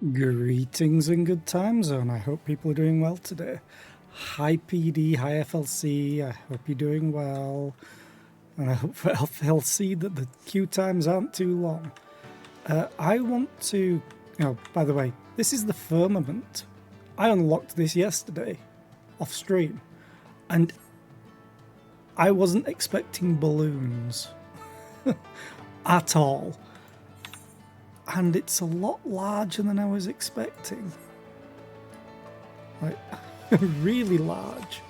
Greetings and good time zone. I hope people are doing well today. Hi PD, hi FLC. I hope you're doing well. And I hope for FLC that the queue times aren't too long. I want to, by the way, this is the firmament. I unlocked this yesterday off stream and I wasn't expecting balloons at all. And it's a lot larger than I was expecting. Like, really large.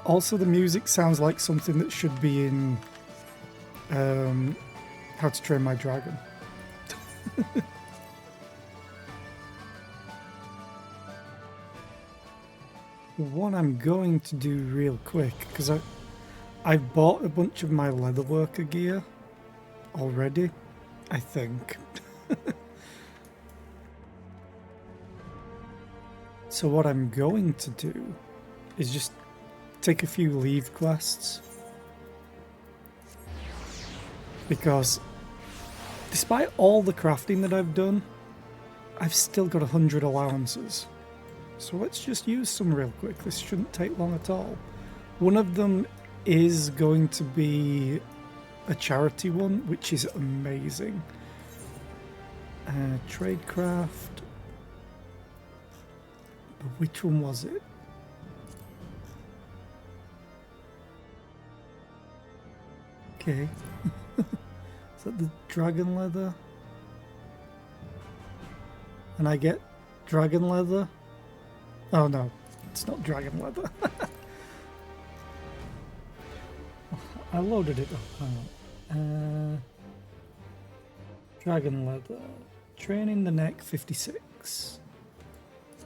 Also, the music sounds like something that should be in How to Train My Dragon. What I'm going to do real quick, because I've bought a bunch of my leatherworker gear already, I think. So what I'm going to do is just take a few leave quests, because despite all the crafting that I've done, I've still got 100 allowances. So let's just use some real quick. This shouldn't take long at all. One of them is going to be a charity one, which is amazing. Tradecraft. But which one was it? Okay. Is that the dragon leather? And I get dragon leather? Oh no, it's not dragon leather. I loaded it up. Dragon leather. Training the neck 56.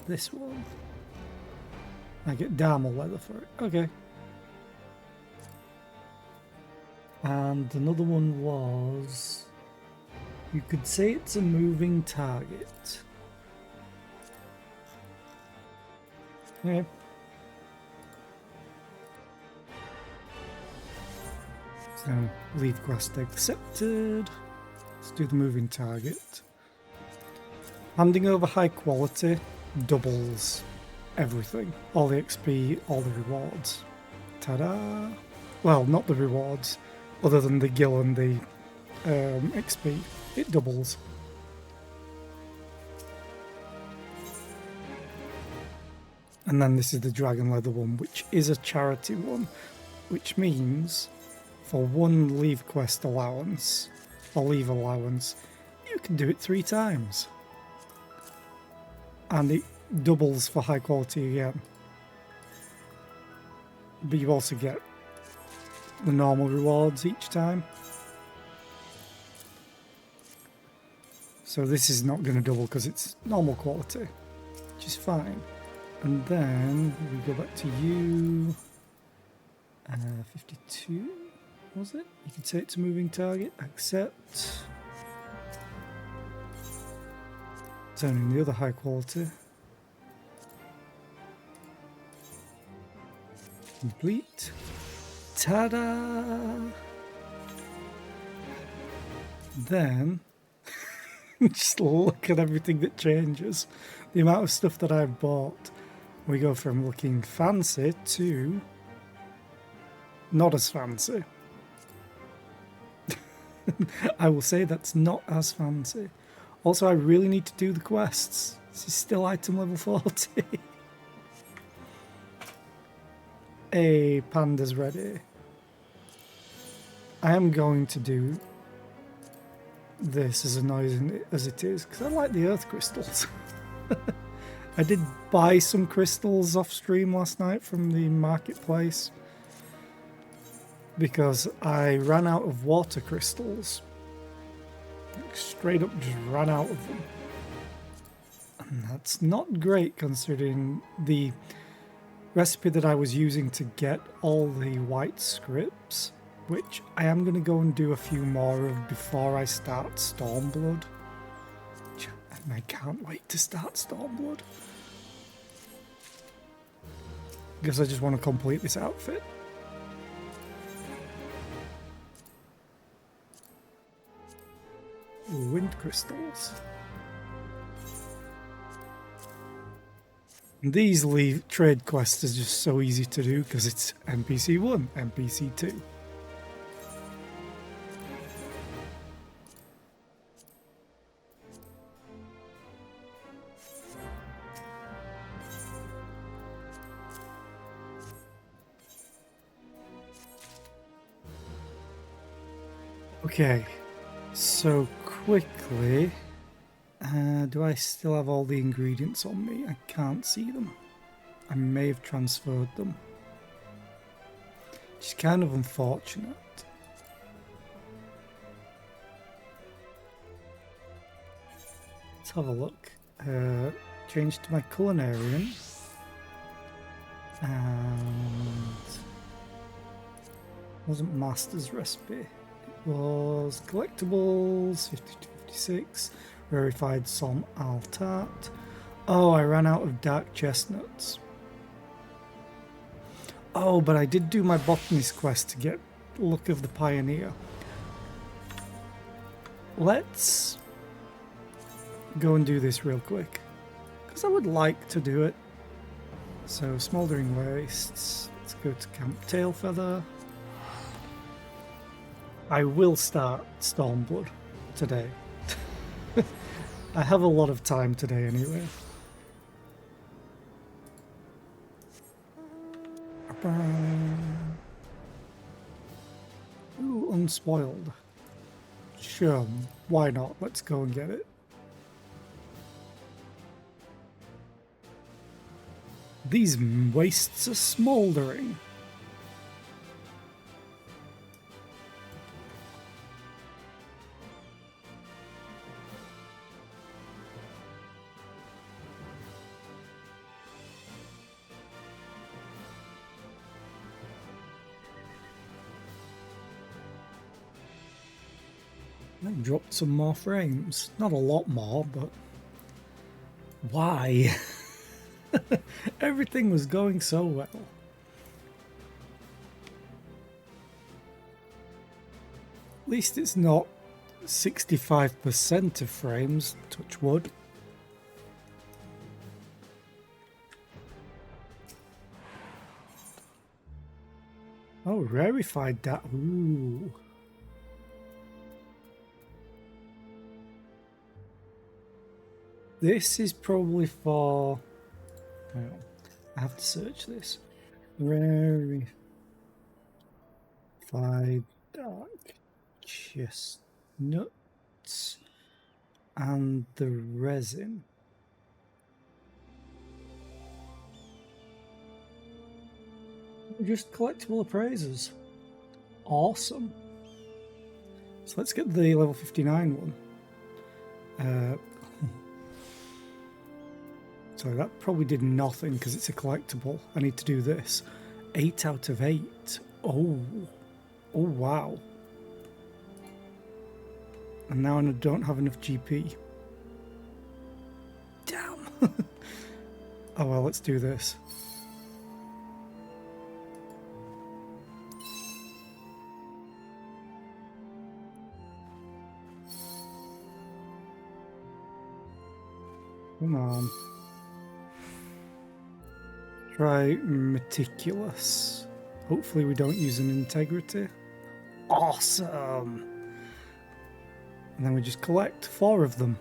This one. I get Dharma leather for it. Okay. And another one was... You could say it's a moving target. Okay. So, leave quest accepted. Let's do the moving target. Handing over high quality doubles everything. All the XP, all the rewards. Ta-da! Well, not the rewards, other than the gil and the XP. It doubles. And then this is the dragon leather one, which is a charity one, which means for one leave quest allowance, or leave allowance, you can do it 3 times. And it doubles for high quality again. But you also get the normal rewards each time. So this is not going to double because it's normal quality, which is fine. And then we go back to you. 52, was it? You could say it's a moving target. Accept. Turning the other high quality. Complete. Ta-da! Then, just look at everything that changes. The amount of stuff that I've bought. We go from looking fancy to not as fancy. I will say that's not as fancy. Also, I really need to do the quests. This is still item level 40. Hey, panda's ready. I am going to do this as annoying as it is, because I like the earth crystals. I did buy some crystals off stream last night from the marketplace because I ran out of water crystals. Like, straight up just ran out of them. And that's not great considering the recipe that I was using to get all the white scripts, which I am going to go and do a few more of before I start Stormblood. And I can't wait to start Stormblood. Because I just want to complete this outfit. wind crystals. And these trade quests are just so easy to do because it's NPC 1, NPC 2. Okay, so quickly, do I still have all the ingredients on me? I can't see them. I may have transferred them. Which is kind of unfortunate. Let's have a look. Change to my culinarian. And wasn't master's recipe. Was collectibles 50 to 56, rarefied Som al tart. Oh, I ran out of dark chestnuts. Oh, but I did do my botanist quest to get Look of the Pioneer. Let's go and do this real quick because I would like to do it. So smoldering wastes. Let's go to Camp Tailfeather. I will start Stormblood today. I have a lot of time today anyway. Ooh, unspoiled. Sure, why not? Let's go and get it. These wastes are smouldering. I dropped some more frames. Not a lot more, but why? Everything was going so well. At least it's not 65% of frames, touch wood. Oh, rarefied that. Ooh. This is probably for... Oh, I have to search this. Rarefied dark chestnuts and the resin. Just collectible appraisers. Awesome. So let's get the level 59 one. So that probably did nothing because it's a collectible. I need to do this. 8 out of 8. Oh. Oh, wow. And now I don't have enough GP. Damn. Oh, well, let's do this. Come on. Try meticulous. Hopefully we don't use an integrity. Awesome! And then we just collect 4 of them.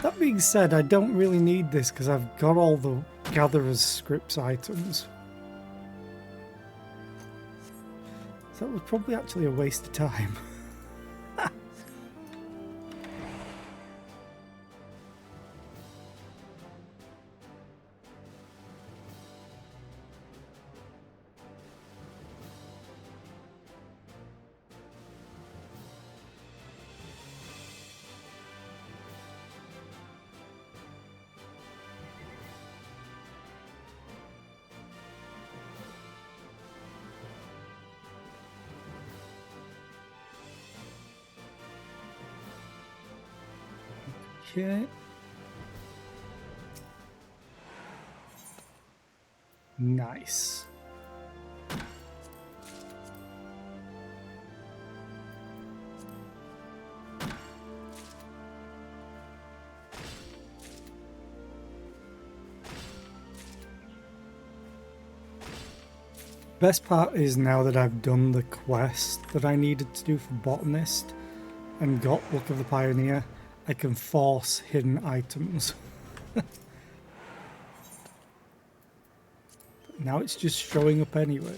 That being said, I don't really need this because I've got all the Gatherer's Scripts items. So that was probably actually a waste of time. Okay. Nice. Best part is now that I've done the quest that I needed to do for Botanist and got Look of the Pioneer, I can force hidden items. Now it's just showing up anyway.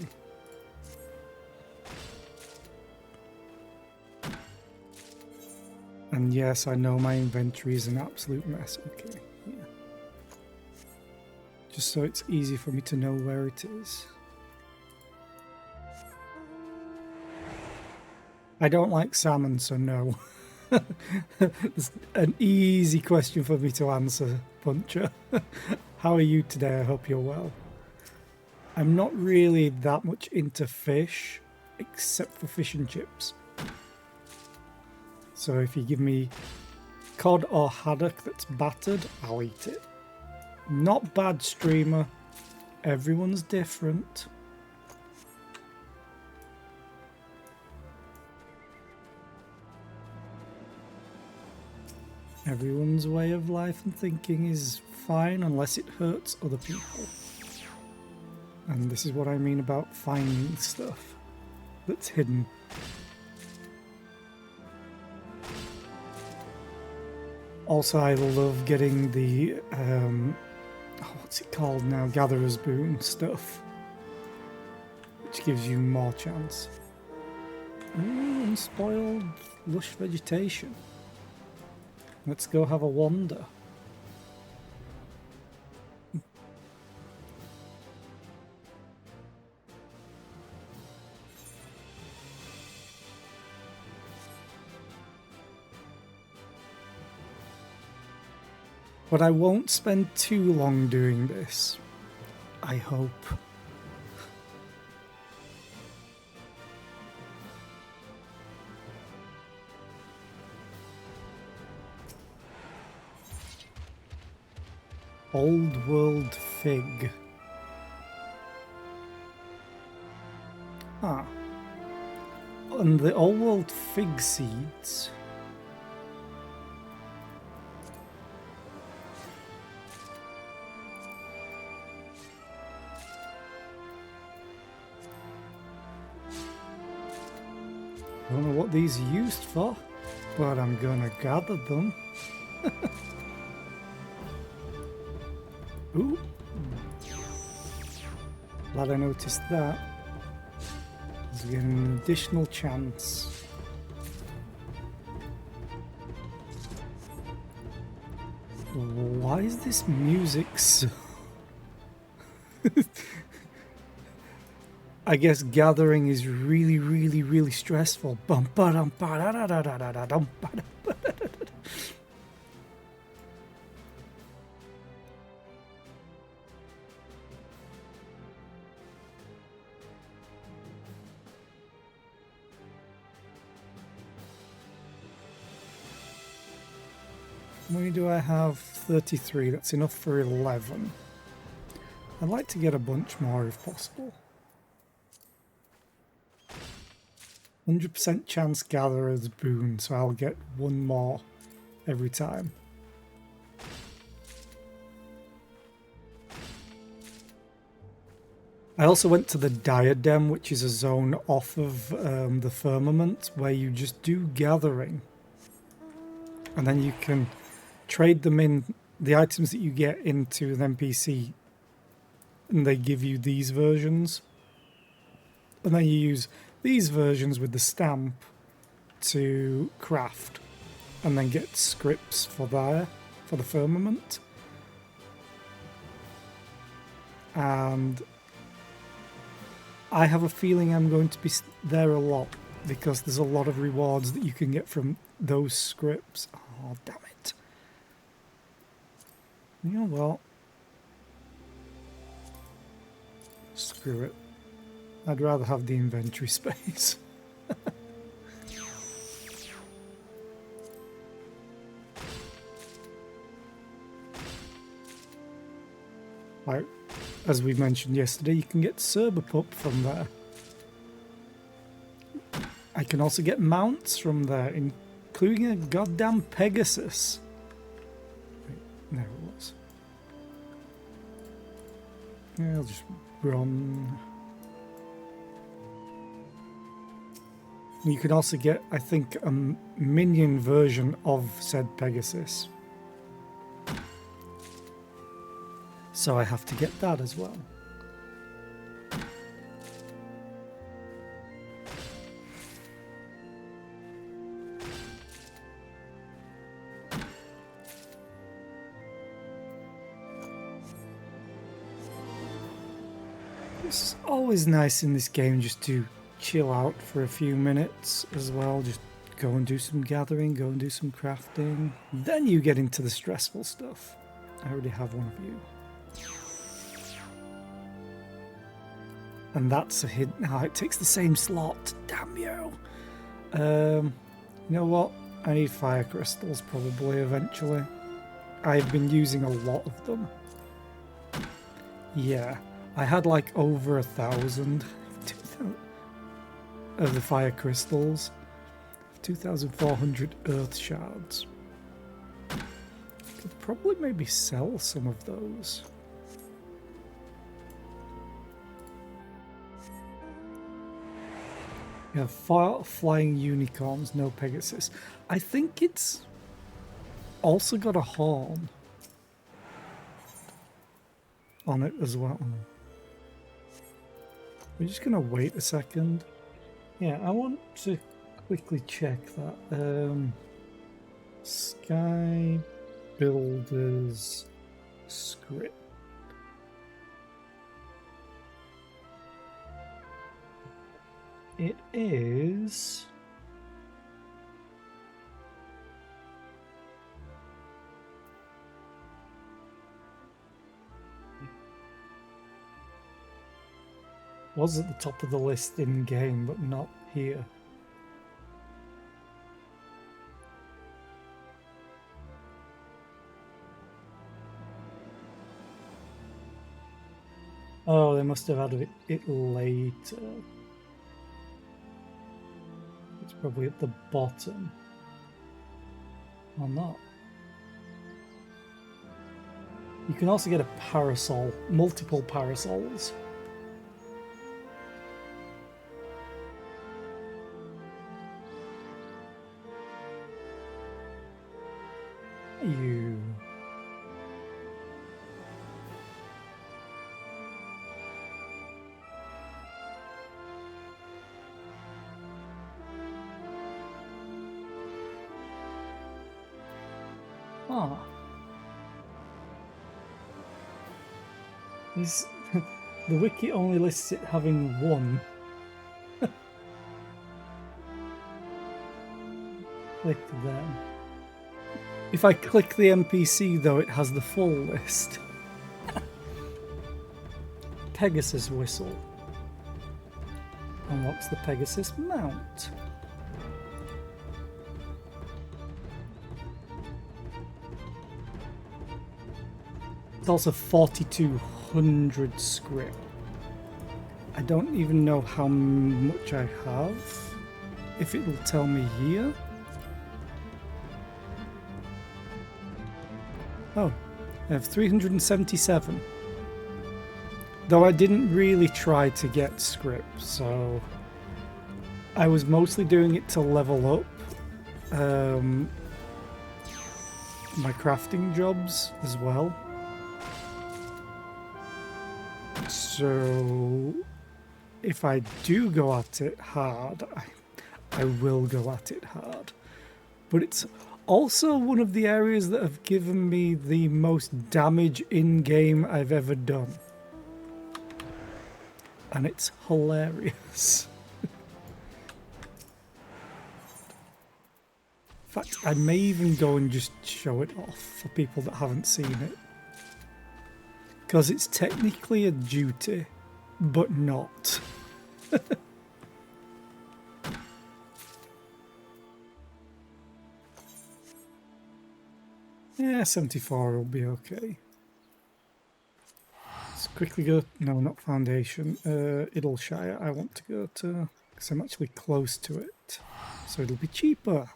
And yes, I know my inventory is an absolute mess. Okay, yeah. Just so it's easy for me to know where it is. I don't like salmon, so no. It's an easy question for me to answer, Puncher. How are you today? I hope you're well. I'm not really that much into fish, except for fish and chips. So if you give me cod or haddock that's battered, I'll eat it. Not bad, streamer. Everyone's different. Everyone's way of life and thinking is fine unless it hurts other people. And this is what I mean about finding stuff that's hidden. Also, I love getting the, what's it called now? Gatherer's Boon stuff, which gives you more chance. Ooh, unspoiled lush vegetation. Let's go have a wander. But I won't spend too long doing this. I hope. Old World Fig. Ah. And the Old World Fig seeds. I don't know what these are used for, but I'm gonna gather them. Ooh. Glad I noticed that. Let's get an additional chance. Why is this music so... I guess gathering is really, really, really stressful. Bum ba dum ba da da da da da da dum ba da ba da da da. How many do I have? 33. That's enough for 11. I'd like to get a bunch more if possible. 100% chance Gatherer's Boon, so I'll get one more every time. I also went to the Diadem, which is a zone off of the Firmament, where you just do gathering. And then you can trade them in, the items that you get into an NPC, and they give you these versions. And then you use these versions with the stamp to craft and then get scripts for the Firmament. And I have a feeling I'm going to be there a lot because there's a lot of rewards that you can get from those scripts. Oh, damn it. Yeah, well, screw it. I'd rather have the inventory space. Like, as we mentioned yesterday, you can get Cerberpup from there. I can also get mounts from there, including a goddamn Pegasus. Wait, there it was. Yeah, I'll just run. You can also get, I think, a minion version of said Pegasus. So I have to get that as well. It's always nice in this game just to chill out for a few minutes as well. Just go and do some gathering, go and do some crafting. Then you get into the stressful stuff. I already have one of you. And that's a hint. Now it takes the same slot. Damn you. You know what? I need fire crystals probably eventually. I've been using a lot of them. Yeah, I had like over 1,000 of the fire crystals. 2,400 earth shards. Could probably maybe sell some of those. You have flying unicorns, no Pegasus. I think it's also got a horn on it as well. We're just gonna wait a second. Yeah, I want to quickly check that. Sky Builders script. It is... was at the top of the list in game, but not here. Oh, they must have added it later. It's probably at the bottom. Or not. You can also get a parasol, multiple parasols. You. Ah. The wiki only lists it having one. Click them. If I click the NPC though, it has the full list. Pegasus whistle. Unlocks the Pegasus mount. It's also 4,200 script. I don't even know how much I have. If it will tell me here. Oh, I have 377. Though I didn't really try to get script, so I was mostly doing it to level up my crafting jobs as well. So if I do go at it hard, I will go at it hard. But it's also one of the areas that have given me the most damage in-game I've ever done. And it's hilarious. In fact, I may even go and just show it off for people that haven't seen it. Because it's technically a duty, but not. Yeah, 74 will be okay. Let's quickly go... No, not Foundation. Idleshire I want to go to, because I'm actually close to it. So it'll be cheaper.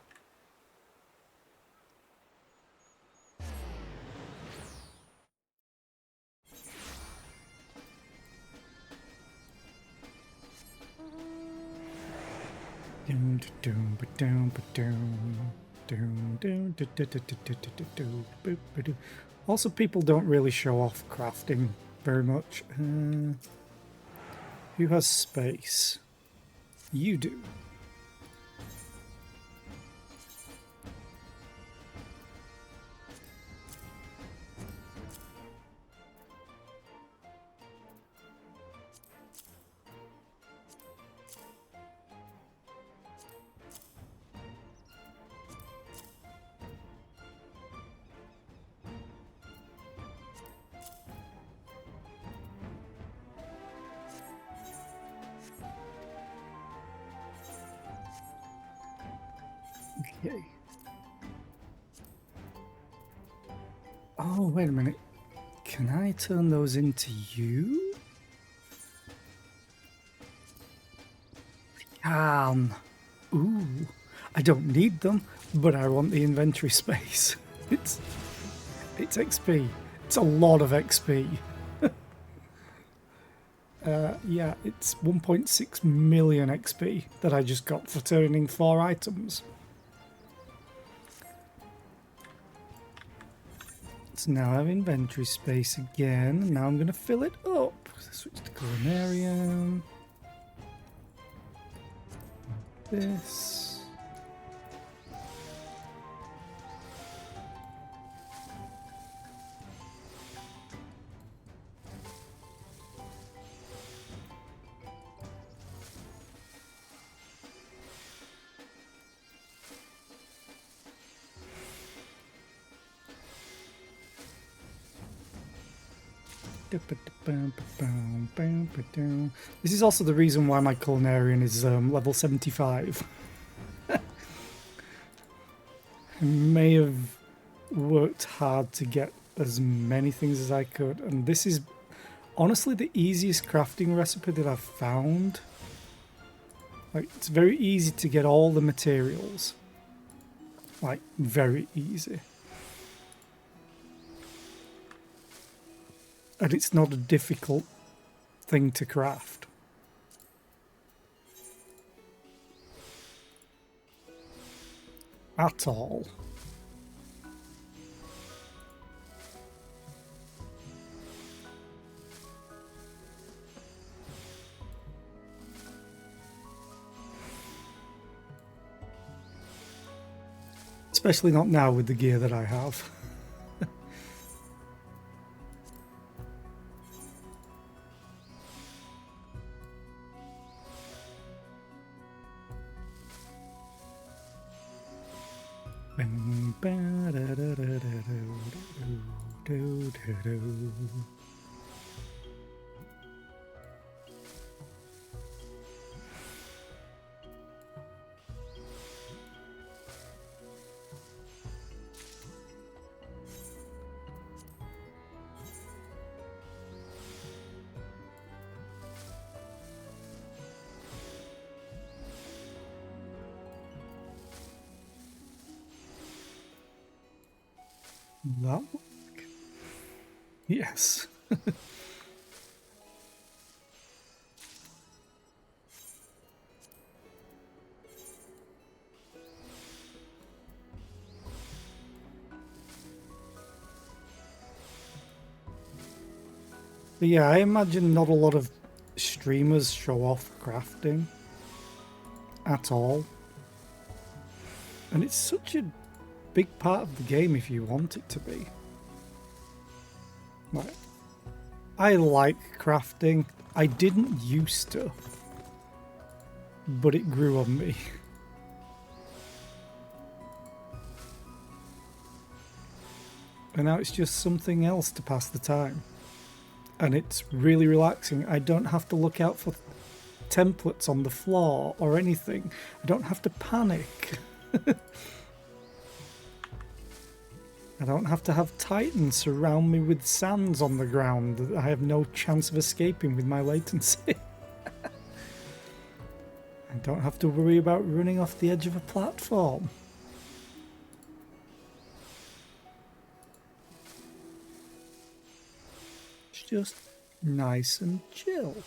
Also, people don't really show off crafting very much. Who has space? You do. Okay. Oh, wait a minute. Can I turn those into you? Can. Ooh. I don't need them, but I want the inventory space. It's XP. It's a lot of XP. Yeah, it's 1.6 million XP that I just got for turning 4 items. So now I have inventory space again. Now I'm going to fill it up. Switch to culinarian. This. This is also the reason why my culinarian is level 75. I may have worked hard to get as many things as I could, and this is honestly the easiest crafting recipe that I've found. Like, it's very easy to get all the materials. Like, very easy. And it's not a difficult thing to craft. At all. Especially not now with the gear that I have. That work? Yes. But yeah, I imagine not a lot of streamers show off crafting at all. And it's such a big part of the game if you want it to be. Like, I like crafting. I didn't used to, but it grew on me. And now it's just something else to pass the time. And it's really relaxing. I don't have to look out for templates on the floor or anything. I don't have to panic. I don't have to have titans surround me with sands on the ground that I have no chance of escaping with my latency. I don't have to worry about running off the edge of a platform. It's just nice and chill.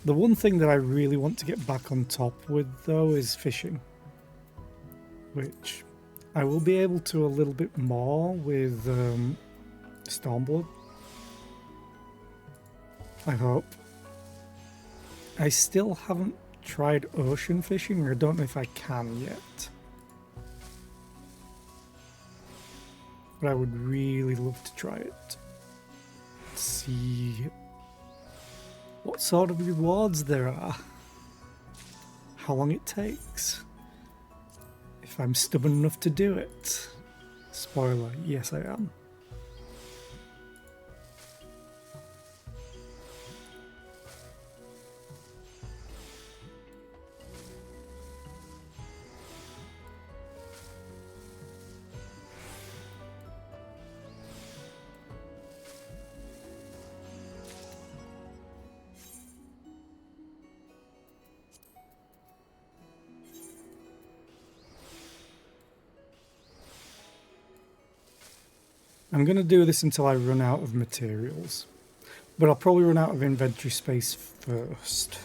The one thing that I really want to get back on top with, though, is fishing. Which I will be able to a little bit more with Stormblood. I hope. I still haven't tried ocean fishing, or I don't know if I can yet. But I would really love to try it. See what sort of rewards there are, how long it takes, if I'm stubborn enough to do it. Spoiler, yes I am. I'm going to do this until I run out of materials, but I'll probably run out of inventory space first.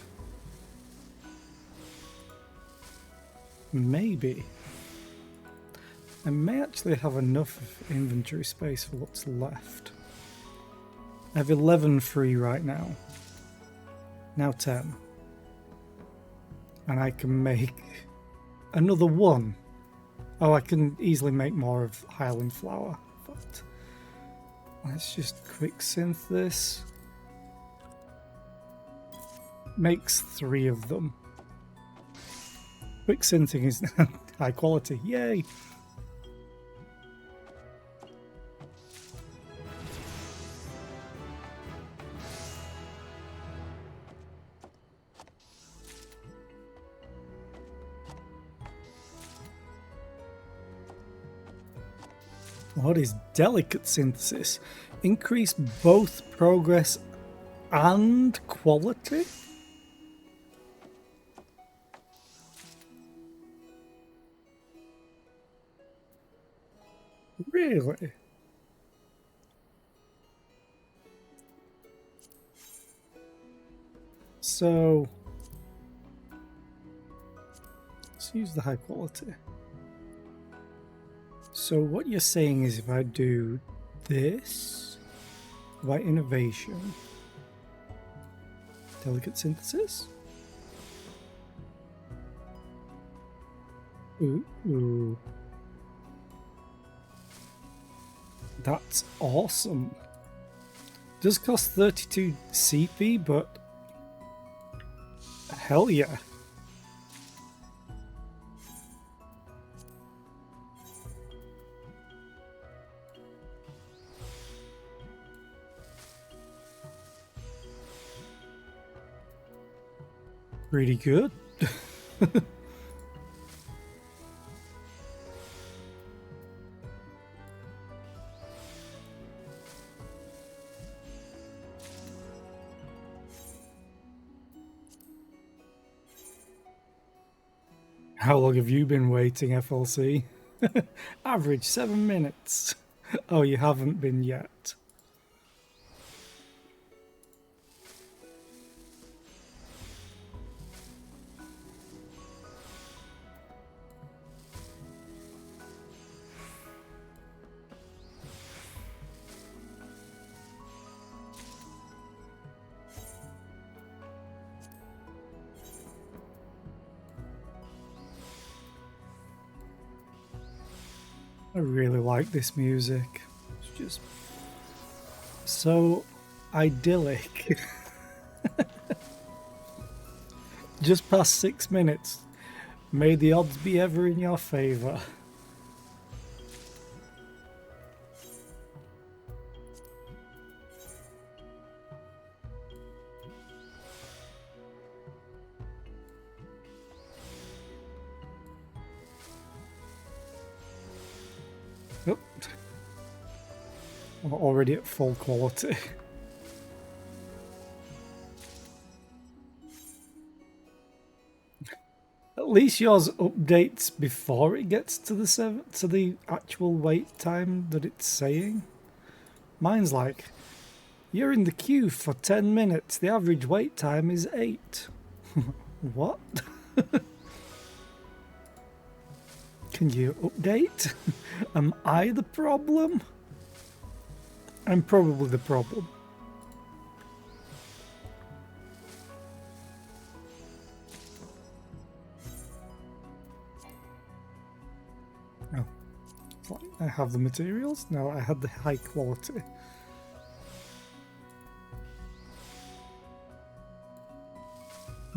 Maybe. I may actually have enough inventory space for what's left. I have 11 free right now. Now 10. And I can make another one. Oh, I can easily make more of Highland flour, but let's just quick synth this. Makes 3 of them. Quick synthing is high quality. Yay! What is delicate synthesis? Increase both progress and quality? Really? So let's use the high quality. So what you're saying is if I do this by innovation, delicate synthesis? Ooh. That's awesome. Does cost 32 CP, but hell yeah. Pretty good. How long have you been waiting, FLC? Average 7 minutes. Oh, you haven't been yet. I really like this music. It's just so idyllic. Just past 6 minutes. May the odds be ever in your favour. Oh. We're already at full quality. At least yours updates before it gets to the actual wait time that it's saying. Mine's like You're in the queue for 10 minutes. The average wait time is 8. What? Can you update? Am I the problem? I'm probably the problem. Oh, I have the materials? No, I had the high quality.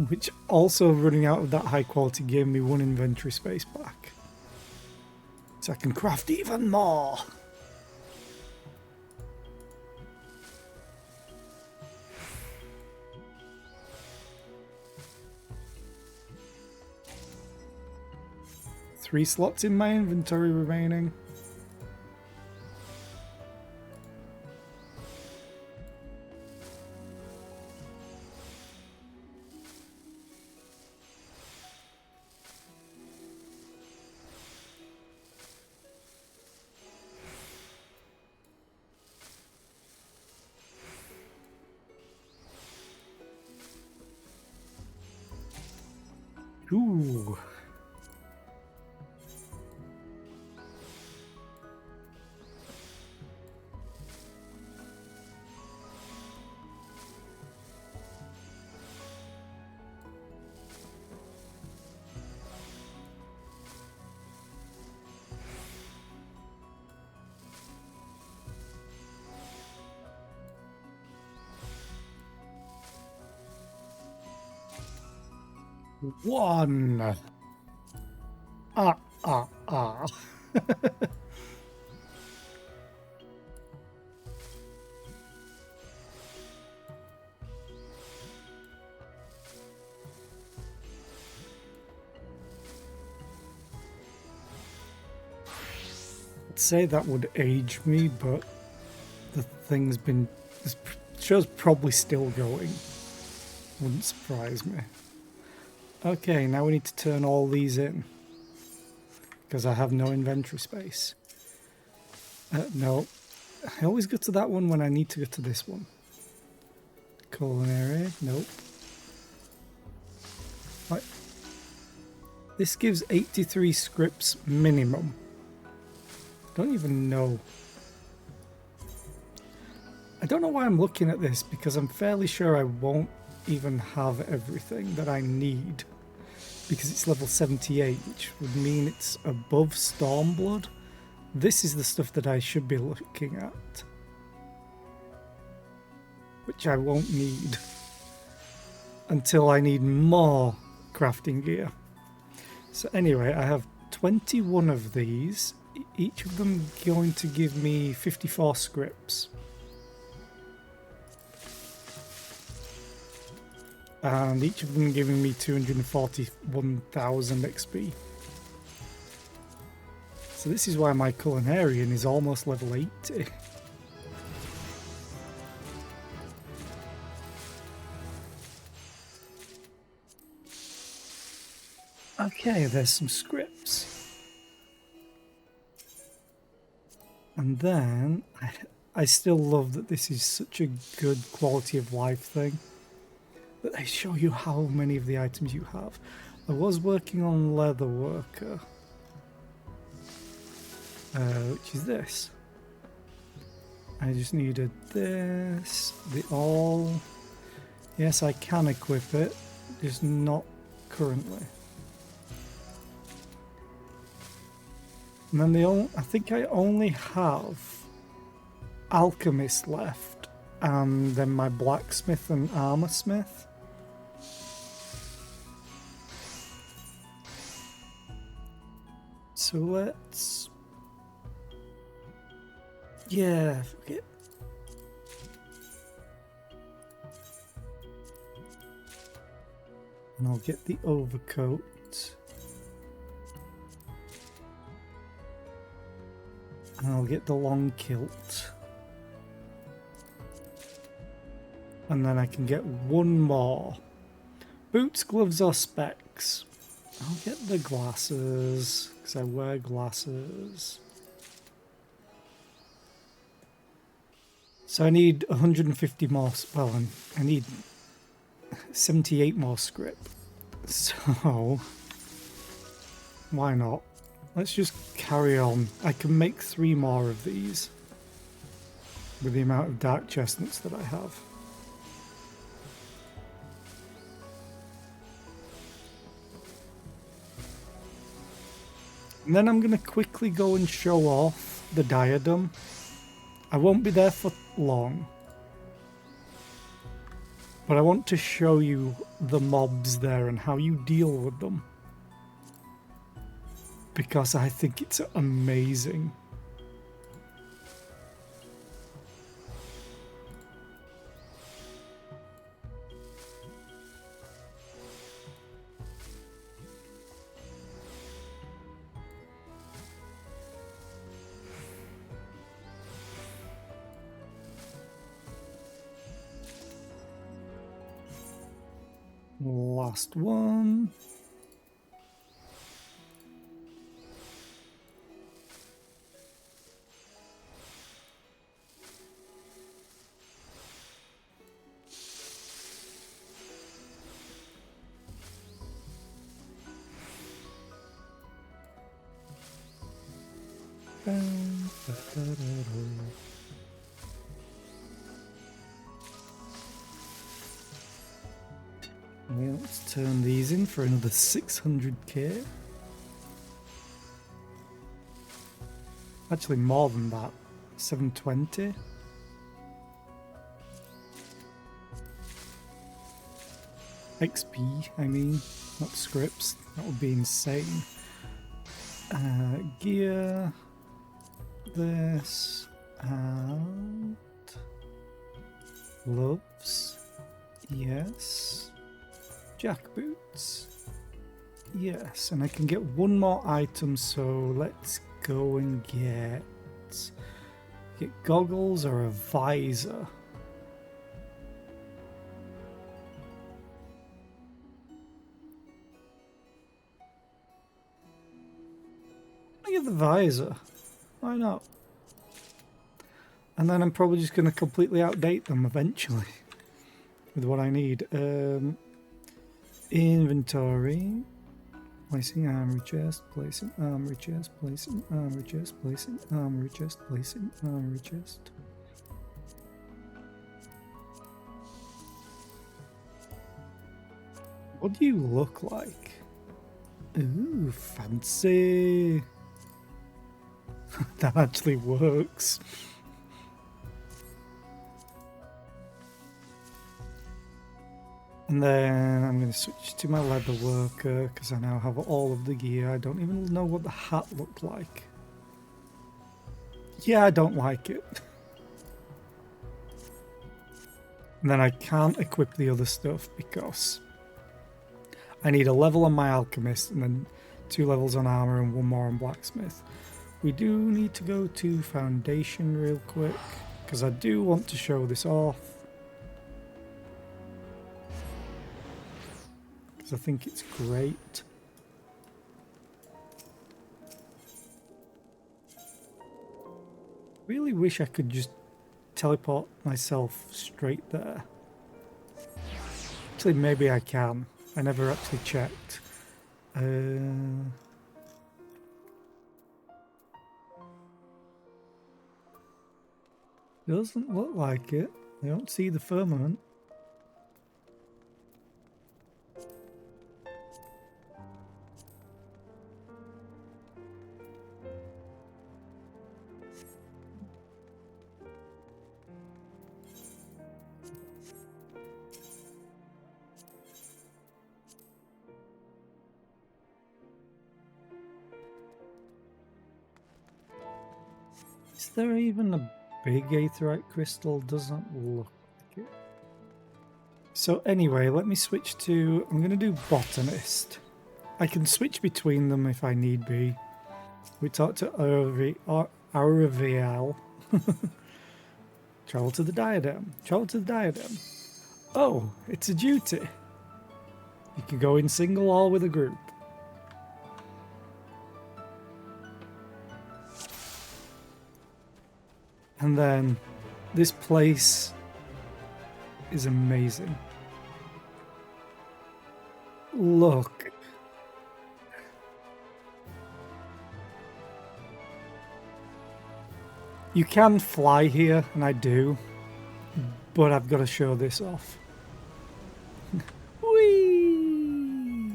Which also running out of that high quality gave me 1 inventory space back. So I can craft even more. Three slots in my inventory remaining. Ooh. One. Ah. I'd say that would age me, but the thing's been... This show's probably still going. Wouldn't surprise me. Okay, now we need to turn all these in. Because I have no inventory space. No. I always go to that one when I need to go to this one. Culinary, nope. Right. This gives 83 scripts minimum. Don't even know. I don't know why I'm looking at this, because I'm fairly sure I won't even have everything that I need. Because it's level 78, which would mean it's above Stormblood. This is the stuff that I should be looking at. Which I won't need. Until I need more crafting gear. So anyway, I have 21 of these. Each of them going to give me 54 scripts. And each of them giving me 241,000 XP. So this is why my culinarian is almost level 80. Okay, there's some scripts. And then, I still love that this is such a good quality of life thing. That they show you how many of the items you have. I was working on leather worker. Which is this. I just needed this, the all. Yes, I can equip it, just not currently. And then I think I only have alchemist left, and then my blacksmith and armor smith. So let's... Yeah, fuck it. And I'll get the overcoat. And I'll get the long kilt. And then I can get one more. Boots, gloves or specs. I'll get the glasses, because I wear glasses. So I need 150 more, well, I need 78 more script. So, why not? Let's just carry on. I can make 3 more of these with the amount of dark chestnuts that I have. And then I'm going to quickly go and show off the diadem. I won't be there for long. But I want to show you the mobs there and how you deal with them. Because I think it's amazing. Last one. Well, let's turn these in for another 600k. Actually, more than that. 720. XP, I mean, not scripts. That would be insane. Gear. This. And. Gloves. Yes. Jackboots. Yes, and I can get one more item, so let's go and get goggles or a visor. I get the visor. Why not? And then I'm probably just going to completely outdate them eventually with what I need. Inventory. Placing armory chest, placing armory chest, placing armory chest, placing armory chest, placing armory chest. What do you look like? Ooh, fancy. That actually works. And then I'm going to switch to my leather worker because I now have all of the gear. I don't even know what the hat looked like. Yeah, I don't like it. And then I can't equip the other stuff because I need a level on my alchemist and then 2 levels on armor and 1 more on blacksmith. We do need to go to foundation real quick because I do want to show this off. I think it's great. Really wish I could just teleport myself straight there. Actually, maybe I can. I never actually checked. Doesn't look like it. I don't see the firmament. Is there even a big aetheryte crystal? Doesn't look like it. So anyway, let me switch to... I'm going to do botanist. I can switch between them if I need be. We talked to Aravial. Travel to the diadem. Travel to the diadem. Oh, it's a duty. You can go in single or with a group. And then This place is amazing. Look. You can fly here, and I do, but I've got to show this off. Whee!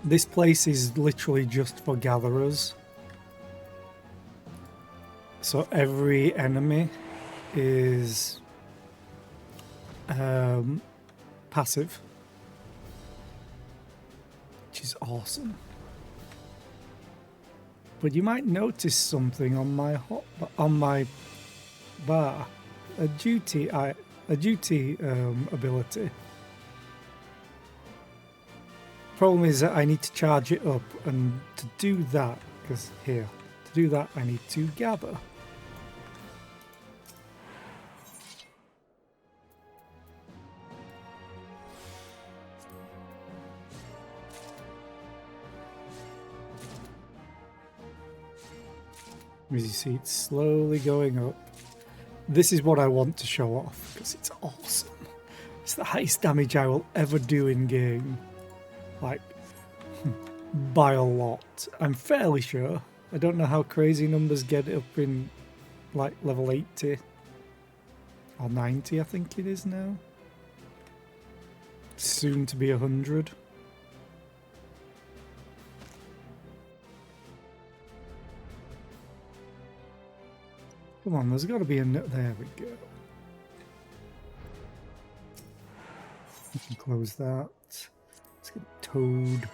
This place is literally just for gatherers. So every enemy is passive, which is awesome. But you might notice something on my bar, a duty ability. Problem is that I need to charge it up, and to do that, I need to gather. As you see, it's slowly going up. This is what I want to show off, because it's awesome. It's the highest damage I will ever do in game. Like, by a lot. I'm fairly sure. I don't know how crazy numbers get up in, like, level 80. Or 90, I think it is now. Soon to be 100. Come on, there's got to be a... There we go. We can close that. Let's get Toad.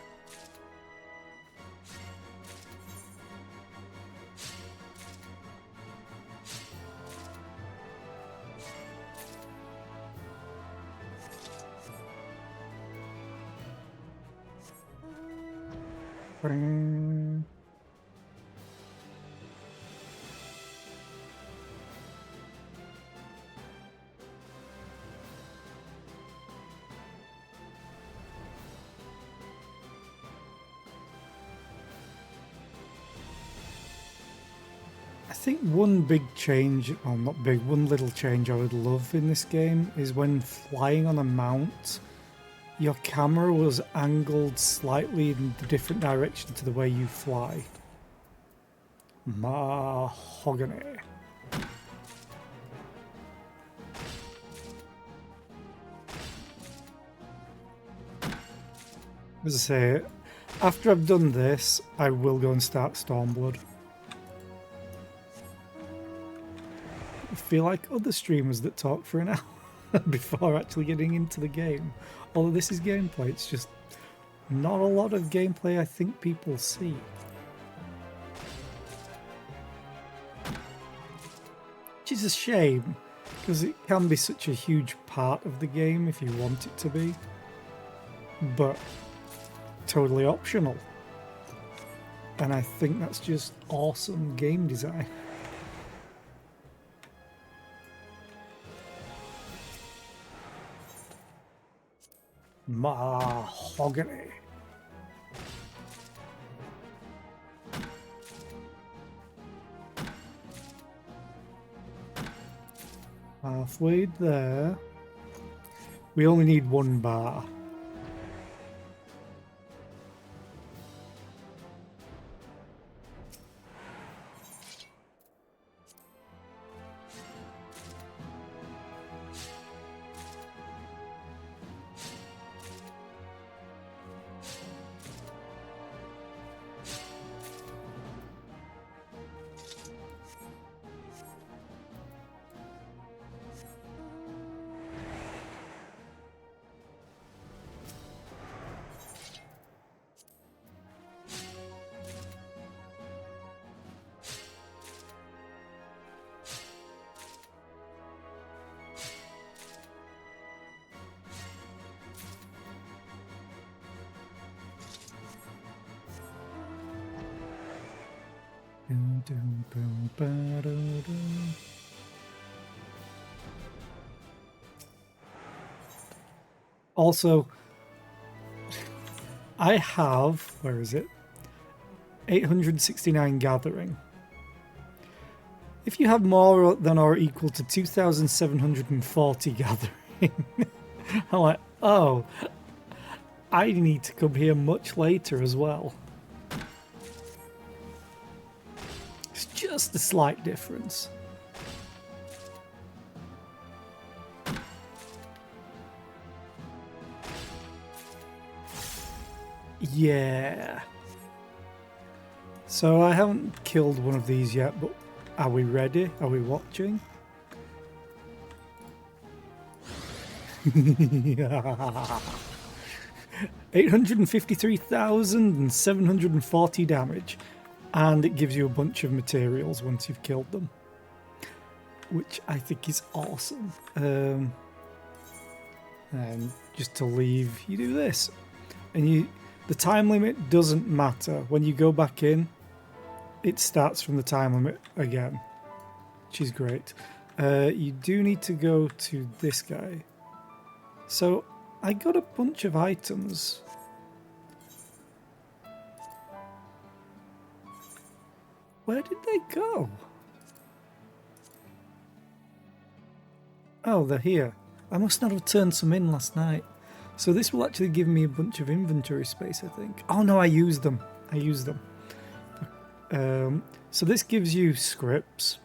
Bring. I think one big change, well not big, one little change I would love in this game is when flying on a mount, your camera was angled slightly in the different direction to the way you fly. Mahogany. As I say, after I've done this, I will go and start Stormblood. I feel like other streamers that talk for an hour before actually getting into the game. Although this is gameplay, it's just not a lot of gameplay I think people see. Which is a shame, because it can be such a huge part of the game if you want it to be. But totally optional. And I think that's just awesome game design. Mahogany. Halfway there. We only need one bar. Also, I have, where is it? 869 gathering. If you have more than or equal to 2,740 gathering, I'm like, oh, I need to come here much later as well. It's just a slight difference. Yeah. So I haven't killed one of these yet, but are we ready? Are we watching? 853,740 damage, and it gives you a bunch of materials once you've killed them, which I think is awesome. And just to leave, you do this, and the time limit doesn't matter. When you go back in, it starts from the time limit again, which is great. You do need to go to this guy. So I got a bunch of items. Where did they go? Oh, they're here. I must not have turned some in last night. So this will actually give me a bunch of inventory space, I think. Oh no, I used them. So this gives you scripts,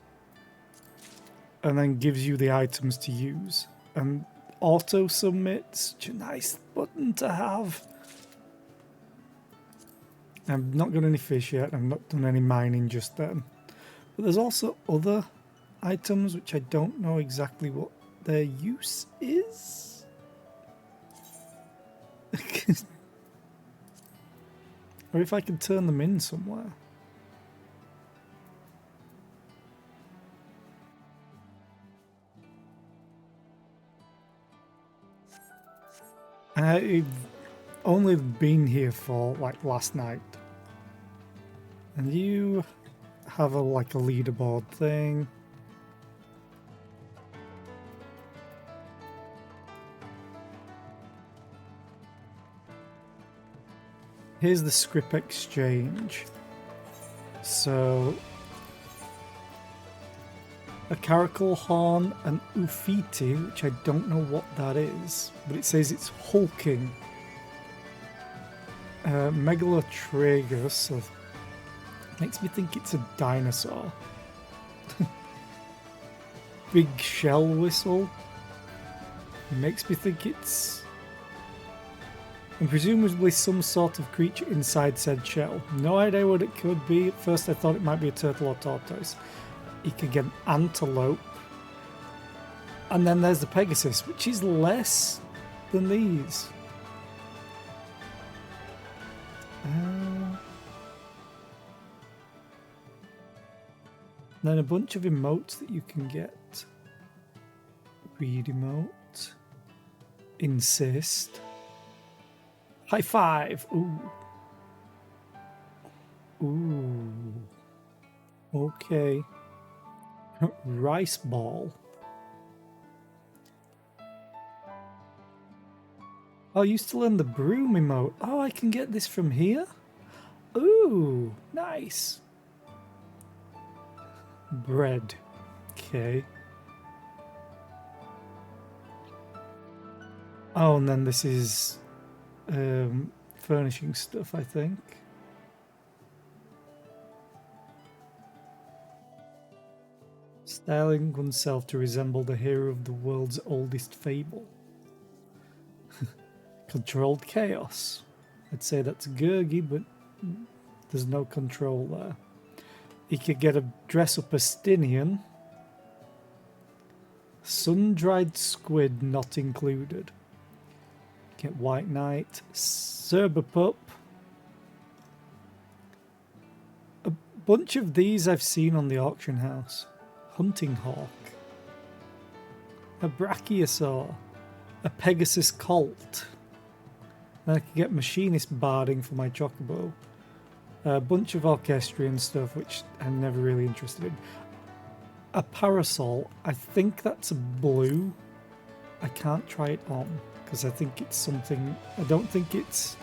and then gives you the items to use. And auto submits, such a nice button to have. I've not got any fish yet. I've not done any mining just then. But there's also other items which I don't know exactly what their use is. Or if I can turn them in somewhere. I've only been here for like last night. And you have like a leaderboard thing. Here's the script exchange. So a caracal horn and Ufiti, which I don't know what that is, but it says it's hulking. Megalotragus, so makes me think it's a dinosaur. Big shell whistle makes me think it's, and presumably some sort of creature inside said shell. No idea what it could be. At first I thought it might be a turtle or tortoise. You could get an antelope. And then there's the Pegasus, which is less than these. Then a bunch of emotes that you can get. Read emote. Insist. High five. Ooh. Ooh. Okay. Rice ball. Oh, I used to learn the broom emote. Oh, I can get this from here? Ooh, nice. Bread. Okay. Oh, and then this is furnishing stuff, I think. Styling oneself to resemble the hero of the world's oldest fable. Controlled chaos. I'd say that's Gurgi, but there's no control there. You could get a dress-up Astinian. Sun-dried squid not included. Get White Knight. Serberpup. A bunch of these I've seen on the auction house. Hunting hawk. A brachiosaur. A Pegasus colt. And I could get machinist barding for my chocobo. A bunch of orchestrion stuff, which I'm never really interested in. A parasol. I think that's a blue. I can't try it on because I think it's something. I don't think it's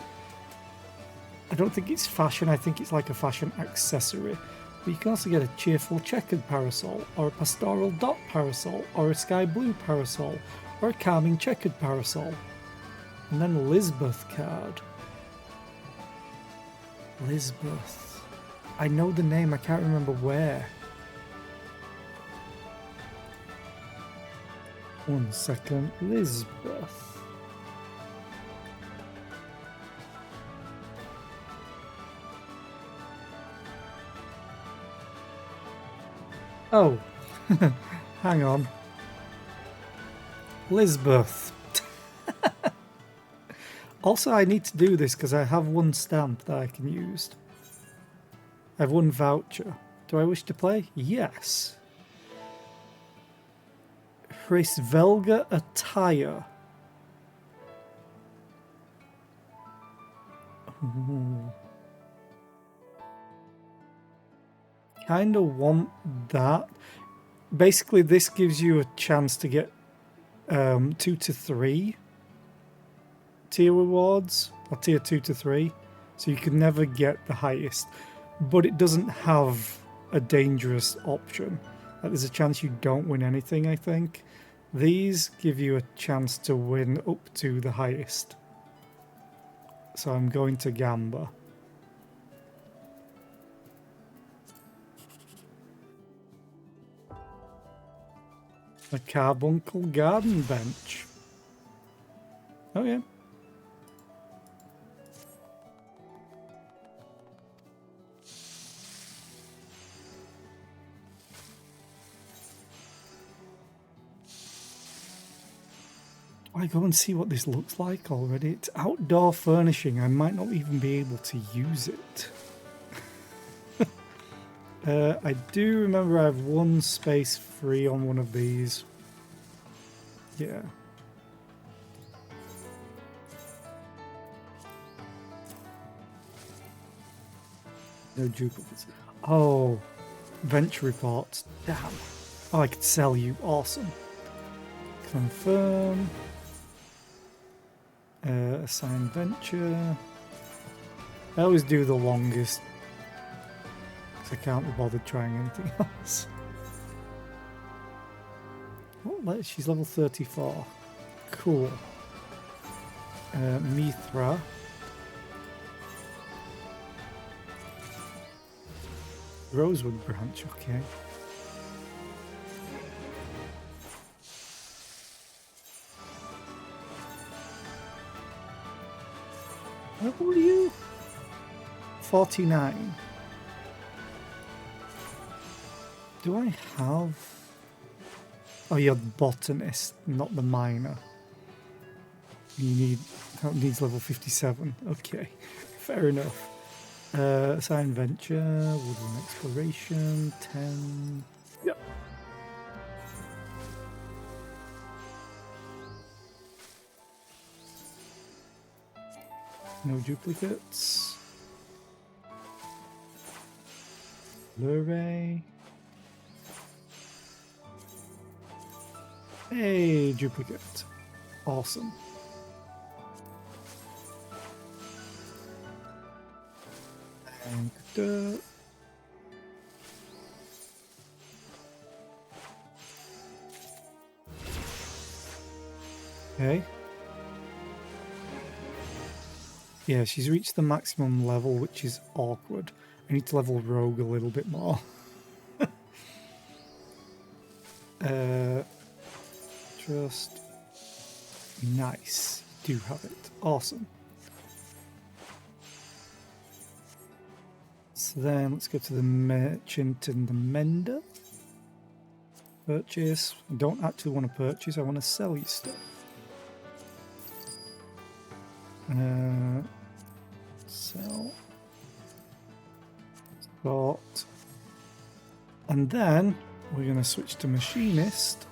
fashion. I think it's like a fashion accessory. But you can also get a cheerful checkered parasol, or a pastoral dot parasol, or a sky blue parasol, or a calming checkered parasol. And then Lisbeth card. Lisbeth. I know the name, I can't remember where. One second. Lisbeth. Oh, hang on. Lisbeth. Also, I need to do this because I have one stamp that I can use. I have one voucher. Do I wish to play? Yes. Hrisvelga attire. Kinda want that. Basically, this gives you a chance to get 2 to 3 tier rewards, or tier 2 to 3. So you can never get the highest, but it doesn't have a dangerous option. Like, there's a chance you don't win anything, I think. These give you a chance to win up to the highest. So I'm going to Gamba. A carbuncle garden bench. Oh yeah. I go and see what this looks like already. It's outdoor furnishing. I might not even be able to use it. I do remember I have one space free on one of these. Yeah. No duplicates. Oh, venture reports. Damn. Oh, I could sell you. Awesome. Confirm. Assign venture. I always do the longest because I can't be bothered trying anything else. Oh, she's level 34. Cool. Mithra. Rosewood branch, okay. How old are you? 49. Do I have... Oh, you're the botanist, not the miner. You need... That needs level 57. Okay, fair enough. Assign venture, woodland exploration, 10... Yep. No duplicates. Lure. Hey, duplicate. Awesome. And dirt. Okay. Yeah, she's reached the maximum level, which is awkward. I need to level Rogue a little bit more. Trust. Nice. Do have it. Awesome. So then let's go to the merchant and the mender. Purchase. I don't actually want to purchase, I want to sell you stuff. Sell. Spot. And then we're going to switch to machinist.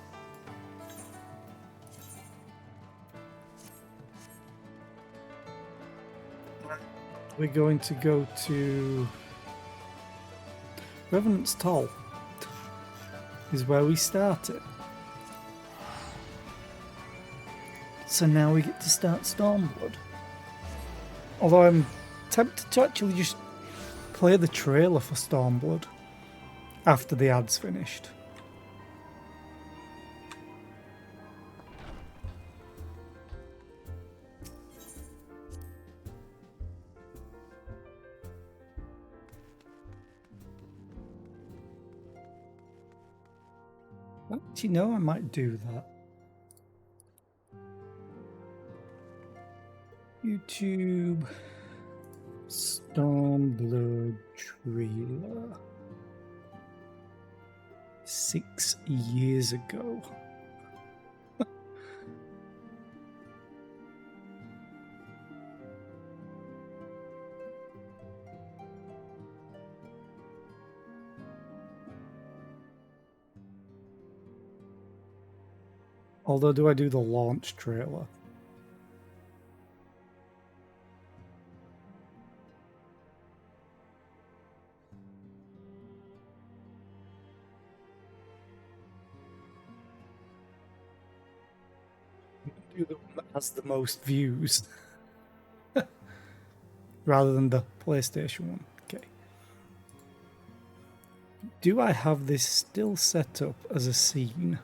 We're going to go to Revenant's Toll is where we started. So now we get to start Stormblood. Although I'm tempted to actually just play the trailer for Stormblood after the ad's finished. Actually, no, I might do that. YouTube Stormblood trailer 6 years ago. Although, do I do the launch trailer? Do the one that has the most views rather than the PlayStation one. Okay. Do I have this still set up as a scene?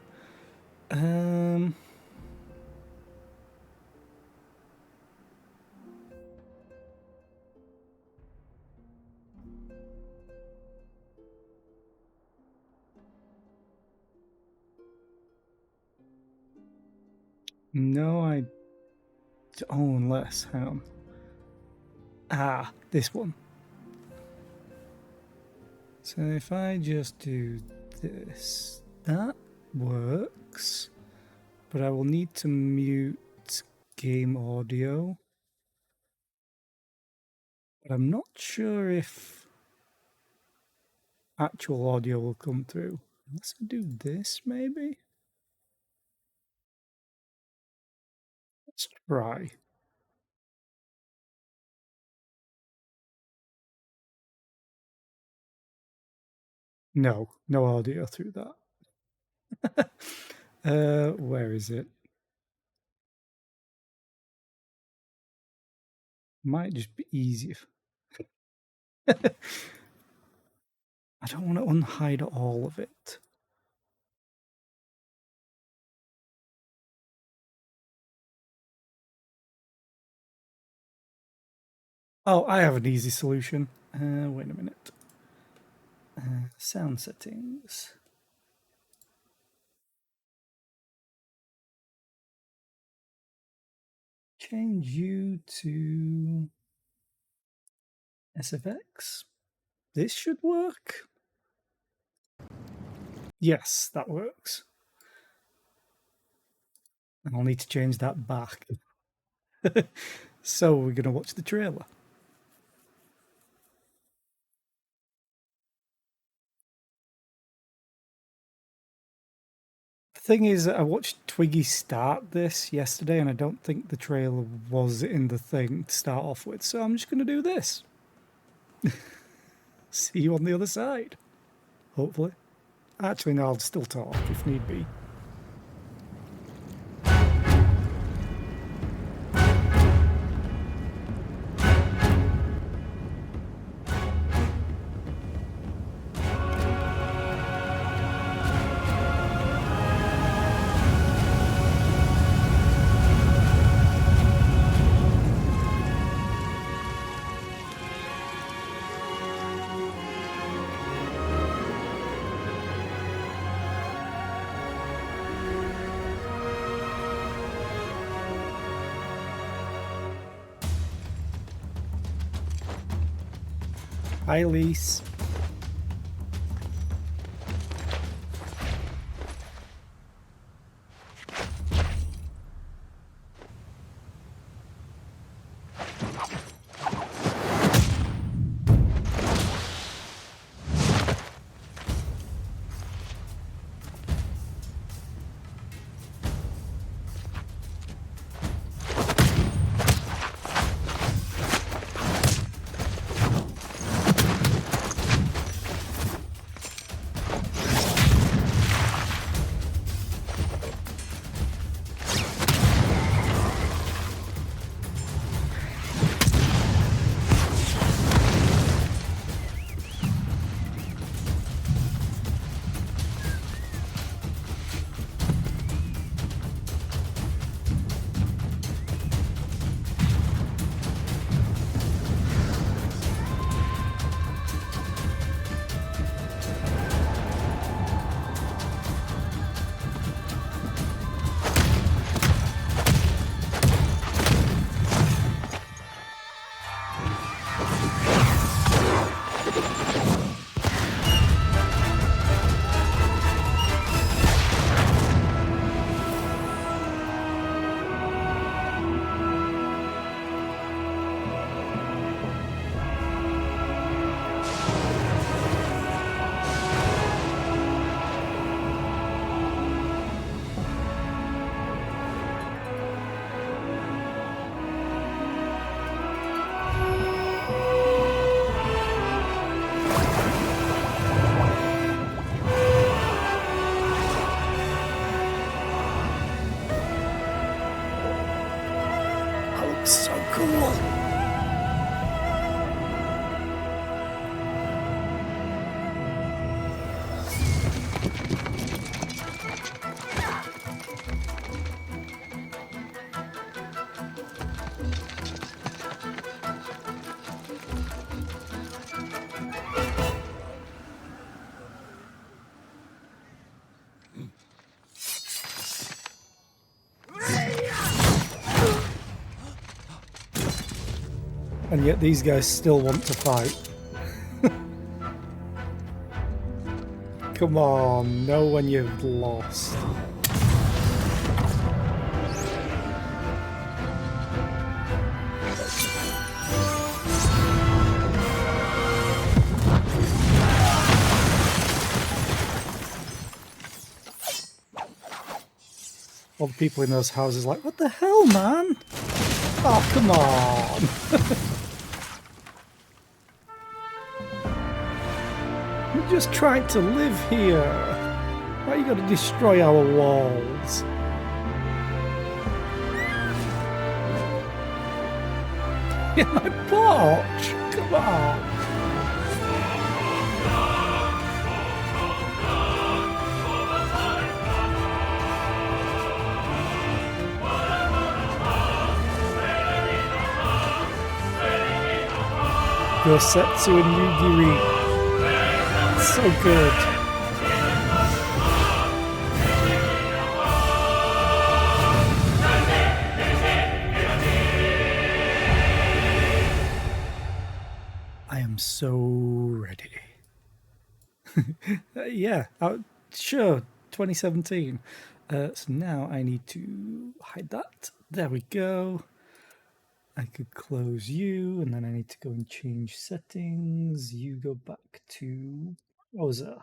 No, I. Oh, unless. Hang on. Ah, this one. So if I just do this, that works. But I will need to mute game audio. But I'm not sure if actual audio will come through. Unless I do this, maybe? Let's try. No, no audio through that. Where is it? Might just be easier. I don't want to unhide all of it. Oh, I have an easy solution. Wait a minute. Sound settings. Change you to SFX. This should work. Yes, that works. And I'll need to change that back. So we're going to watch the trailer. The thing is, I watched Twiggy start this yesterday, and I don't think the trailer was in the thing to start off with, so I'm just going to do this. See you on the other side. Hopefully. Actually, no, I'll still talk if need be. Hi, Lise. So cool. And yet these guys still want to fight. Come on, know when you've lost. All the people in those houses like, what the hell, man? Oh, come on. We're just trying to live here. Why you gotta destroy our walls? Yeah, my porch! Come on! Yosetsu and Yugiri. So good. I am so ready. Yeah, sure, 2017. So now I need to hide that. There we go. I could close you, and then I need to go and change settings. You go back to browser.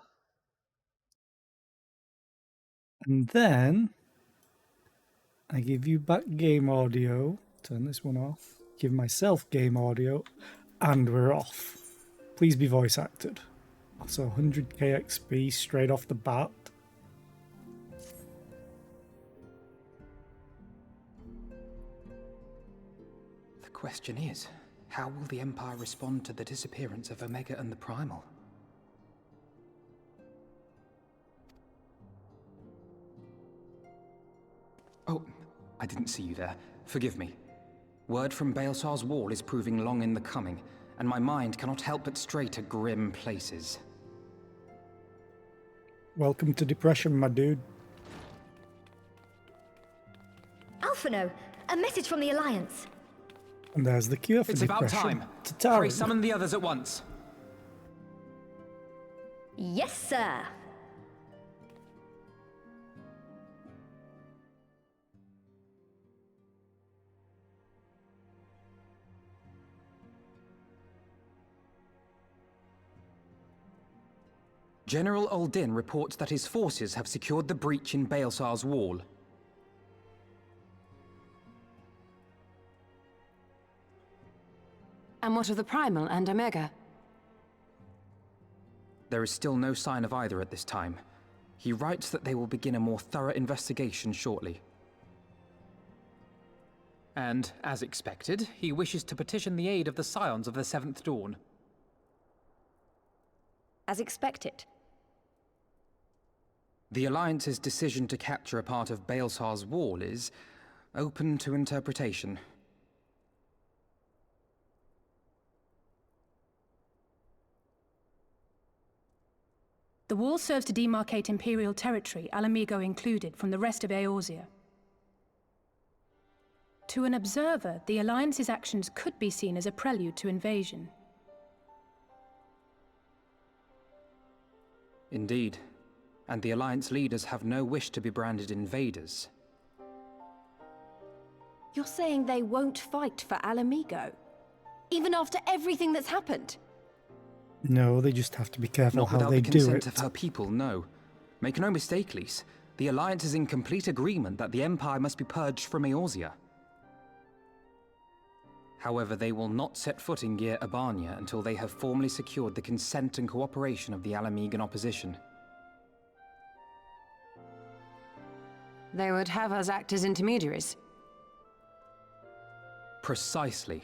And then I give you back game audio. Turn this one off. Give myself game audio, and we're off. Please be voice acted. Also 100k XP straight off the bat. The question is, how will the Empire respond to the disappearance of Omega and the Primal? Oh, I didn't see you there. Forgive me. Word from Baelsar's wall is proving long in the coming, and my mind cannot help but stray to grim places. Welcome to depression, my dude. Alphino, a message from the Alliance. And there's the cure for It's depression. about time. Tatari. Hurry, summon the others at once. Yes, sir. General Uldin reports that his forces have secured the breach in Baelsar's wall. And what of the Primal and Omega? There is still no sign of either at this time. He writes that they will begin a more thorough investigation shortly. And, as expected, he wishes to petition the aid of the Scions of the Seventh Dawn. As expected. The Alliance's decision to capture a part of Baelsar's wall is open to interpretation. The wall serves to demarcate Imperial territory, Alamigo included, from the rest of Eorzea. To an observer, the Alliance's actions could be seen as a prelude to invasion. Indeed. And the Alliance leaders have no wish to be branded invaders. You're saying they won't fight for Alamigo? Even after everything that's happened? No, they just have to be careful Not how without they the do consent it. of her people, no. Make no mistake, Lys. The Alliance is in complete agreement that the Empire must be purged from Eorzea. However, they will not set foot in Gyr Abania until they have formally secured the consent and cooperation of the Alamigan opposition. They would have us act as intermediaries. Precisely.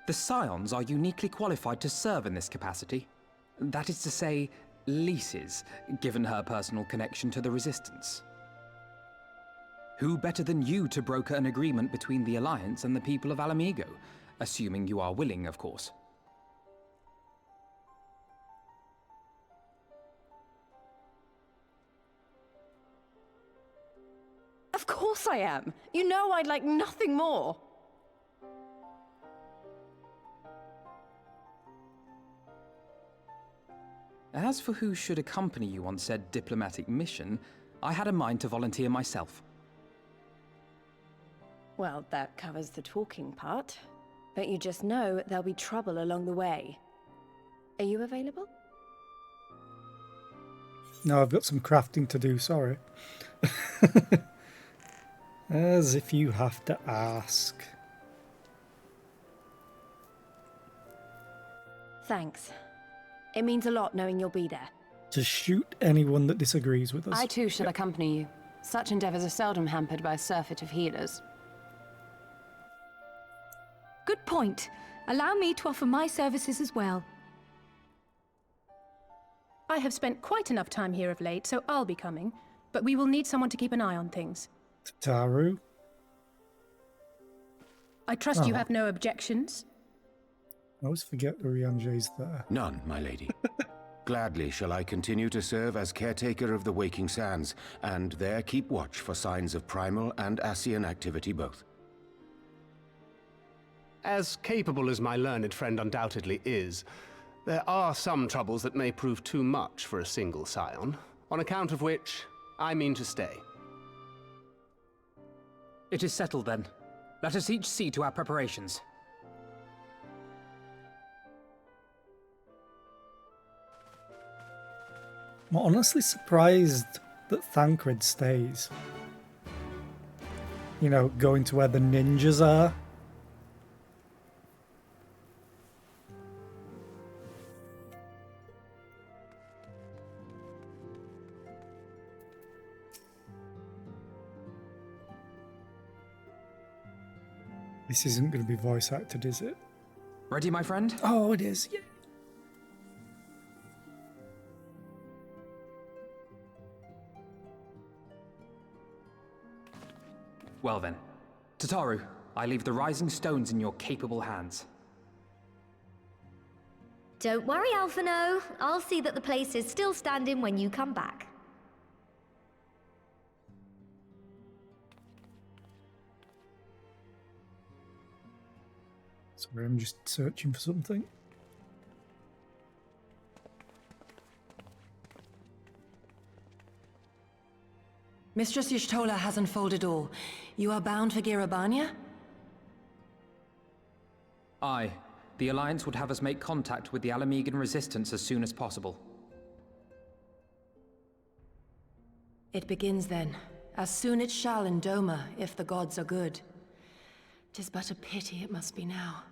The Scions are uniquely qualified to serve in this capacity. That is to say, leases, given her personal connection to the Resistance. Who better than you to broker an agreement between the Alliance and the people of Alamigo? Assuming you are willing, of course. Of course I am. You know I'd like nothing more. As for who should accompany you on said diplomatic mission, I had a mind to volunteer myself. Well, that covers the talking part. But you just know there'll be trouble along the way. Are you available? No, I've got some crafting to do, sorry. As if you have to ask. Thanks. It means a lot knowing you'll be there. Just shoot anyone that disagrees with us. I too shall accompany you. Such endeavors are seldom hampered by a surfeit of healers. Good point. Allow me to offer my services as well. I have spent quite enough time here of late, so I'll be coming. But we will need someone to keep an eye on things. Taru? I trust you have no objections? I always forget the Rianje's there. None, my lady. Gladly shall I continue to serve as caretaker of the Waking Sands, and there keep watch for signs of primal and Ascian activity both. As capable as my learned friend undoubtedly is, there are some troubles that may prove too much for a single scion, on account of which I mean to stay. It is settled then. Let us each see to our preparations. I'm honestly surprised that Thancred stays. You know, going to where the ninjas are. This isn't going to be voice acted, is it? Ready, my friend? Oh, it is, yeah. Well then. Tataru, I leave the rising stones in your capable hands. Don't worry, Alphino. I'll see that the place is still standing when you come back. Sorry, I'm just searching for something. Mistress Y'shtola has unfolded all. You are bound for Girabania? Aye. The Alliance would have us make contact with the Alamigan Resistance as soon as possible. It begins then. As soon it shall in Doma, if the gods are good. 'Tis but a pity it must be now.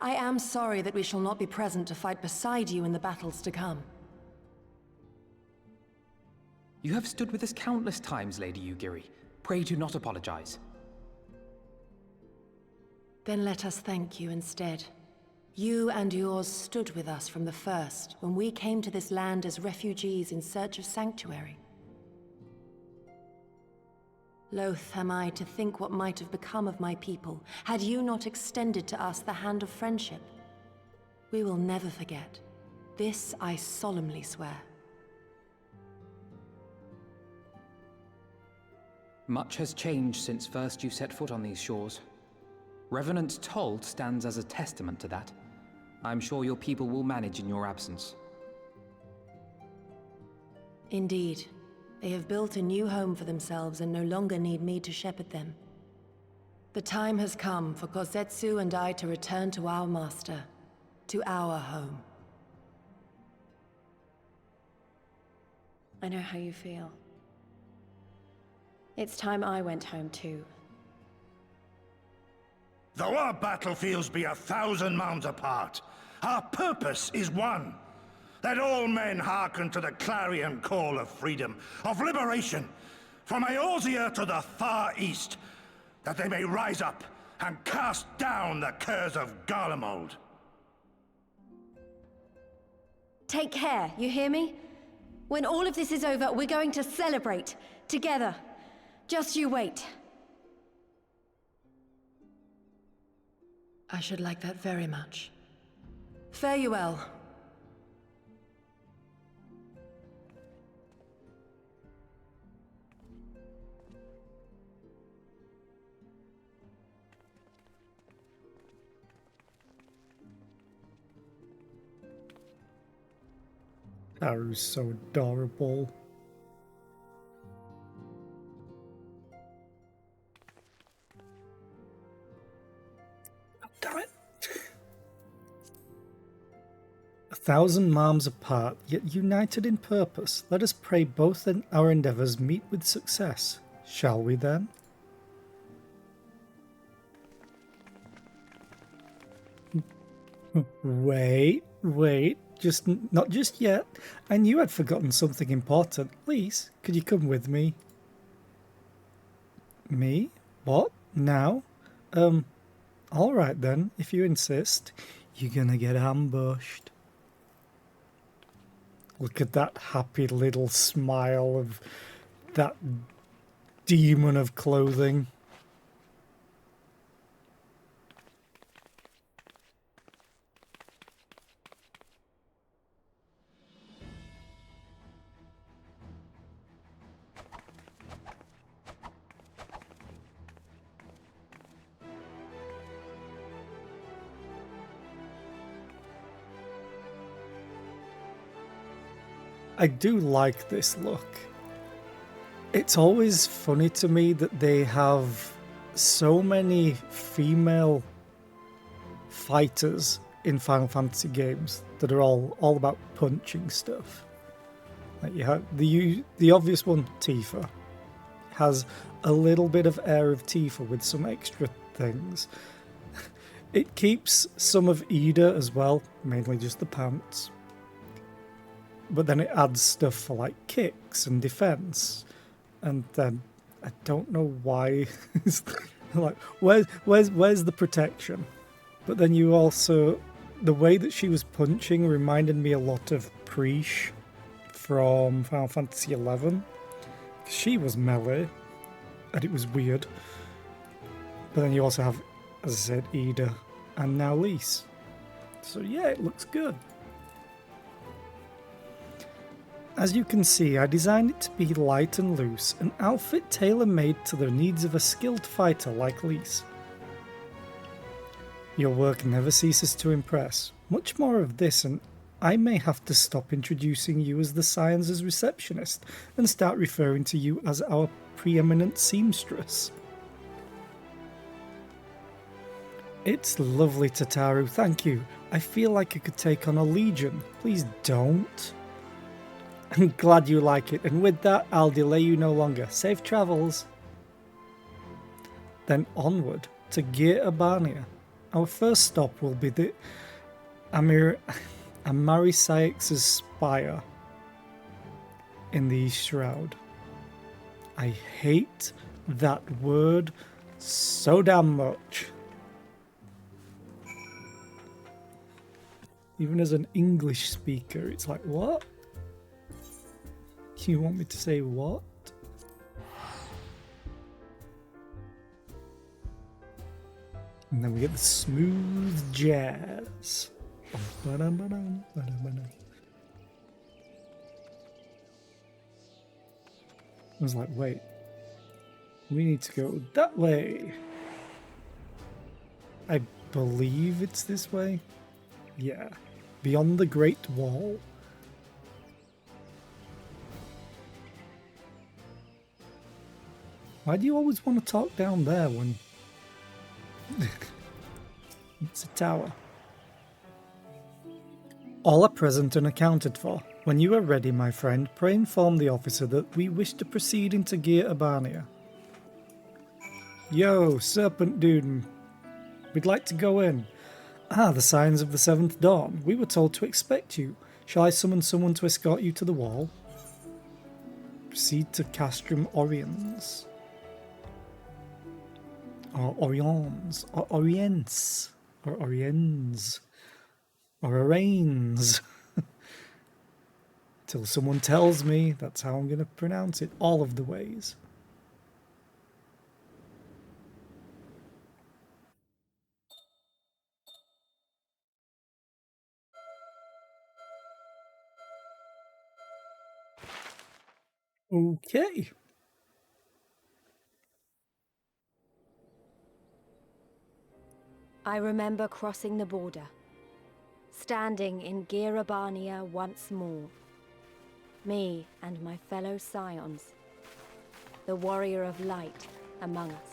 I am sorry that we shall not be present to fight beside you in the battles to come. You have stood with us countless times, Lady Yugiri. Pray do not apologize. Then let us thank you instead. You and yours stood with us from the first, when we came to this land as refugees in search of sanctuary. Loath am I to think what might have become of my people, had you not extended to us the hand of friendship. We will never forget. This I solemnly swear. Much has changed since first you set foot on these shores. Revenant Told stands as a testament to that. I'm sure your people will manage in your absence. Indeed. They have built a new home for themselves and no longer need me to shepherd them. The time has come for Kozetsu and I to return to our master, to our home. I know how you feel. It's time I went home too. Though our battlefields be 1,000 mounds apart, our purpose is one. That all men hearken to the clarion call of freedom, of liberation, from Eorzea to the far east, that they may rise up and cast down the curse of Garlemald. Take care, you hear me? When all of this is over, we're going to celebrate. Together. Just you wait. I should like that very much. Fare you well. Taru's so adorable. Oh, damn it. 1,000 moms apart, yet united in purpose. Let us pray both our endeavours meet with success. Shall we then? Wait. Not just yet. I knew I'd forgotten something important. Please, could you come with me? Me? What? Now? Alright then, if you insist. You're gonna get ambushed. Look at that happy little smile of that demon of clothing. I do like this look. It's always funny to me that they have so many female fighters in Final Fantasy games that are all about punching stuff. Like you have the obvious one, Tifa, has a little bit of air of Tifa with some extra things. It keeps some of Ida as well, mainly just the pants. But then it adds stuff for like kicks and defense, and then I don't know why. Like, where's the protection? But then you also, the way that she was punching reminded me a lot of Preesh from Final Fantasy XI. She was melee, and it was weird. But then you also have, as I said, Ida and now Lise. So yeah, it looks good. As you can see, I designed it to be light and loose, an outfit tailor-made to the needs of a skilled fighter like Lise. Your work never ceases to impress. Much more of this and I may have to stop introducing you as the Science's receptionist and start referring to you as our preeminent seamstress. It's lovely, Tataru, thank you. I feel like I could take on a legion. Please don't. I'm glad you like it, and with that, I'll delay you no longer. Safe travels. Then onward to Gear Urbania. Our first stop will be the Amarysaix's spire in the East Shroud. I hate that word so damn much. Even as an English speaker, it's like, what? You want me to say what? And then we get the smooth jazz. I was like, wait, we need to go that way. I believe it's this way. Yeah, beyond the Great Wall. Why do you always want to talk down there when it's a tower? All are present and accounted for. When you are ready, my friend, pray inform the officer that we wish to proceed into Gear Urbania. Yo, Serpent Dude, we'd like to go in. Ah, the signs of the 7th dawn. We were told to expect you. Shall I summon someone to escort you to the wall? Proceed to Castrum Oriens. or Orions, or Orients, or Oriens, or Arains. Till someone tells me that's how I'm going to pronounce it all of the ways. Okay. I remember crossing the border, standing in Girabania once more. Me and my fellow scions, the warrior of light among us.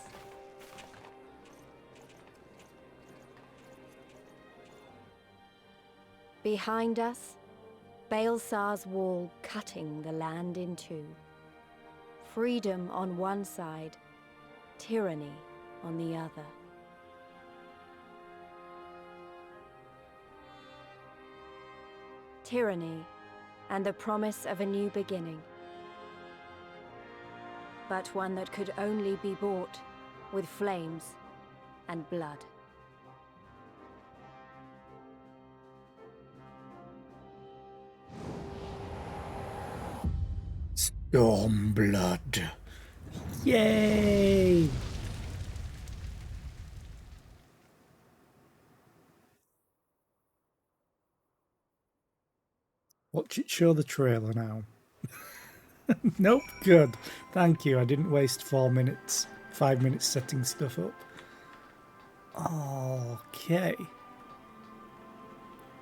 Behind us, Baelsar's wall cutting the land in two. Freedom on one side, tyranny on the other. Tyranny and the promise of a new beginning. But one that could only be bought with flames and blood. Stormblood. Yay! Watch it show the trailer now. Nope, good. Thank you. I didn't waste 5 minutes setting stuff up. Okay.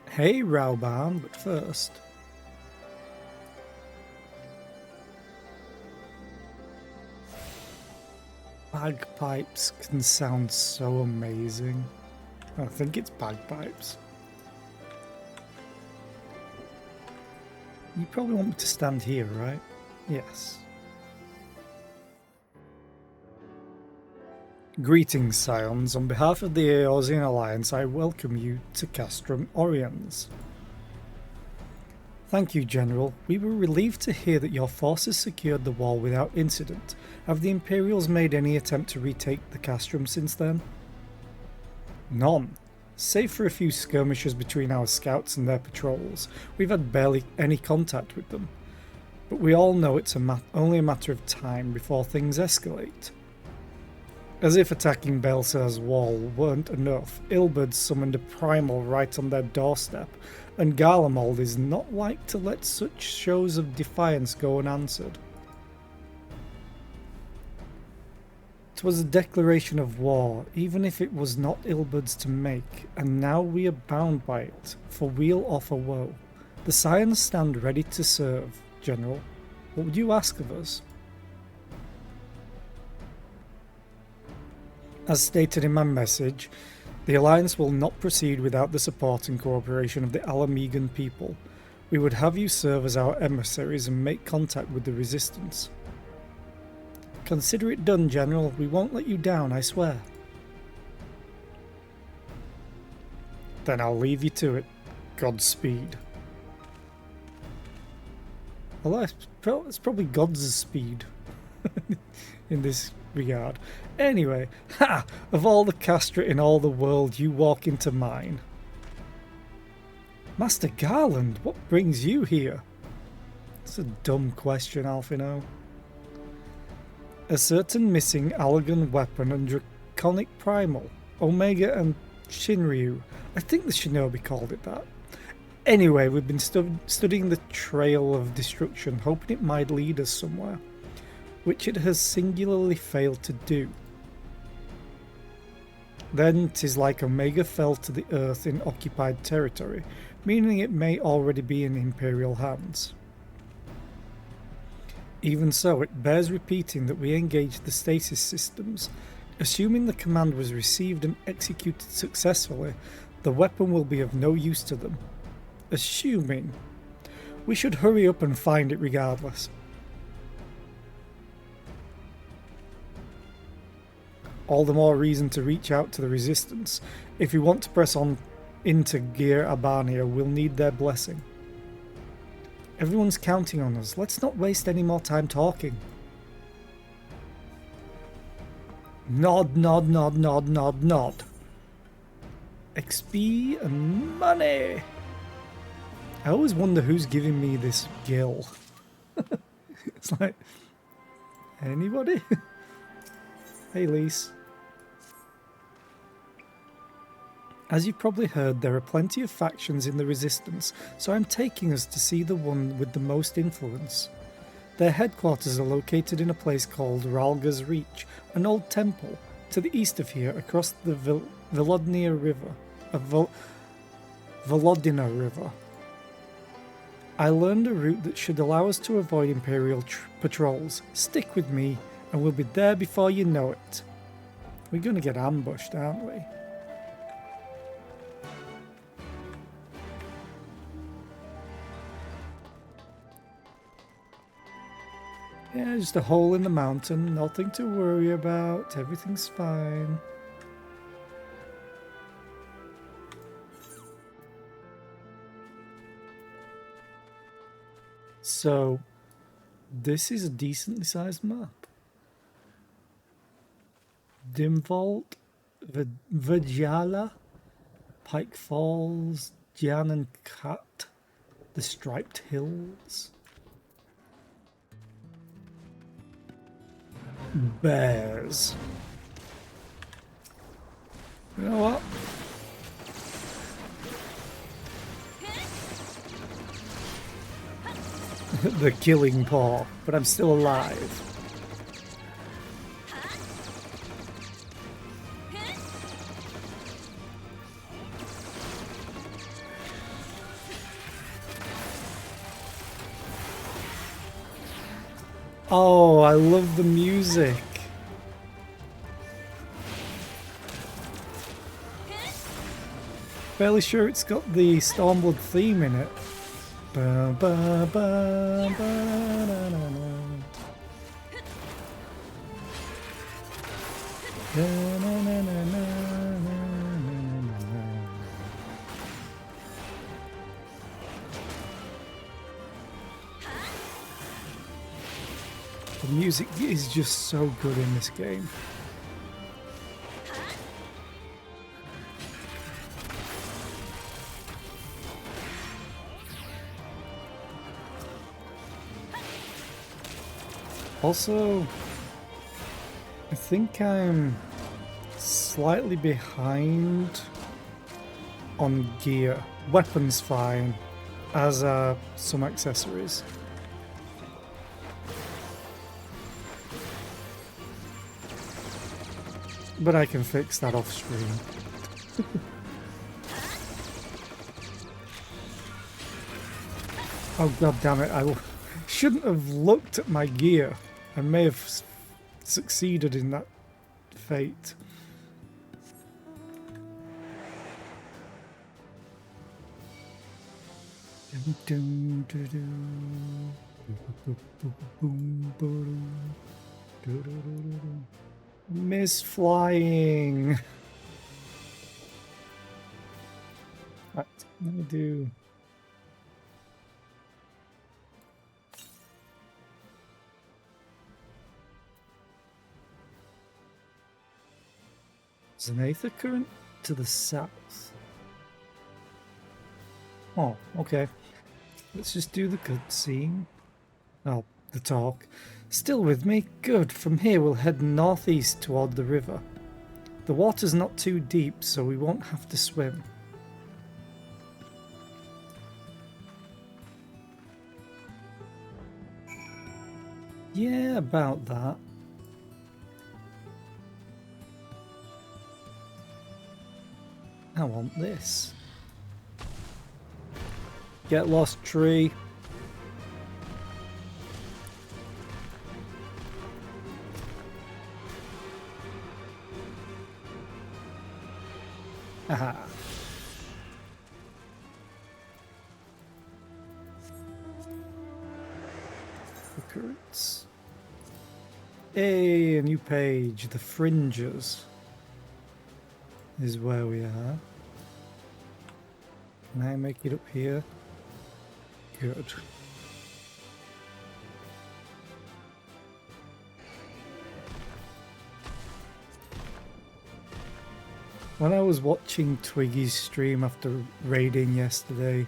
Hey, Rauban, but first... Bagpipes can sound so amazing. I think it's bagpipes. You probably want me to stand here, right? Yes. Greetings, Scions. On behalf of the Eorzean Alliance, I welcome you to Castrum Oriens. Thank you, General. We were relieved to hear that your forces secured the wall without incident. Have the Imperials made any attempt to retake the Castrum since then? None. Save for a few skirmishes between our scouts and their patrols, we've had barely any contact with them. But we all know it's only a matter of time before things escalate. As if attacking Baelsar's wall weren't enough, Ilberd summoned a primal right on their doorstep, and Garlemald is not like to let such shows of defiance go unanswered. 'Twas a declaration of war, even if it was not Ilberd's to make, and now we are bound by it, for weal or for woe. The Scions stand ready to serve, General. What would you ask of us? As stated in my message, the Alliance will not proceed without the support and cooperation of the Alamegan people. We would have you serve as our emissaries and make contact with the Resistance. Consider it done, General. We won't let you down, I swear. Then I'll leave you to it. Godspeed. Although it's probably God's speed in this regard. Anyway, ha! Of all the Castra in all the world, you walk into mine. Master Garland, what brings you here? It's a dumb question, Alphino. A certain missing Allagan weapon and draconic primal, Omega and Shinryu. I think the Shinobi called it that. Anyway, we've been studying the trail of destruction, hoping it might lead us somewhere, which it has singularly failed to do. Then 'tis like Omega fell to the earth in occupied territory, meaning it may already be in Imperial hands. Even so, it bears repeating that we engaged the stasis systems. Assuming the command was received and executed successfully, the weapon will be of no use to them. Assuming. We should hurry up and find it regardless. All the more reason to reach out to the Resistance. If we want to press on into Gir Abania, we'll need their blessing. Everyone's counting on us. Let's not waste any more time talking. Nod, nod, nod, nod, nod, nod. XP and money. I always wonder who's giving me this gil. It's like, anybody? Hey, Lise. As you've probably heard, there are plenty of factions in the Resistance, so I'm taking us to see the one with the most influence. Their headquarters are located in a place called Ralga's Reach, an old temple to the east of here across the Volodina River. Volodina River. I learned a route that should allow us to avoid Imperial patrols. Stick with me, and we'll be there before you know it. We're gonna get ambushed, aren't we? Yeah, just a hole in the mountain, nothing to worry about, everything's fine. So, this is a decently sized map. Dimvault, Vajala, Pike Falls, Jan and Kat, the Striped Hills. Bears. You know what? The killing paw, but I'm still alive. Oh, I love the music. Fairly sure it's got the Stormblood theme in it. Ba, ba, ba, ba, na, na, na. Na, na, na, na, na, na, na. The music is just so good in this game. Also, I think I'm slightly behind on gear. Weapons fine, as are some accessories. But I can fix that off screen. Oh god damn it, I shouldn't have looked at my gear. I may have succeeded in that fate. Miss flying. Right, let me do. There's an aether current to the south. Oh, okay. Let's just do the cutscene. Oh, the talk. Still with me? Good. From here we'll head northeast toward the river. The water's not too deep, so we won't have to swim. Yeah, about that. I want this. Get lost, tree. Haha. Recruits. Hey, a new page. The Fringes is where we are. Can I make it up here? Good. When I was watching Twiggy's stream after raiding yesterday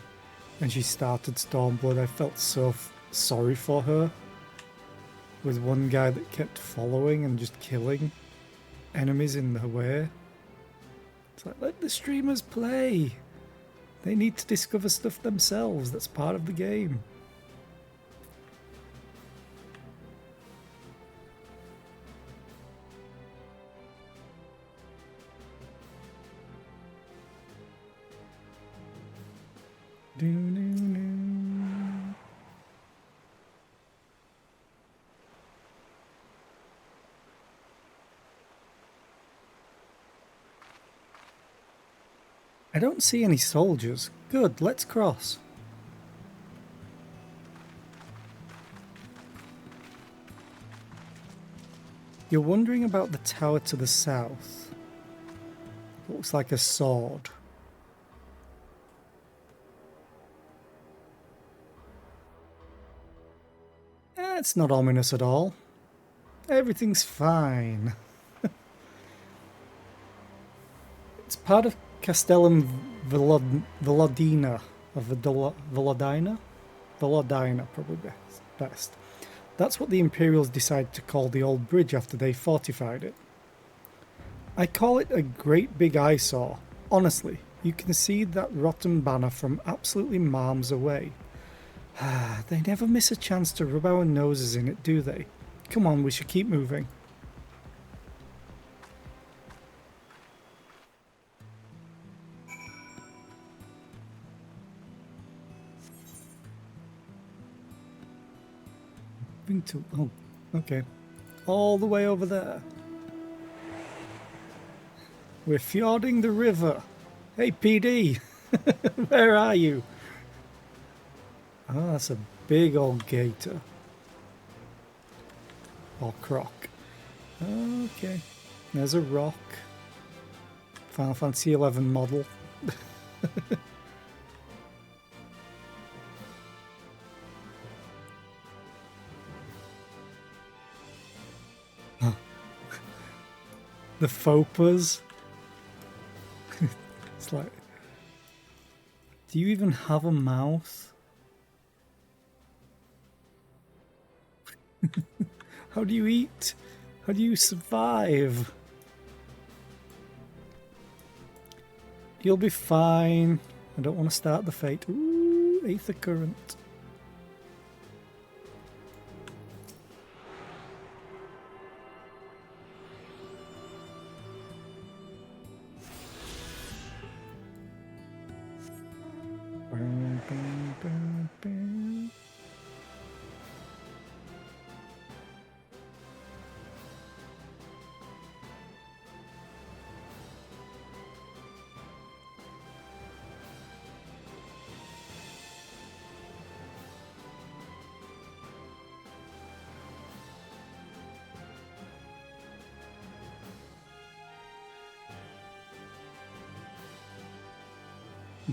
and she started Stormblood, I felt so sorry for her. With one guy that kept following and just killing enemies in the way. It's like, let the streamers play. They need to discover stuff themselves. That's part of the game. I don't see any soldiers. Good, let's cross. You're wondering about the tower to the south. Looks like a sword. It's not ominous at all. Everything's fine. It's part of Castellum Velodina, or Velodina? Velodina, probably best. That's what the Imperials decided to call the old bridge after they fortified it. I call it a great big eyesore. Honestly, you can see that rotten banner from absolutely miles away. They never miss a chance to rub our noses in it, do they? Come on, we should keep moving. Oh, okay. All the way over there. We're fjording the river. Hey, PD! Where are you? Oh, that's a big old gator. Or croc. Okay. There's a rock. Final Fantasy 11 model. The faux It's like, do you even have a mouth? How do you eat? How do you survive? You'll be fine. I don't want to start the fate. Ooh, Aether Current.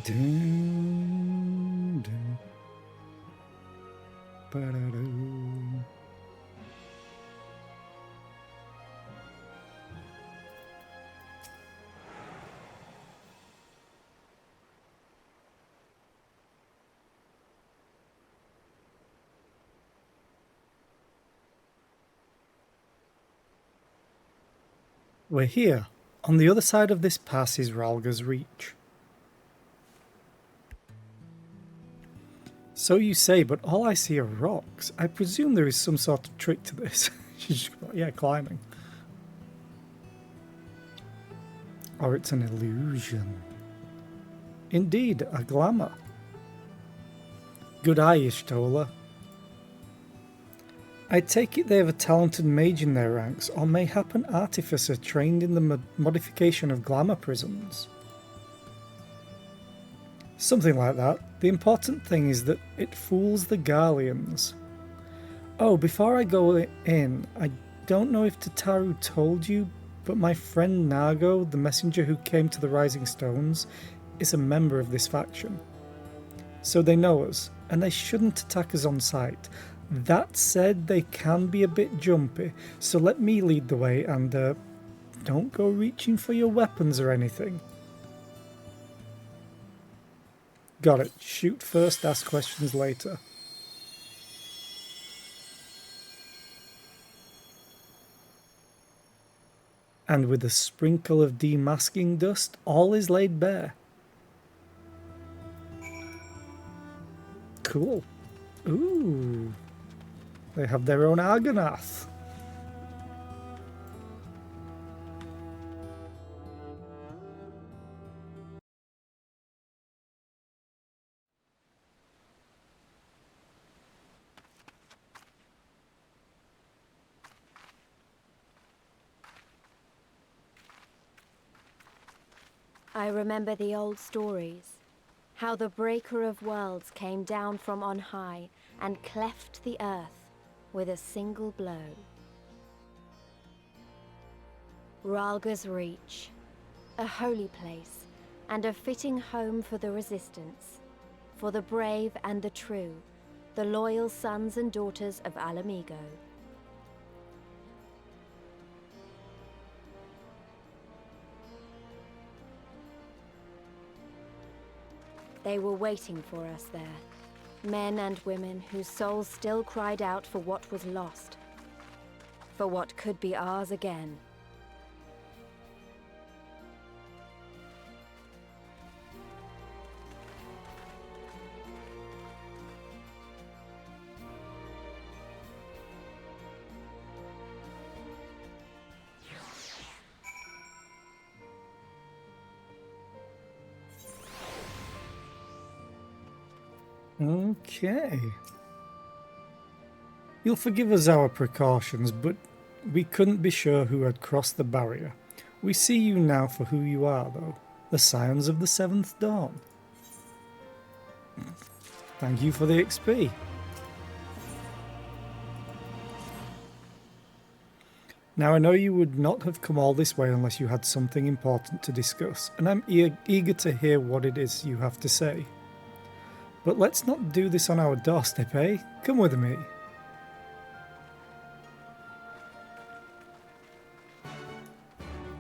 Dun, dun. Ba-da-doo. We're here. On the other side of this pass is Ralga's Reach. So you say, but all I see are rocks. I presume there is some sort of trick to this. She's just, yeah, climbing. Or it's an illusion. Indeed, a glamour. Good eye, Ishtola. I take it they have a talented mage in their ranks, or mayhap an artificer trained in the modification of glamour prisms. Something like that. The important thing is that it fools the Garleans. Oh, before I go in, I don't know if Tataru told you, but my friend Nago, the messenger who came to the Rising Stones, is a member of this faction. So they know us, and they shouldn't attack us on sight. That said, they can be a bit jumpy, so let me lead the way and Don't go reaching for your weapons or anything. Got it. Shoot first, ask questions later. And with a sprinkle of demasking dust, all is laid bare. Cool. Ooh. They have their own Argonath. I remember the old stories. How the Breaker of Worlds came down from on high and cleft the earth with a single blow. Ralga's Reach, a holy place and a fitting home for the Resistance, for the brave and the true, the loyal sons and daughters of Alamigo. They were waiting for us there, men and women whose souls still cried out for what was lost, for what could be ours again. Okay. You'll forgive us our precautions, but we couldn't be sure who had crossed the barrier. We see you now for who you are, though. The Scions of the Seventh Dawn. Thank you for the XP. Now, I know you would not have come all this way unless you had something important to discuss, and I'm eager to hear what it is you have to say. But let's not do this on our doorstep, eh? Come with me.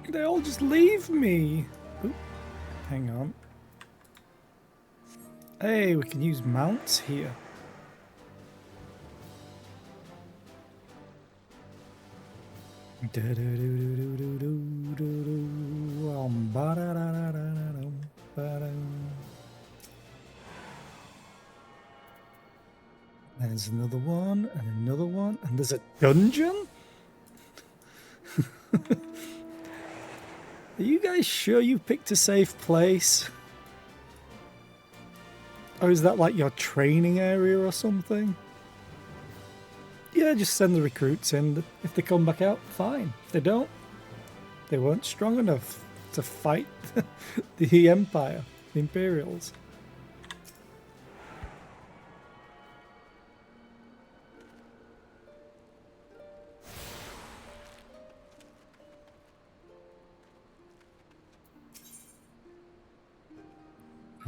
They all just leave me. Ooh, hang on. Hey, we can use mounts here. There's another one, and there's a dungeon? Are you guys sure you picked a safe place? Or is that like your training area or something? Yeah, just send the recruits in. If they come back out, fine. If they don't, they weren't strong enough to fight the Empire, the Imperials.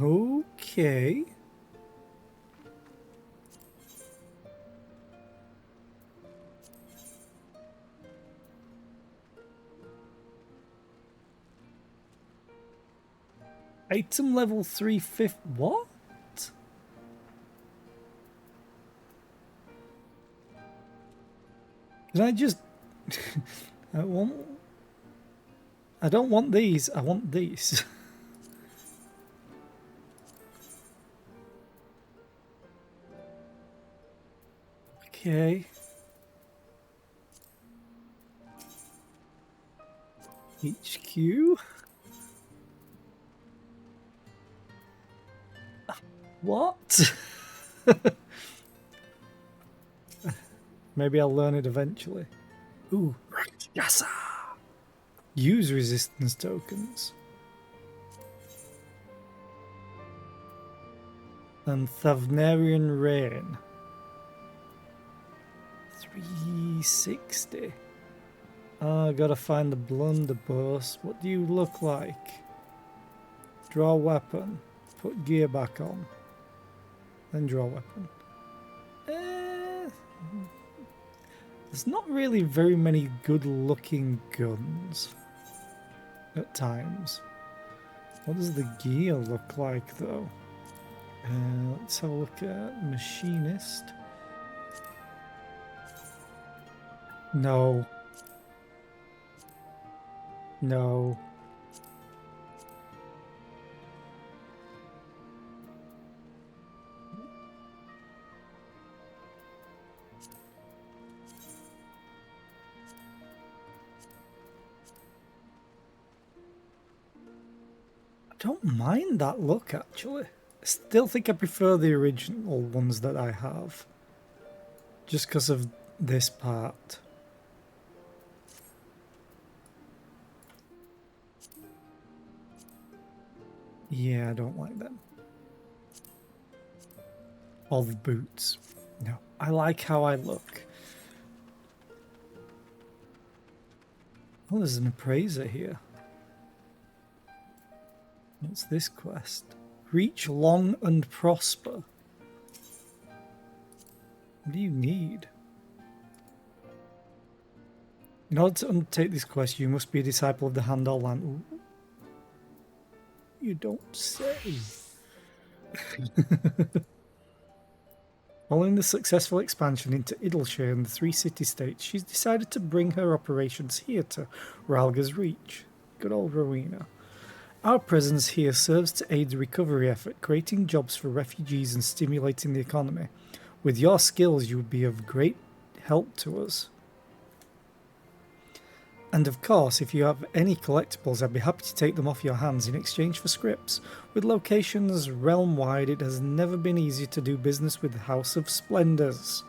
Okay. Item level 350. What? Can I just... I don't want these. I want these. Okay. HQ. What? Maybe I'll learn it eventually. Ooh, right. Yes. Use resistance tokens. And Thavnarian Rain. 360. I gotta find the blunderbuss. What do you look like? Draw weapon. Put gear back on. Then draw weapon. There's not really very many good looking guns. at times. What does the gear look like, though? Let's have a look at machinist. No. No. I don't mind that look, actually. I still think I prefer the original ones that I have. Just because of this part. Yeah, I don't like them. All the boots. No, I like how I look. Oh, there's an appraiser here. What's this quest? Reach long and prosper. What do you need? In order to undertake this quest, you must be a disciple of the Handel Land. Ooh. You don't say. Following the successful expansion into Idleshire and the 3 city-states, she's decided to bring her operations here to Ralga's Reach. Good old Rowena. Our presence here serves to aid the recovery effort, creating jobs for refugees and stimulating the economy. With your skills, you would be of great help to us. And of course, if you have any collectibles, I'd be happy to take them off your hands in exchange for scripts. With locations realm-wide, it has never been easier to do business with the House of Splendors.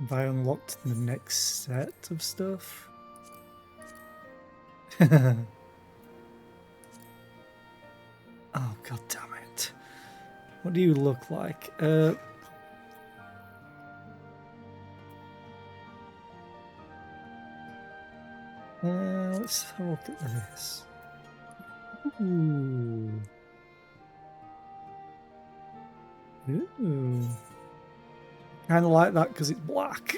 Have I unlocked the next set of stuff? Oh, god damn it. What do you look like? Let's have a look at this. Ooh. Ooh. Kind of like that because it's black.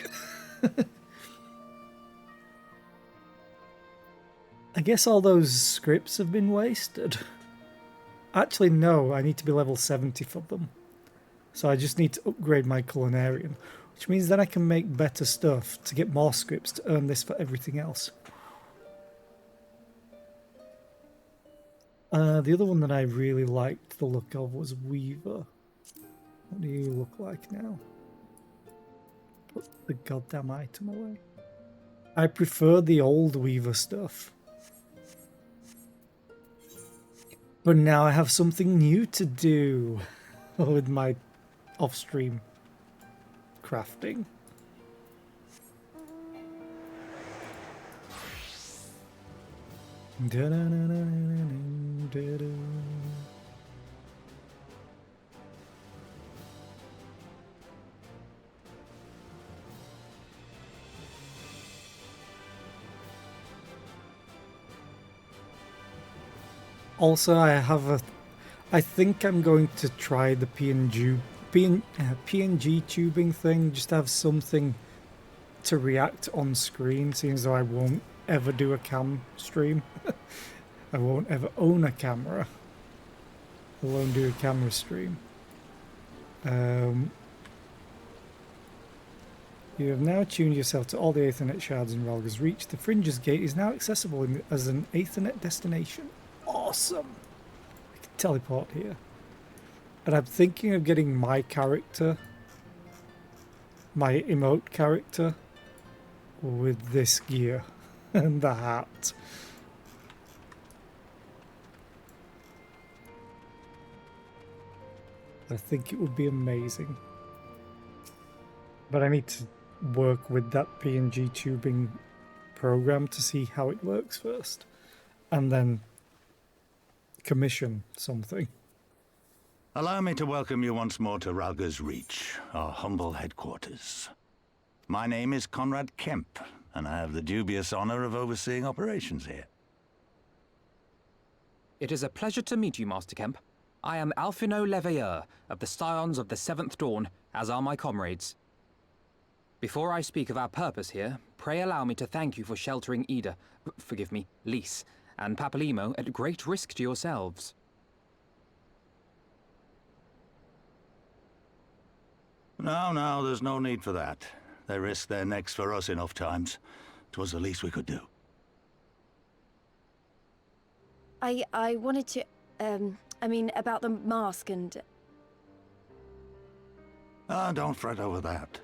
I guess all those scripts have been wasted. Actually, no, I need to be level 70 for them. So I just need to upgrade my culinarian, which means then I can make better stuff to get more scripts to earn this for everything else. The other one that I really liked the look of was Weaver. What do you look like now? Put the goddamn item away. I prefer the old Weaver stuff. But now I have something new to do with my off-stream crafting. Also, I think I'm going to try the PNG tubing thing, just have something to react on screen, seeing as though I won't ever do a cam stream. I won't ever own a camera, let alone do a camera stream. You have now tuned yourself to all the Aethernet shards in Ralga's Reach. The Fringes Gate is now accessible as an Aethernet destination. Awesome! I can teleport here. And I'm thinking of getting my character, my emote character, with this gear and the hat. I think it would be amazing. But I need to work with that PNG tubing program to see how it works first. And then commission something. Allow me to welcome you once more to Ralga's Reach, our humble headquarters. My name is Conrad Kemp, and I have the dubious honor of overseeing operations here. It is a pleasure to meet you, Master Kemp. I am Alphino Leveilleur of the Scions of the Seventh Dawn, as are my comrades. Before I speak of our purpose here, pray allow me to thank you for sheltering Ida, forgive me, Lys, and Papalimo at great risk to yourselves. No, there's no need for that. They risked their necks for us enough times. 'Twas the least we could do. I wanted to, I mean, about the mask and... Don't fret over that.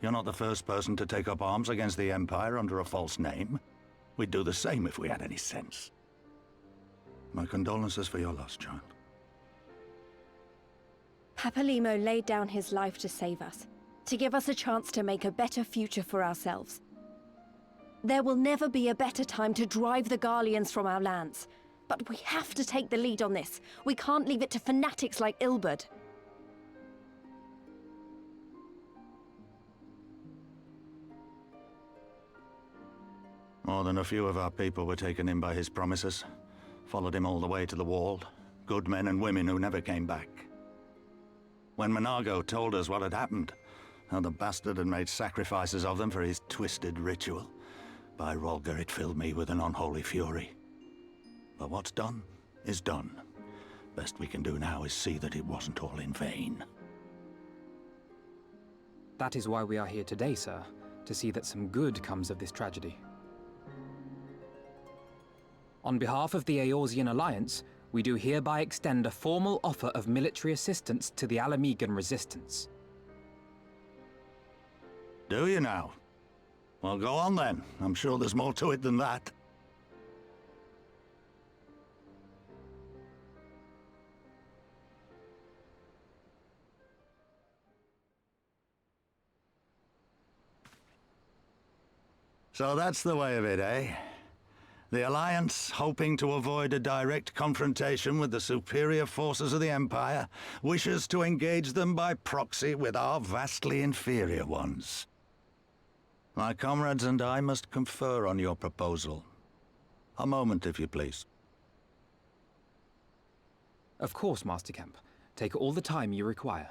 You're not the first person to take up arms against the Empire under a false name. We'd do the same if we had any sense. My condolences for your loss, child. Papalimo laid down his life to save us, to give us a chance to make a better future for ourselves. There will never be a better time to drive the Garleans from our lands. But we have to take the lead on this. We can't leave it to fanatics like Ilberd. More than a few of our people were taken in by his promises. Followed him all the way to the wall. Good men and women who never came back. When Monago told us what had happened, how the bastard had made sacrifices of them for his twisted ritual, by Rolger it filled me with an unholy fury. But what's done is done. Best we can do now is see that it wasn't all in vain. That is why we are here today, sir, to see that some good comes of this tragedy. On behalf of the Eorzean Alliance, we do hereby extend a formal offer of military assistance to the Alamegan resistance. Do you now? Well, go on then. I'm sure there's more to it than that. So that's the way of it, eh? The Alliance, hoping to avoid a direct confrontation with the superior forces of the Empire, wishes to engage them by proxy with our vastly inferior ones. My comrades and I must confer on your proposal. A moment, if you please. Of course, Master Kemp. Take all the time you require.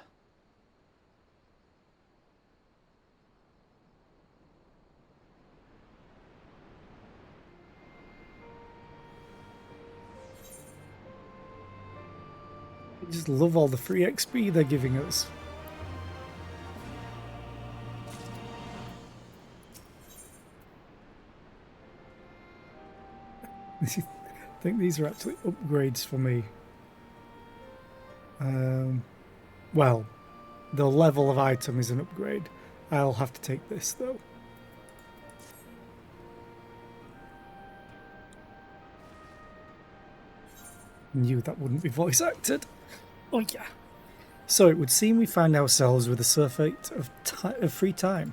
I just love all the free XP they're giving us. I think these are actually upgrades for me. Well, the level of item is an upgrade. I'll have to take this though. Knew that wouldn't be voice acted. Oh yeah. So it would seem we find ourselves with a surfeit of free time.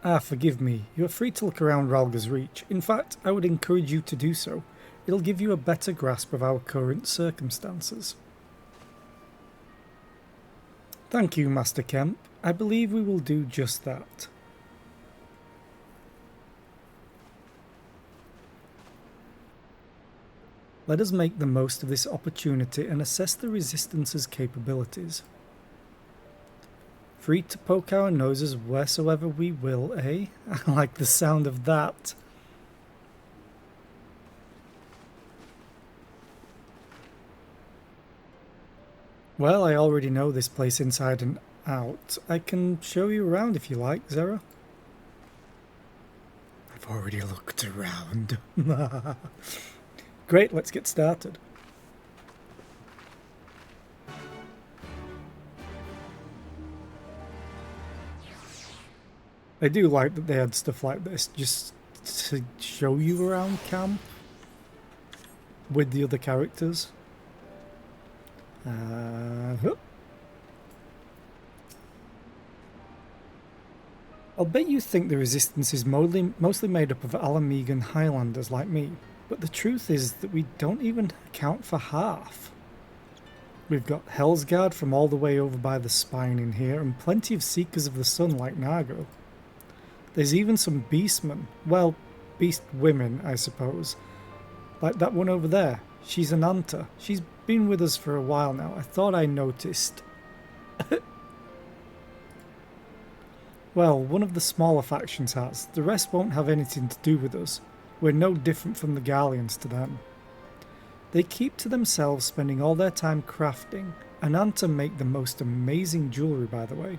Ah, forgive me. You're free to look around Ralga's Reach. In fact, I would encourage you to do so. It'll give you a better grasp of our current circumstances. Thank you, Master Kemp. I believe we will do just that. Let us make the most of this opportunity and assess the Resistance's capabilities. Free to poke our noses wheresoever we will, eh? I like the sound of that. Well, I already know this place inside and out. I can show you around if you like, Zera. I've already looked around. Great, let's get started. I do like that they had stuff like this just to show you around camp with the other characters. I'll bet you think the Resistance is mostly made up of Alamegan Highlanders like me, but the truth is that we don't even account for half. We've got Hellsguard from all the way over by the Spine in here, and plenty of Seekers of the Sun like Nago. There's even some Beastmen, well, Beast women, I suppose. Like that one over there, she's an Anta. She's been with us for a while now. I thought I noticed. Well, one of the smaller factions has. The rest won't have anything to do with us. We're no different from the Garleans to them. They keep to themselves, spending all their time crafting. Ananta make the most amazing jewellery, by the way.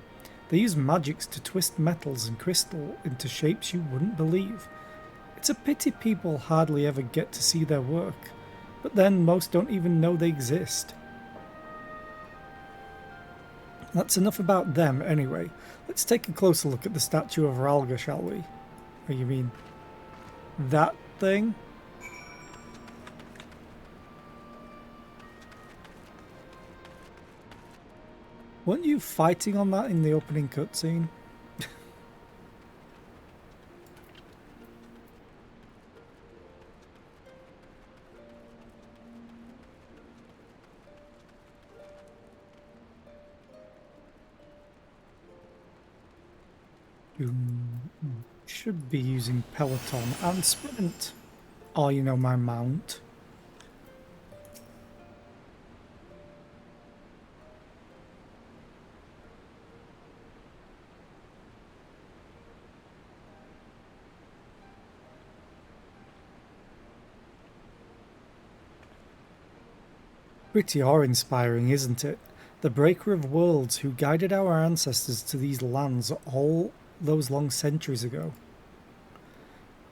They use magics to twist metals and crystal into shapes you wouldn't believe. It's a pity people hardly ever get to see their work, but then most don't even know they exist. That's enough about them anyway. Let's take a closer look at the statue of Ralga, shall we? Oh, you mean that thing? Weren't you fighting on that in the opening cutscene? You should be using Peloton and Sprint. Or, you know, my mount. Pretty awe-inspiring, isn't it? The Breaker of Worlds who guided our ancestors to these lands all those long centuries ago.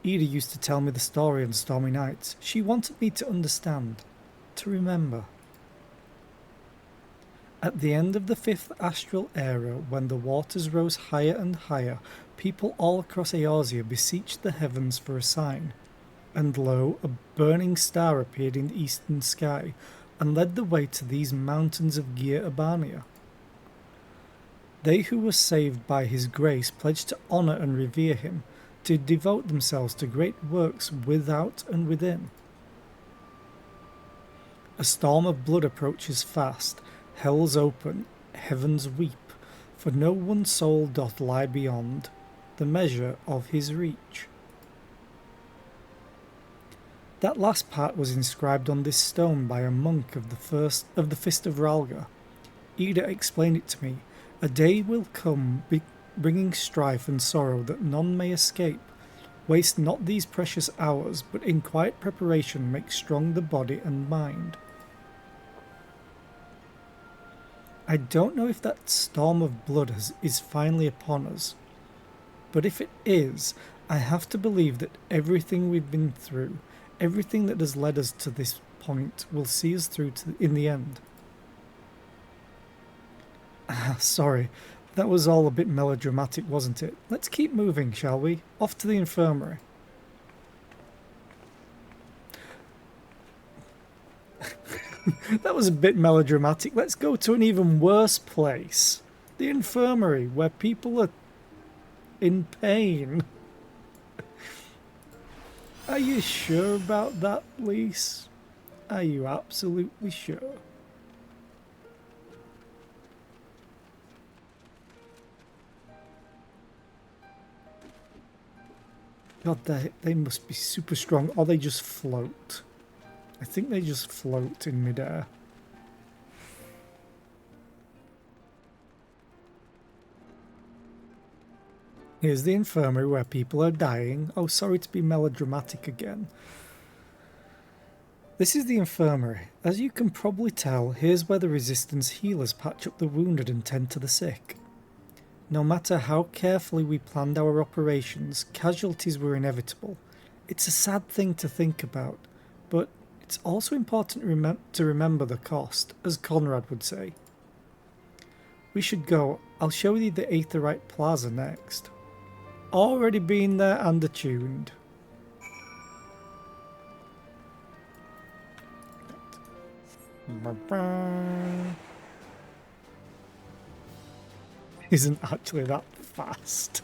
Ada used to tell me the story on stormy nights. She wanted me to understand, to remember. At the end of the 5th astral era, when the waters rose higher and higher, people all across Eorzea beseeched the heavens for a sign. And lo, a burning star appeared in the eastern sky, and led the way to these mountains of Gir Abania. They who were saved by his grace pledged to honour and revere him, to devote themselves to great works without and within. A storm of blood approaches fast, hells open, heavens weep, for no one soul doth lie beyond the measure of his reach. That last part was inscribed on this stone by a monk of the Fist of Ralga. Ida explained it to me. A day will come, bringing strife and sorrow that none may escape. Waste not these precious hours, but in quiet preparation make strong the body and mind. I don't know if that storm of blood is finally upon us, but if it is, I have to believe that everything we've been through, everything that has led us to this point, will see us through in the end. Sorry, that was all a bit melodramatic, wasn't it? Let's keep moving, shall we? Off to the infirmary. That was a bit melodramatic. Let's go to an even worse place. The infirmary, where people are in pain. Are you sure about that, Lise? Are you absolutely sure? God, they must be super strong, or they just float. I think they just float in midair. Here's the infirmary where people are dying. Oh, sorry to be melodramatic again. This is the infirmary. As you can probably tell, here's where the Resistance healers patch up the wounded and tend to the sick. No matter how carefully we planned our operations, casualties were inevitable. It's a sad thing to think about, but it's also important to remember the cost, as Conrad would say. We should go. I'll show you the Aetherite Plaza next. Already been there and attuned. Isn't actually that fast.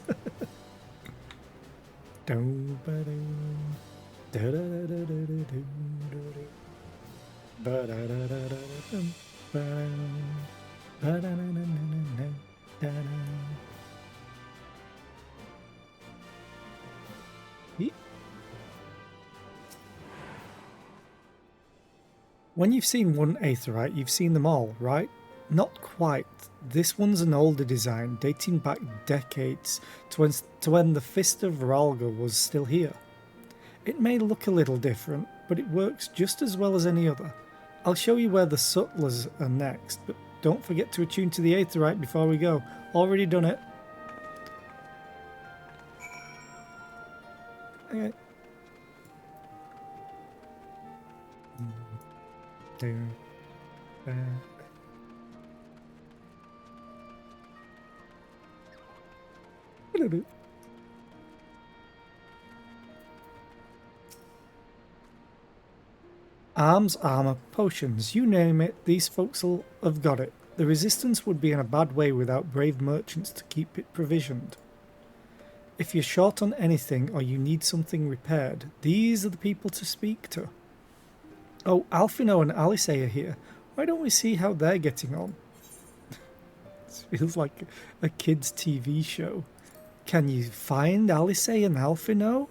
When you've seen one Aetherite, you've seen them all, right? Not quite. This one's an older design, dating back decades to when the Fist of Ralga was still here. It may look a little different, but it works just as well as any other. I'll show you where the Sutlers are next, but don't forget to attune to the Aetheryte before we go. Already done it. Okay. Arms, armor, potions, you name it, these folks'll have got it. The Resistance would be in a bad way without brave merchants to keep it provisioned. If you're short on anything or you need something repaired, these are the people to speak to. Oh, Alphino and Alice are here. Why don't we see how they're getting on? This feels like a kid's TV show. Can you find Alice and Alphino?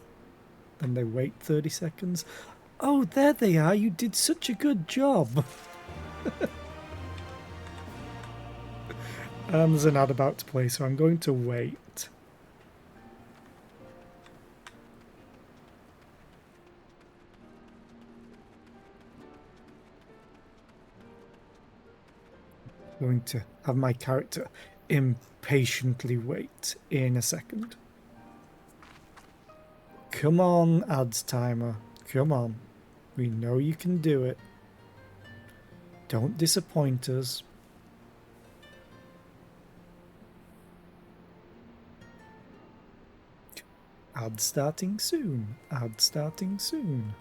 Then they wait 30 seconds. Oh, there they are. You did such a good job. There's an ad about to play, so I'm going to wait. Going to have my character impatiently wait in a second. Come on, ads timer. Come on. We know you can do it. Don't disappoint us. Ad starting soon. Ad starting soon.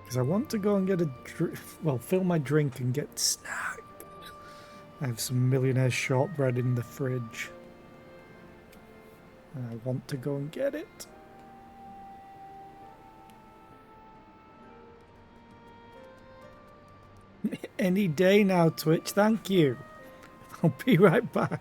Because I want to go and get fill my drink and get snack. I have some millionaire shortbread in the fridge. And I want to go and get it. Any day now, Twitch. Thank you. I'll be right back.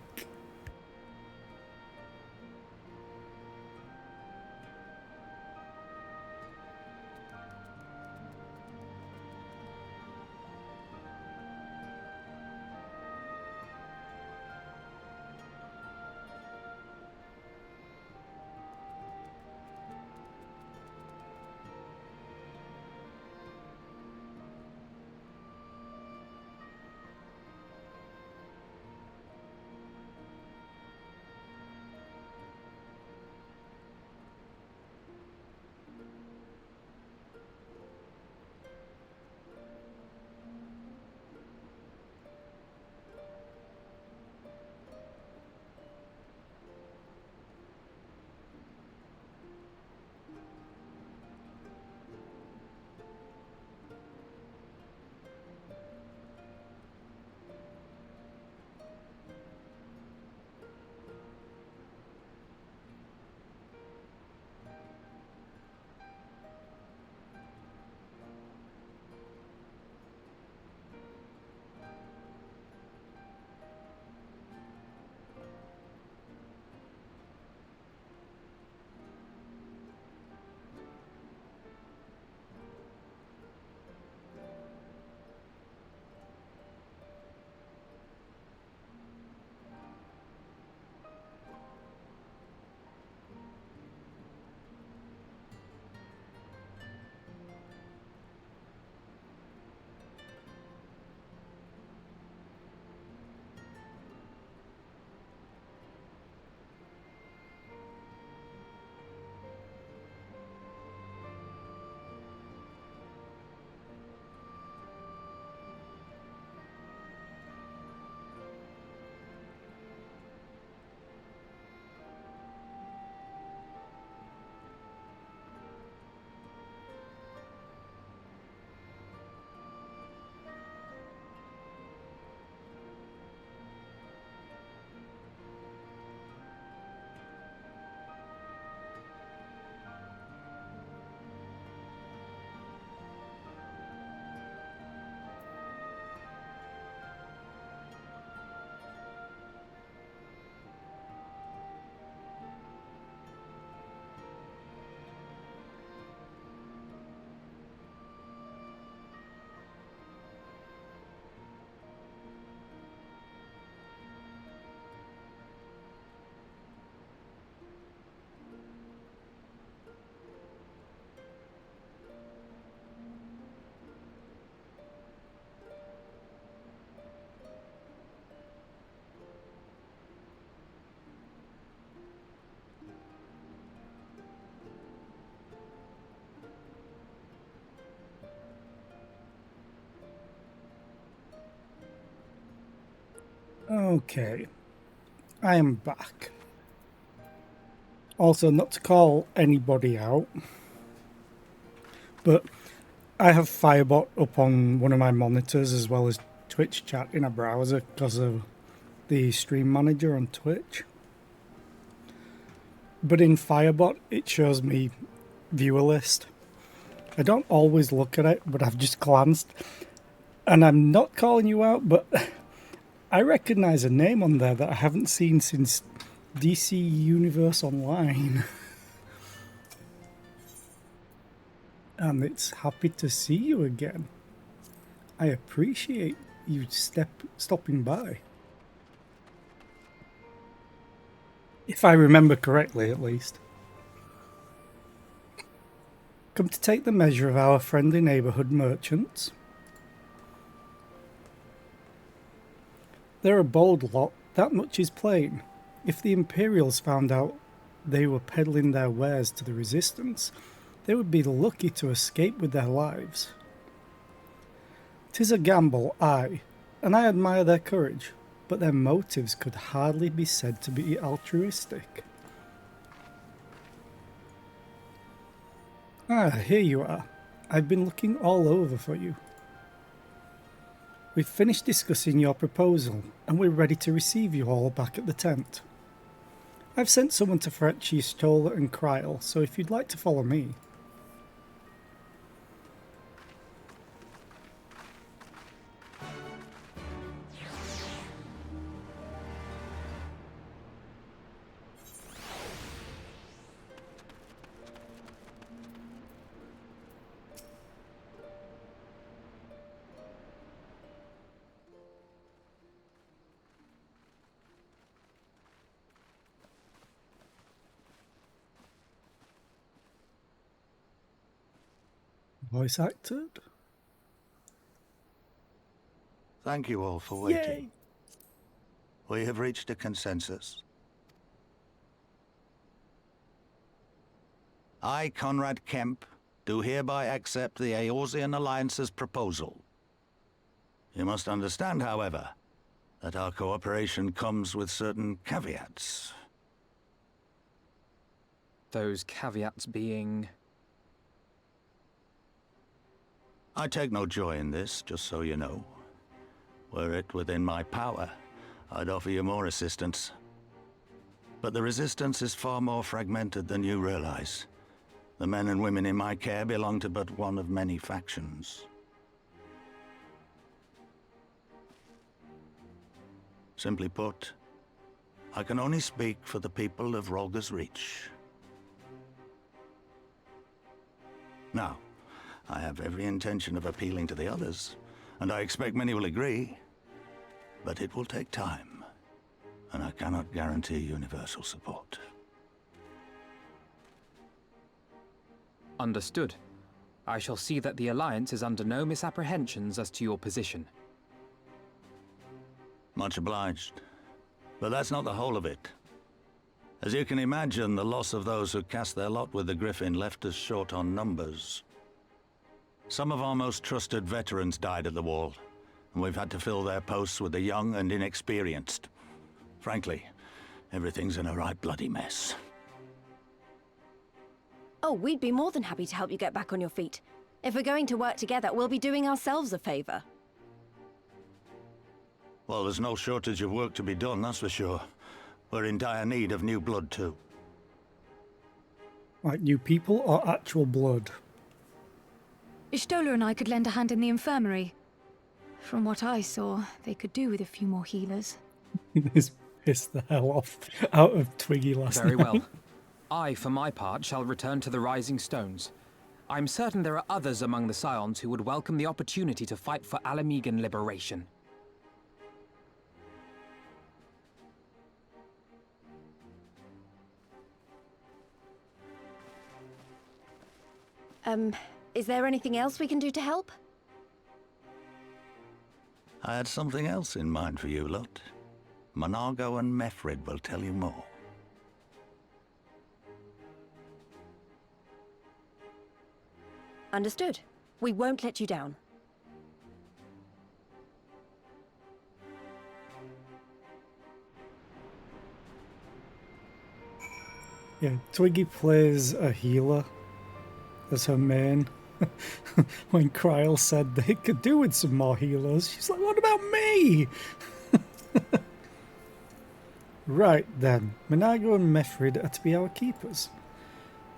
Okay, I am back. Also, not to call anybody out, but I have Firebot up on one of my monitors as well as Twitch chat in a browser because of the stream manager on Twitch. But in Firebot, it shows me viewer list. I don't always look at it, but I've just glanced. And I'm not calling you out, but I recognize a name on there that I haven't seen since DC Universe Online. And it's happy to see you again. I appreciate you stopping by. If I remember correctly, at least. Come to take the measure of our friendly neighbourhood merchants. They're a bold lot, that much is plain. If the Imperials found out they were peddling their wares to the Resistance, they would be lucky to escape with their lives. 'Tis a gamble, aye, and I admire their courage, but their motives could hardly be said to be altruistic. Ah, here you are. I've been looking all over for you. We've finished discussing your proposal, and we're ready to receive you all back at the tent. I've sent someone to fetch you Stola and Kryl, so if you'd like to follow me. Voice acted? Thank you all for waiting. Yay! We have reached a consensus. I, Conrad Kemp, do hereby accept the Eorzean Alliance's proposal. You must understand, however, that our cooperation comes with certain caveats. Those caveats being... I take no joy in this, just so you know. Were it within my power, I'd offer you more assistance. But the Resistance is far more fragmented than you realize. The men and women in my care belong to but one of many factions. Simply put, I can only speak for the people of Rolga's Reach. Now, I have every intention of appealing to the others, and I expect many will agree. But it will take time, and I cannot guarantee universal support. Understood. I shall see that the Alliance is under no misapprehensions as to your position. Much obliged. But that's not the whole of it. As you can imagine, the loss of those who cast their lot with the Griffin left us short on numbers. Some of our most trusted veterans died at the Wall, and we've had to fill their posts with the young and inexperienced. Frankly, everything's in a right bloody mess. Oh, we'd be more than happy to help you get back on your feet. If we're going to work together, we'll be doing ourselves a favor. Well, there's no shortage of work to be done, that's for sure. We're in dire need of new blood, too. Like new people or actual blood? Ishtola and I could lend a hand in the infirmary. From what I saw, they could do with a few more healers. This pissed the hell off out of Twiggy last Very night. well. I, for my part, shall return to the Rising Stones. I'm certain there are others among the Scions who would welcome the opportunity to fight for Alamegan liberation. Is there anything else we can do to help? I had something else in mind for you lot. Monargo and Mefrid will tell you more. Understood. We won't let you down. Yeah, Twiggy plays a healer as her main. When Kryl said they could do with some more healers, she's like, what about me? Right then, Minago and Mefrid are to be our keepers.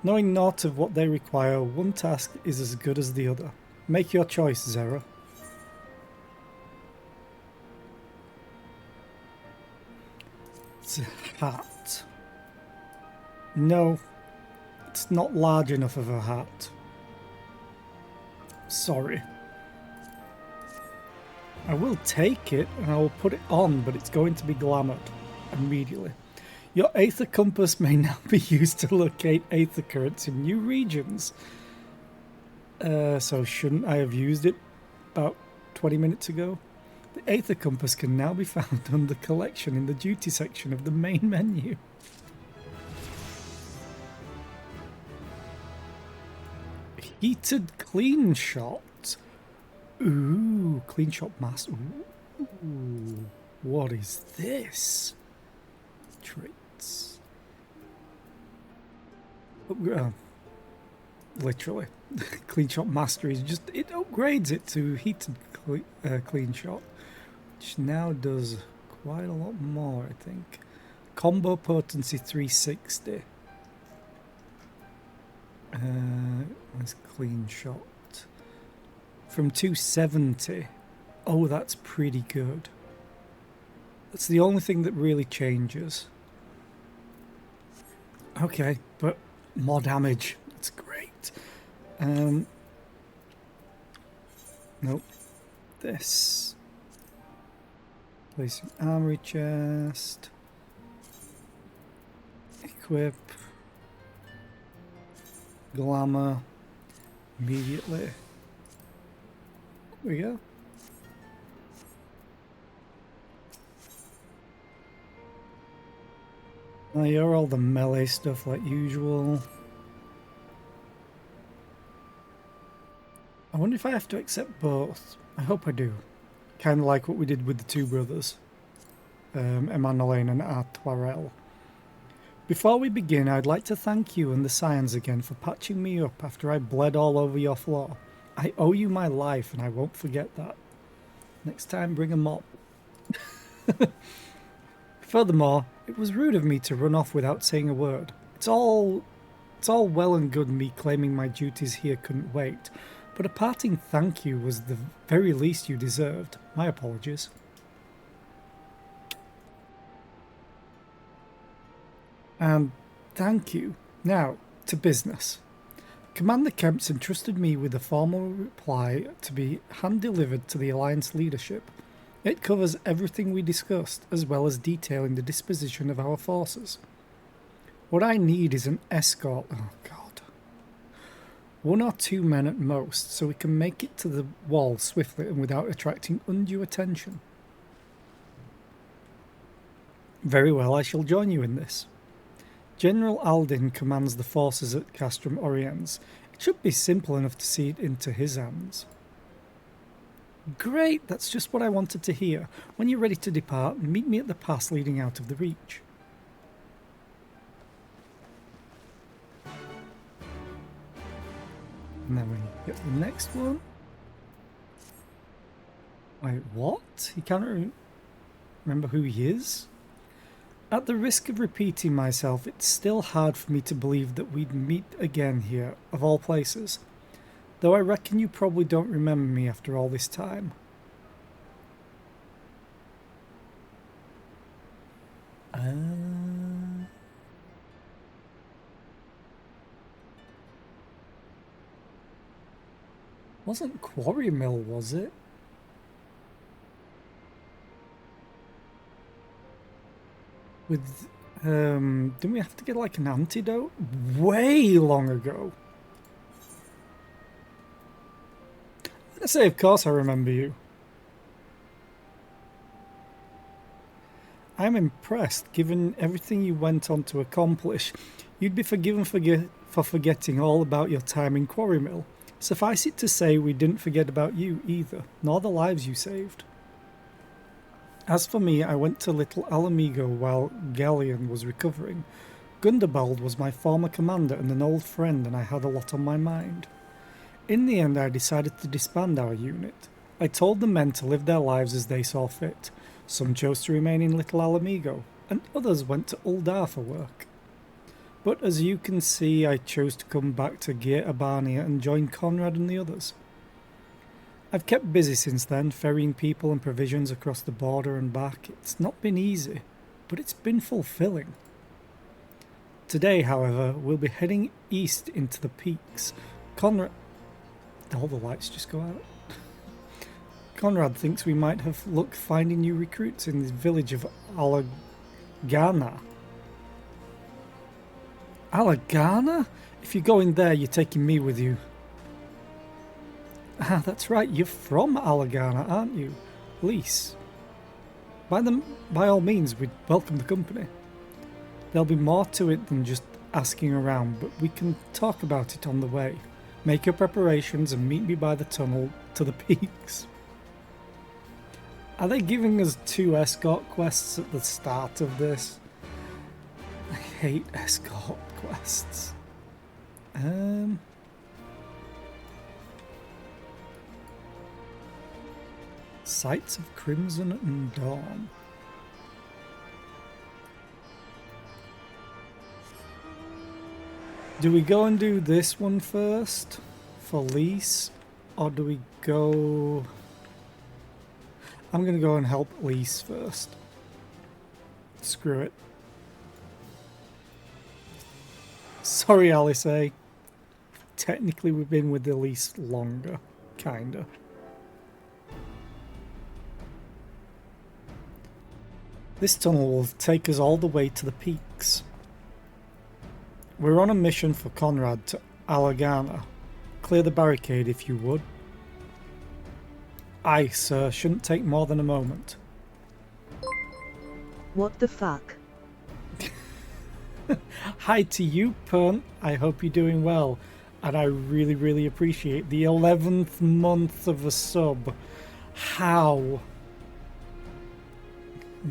Knowing naught of what they require, one task is as good as the other. Make your choice, Zera. It's a hat. No, it's not large enough of a hat. Sorry. I will take it and I will put it on, but it's going to be glamoured immediately. Your Aether Compass may now be used to locate Aether Currents in new regions. So shouldn't I have used it about 20 minutes ago? The Aether Compass can now be found under Collection in the Duty section of the main menu. Heated Clean Shot. Ooh, Clean Shot Master. Ooh, what is this? Traits. Literally. Clean Shot Mastery is just, it upgrades it to Heated Clean Shot, which now does quite a lot more, I think. Combo Potency 360. Where's Clean Shot? From 270. Oh, that's pretty good. That's the only thing that really changes. Okay, but more damage. That's great. Nope. This. Place an armory chest. Equip. Glamour. Immediately. There we go. Now you're all the melee stuff like usual. I wonder if I have to accept both. I hope I do. Kind of like what we did with the two brothers. Emmanuel and Artoirel. Before we begin, I'd like to thank you and the Scions again for patching me up after I bled all over your floor. I owe you my life and I won't forget that. Next time, bring a mop. Furthermore, it was rude of me to run off without saying a word. It's all well and good me claiming my duties here couldn't wait, but a parting thank you was the very least you deserved. My apologies. And thank you. Now, to business. Commander Kemp's entrusted me with a formal reply to be hand-delivered to the Alliance leadership. It covers everything we discussed, as well as detailing the disposition of our forces. What I need is an escort. Oh, God. 1 or 2 men at most, so we can make it to the wall swiftly and without attracting undue attention. Very well, I shall join you in this. General Aldin commands the forces at Castrum Oriens. It should be simple enough to see it into his hands. Great, that's just what I wanted to hear. When you're ready to depart, meet me at the pass leading out of the Reach. And then we get the next one. Wait, what? You can't remember who he is? At the risk of repeating myself, it's still hard for me to believe that we'd meet again here, of all places. Though I reckon you probably don't remember me after all this time. Wasn't Quarry Mill, was it? With, didn't we have to get like an antidote? Way long ago. I say, of course I remember you. I'm impressed, given everything you went on to accomplish. You'd be forgiven for forgetting all about your time in Quarry Mill. Suffice it to say, we didn't forget about you either, nor the lives you saved. As for me, I went to Little Alamigo while Galleon was recovering. Gundabald was my former commander and an old friend, and I had a lot on my mind. In the end, I decided to disband our unit. I told the men to live their lives as they saw fit. Some chose to remain in Little Alamigo, and others went to Uldar for work. But as you can see, I chose to come back to Gear Abania and join Conrad and the others. I've kept busy since then, ferrying people and provisions across the border and back. It's not been easy, but it's been fulfilling. Today, however, we'll be heading east into the peaks. Conrad... All the lights just go out. Conrad thinks we might have luck finding new recruits in the village of Alagana. Alagana? If you're going there, you're taking me with you. Ah, that's right, you're from Alagana, aren't you? Lise. By all means, we'd welcome the company. There'll be more to it than just asking around, but we can talk about it on the way. Make your preparations and meet me by the tunnel to the peaks. Are they giving us 2 escort quests at the start of this? I hate escort quests. Sights of Crimson and Dawn. Do we go and do this one first for Lise, or do we go... I'm going to go and help Lise first. Screw it. Sorry, Alice. Technically, we've been with Lise longer. Kinda. This tunnel will take us all the way to the peaks. We're on a mission for Conrad to Alagana. Clear the barricade if you would. Aye, sir. Shouldn't take more than a moment. What the fuck? Hi to you, Punt. I hope you're doing well. And I really, really appreciate the 11th month of a sub. How?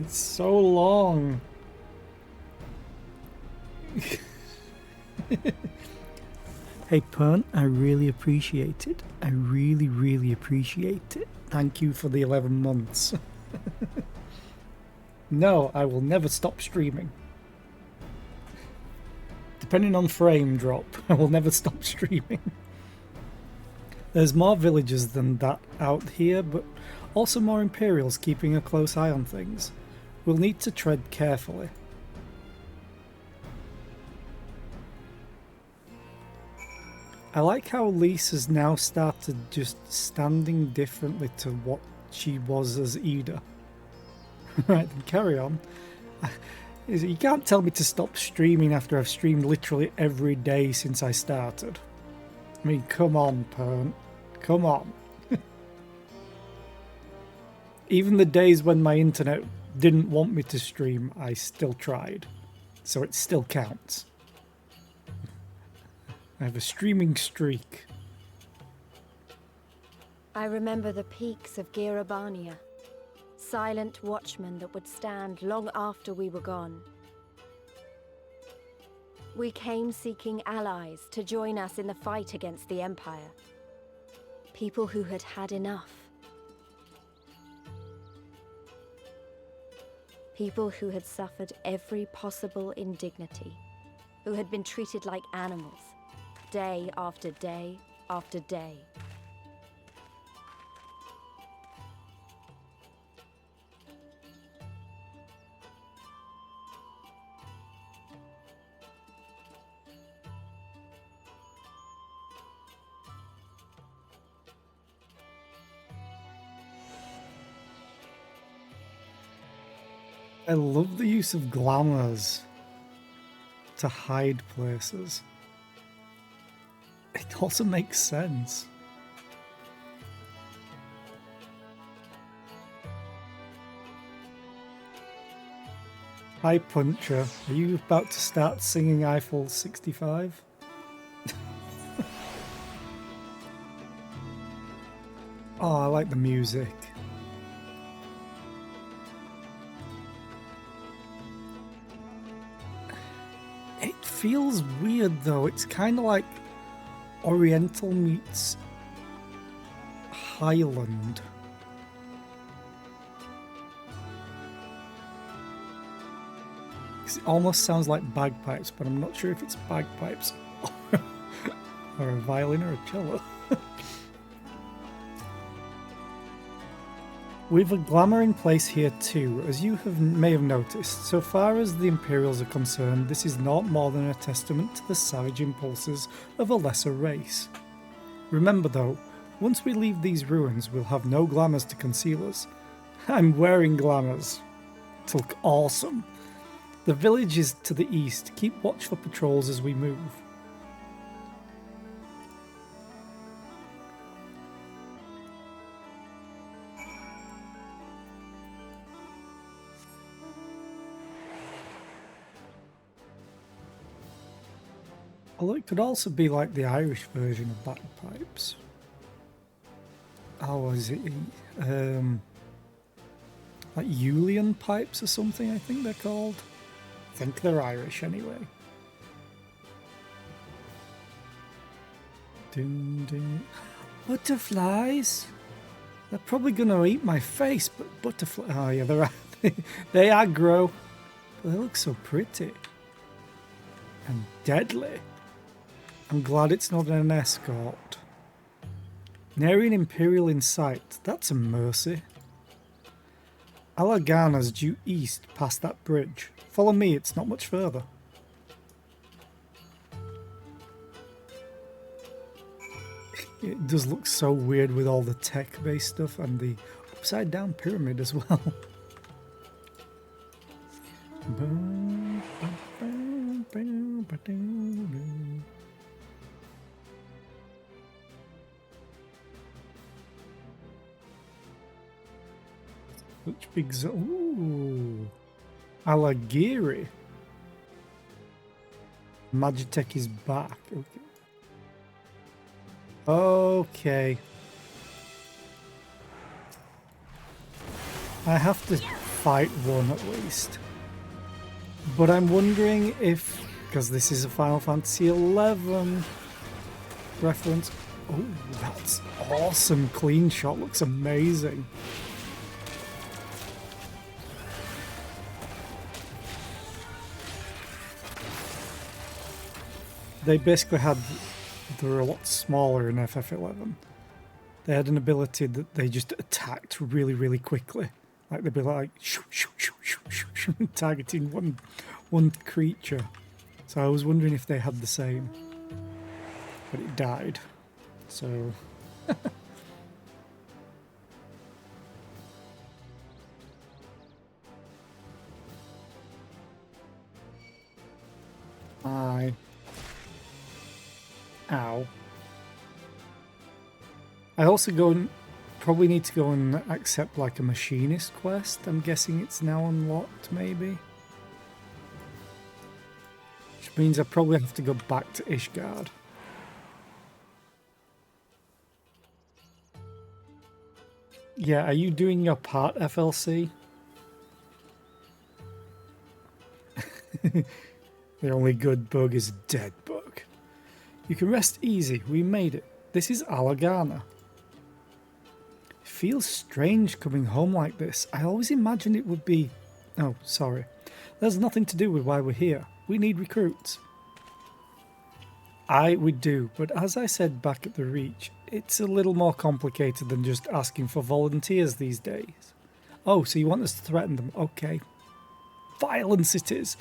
It's so long. Hey, Punt, I really appreciate it. I really, really appreciate it. Thank you for the 11 months. No, I will never stop streaming. Depending on frame drop, I will never stop streaming. There's more villagers than that out here, but also more Imperials keeping a close eye on things. We'll need to tread carefully. I like how Lise has now started just standing differently to what she was as Ida. Right, then carry on. You can't tell me to stop streaming after I've streamed literally every day since I started. I mean, come on, Pern. Come on. Even the days when my internet didn't want me to stream, I still tried. So it still counts. I have a streaming streak. I remember the peaks of Girabania. Silent watchmen that would stand long after we were gone. We came seeking allies to join us in the fight against the Empire. People who had had enough. People who had suffered every possible indignity. Who had been treated like animals. Day after day after day. I love the use of glamours to hide places. It also makes sense. Hi Puncher, are you about to start singing Eiffel 65? Oh, I like the music. It feels weird though. It's kind of like Oriental meets Highland. It almost sounds like bagpipes, but I'm not sure if it's bagpipes or a violin or a cello. We've a glamour in place here too, as you may have noticed. So far as the Imperials are concerned, this is not more than a testament to the savage impulses of a lesser race. Remember though, once we leave these ruins, we'll have no glamours to conceal us. I'm wearing glamours to look awesome. The village is to the east. Keep watch for patrols as we move. Although it could also be like the Irish version of bagpipes. Oh, is it like Julian pipes or something, I think they're called. I think they're Irish anyway. Dun, dun. Butterflies? They're probably gonna eat my face, but butterflies. Oh yeah, they aggro. But they look so pretty. And deadly. I'm glad it's not an escort. Nary an Imperial in sight. That's a mercy. Alagana's due east past that bridge. Follow me, it's not much further. It does look so weird with all the tech-based stuff and the upside-down pyramid as well. Which big ooh, Alagiri. Magitech is back. Okay. Okay. I have to fight one at least. But I'm wondering if, because this is a Final Fantasy XI reference. Oh, that's awesome. Clean shot. Looks amazing. They basically had, they were a lot smaller in FF11. They had an ability that they just attacked really, really quickly. Like they'd be like, shoo, shoo, shoo, shoo, shoo, shoo, targeting one creature. So I was wondering if they had the same. But it died. So... Ow. I also probably need to go and accept like a machinist quest. I'm guessing it's now unlocked, maybe. Which means I probably have to go back to Ishgard. Yeah, are you doing your part, FLC? The only good bug is dead bug. You can rest easy, we made it. This is Alagana. It feels strange coming home like this. I always imagined it would be... Oh, sorry. There's nothing to do with why we're here. We need recruits. We do, but as I said back at the Reach, it's a little more complicated than just asking for volunteers these days. Oh, so you want us to threaten them? Okay. Violence it is.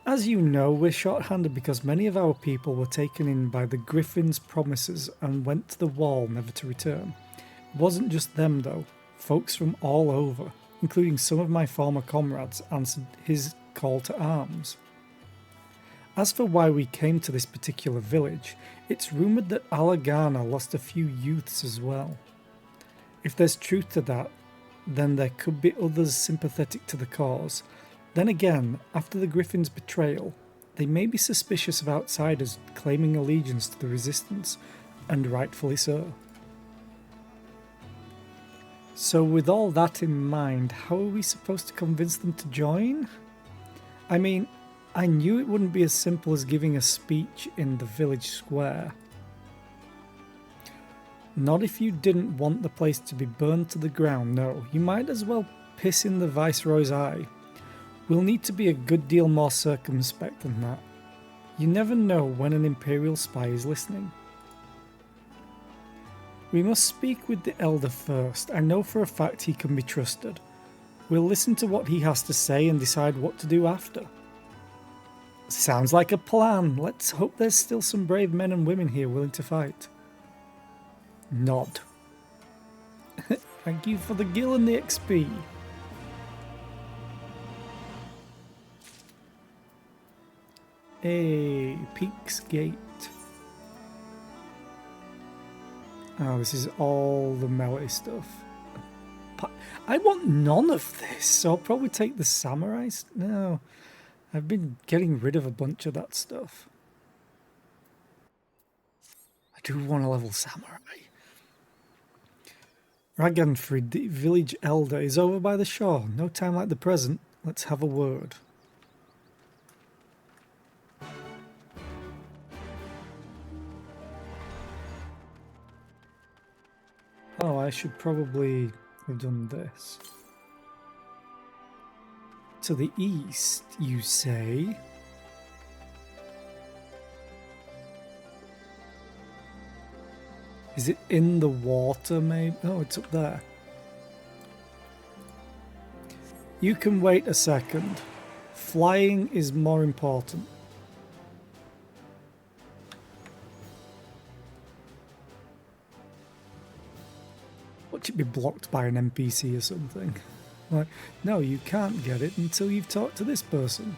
As you know, we're short-handed because many of our people were taken in by the Griffin's promises and went to the wall never to return. It wasn't just them though. Folks from all over, including some of my former comrades, answered his call to arms. As for why we came to this particular village, it's rumoured that Alagana lost a few youths as well. If there's truth to that, then there could be others sympathetic to the cause. Then again, after the Griffin's betrayal, they may be suspicious of outsiders claiming allegiance to the Resistance, and rightfully so. So with all that in mind, how are we supposed to convince them to join? I mean, I knew it wouldn't be as simple as giving a speech in the village square. Not if you didn't want the place to be burned to the ground, no. You might as well piss in the Viceroy's eye. We'll need to be a good deal more circumspect than that. You never know when an Imperial spy is listening. We must speak with the Elder first. I know for a fact he can be trusted. We'll listen to what he has to say and decide what to do after. Sounds like a plan. Let's hope there's still some brave men and women here willing to fight. Nod. Thank you for the gil and the XP. Hey, Peaks Gate. Oh, this is all the melody stuff. I want none of this, so I'll probably take the samurai. No, I've been getting rid of a bunch of that stuff. I do want a level samurai. Raganfrid, the village elder, is over by the shore. No time like the present. Let's have a word. Oh, I should probably have done this. To the east, you say? Is it in the water, maybe? Oh, it's up there. You can wait a second. Flying is more important. Watch it be blocked by an NPC or something. Like, no, you can't get it until you've talked to this person.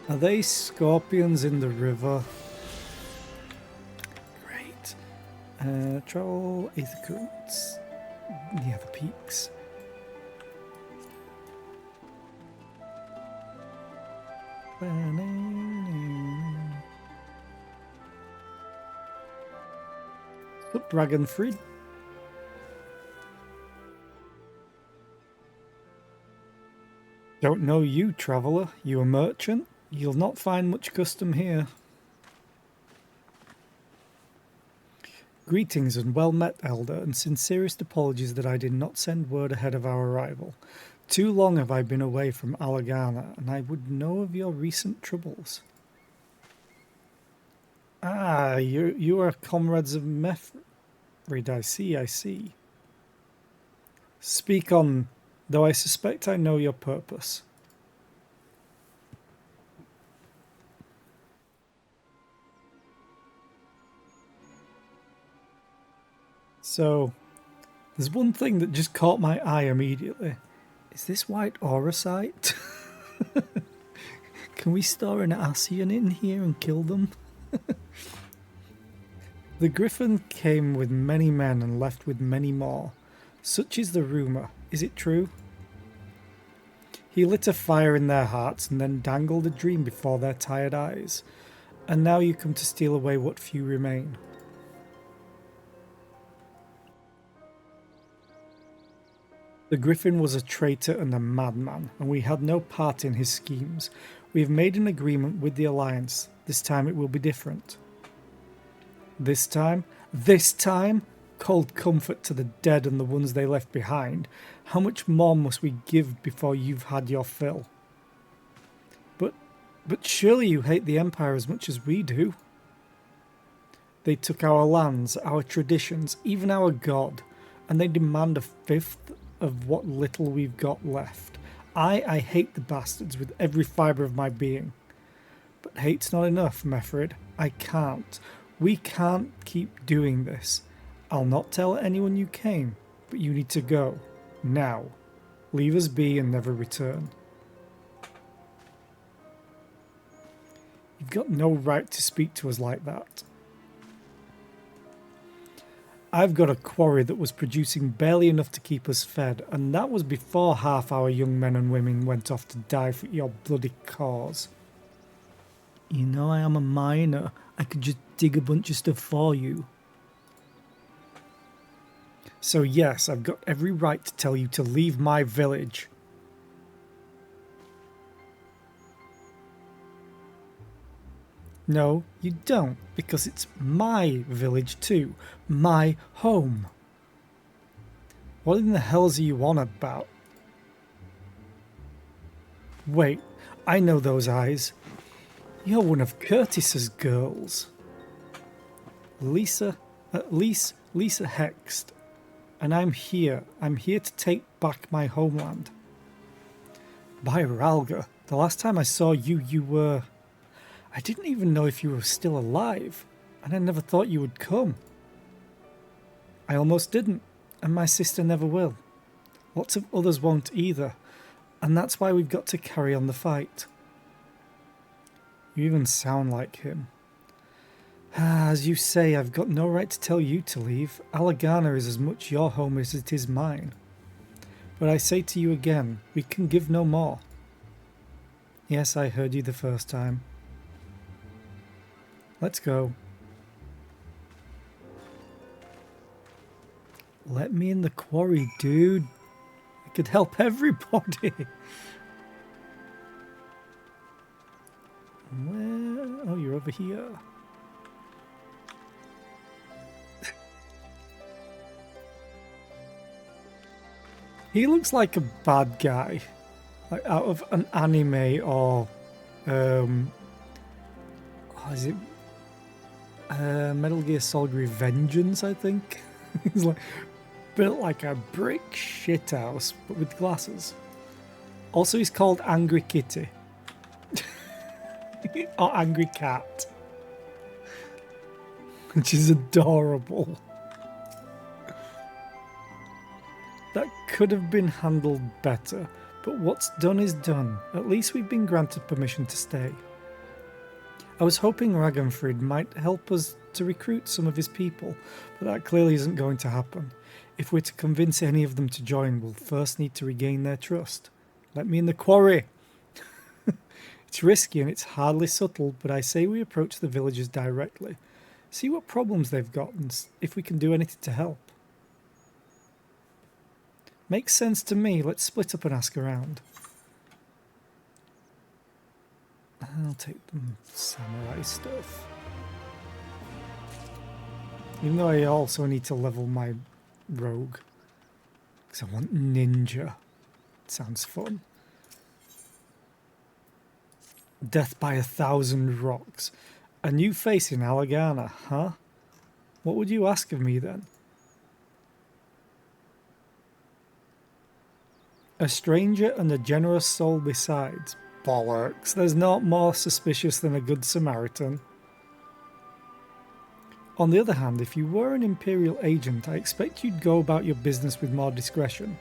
Are they scorpions in the river? Great. Travel Aether Currents. Yeah, the peaks. Up, Dragonfried. Don't know you, traveller. You a merchant? You'll not find much custom here. Greetings and well met, Elder, and sincerest apologies that I did not send word ahead of our arrival. Too long have I been away from Alagana, and I would know of your recent troubles. Ah, you are comrades of Mefrid, I see. Speak on, though I suspect I know your purpose. So, there's one thing that just caught my eye immediately. Is this white auracite? Can we store an Ascian in here and kill them? The Griffin came with many men and left with many more. Such is the rumour. Is it true? He lit a fire in their hearts and then dangled a dream before their tired eyes. And now you come to steal away what few remain. The Griffin was a traitor and a madman, and we had no part in his schemes. We have made an agreement with the Alliance. This time it will be different. This time? Cold comfort to the dead and the ones they left behind. How much more must we give before you've had your fill? But surely you hate the Empire as much as we do. They took our lands, our traditions, even our god, and they demand a fifth of what little we've got left. I hate the bastards with every fibre of my being. But hate's not enough, Mefrid. I can't. We can't keep doing this. I'll not tell anyone you came, but you need to go. Now. Leave us be and never return. You've got no right to speak to us like that. I've got a quarry that was producing barely enough to keep us fed, and that was before half our young men and women went off to die for your bloody cause. You know I am a miner. I could just dig a bunch of stuff for you. So yes, I've got every right to tell you to leave my village. No, you don't, because it's my village too. My home. What in the hell's are you on about? Wait, I know those eyes. You're one of Curtis's girls. Lisa Hext. And I'm here. I'm here to take back my homeland. By Ralga, the last time I saw you, you were... I didn't even know if you were still alive, and I never thought you would come. I almost didn't, and my sister never will. Lots of others won't either, and that's why we've got to carry on the fight. You even sound like him. As you say, I've got no right to tell you to leave. Alagana is as much your home as it is mine. But I say to you again, we can give no more. Yes, I heard you the first time. Let's go. Let me in the quarry, dude. I could help everybody. Where? Oh, you're over here. He looks like a bad guy, like out of an anime or, is it Metal Gear Solid Revengeance? I think he's like built like a brick shithouse, but with glasses. Also, he's called Angry Kitty or Angry Cat, which is adorable. That could have been handled better, but what's done is done. At least we've been granted permission to stay. I was hoping Ragnfrid might help us to recruit some of his people, but that clearly isn't going to happen. If we're to convince any of them to join, we'll first need to regain their trust. Let me in the quarry! It's risky and it's hardly subtle, but I say we approach the villagers directly. See what problems they've got and if we can do anything to help. Makes sense to me. Let's split up and ask around. I'll take the samurai stuff. Even though I also need to level my rogue. Because I want ninja. It sounds fun. Death by 1,000 rocks. A new face in Alagana, huh? What would you ask of me then? A stranger and a generous soul besides. Bollocks. There's not more suspicious than a good Samaritan. On the other hand, if you were an Imperial agent, I expect you'd go about your business with more discretion.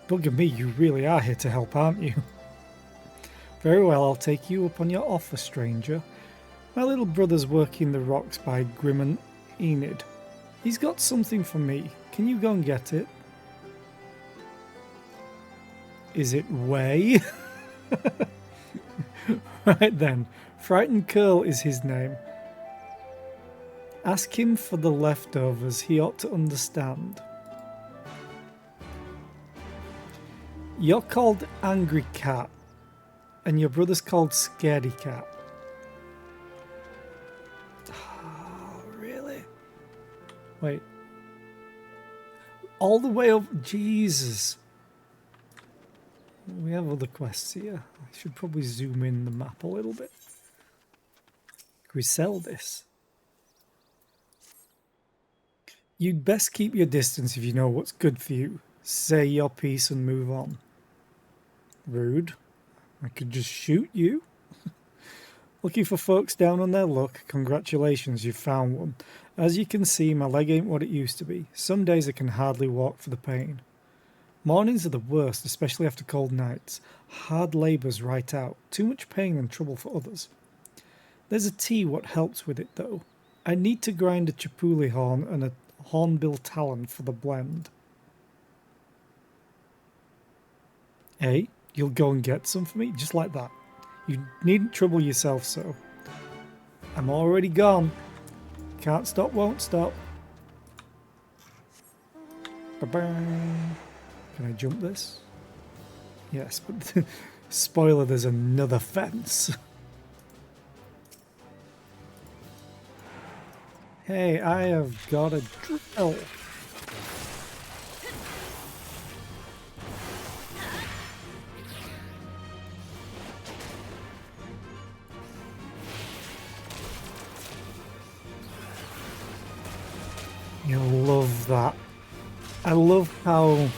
Bugger me, you really are here to help, aren't you? Very well, I'll take you up on your offer, stranger. My little brother's working the rocks by Grim and Enid. He's got something for me. Can you go and get it? Is it Way? Right then, Frightened Curl is his name. Ask him for the leftovers, he ought to understand. You're called Angry Cat, and your brother's called Scaredy Cat. Oh, really? Wait. All the way over... Jesus. We have other quests here. I should probably zoom in the map a little bit. Can we sell this? You'd best keep your distance if you know what's good for you. Say your piece and move on. Rude. I could just shoot you. Looking for folks down on their luck. Congratulations, you've found one. As you can see, my leg ain't what it used to be. Some days I can hardly walk for the pain. Mornings are the worst, especially after cold nights. Hard labour's right out. Too much pain and trouble for others. There's a tea what helps with it, though. I need to grind a chipuli horn and a hornbill talon for the blend. Hey, you'll go and get some for me? Just like that. You needn't trouble yourself so. I'm already gone. Can't stop, won't stop. Ba-bang. Can I jump this? Yes, but spoiler, there's another fence. Hey, I have got a drill. I love that. I love how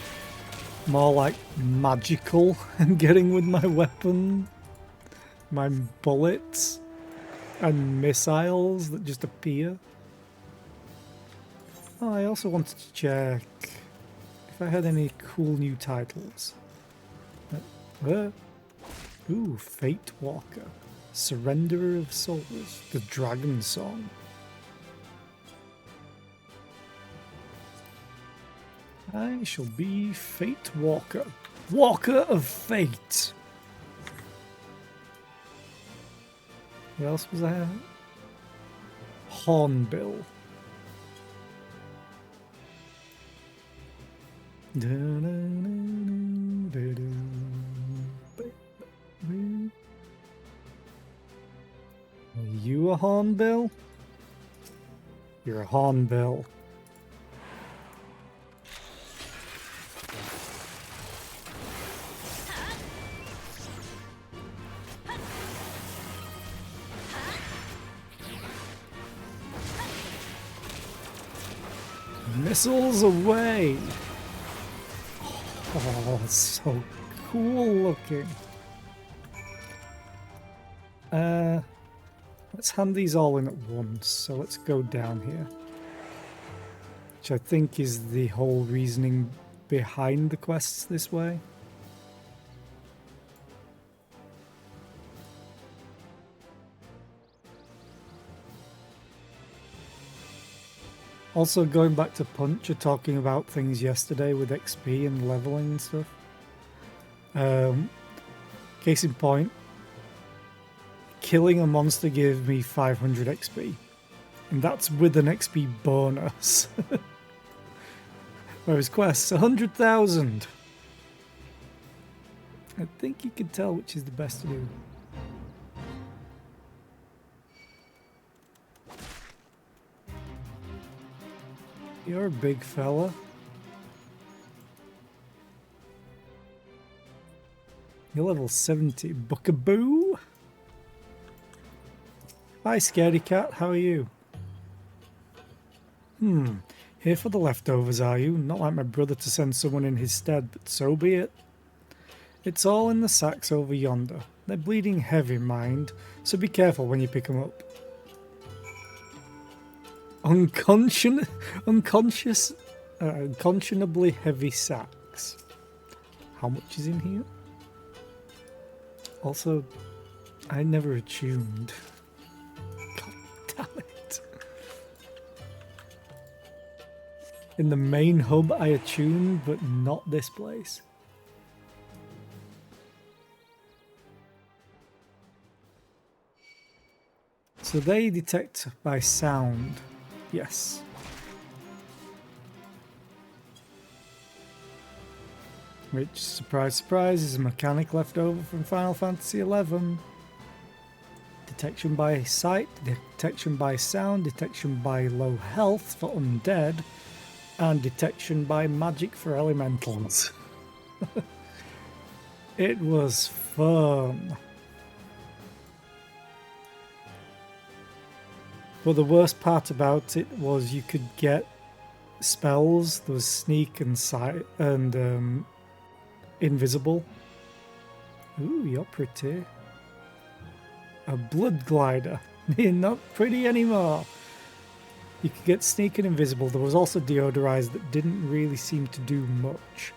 more like magical I'm getting with my weapon. My bullets and missiles that just appear. Oh, I also wanted to check if I had any cool new titles. Ooh, Fate Walker. Surrender of Souls. The Dragon Song. I shall be Fate Walker. Walker of Fate. What else was there? Hornbill. Are you a hornbill? You're a hornbill. Missiles away! Oh, it's so cool looking. Let's hand these all in at once. So let's go down here. Which I think is the whole reasoning behind the quests this way. Also, going back to Puncher talking about things yesterday with XP and leveling and stuff. Case in point, killing a monster gave me 500 XP. And that's with an XP bonus. Whereas quests, 100,000. I think you can tell which is the best to do. You're a big fella. You're level 70. Buckaboo! Hi, Scaredy Cat. How are you? Here for the leftovers, are you? Not like my brother to send someone in his stead, but so be it. It's all in the sacks over yonder. They're bleeding heavy, mind, so be careful when you pick them up. Unconscionably heavy sacks. How much is in here? Also, I never attuned. God damn it. In the main hub I attuned, but not this place. So they detect by sound. Yes. Which, surprise, surprise, is a mechanic left over from Final Fantasy XI. Detection by sight, detection by sound, detection by low health for undead, and detection by magic for elementals. It was fun. But the worst part about it was you could get spells. There was sneak and sight and invisible. Ooh, you're pretty. A blood glider. You're not pretty anymore. You could get sneak and invisible. There was also deodorize that didn't really seem to do much.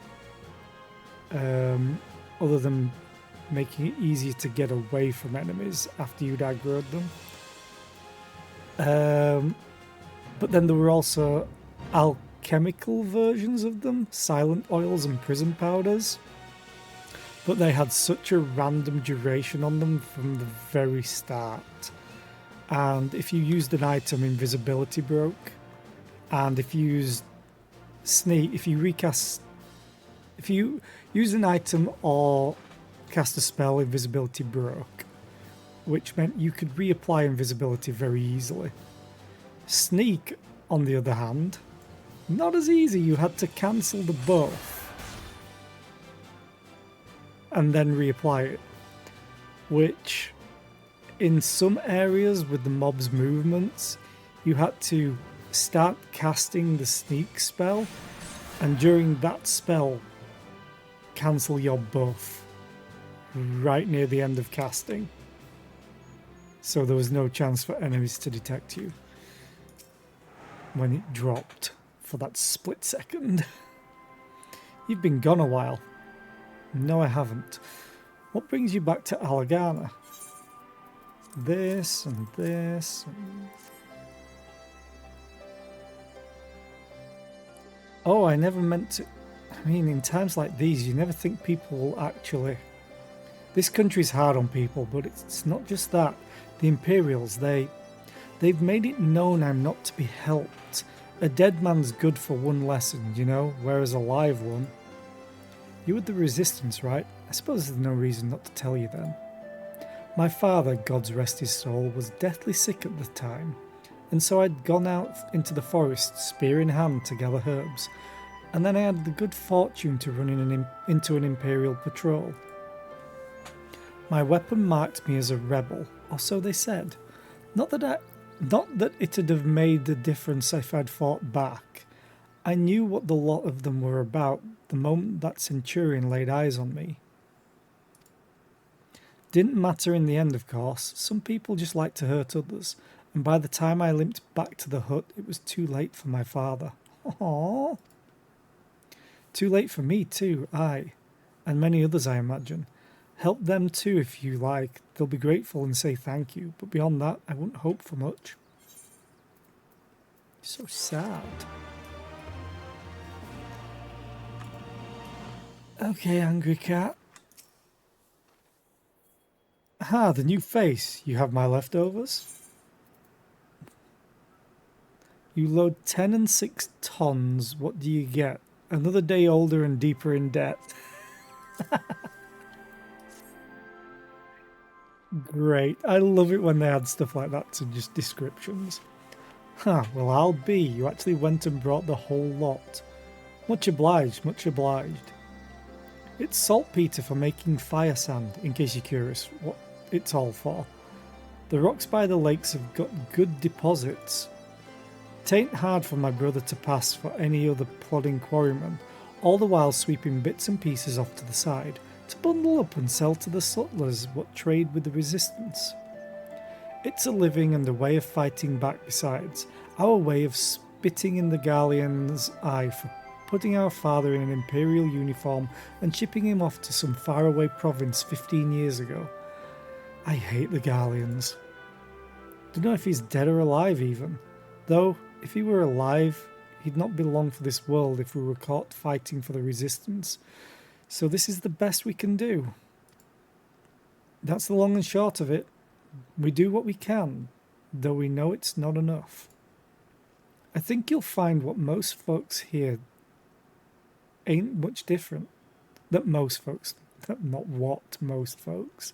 Other than making it easier to get away from enemies after you'd aggroed them. But then there were also alchemical versions of them, silent oils and prison powders. But they had such a random duration on them from the very start and if you used an item, invisibility broke. And if you used sneak, if you use an item or cast a spell, invisibility broke, which meant you could reapply invisibility very easily. Sneak, on the other hand, not as easy. You had to cancel the buff and then reapply it, which in some areas with the mob's movements, you had to start casting the sneak spell, and during that spell, cancel your buff right near the end of casting. So there was no chance for enemies to detect you when it dropped for that split second. You've been gone a while. No, I haven't. What brings you back to Alagana? This and this and... Oh, I never meant to... I mean, in times like these, you never think people will actually... This country's hard on people, but it's not just that. The Imperials, they've made it known I'm not to be helped. A dead man's good for one lesson, you know, whereas a live one... You were the Resistance, right? I suppose there's no reason not to tell you then. My father, God's rest his soul, was deathly sick at the time, and so I'd gone out into the forest, spear in hand, to gather herbs, and then I had the good fortune to run into an Imperial patrol. My weapon marked me as a rebel, or so they said. Not that it'd have made a difference if I'd fought back. I knew what the lot of them were about the moment that Centurion laid eyes on me. Didn't matter in the end, of course. Some people just like to hurt others, and by the time I limped back to the hut, it was too late for my father. Aww. Too late for me too, aye, and many others, I imagine. Help them too if you like. They'll be grateful and say thank you, but beyond that, I wouldn't hope for much. So sad. Okay, angry cat. Ah, the new face. You have my leftovers? You load 10 and 6 tons. What do you get? Another day older and deeper in debt. Great. I love it when they add stuff like that to just descriptions. Huh, well, I'll be. You actually went and brought the whole lot. Much obliged, much obliged. It's saltpeter for making fire sand, in case you're curious what it's all for. The rocks by the lakes have got good deposits. Tain't hard for my brother to pass for any other plodding quarryman, all the while sweeping bits and pieces off to the side, to bundle up and sell to the sutlers what trade with the Resistance. It's a living and a way of fighting back besides, our way of spitting in the Garlean's eye for putting our father in an Imperial uniform and shipping him off to some faraway province 15 years ago. I hate the Garleans. Don't know if he's dead or alive even. Though, if he were alive, he'd not be long for this world if we were caught fighting for the Resistance. So this is the best we can do. That's the long and short of it. We do what we can, though we know it's not enough. I think you'll find what most folks here ain't much different. Not what most folks.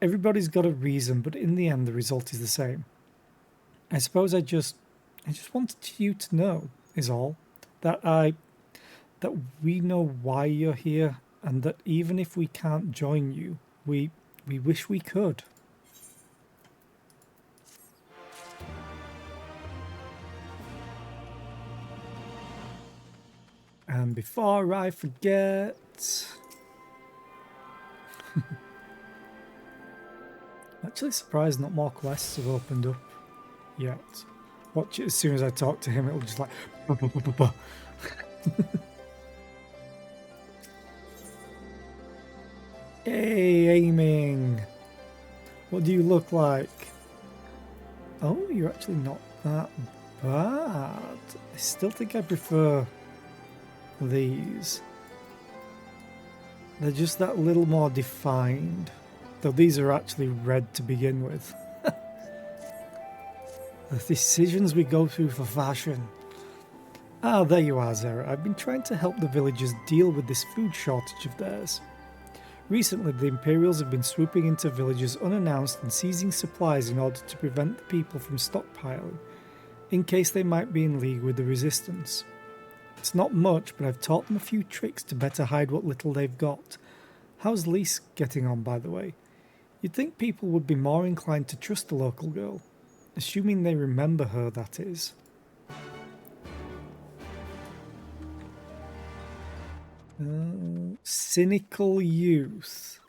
Everybody's got a reason, but in the end the result is the same. I suppose I just wanted you to know, is all, that we know why you're here, and that even if we can't join you, we wish we could. And before I forget... Actually surprised not more quests have opened up yet. Watch it, as soon as I talk to him, it'll just like... Hey, aiming! What do you look like? Oh, you're actually not that bad. I still think I prefer these. They're just that little more defined. Though these are actually red to begin with. The decisions we go through for fashion. Ah, there you are, Zara. I've been trying to help the villagers deal with this food shortage of theirs. Recently, the Imperials have been swooping into villages unannounced and seizing supplies in order to prevent the people from stockpiling, in case they might be in league with the Resistance. It's not much, but I've taught them a few tricks to better hide what little they've got. How's Lise getting on, by the way? You'd think people would be more inclined to trust the local girl, assuming they remember her, that is. Cynical youth.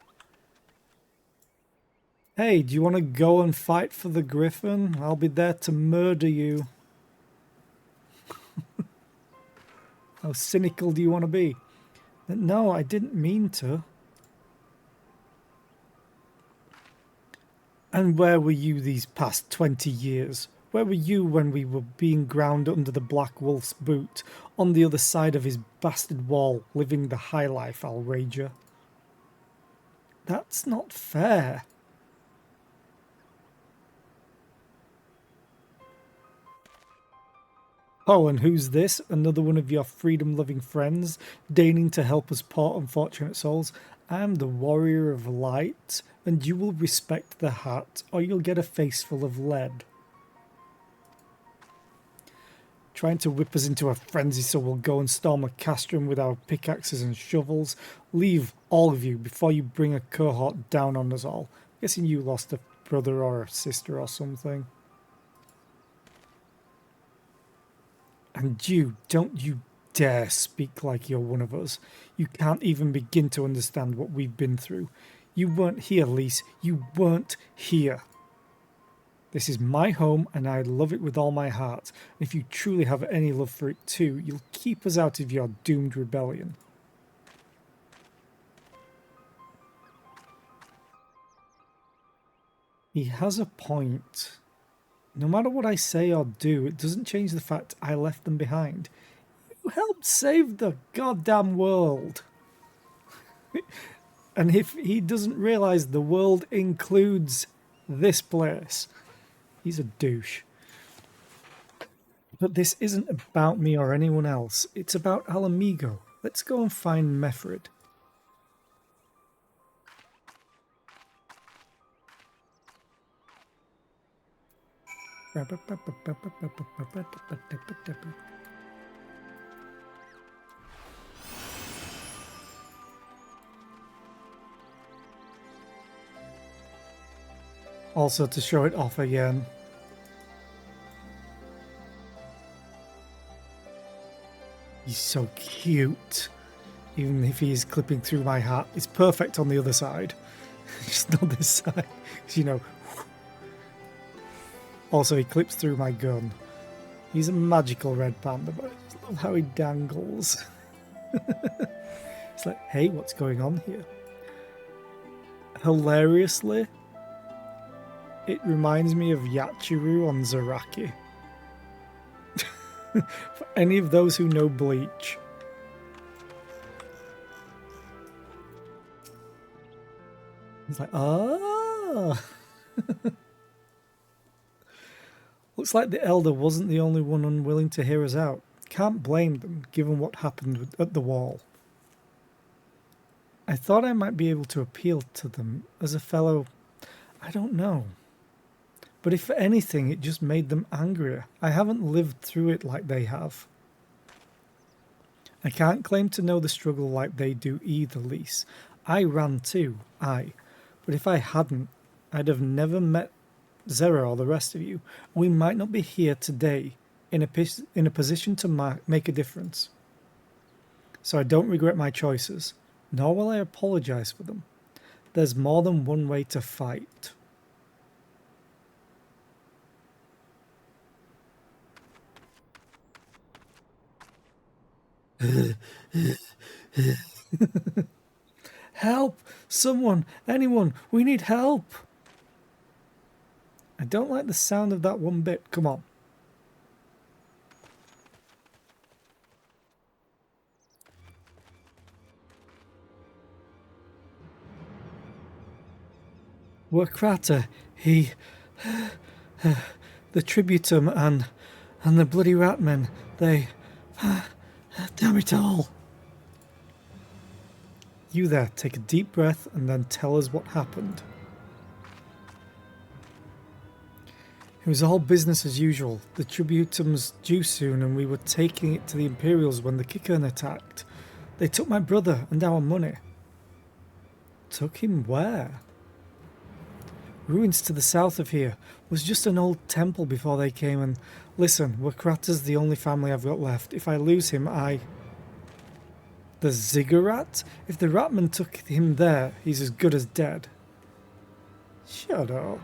Hey, do you want to go and fight for the Griffin? I'll be there to murder you. How cynical do you want to be? No, I didn't mean to. And where were you these past 20 years? Where were you when we were being ground under the Black Wolf's boot, on the other side of his bastard wall, living the high life, I'll wager? That's not fair. Oh, and who's this? Another one of your freedom-loving friends, deigning to help us poor unfortunate souls? I'm the Warrior of Light, and you will respect the hat, or you'll get a face full of lead. Trying to whip us into a frenzy so we'll go and storm a castrum with our pickaxes and shovels. Leave, all of you, before you bring a cohort down on us all. Guessing you lost a brother or a sister or something. And you, don't you dare speak like you're one of us. You can't even begin to understand what we've been through. You weren't here, Lise. You weren't here. This is my home, and I love it with all my heart. And if you truly have any love for it too, you'll keep us out of your doomed rebellion. He has a point. No matter what I say or do, it doesn't change the fact I left them behind. You helped save the goddamn world. And if he doesn't realise the world includes this place, he's a douche. But this isn't about me or anyone else. It's about Alamigo. Let's go and find Mefrid. Also to show it off again. He's so cute. Even if he is clipping through my hat. It's perfect on the other side. Just not this side. 'Cause, you know. Also, he clips through my gun. He's a magical red panda, but I just love how he dangles. It's like, hey, what's going on here? Hilariously, it reminds me of Yachiru on Zaraki. For any of those who know Bleach. It's like, ah. Looks like the Elder wasn't the only one unwilling to hear us out. Can't blame them, given what happened at the wall. I thought I might be able to appeal to them as a fellow... I don't know. But if for anything, it just made them angrier. I haven't lived through it like they have. I can't claim to know the struggle like they do either, Lise. I ran too, aye. But if I hadn't, I'd have never met Zera or the rest of you. We might not be here today in a position to make a difference. So I don't regret my choices, nor will I apologize for them. There's more than one way to fight. Help! Someone! Anyone! We need help! I don't like the sound of that one bit. Come on. Wakrata, he... The Tributum and the bloody Ratmen, they... damn it all. You there, take a deep breath and then tell us what happened. It was all business as usual. The Tributum's due soon and we were taking it to the Imperials when the Kickern attacked. They took my brother and our money. Took him where? Ruins to the south of here. Was just an old temple before they came and... Listen, Wakrata's the only family I've got left. If I lose him, The Ziggurat? If the Ratman took him there, he's as good as dead. Shut up.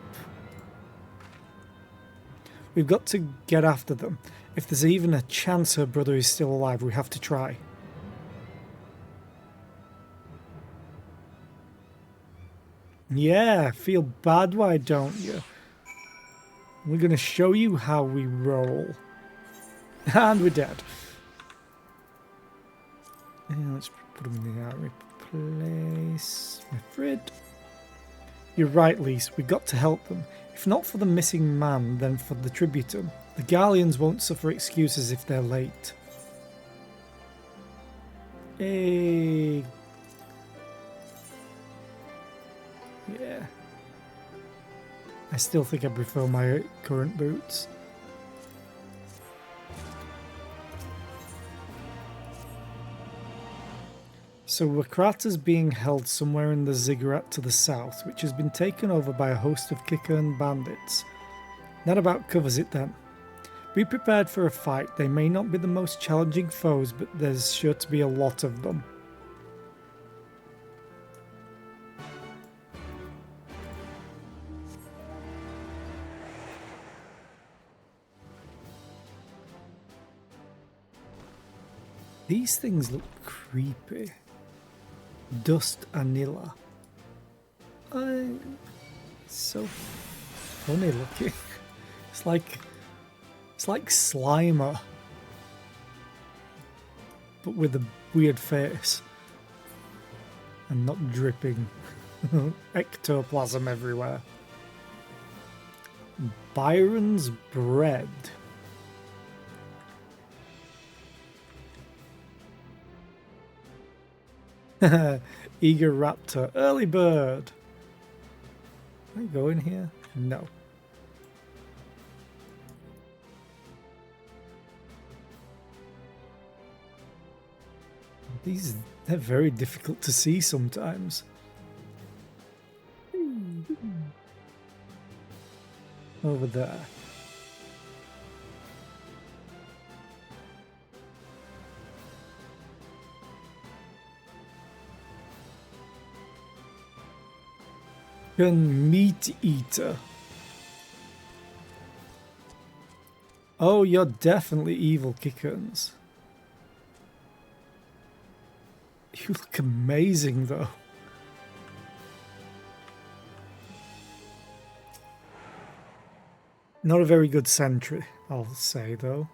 We've got to get after them. If there's even a chance her brother is still alive, we have to try. Yeah, feel bad, why don't you? We're going to show you how we roll. And we're dead. And let's put them in the army. Replace Mithrid. You're right, Lise. We've got to help them. If not for the missing man, then for the Tributum. The Garleans won't suffer excuses if they're late. Hey. Yeah. I still think I prefer my current boots. So Wakrata's being held somewhere in the Ziggurat to the south, which has been taken over by a host of Kickern bandits. That about covers it then. Be prepared for a fight. They may not be the most challenging foes, but there's sure to be a lot of them. These things look creepy. Dust Anila. So funny looking. It's like Slimer, but with a weird face and not dripping ectoplasm everywhere. Byron's bread. Eager raptor, early bird. Can I go in here? No. They're very difficult to see sometimes. Over there. Meat eater. Oh, you're definitely evil, Kickerns. You look amazing, though. Not a very good sentry, I'll say, though.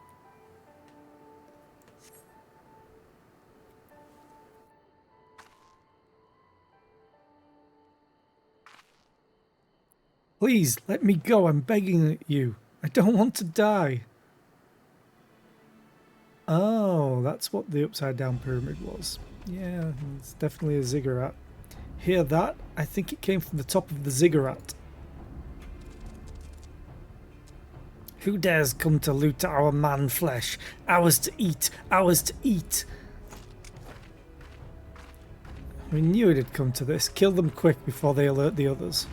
Please, let me go. I'm begging you. I don't want to die. Oh, that's what the upside down pyramid was. Yeah, it's definitely a ziggurat. Hear that? I think it came from the top of the ziggurat. Who dares come to loot our man flesh? Ours to eat, ours to eat. We knew it had come to this. Kill them quick before they alert the others.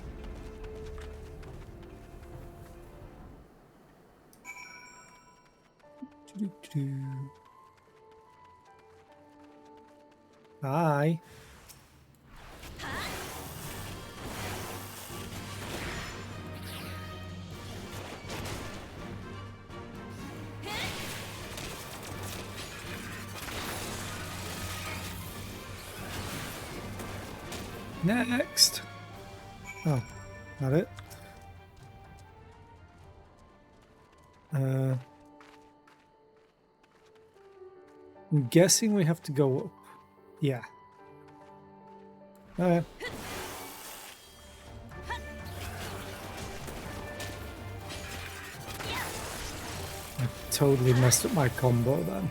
Bye. Next. Oh, not it. I'm guessing we have to go up. Yeah. Alright. totally messed up my combo then.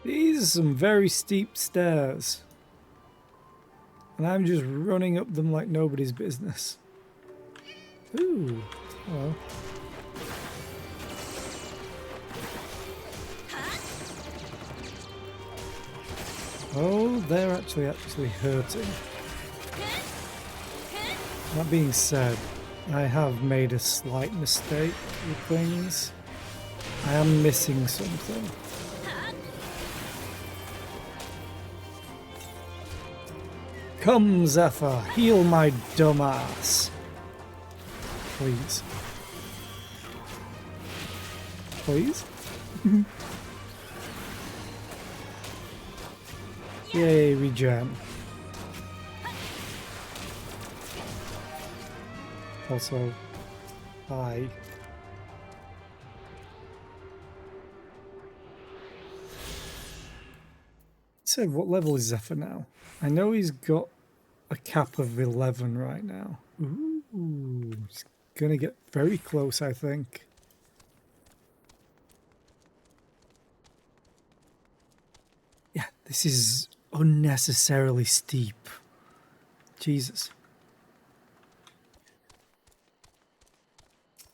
These are some very steep stairs. And I'm just running up them like nobody's business. Ooh, hello. Oh, they're actually hurting. That being said, I have made a slight mistake with things. I am missing something. Come, Zephyr, heal my dumbass. Please. Please? Yay, regen. Also, hi. So, what level is Zephyr now? I know he's got a cap of 11 right now. Ooh, he's gonna get very close, I think. Yeah, this is unnecessarily steep. Jesus.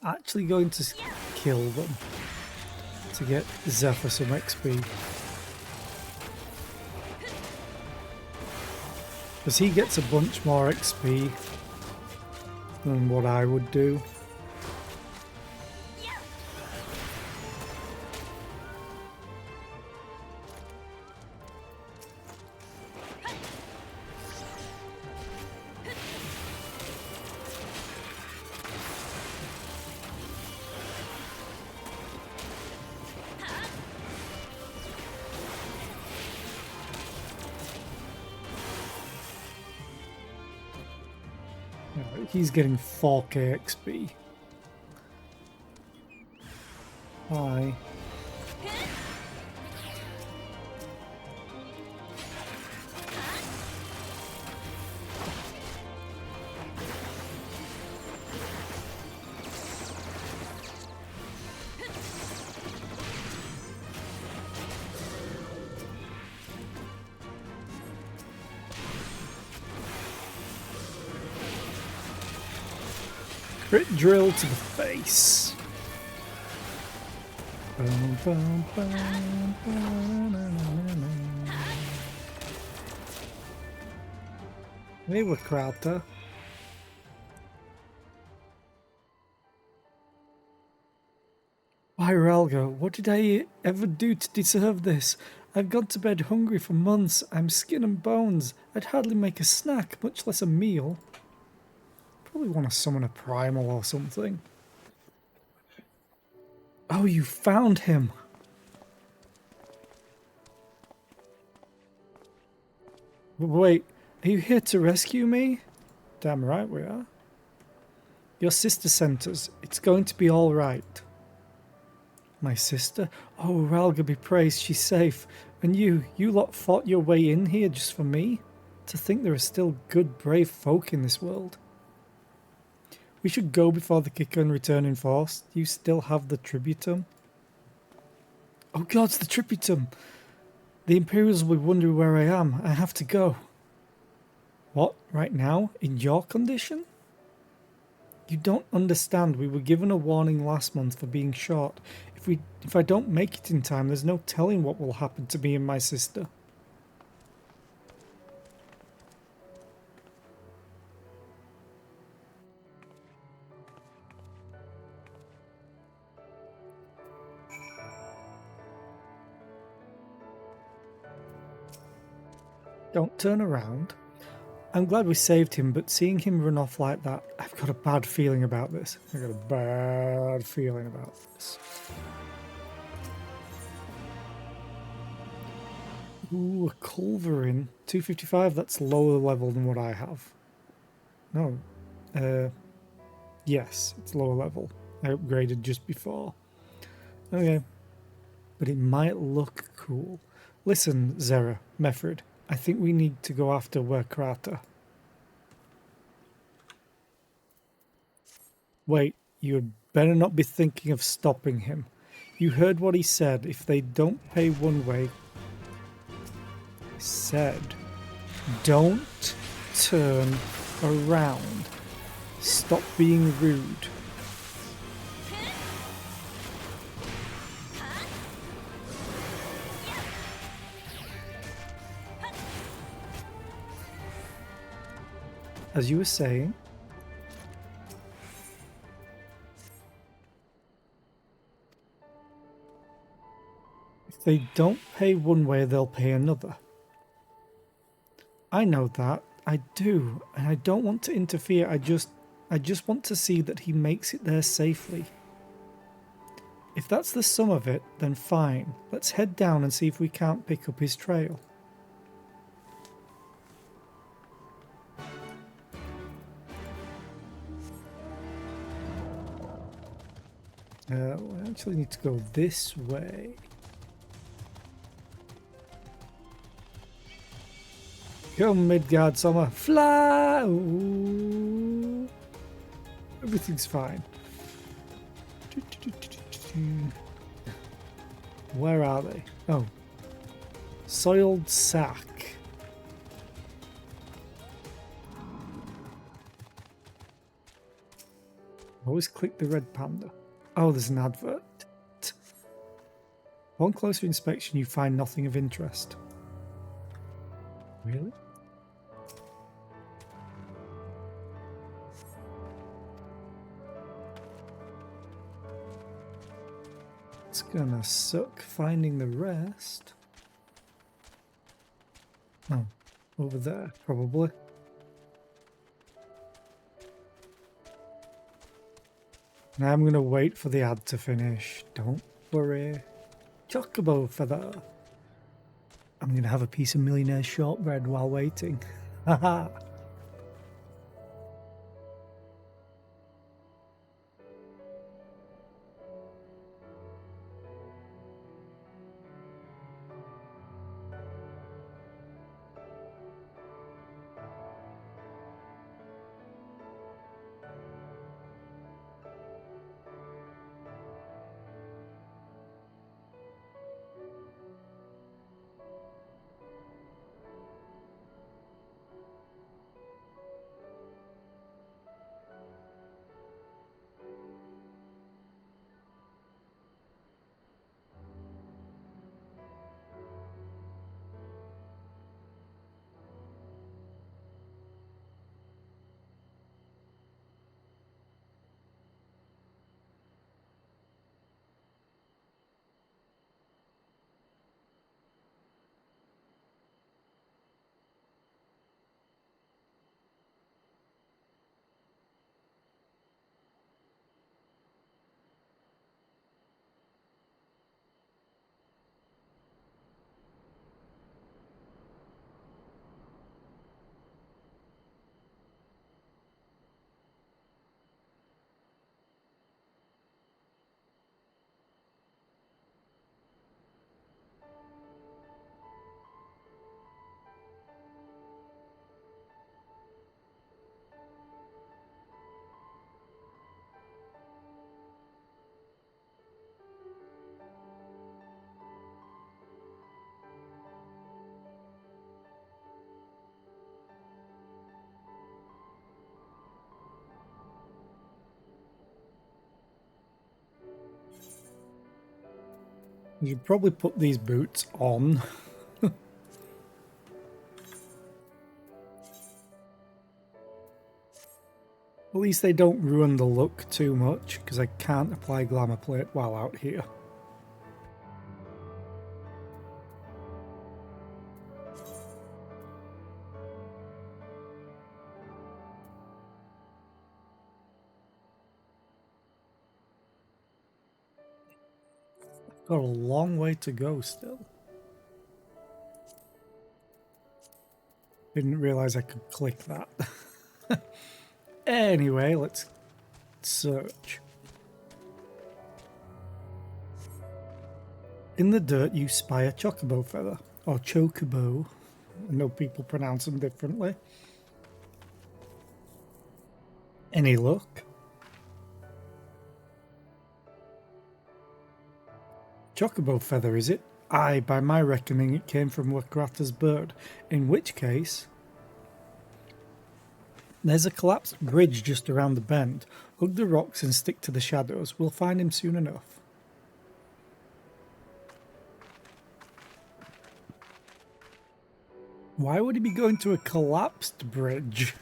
Actually going to kill them to get Zephyr some XP. Because he gets a bunch more XP than what I would do. He's getting 4k XP. Hi. Crit drill to the face. Bum, bum, bum, bum, Hey, we're Krauter. Why, Relga, what did I ever do to deserve this? I've gone to bed hungry for months. I'm skin and bones. I'd hardly make a snack, much less a meal. Probably want to summon a primal or something. Oh, you found him! Wait, are you here to rescue me? Damn right we are. Your sister sent us. It's going to be all right. My sister? Oh, Ralga be praised, she's safe. And you lot fought your way in here just for me? To think there are still good, brave folk in this world. We should go before the kicker and return in force. Do you still have the tributum? Oh god, it's the tributum! The Imperials will be wondering where I am. I have to go. What? Right now? In your condition? You don't understand. We were given a warning last month for being short. If I don't make it in time, there's no telling what will happen to me and my sister. Don't turn around. I'm glad we saved him, but seeing him run off like that, I've got a bad feeling about this. I've got a bad feeling about this. Ooh, a Culverin. 255, that's lower level than what I have. No. Yes, it's lower level. I upgraded just before. Okay. But it might look cool. Listen, Zera, Meffred, I think we need to go after Werkrata. Wait, you had better not be thinking of stopping him. You heard what he said. If they don't pay one way... He said, don't turn around. Stop being rude. As you were saying... If they don't pay one way, they'll pay another. I know that. I do. And I don't want to interfere. I just want to see that he makes it there safely. If that's the sum of it, then fine. Let's head down and see if we can't pick up his trail. We actually need to go this way. Come, Midgard Summer, fly! Ooh. Everything's fine. Where are they? Oh. Soiled sack. Always click the red panda. Oh, there's an advert. Upon closer inspection, you find nothing of interest. Really? It's gonna suck finding the rest. Oh, over there, probably. Now I'm gonna wait for the ad to finish. Don't worry. Chocobo feather. I'm gonna have a piece of millionaire shortbread while waiting. Haha. You should probably put these boots on. At least they don't ruin the look too much, because I can't apply glamour plate while out here. Got a long way to go still. Didn't realize I could click that. Anyway, let's search. In the dirt you spy a chocobo feather, or chocobo. I know people pronounce them differently. Any luck? Chocobo feather, is it? Aye, by my reckoning it came from Wakrata's bird, in which case... There's a collapsed bridge just around the bend. Hug the rocks and stick to the shadows. We'll find him soon enough. Why would he be going to a collapsed bridge?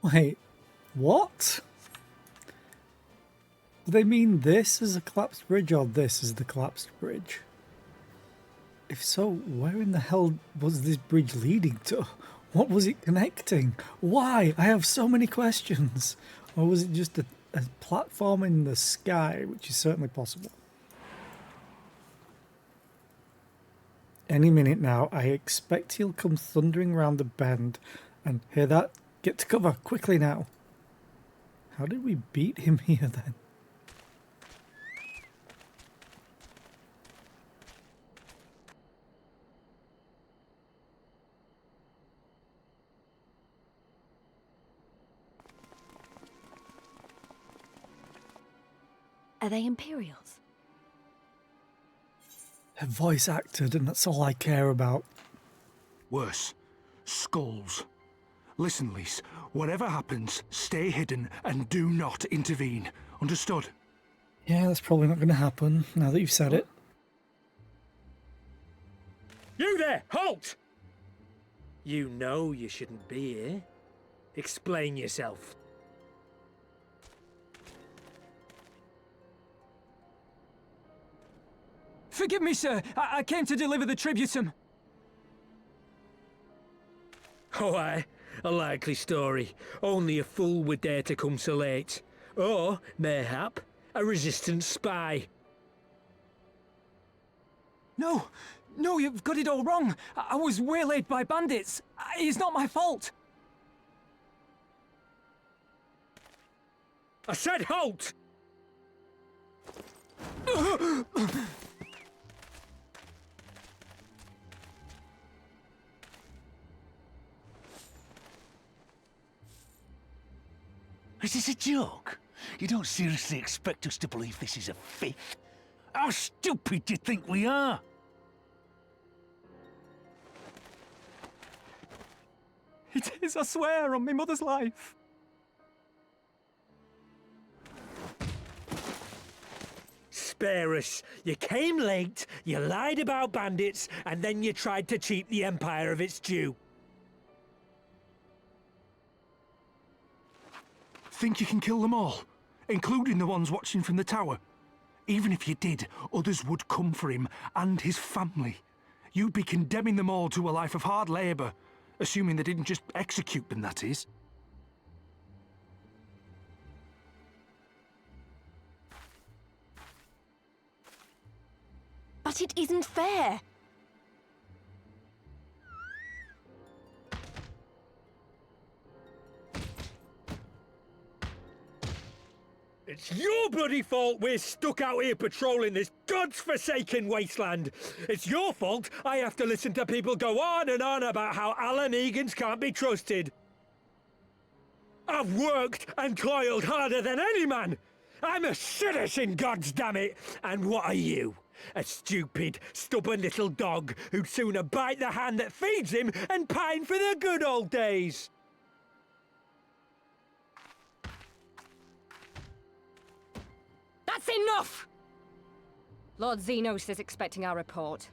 Wait, what? Do they mean this is a collapsed bridge or this is the collapsed bridge? If so, where in the hell was this bridge leading to? What was it connecting? Why? I have so many questions. Or was it just a platform in the sky, which is certainly possible? Any minute now, I expect he'll come thundering round the bend and hear that? Get to cover, quickly now. How did we beat him here then? Are they Imperials? Her voice acted, and that's all I care about. Worse. Skulls. Listen, Lise. Whatever happens, stay hidden and do not intervene. Understood? Yeah, that's probably not going to happen, now that you've said it. You there! Halt! You know you shouldn't be here. Explain yourself. Forgive me, sir. I came to deliver the tributum. Oh, aye. A likely story. Only a fool would dare to come so late. Or, mayhap, a resistance spy. No, you've got it all wrong. I was waylaid by bandits. It's not my fault. I said halt! Is this a joke? You don't seriously expect us to believe this is a fake? How stupid do you think we are? It is, I swear, on my mother's life. Spare us. You came late, you lied about bandits, and then you tried to cheat the Empire of its due. Think you can kill them all? Including the ones watching from the tower? Even if you did, others would come for him and his family. You'd be condemning them all to a life of hard labor. Assuming they didn't just execute them, that is. But it isn't fair. It's your bloody fault we're stuck out here patrolling this god's-forsaken wasteland. It's your fault I have to listen to people go on and on about how Alan Egans can't be trusted. I've worked and toiled harder than any man. I'm a citizen, goddammit. And what are you? A stupid, stubborn little dog who'd sooner bite the hand that feeds him and pine for the good old days. That's enough! Lord Xenos is expecting our report.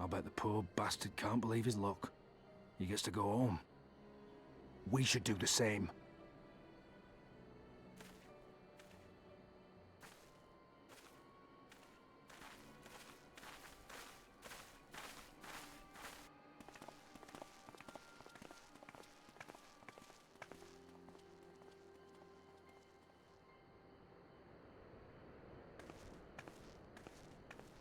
I bet the poor bastard can't believe his luck. He gets to go home. We should do the same.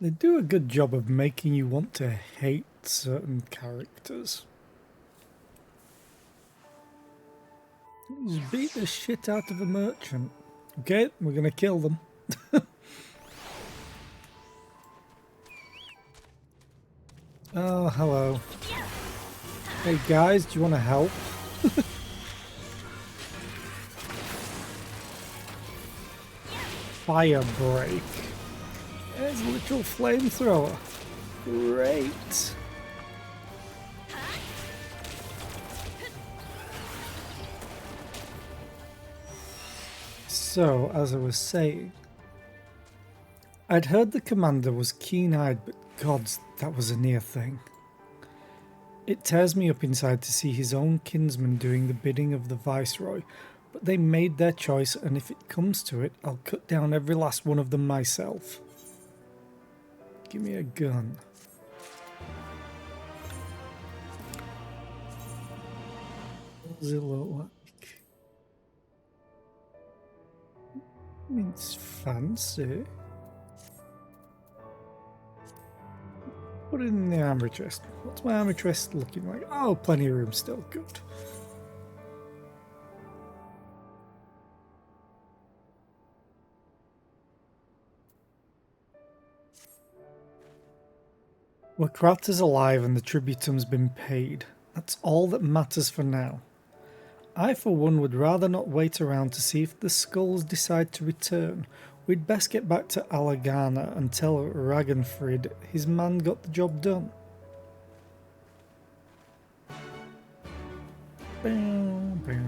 They do a good job of making you want to hate certain characters. Just beat the shit out of a merchant. Okay, we're gonna kill them. Oh, hello. Hey guys, do you want to help? Fire break. There's a literal flamethrower. Great. So, as I was saying, I'd heard the commander was keen-eyed, but gods, that was a near thing. It tears me up inside to see his own kinsmen doing the bidding of the Viceroy, but they made their choice, and if it comes to it, I'll cut down every last one of them myself. Give me a gun. What does it look like? I mean, it's fancy. Put it in the armor chest. What's my armor chest looking like? Oh, plenty of room still. Good. Wakrata's alive and the tributum's been paid. That's all that matters for now. I, for one, would rather not wait around to see if the skulls decide to return. We'd best get back to Alagana and tell Ragnfrid his man got the job done. Bow, bow.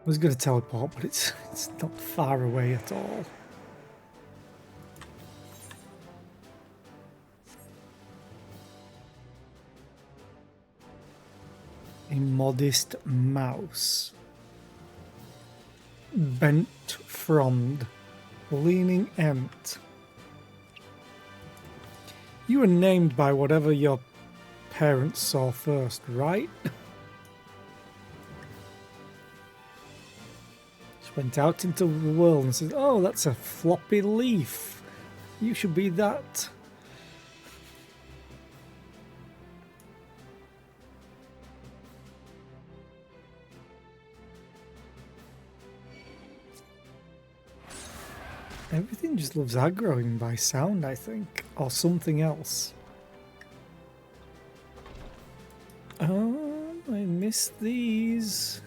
I was going to teleport, but it's not far away at all. A modest mouse. Bent frond. Leaning ent. You were named by whatever your parents saw first, right? Went out into the world and said, oh, that's a floppy leaf. You should be that. Everything just loves aggroing by sound, I think. Or something else. Oh, I missed these.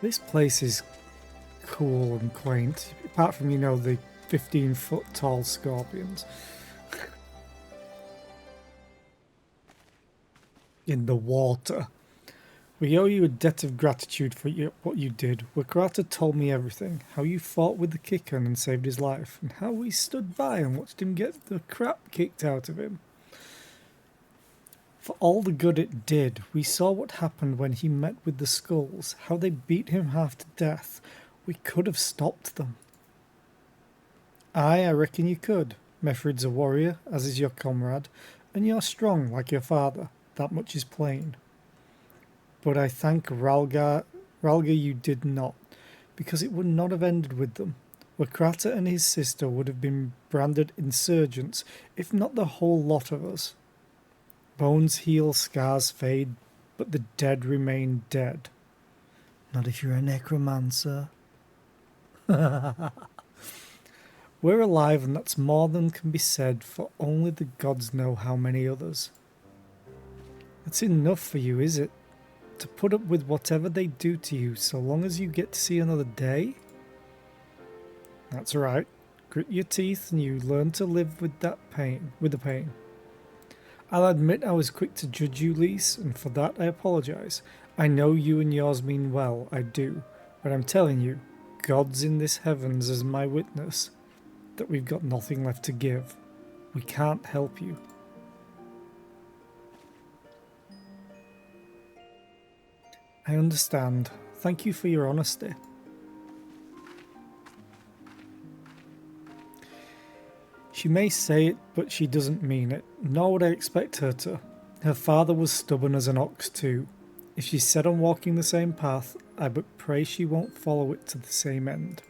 This place is cool and quaint, apart from, you know, the 15-foot tall scorpions. In the water. We owe you a debt of gratitude for what you did. Wakrata told me everything. How you fought with the Kikan and saved his life, and how we stood by and watched him get the crap kicked out of him. For all the good it did, we saw what happened when he met with the skulls, how they beat him half to death. We could have stopped them. Aye, I reckon you could. Mefrid's a warrior, as is your comrade, and you're strong like your father. That much is plain. But I thank Ralga you did not, because it would not have ended with them. Wakrata and his sister would have been branded insurgents, if not the whole lot of us. Bones heal, scars fade, but the dead remain dead. Not if you're a necromancer. We're alive, and that's more than can be said, for only the gods know how many others. That's enough for you, is it? To put up with whatever they do to you, so long as you get to see another day? That's right. Grit your teeth and you learn to live with the pain. I'll admit I was quick to judge you, Lise, and for that I apologise. I know you and yours mean well, I do, but I'm telling you, God's in this heavens as my witness, that we've got nothing left to give. We can't help you. I understand. Thank you for your honesty. She may say it, but she doesn't mean it, nor would I expect her to. Her father was stubborn as an ox too. If she's set on walking the same path, I but pray she won't follow it to the same end.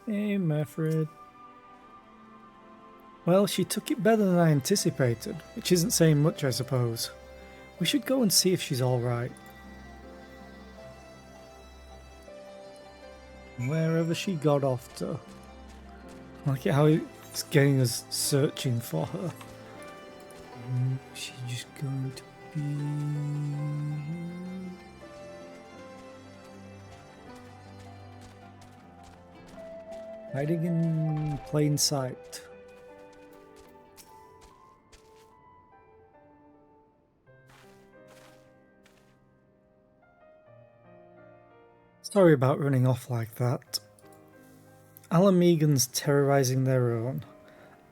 Hey, Meffred. Well, she took it better than I anticipated, which isn't saying much, I suppose. We should go and see if she's alright. Wherever she got off to. I like it how it's getting us searching for her. She's just going to be... hiding in plain sight. Sorry about running off like that. Alamegan's terrorizing their own.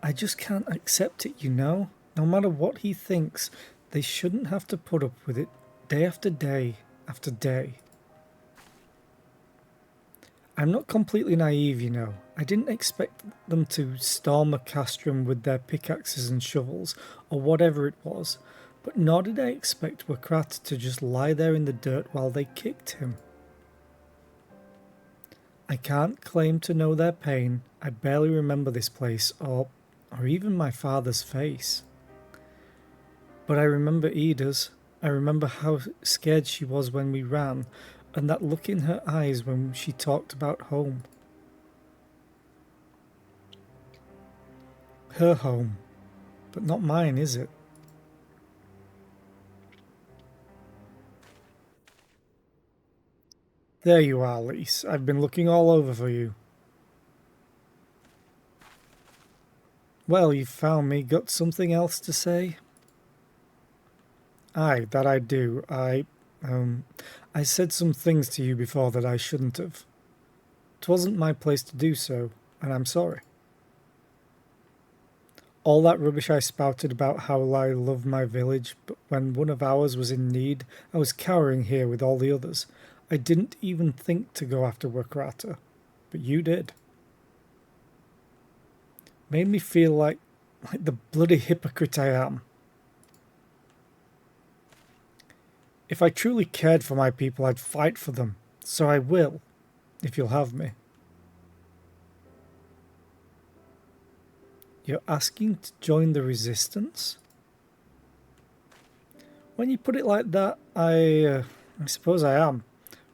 I just can't accept it, you know? No matter what he thinks, they shouldn't have to put up with it day after day after day. I'm not completely naive, you know. I didn't expect them to storm a castrum with their pickaxes and shovels, or whatever it was, but nor did I expect Wakrat to just lie there in the dirt while they kicked him. I can't claim to know their pain. I barely remember this place, or even my father's face. But I remember Ida's. I remember how scared she was when we ran, and that look in her eyes when she talked about home. Her home, but not mine, is it? There you are, Lise. I've been looking all over for you. Well, you've found me. Got something else to say? Aye, that I do. I said some things to you before that I shouldn't have. 'Twasn't my place to do so, and I'm sorry. All that rubbish I spouted about how I love my village, but when one of ours was in need, I was cowering here with all the others. I didn't even think to go after Wakrata, but you did. Made me feel like the bloody hypocrite I am. If I truly cared for my people, I'd fight for them. So I will, if you'll have me. You're asking to join the resistance? When you put it like that, I suppose I am.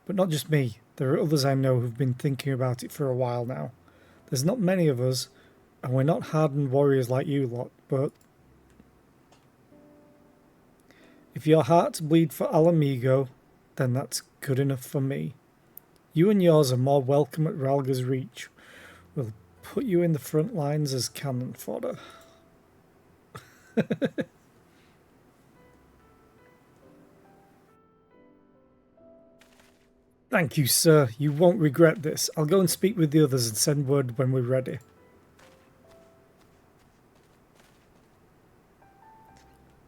But not just me. There are others I know who've been thinking about it for a while now. There's not many of us, and we're not hardened warriors like you lot, but... if your hearts bleed for Alamigo, then that's good enough for me. You and yours are more welcome at Ralga's Reach. We'll put you in the front lines as cannon fodder. Thank you, sir. You won't regret this. I'll go and speak with the others and send word when we're ready.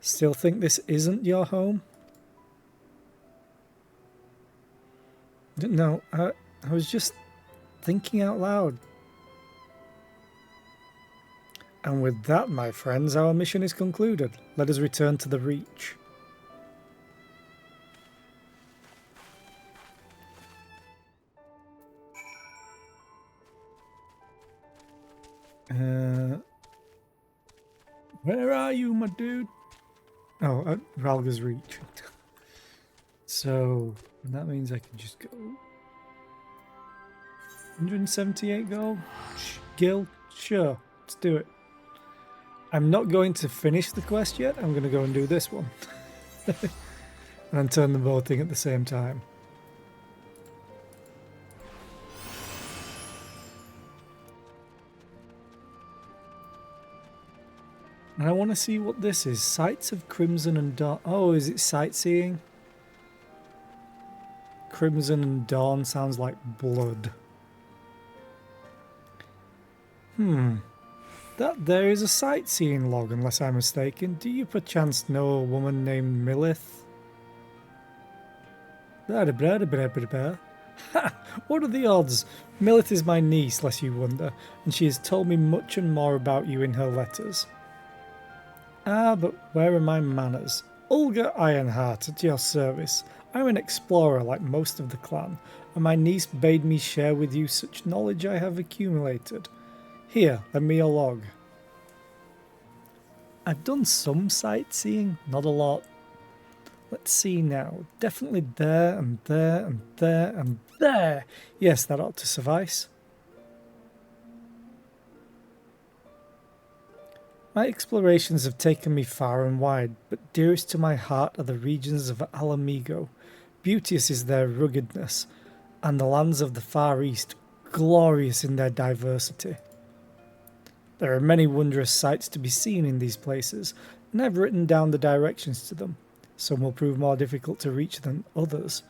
Still think this isn't your home? No, I was just thinking out loud. And with that, my friends, our mission is concluded. Let us return to the Reach. Where are you, my dude? Oh, at Ralga's Reach. So, that means I can just go... 178 gold? Gil? Sure, let's do it. I'm not going to finish the quest yet. I'm going to go and do this one. then turn them both in at the same time. And I want to see what this is. Sights of Crimson and Dawn. Oh, is it sightseeing? Crimson and Dawn sounds like blood. That there is a sightseeing log, unless I'm mistaken. Do you perchance know a woman named Milith? Ha! What are the odds? Milith is my niece, lest you wonder, and she has told me much and more about you in her letters. Ah, but where are my manners? Olga Ironheart, at your service. I'm an explorer like most of the clan, and my niece bade me share with you such knowledge I have accumulated. Here, lend me a log. I've done some sightseeing, not a lot. Let's see now. Definitely there and there and there and there. Yes, that ought to suffice. My explorations have taken me far and wide, but dearest to my heart are the regions of Alamigo. Beauteous is their ruggedness, and the lands of the Far East, glorious in their diversity. There are many wondrous sights to be seen in these places, and I've written down the directions to them. Some will prove more difficult to reach than others,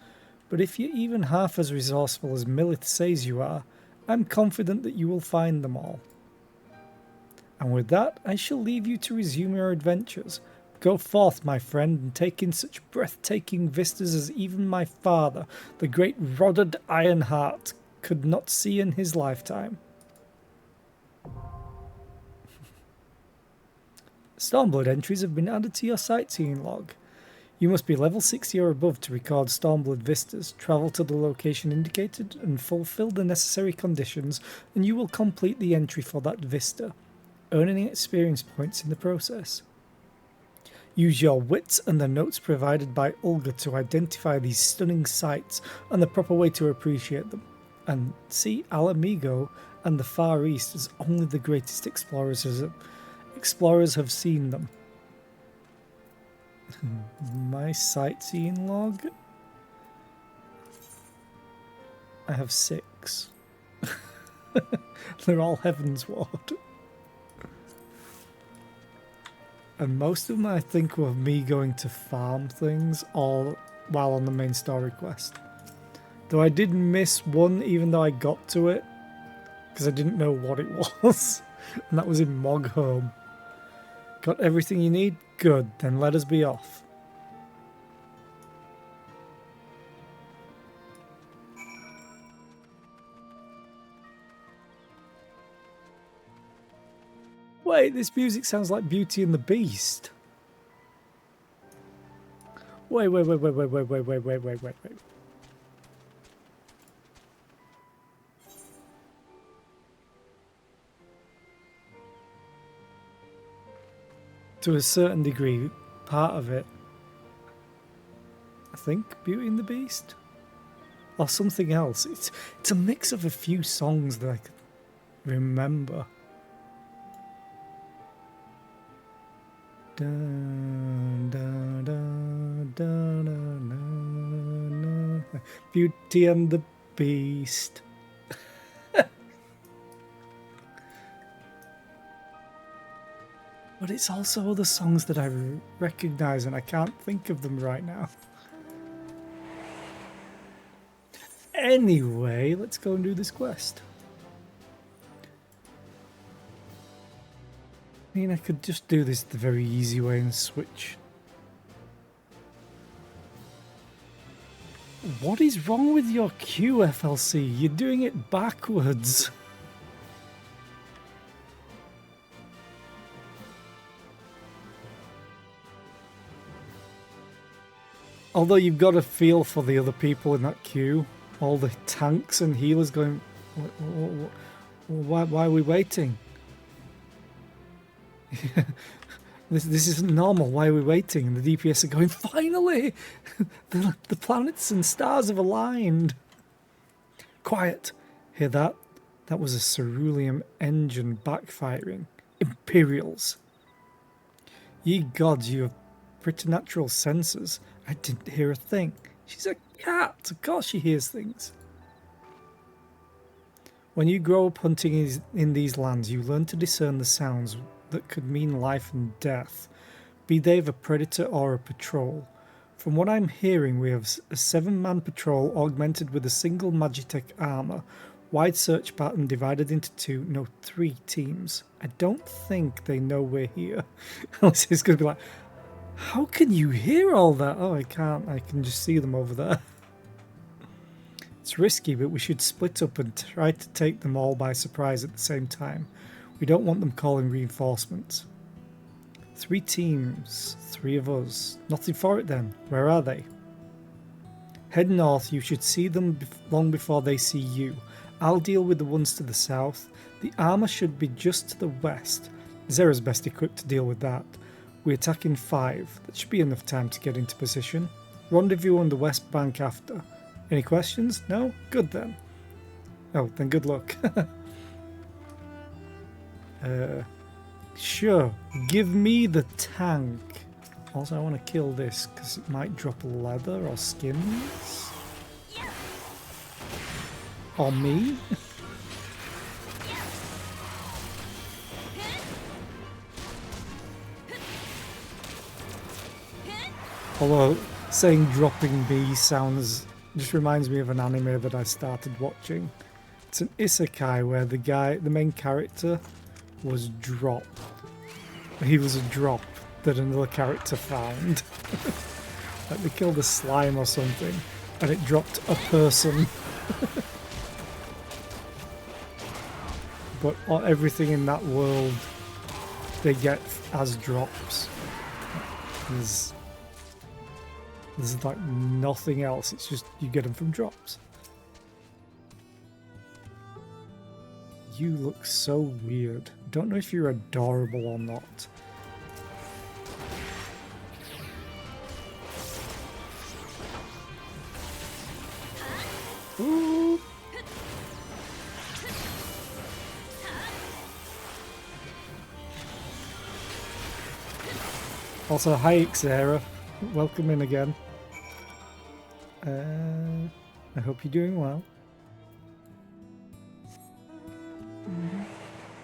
but if you're even half as resourceful as Milith says you are, I'm confident that you will find them all. And with that, I shall leave you to resume your adventures. Go forth, my friend, and take in such breathtaking vistas as even my father, the great Roddard Ironheart, could not see in his lifetime. Stormblood entries have been added to your sightseeing log. You must be level 60 or above to record Stormblood vistas, travel to the location indicated, and fulfill the necessary conditions, and you will complete the entry for that vista, earning experience points in the process. Use your wits and the notes provided by Olga to identify these stunning sights and the proper way to appreciate them, and see Alamigo and the Far East as only the greatest explorers have seen them. My sightseeing log? I have 6. They're all Heavensward. And most of them, I think, were me going to farm things all while on the main story quest. Though I did miss one, even though I got to it, because I didn't know what it was. And that was in Mogholm. Got everything you need? Good, then let us be off. Wait, this music sounds like Beauty and the Beast. Wait. To a certain degree, part of it, I think, Beauty and the Beast? Or something else. It's a mix of a few songs that I can remember. Dun, dun, dun, dun, dun, dun, dun. Beauty and the Beast. But it's also other songs that I recognise and I can't think of them right now. Anyway, let's go and do this quest. I mean, I could just do this the very easy way and switch. What is wrong with your queue, FLC? You're doing it backwards. Although you've got a feel for the other people in that queue. All the tanks and healers going, why are we waiting? This isn't normal. Why are we waiting? And the DPS are going, finally! the planets and stars have aligned. Quiet. Hear that? That was a cerulean engine backfiring. Imperials. Ye gods, you have preternatural senses. I didn't hear a thing. She's a cat. Of course she hears things. When you grow up hunting in these lands, you learn to discern the sounds that could mean life and death, be they of a predator or a patrol. From what I'm hearing, we have a 7-man patrol augmented with a single Magitech armor, wide search pattern divided into 2, no 3 teams. I don't think they know we're here. Unless it's going to be like, how can you hear all that? Oh, I can't. I can just see them over there. It's risky, but we should split up and try to take them all by surprise at the same time. We don't want them calling reinforcements. 3 teams, 3 of us. Nothing for it then. Where are they? Head north. You should see them long before they see you. I'll deal with the ones to the south. The armor should be just to the west. Zera's best equipped to deal with that. We attack in 5. That should be enough time to get into position. Rendezvous on the west bank after. Any questions? No? Good then. Oh, then good luck. Sure. Give me the tank. Also, I want to kill this because it might drop leather or skins. Or me. Although saying dropping me sounds just reminds me of an anime that I started watching. It's an isekai where the main character was dropped. He was a drop that another character found. Like they killed a slime or something and it dropped a person. But everything in that world they get as drops. There's like nothing else, it's just you get them from drops. You look so weird. Don't know if you're adorable or not. Ooh. Also, hi Xera. Welcome in again. I hope you're doing well.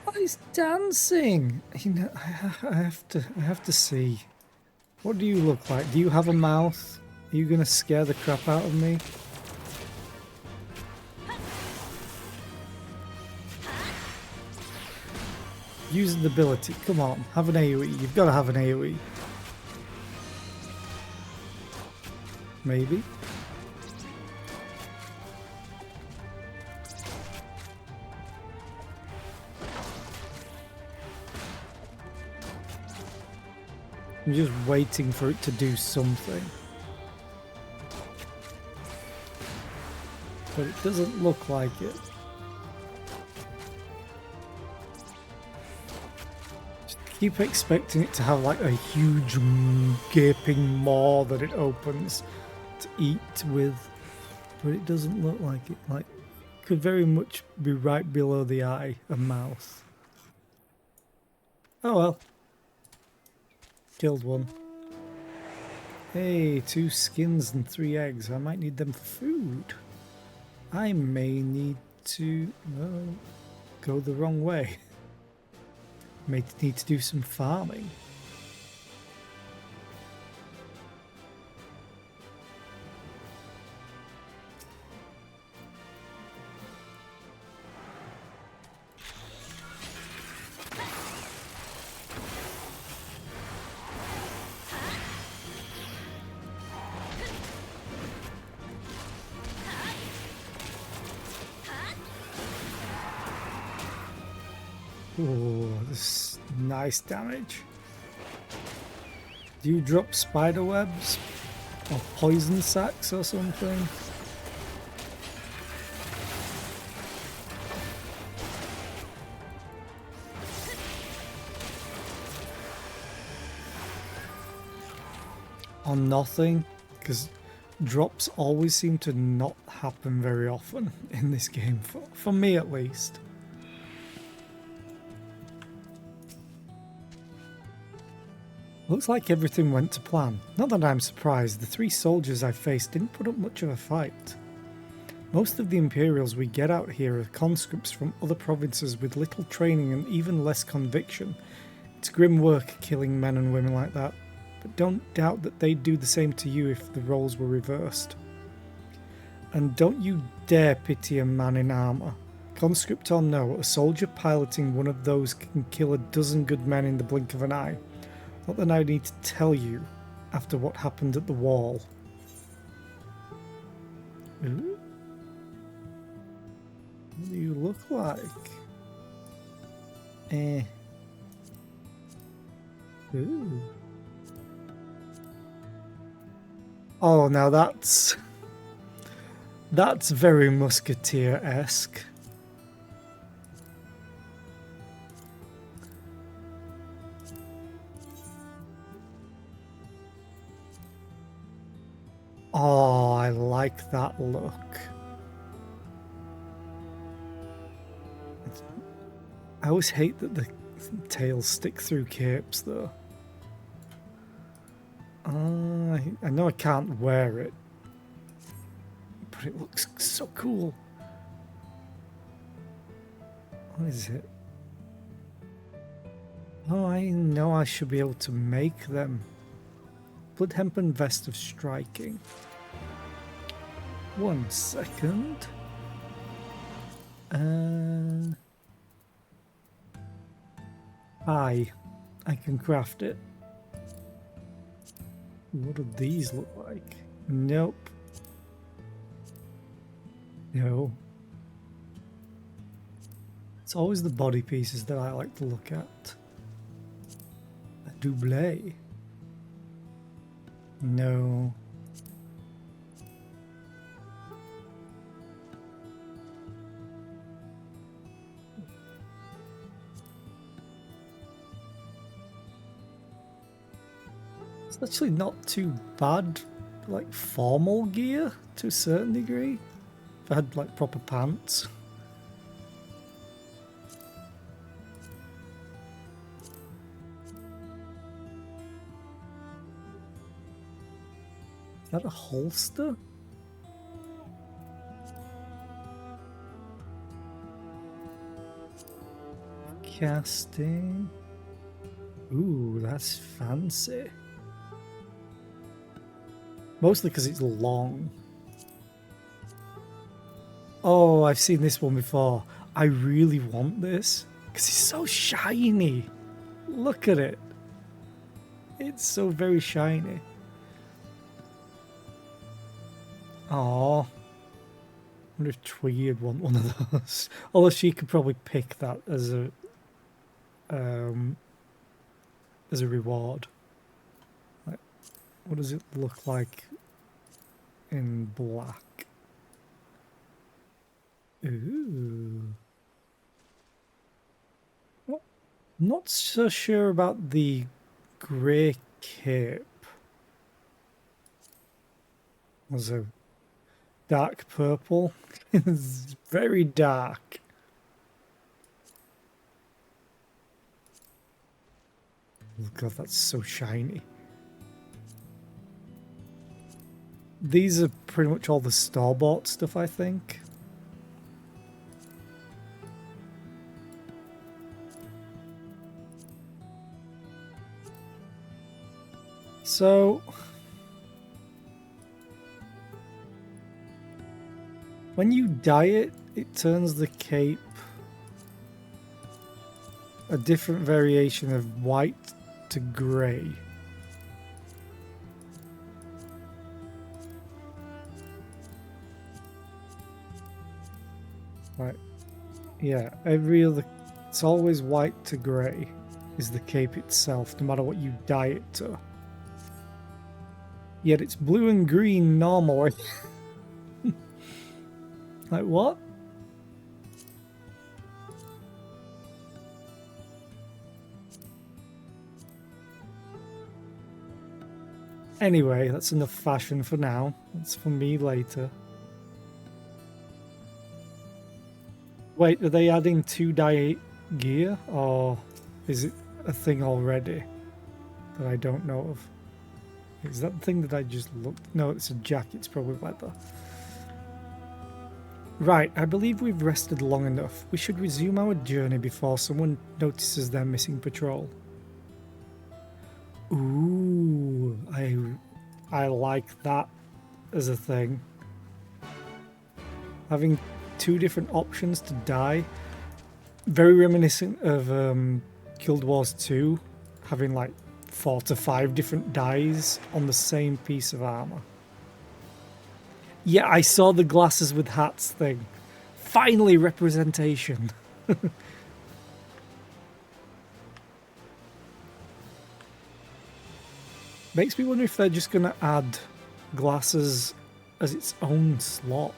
Oh, he's dancing. You know, I have to see. What do you look like? Do you have a mouth? Are you gonna scare the crap out of me? Use the ability. Come on, have an AoE. You've got to have an AoE. Maybe. I'm just waiting for it to do something. But it doesn't look like it. Just keep expecting it to have like a huge gaping maw that it opens to eat with, but it doesn't look like it. Like, it could very much be right below the eye, a mouth. Oh well. Killed one. Hey, 2 skins and 3 eggs. I might need them for food. I may need to go the wrong way. May need to do some farming. Oh, this is nice damage. Do you drop spider webs? Or poison sacks or something? Or nothing? Because drops always seem to not happen very often in this game, for me at least. Looks like everything went to plan. Not that I'm surprised, the 3 soldiers I faced didn't put up much of a fight. Most of the Imperials we get out here are conscripts from other provinces with little training and even less conviction. It's grim work killing men and women like that, but don't doubt that they'd do the same to you if the roles were reversed. And don't you dare pity a man in armour. Conscript or no, a soldier piloting one of those can kill a dozen good men in the blink of an eye. Not that I need to tell you after what happened at the wall. Ooh. What do you look like? Ooh. Oh, now that's very Musketeer-esque. Oh, I like that look. I always hate that the tails stick through capes, though. I know I can't wear it, but it looks so cool. What is it? Oh, I know I should be able to make them. Blood hempen vest of striking. 1 second. I can craft it. What do these look like? Nope. No. It's always the body pieces that I like to look at. A double. No. It's actually not too bad, like formal gear to a certain degree. If I had like proper pants. Is that a holster? Casting. Ooh, that's fancy. Mostly because it's long. Oh, I've seen this one before. I really want this because it's so shiny. Look at it. It's so very shiny. Oh, I wonder if Twiggy would want one of those. Although she could probably pick that as a reward. Like, what does it look like in black? Ooh. Well, not so sure about the grey cape. There's a dark purple. It's very dark. Oh God, that's so shiny. These are pretty much all the store-bought stuff, I think. So when you dye it, it turns the cape a different variation of white to grey. Right. Yeah, every other... It's always white to grey is the cape itself, no matter what you dye it to. Yet it's blue and green normally. Like what? Anyway, that's enough fashion for now. That's for me later. Wait, are they adding 2 dye gear, or is it a thing already that I don't know of. Is that the thing that I just looked? No, it's a jacket. It's probably leather. Right, I believe we've rested long enough. We should resume our journey before someone notices their missing patrol. Ooh, I like that as a thing. Having two different options to die. Very reminiscent of Guild Wars 2, having like 4 to 5 different dies on the same piece of armor. Yeah, I saw the glasses with hats thing. Finally, representation. Makes me wonder if they're just going to add glasses as its own slot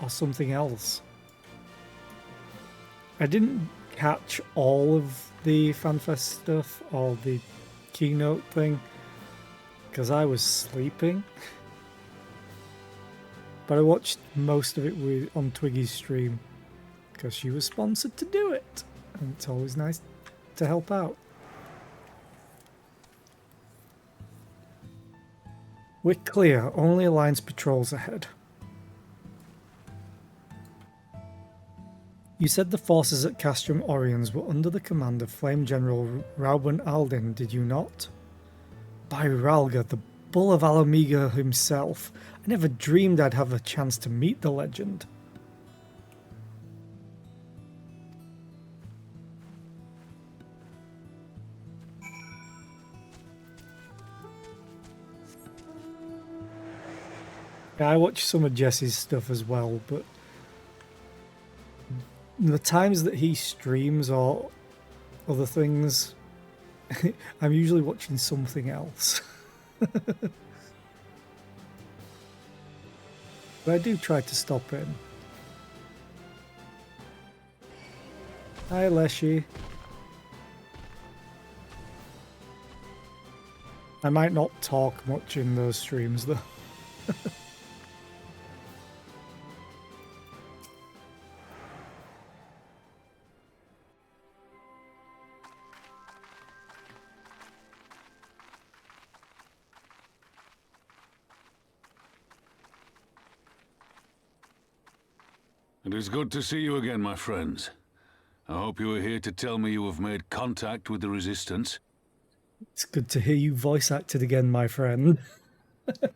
or something else. I didn't catch all of the FanFest stuff or the keynote thing because I was sleeping. But I watched most of it on Twiggy's stream because she was sponsored to do it. And it's always nice to help out. We're clear. Only Alliance patrols ahead. You said the forces at Castrum Oriens were under the command of Flame General Rauben Aldin, did you not? By Ralga, the Bull of Alamiga himself. I never dreamed I'd have a chance to meet the legend. Yeah, I watch some of Jesse's stuff as well, but the times that he streams or other things, I'm usually watching something else. But I do try to stop in. Hi, Leshy. I might not talk much in those streams, though. It is good to see you again, my friends. I hope you are here to tell me you have made contact with the Resistance. It's good to hear you voice acted again, my friend. But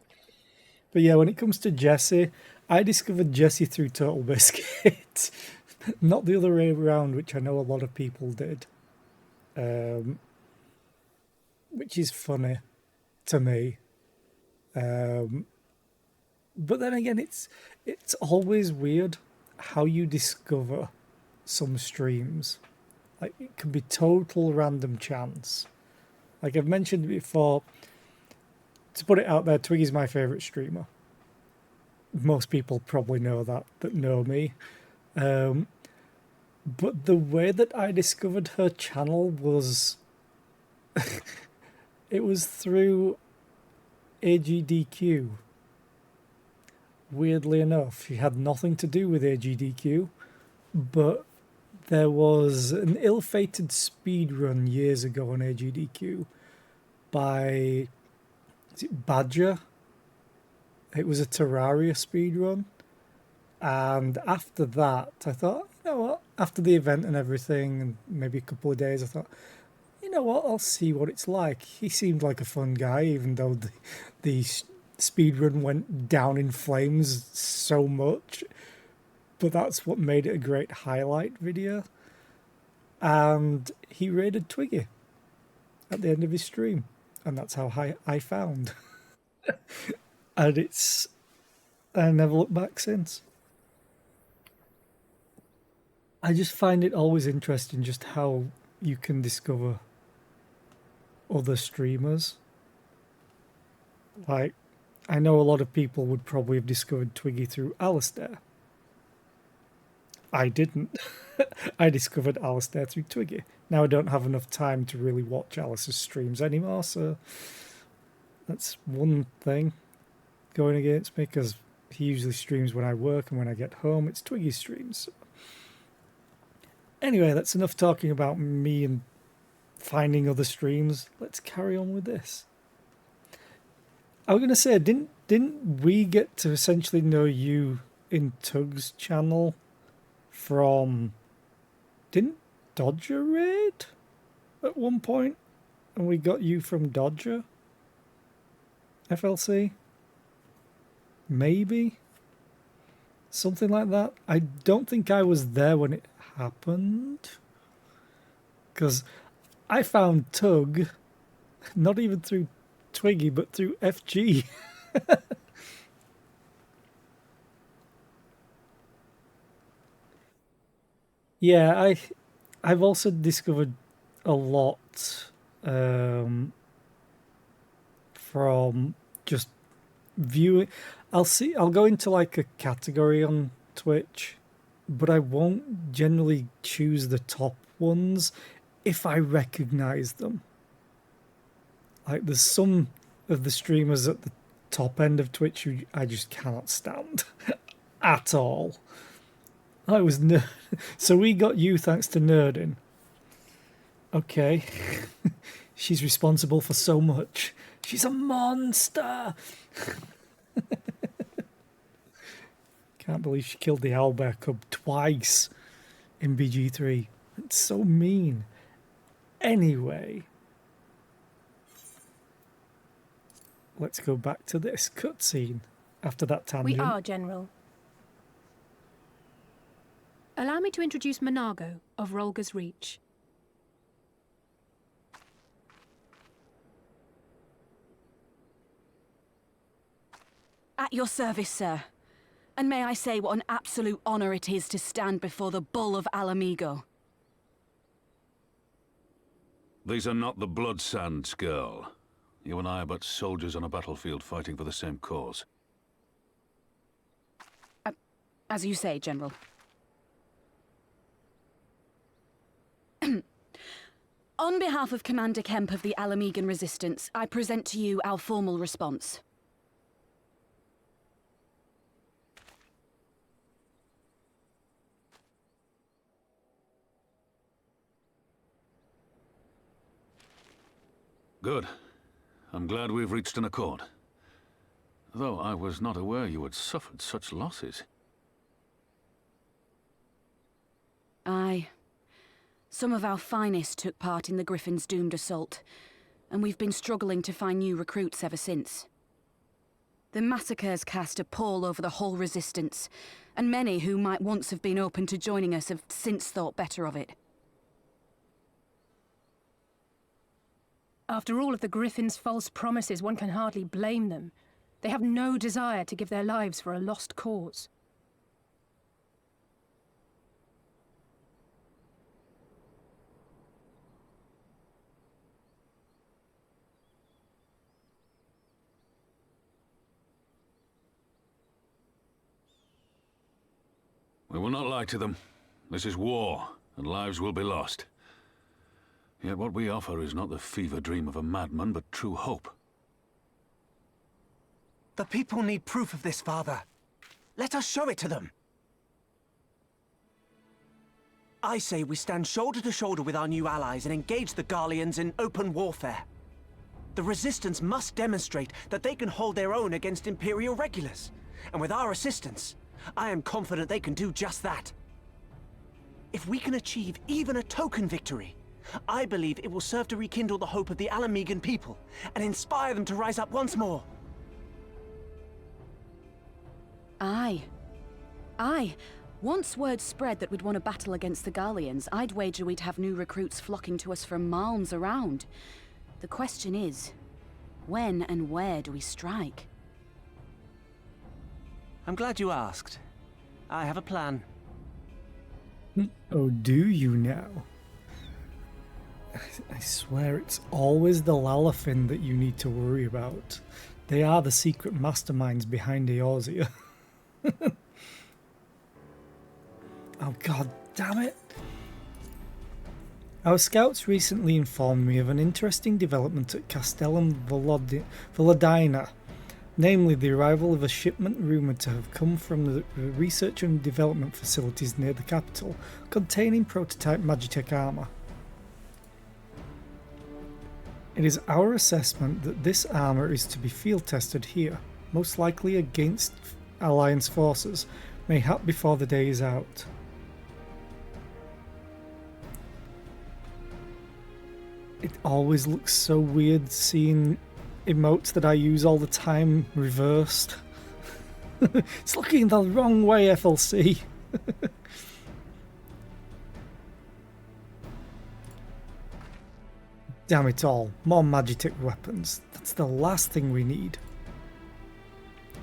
yeah, when it comes to Jesse, I discovered Jesse through Total Biscuit. Not the other way around, which I know a lot of people did. Which is funny to me. But then again, it's always weird how you discover some streams. Like, it can be total random chance. Like I've mentioned before, to put it out there, Twiggy's my favourite streamer. Most people probably know that know me. But the way that I discovered her channel was... it was through AGDQ. Weirdly enough, she had nothing to do with AGDQ, but there was an ill-fated speedrun years ago on AGDQ by, is it Badger? It was a Terraria speedrun, and after that I thought, you know what, after the event and everything, and maybe a couple of days, I thought, you know what, I'll see what it's like. He seemed like a fun guy, even though the speedrun went down in flames so much, but that's what made it a great highlight video. And he raided Twiggy at the end of his stream, and that's how I found. And I never looked back since. I just find it always interesting just how you can discover other streamers. Like, I know a lot of people would probably have discovered Twiggy through Alistair. I didn't. I discovered Alistair through Twiggy. Now I don't have enough time to really watch Alice's streams anymore, so that's one thing going against me, because he usually streams when I work, and when I get home it's Twiggy's streams. So. Anyway, that's enough talking about me and finding other streams. Let's carry on with this. I was gonna say, didn't we get to essentially know you in Tug's channel from? Didn't Dodger raid at one point, and we got you from Dodger? FLC? Maybe? Something like that. I don't think I was there when it happened. Because I found Tug, not even through Twiggy, but through FG. Yeah, I've also discovered a lot from just viewing. I'll go into like a category on Twitch, but I won't generally choose the top ones if I recognize them. Like there's some of the streamers at the top end of Twitch who I just cannot stand at all. I was so we got you thanks to nerding. Okay. She's responsible for so much. She's a monster. Can't believe she killed the owlbear cub twice in BG3. It's so mean. Anyway, let's go back to this cutscene after that tangent. We are, General. Allow me to introduce Monago of Rolga's Reach. At your service, sir. And may I say what an absolute honor it is to stand before the Bull of Alamigo. These are not the Blood Sands, girl. You and I are but soldiers on a battlefield fighting for the same cause. As you say, General. On behalf of Commander Kemp of the Alamigan Resistance, I present to you our formal response. Good. I'm glad we've reached an accord. Though I was not aware you had suffered such losses. Aye. Some of our finest took part in the Griffin's doomed assault, and we've been struggling to find new recruits ever since. The massacres cast a pall over the whole Resistance, and many who might once have been open to joining us have since thought better of it. After all of the Griffin's false promises, one can hardly blame them. They have no desire to give their lives for a lost cause. We will not lie to them. This is war, and lives will be lost. Yet what we offer is not the fever dream of a madman, but true hope. The people need proof of this, Father. Let us show it to them. I say we stand shoulder to shoulder with our new allies and engage the Garleans in open warfare. The Resistance must demonstrate that they can hold their own against Imperial regulars. And with our assistance, I am confident they can do just that. If we can achieve even a token victory, I believe it will serve to rekindle the hope of the Alamigan people and inspire them to rise up once more. Aye. Aye. Once word spread that we'd won a battle against the Garleans, I'd wager we'd have new recruits flocking to us from malms around. The question is, when and where do we strike? I'm glad you asked. I have a plan. Oh, do you now? I swear it's always the Lalafin that you need to worry about. They are the secret masterminds behind Eorzea. Oh god damn it. Our scouts recently informed me of an interesting development at Castellum Volodina, namely the arrival of a shipment rumoured to have come from the research and development facilities near the capital, containing prototype Magitech armour. It is our assessment that this armor is to be field tested here, most likely against Alliance forces, mayhap before the day is out. It always looks so weird seeing emotes that I use all the time reversed. It's looking the wrong way, FLC. Damn it all, more Magitek weapons. That's the last thing we need.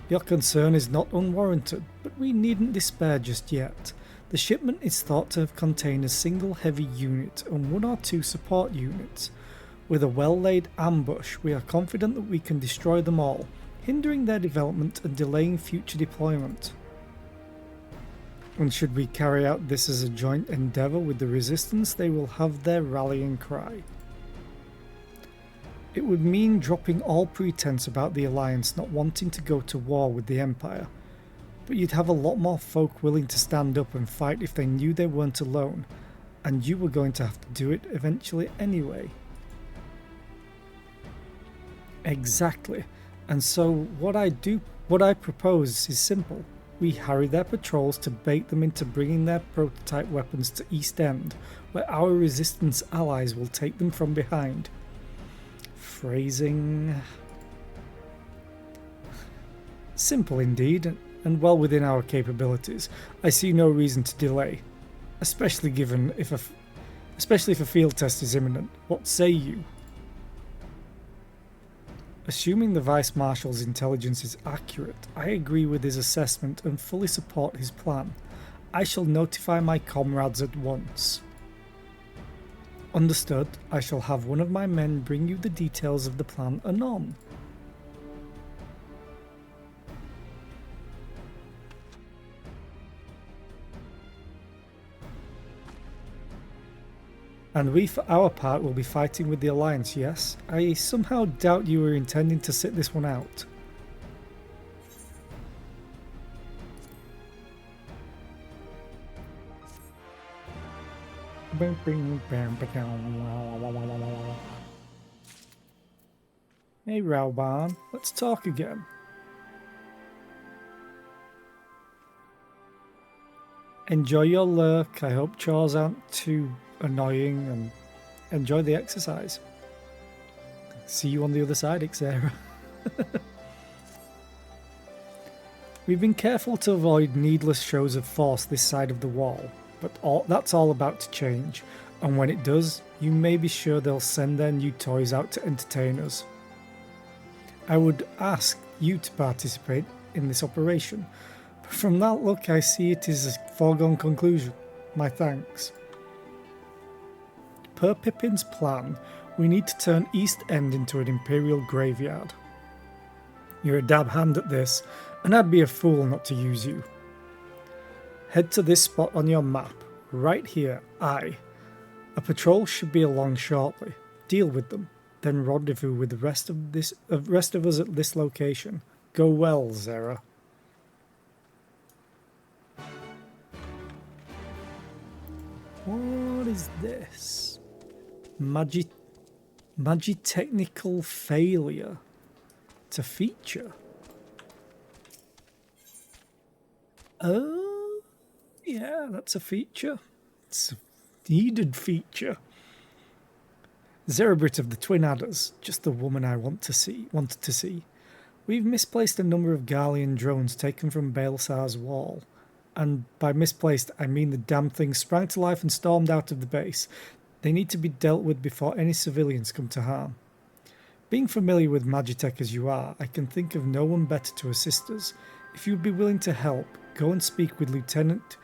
Your concern is not unwarranted, but we needn't despair just yet. The shipment is thought to have contained a single heavy unit and 1 or 2 support units. With a well-laid ambush, we are confident that we can destroy them all, hindering their development and delaying future deployment. And should we carry out this as a joint endeavour with the Resistance, they will have their rallying cry. It would mean dropping all pretense about the Alliance not wanting to go to war with the Empire, but you'd have a lot more folk willing to stand up and fight if they knew they weren't alone, and you were going to have to do it eventually anyway. Exactly, and so what I propose is simple. We harry their patrols to bait them into bringing their prototype weapons to East End, where our Resistance allies will take them from behind. Phrasing. Simple indeed, and well within our capabilities. I see no reason to delay, especially if a field test is imminent. What say you? Assuming the Vice Marshal's intelligence is accurate, I agree with his assessment and fully support his plan. I shall notify my comrades at once. Understood. I shall have one of my men bring you the details of the plan anon. And we, for our part, will be fighting with the Alliance, yes? I somehow doubt you were intending to sit this one out. Hey Rauban, let's talk again. Enjoy your lurk. I hope chores aren't too annoying, and enjoy the exercise. See you on the other side, Xera. We've been careful to avoid needless shows of force this side of the wall, but that's all about to change, and when it does, you may be sure they'll send their new toys out to entertain us. I would ask you to participate in this operation, but from that look I see it is a foregone conclusion. My thanks. Per Pippin's plan, we need to turn East End into an Imperial graveyard. You're a dab hand at this, and I'd be a fool not to use you. Head to this spot on your map, right here, A patrol should be along shortly. Deal with them, then rendezvous with the rest of us at this location. Go well, Xera. What is this? Magitechnical failure to feature. Oh, yeah, that's a feature. It's a needed feature. Zerebrit of the Twin Adders, just the woman I wanted to see. We've misplaced a number of Garlean drones taken from Baelsar's wall. And by misplaced, I mean the damn thing sprang to life and stormed out of the base. They need to be dealt with before any civilians come to harm. Being familiar with Magitek as you are, I can think of no one better to assist us. If you'd be willing to help, go and speak with Lieutenant...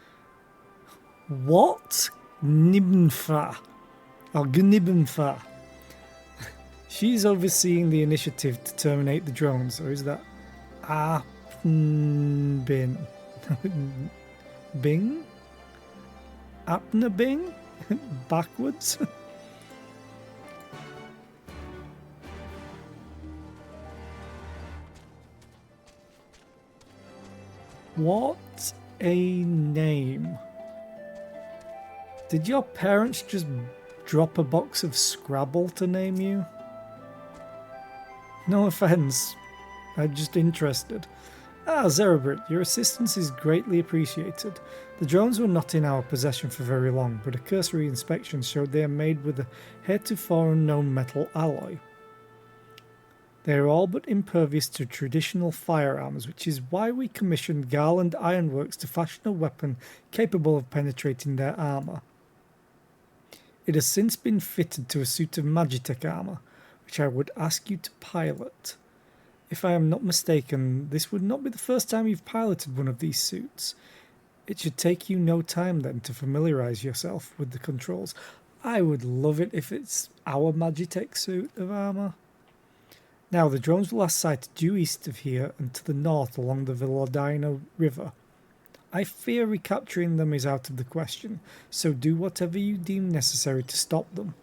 What? Gnibnfa. Or Gnibnfa. She's overseeing the initiative to terminate the drones, or is that... Bin? Bing? Apna Bing? Backwards? What a name. Did your parents just drop a box of Scrabble to name you? No offense. I'm just interested. Ah, Zerebrit, your assistance is greatly appreciated. The drones were not in our possession for very long, but a cursory inspection showed they are made with a heretofore unknown metal alloy. They are all but impervious to traditional firearms, which is why we commissioned Garland Ironworks to fashion a weapon capable of penetrating their armour. It has since been fitted to a suit of Magitech armour, which I would ask you to pilot. If I am not mistaken, this would not be the first time you've piloted one of these suits. It should take you no time then to familiarise yourself with the controls. I would love it if it's our Magitech suit of armour. Now, the drones were last sighted due east of here and to the north along the Villadino River. I fear recapturing them is out of the question, so do whatever you deem necessary to stop them.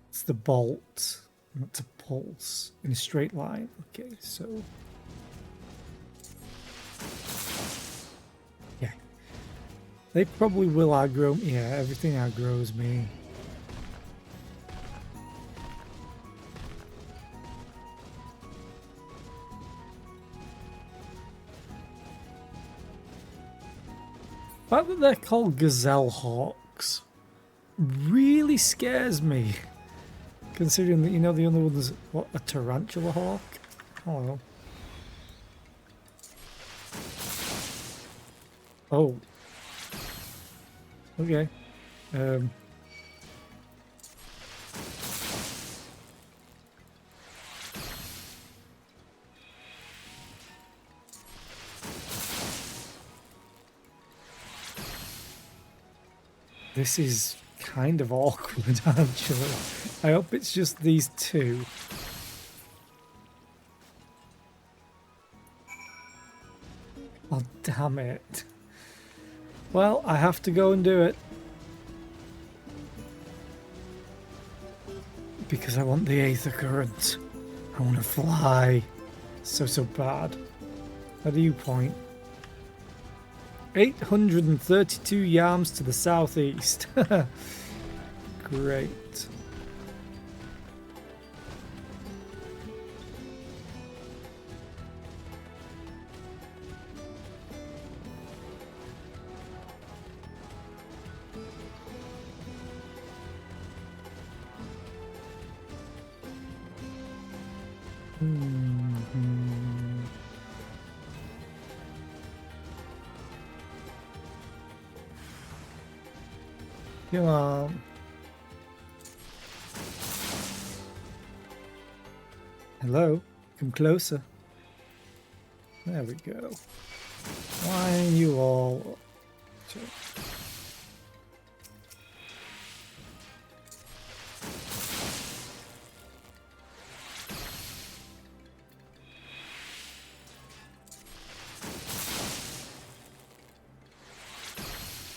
It's the bolt, not to pulse in a straight line. Okay, so yeah, they probably will aggro. Yeah, everything aggroes me. The fact that they're called gazelle hawks really scares me. Considering that, you know, the other one is, what, a tarantula hawk? Hello. Oh. Okay. This is kind of awkward, actually. I hope it's just these two. Oh, damn it. Well, I have to go and do it. Because I want the Aether Current. I want to fly. So bad. How do you point? 832 yams to the southeast. Great. Come on. Hello? Come closer. There we go. Line you all up.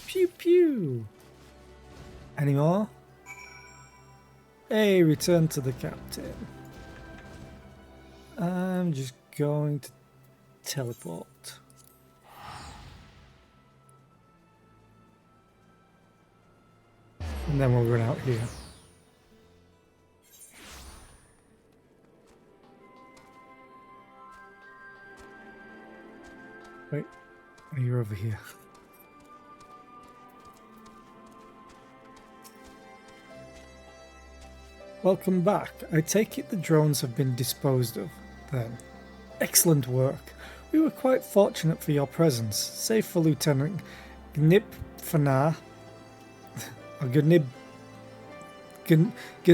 Pew pew. Any more? Hey, return to the captain. I'm just going to teleport. And then we'll run out here. Wait, oh, you're over here. Welcome back. I take it the drones have been disposed of, then. Excellent work. We were quite fortunate for your presence, save for Lieutenant Gnipfana, or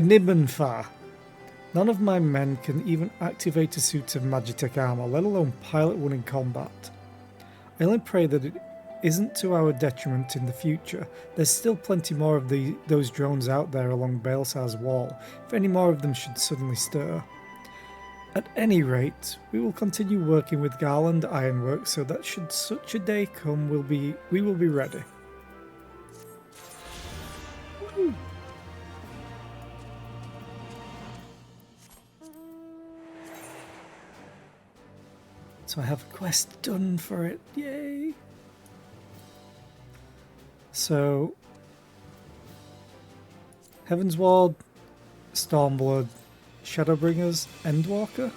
Gnibbenfar. None of my men can even activate a suit of Magitech armor, let alone pilot one in combat. I only pray that it isn't to our detriment in the future. There's still plenty more of those drones out there along Baelsar's wall, if any more of them should suddenly stir. At any rate, we will continue working with Garland Ironworks so that should such a day come, we will be ready. Woo. So I have a quest done for it. Yay! So, Heaven's Ward, Stormblood, Shadowbringers, Endwalker.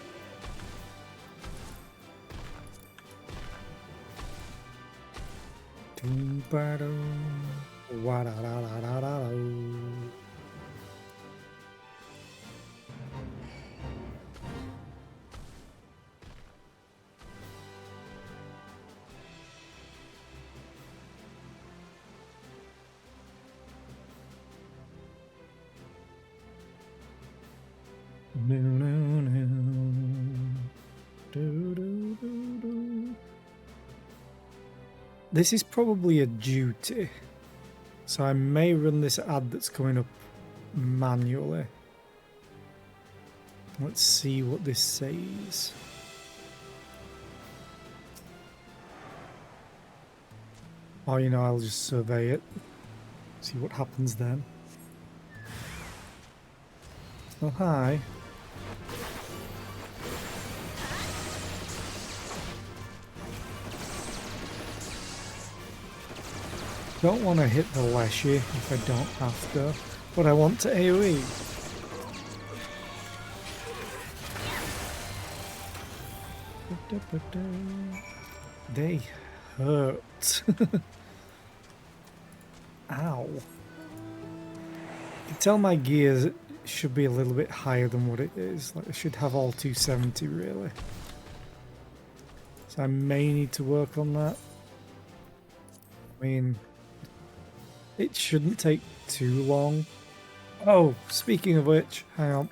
This is probably a duty, so I may run this ad that's coming up manually. Let's see what this says. Oh, you know, I'll just survey it, see what happens then. Oh, hi. Don't want to hit the Leshy if I don't have to, but I want to AoE. They hurt. Ow. You can tell my gears should be a little bit higher than what it is. Like I should have all 270 really. So I may need to work on that. I mean, it shouldn't take too long. Oh, speaking of which, hang on.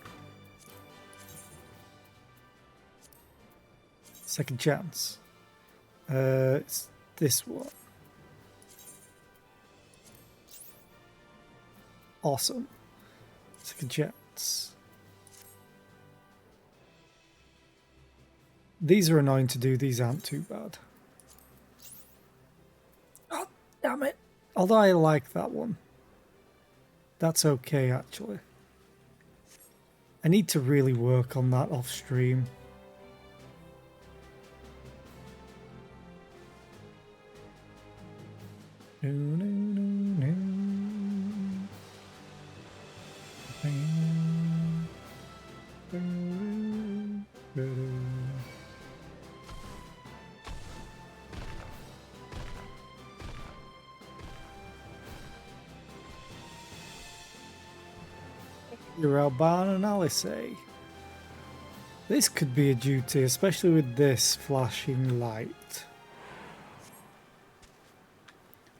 Second chance. It's this one. Awesome. Second chance. These are annoying to do, these aren't too bad. Oh, damn it. Although I like that one. That's okay, actually. I need to really work on that off stream. You're Alban and Alice. This could be a duty, especially with this flashing light.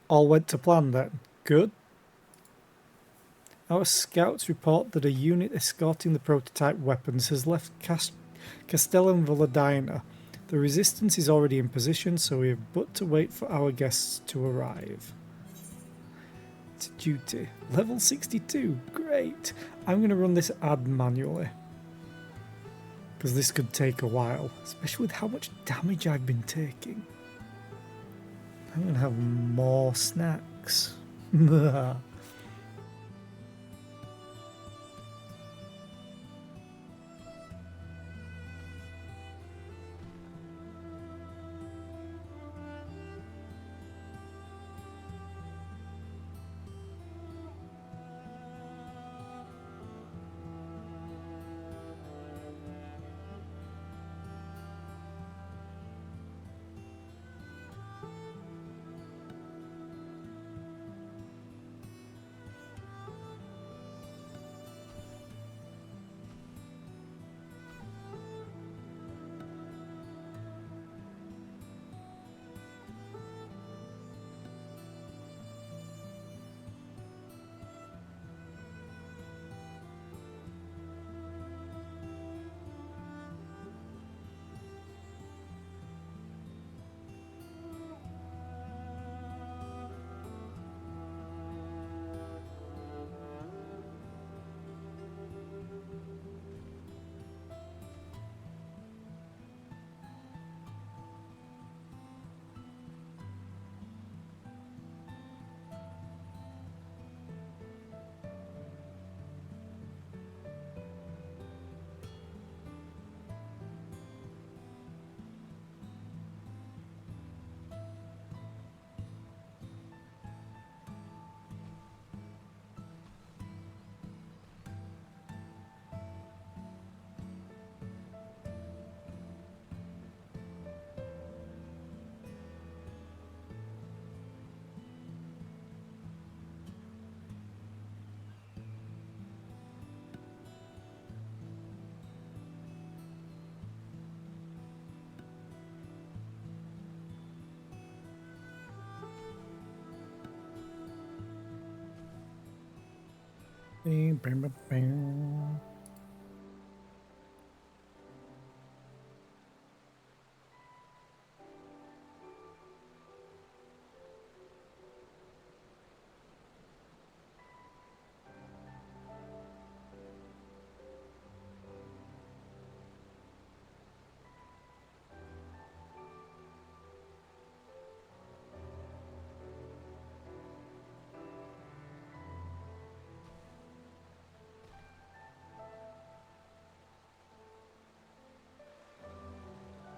All went to plan then. Good. Our scouts report that a unit escorting the prototype weapons has left Castellum Volodina. The resistance is already in position, so we have but to wait for our guests to arrive. It's a duty. Level 62. Great. I'm going to run this ad manually. Because this could take a while. Especially with how much damage I've been taking. I'm going to have more snacks.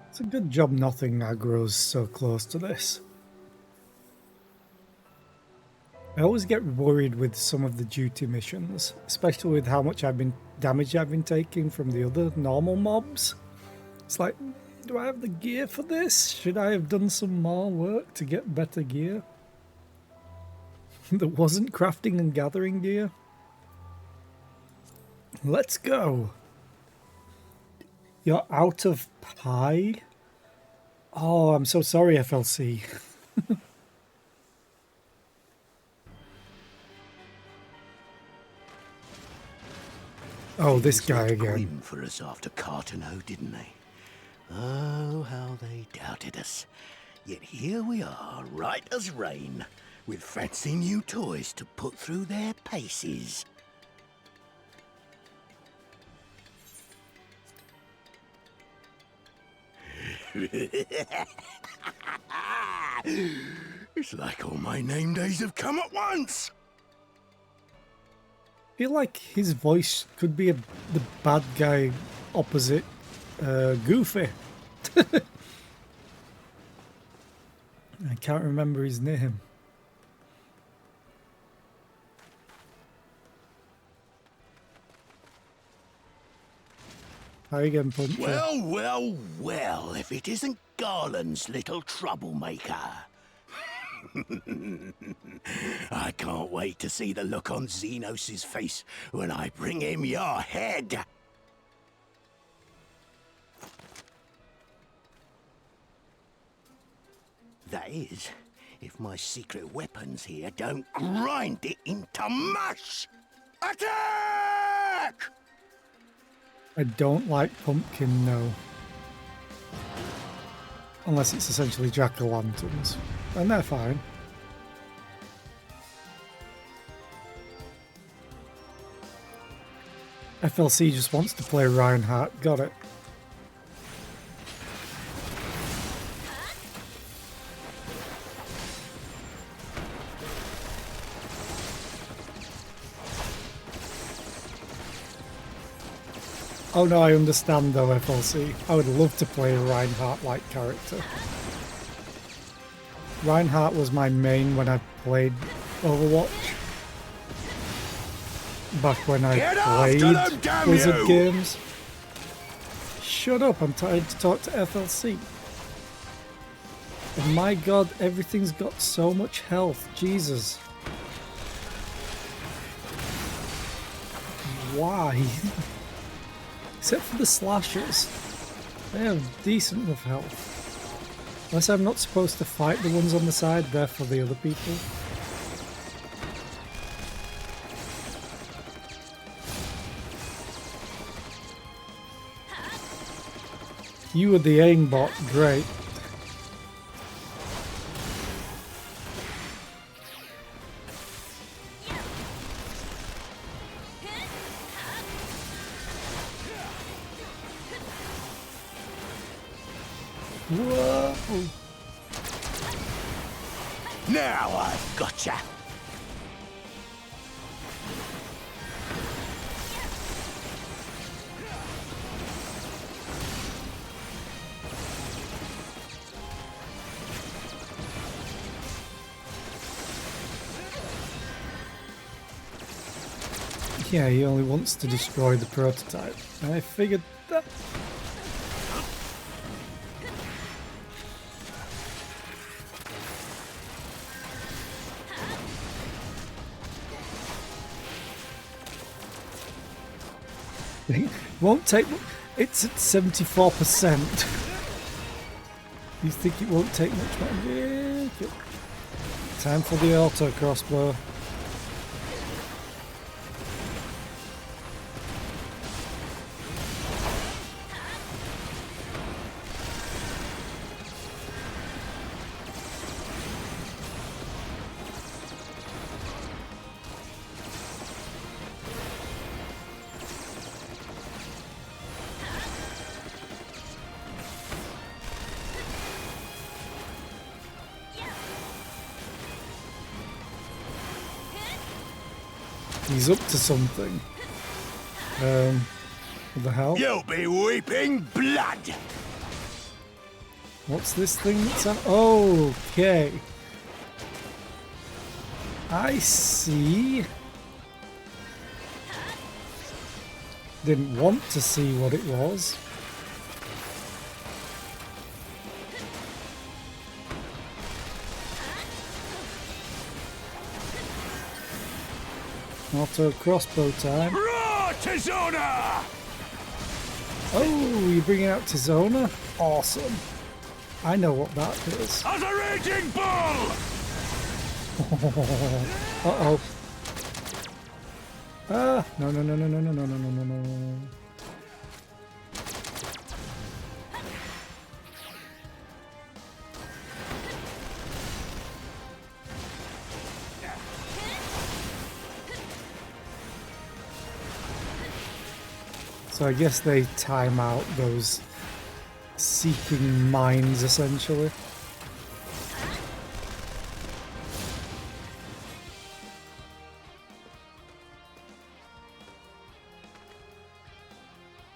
It's a good job nothing aggro's so close to this. I always get worried with some of the duty missions, especially with how much damage I've been taking from the other normal mobs. It's like, do I have the gear for this? Should I have done some more work to get better gear? That wasn't crafting and gathering gear. Let's go. You're out of pie? Oh, I'm so sorry, FLC. Oh, this guy again. For us after Cartano, didn't they? Oh, how they doubted us. Yet here we are, right as rain, with fancy new toys to put through their paces. It's like all my name days have come at once. I feel like his voice could be the bad guy opposite Goofy. I can't remember his name. How are you getting punched? Well, well, well, if it isn't Garland's little troublemaker. I can't wait to see the look on Xenos' face when I bring him your head. That is, if my secret weapons here don't grind it into mush! Attack! I don't like pumpkin, no. Unless it's essentially jack-o'-lanterns. And they're fine. FLC just wants to play Reinhardt. Got it. Oh no, I understand though, FLC. I would love to play a Reinhardt-like character. Reinhardt was my main when I played Overwatch. Back when I played Blizzard games. Shut up, I'm tired to talk to FLC. And my god, everything's got so much health. Jesus. Why? Except for the slashers. They have decent enough health. Unless I'm not supposed to fight the ones on the side, they're for the other people. You were the aimbot, great. Whoa! Now I've gotcha! Yeah, he only wants to destroy the prototype. I figured that. Won't take. It's at 74%. You think it won't take much more? Yeah. Time for the auto crossbow. He's up to something. What the hell? You'll be weeping blood! What's this thing that's on? Oh, okay. I see. Didn't want to see what it was. Auto crossbow time. Roar, Tizona! Oh, you're bringing out Tizona? Awesome. I know what that is. As a raging bull! Uh-oh. Ah, no, no, no, no, no, no, no, no, no, no, no. So I guess they time out those seeking mines, essentially.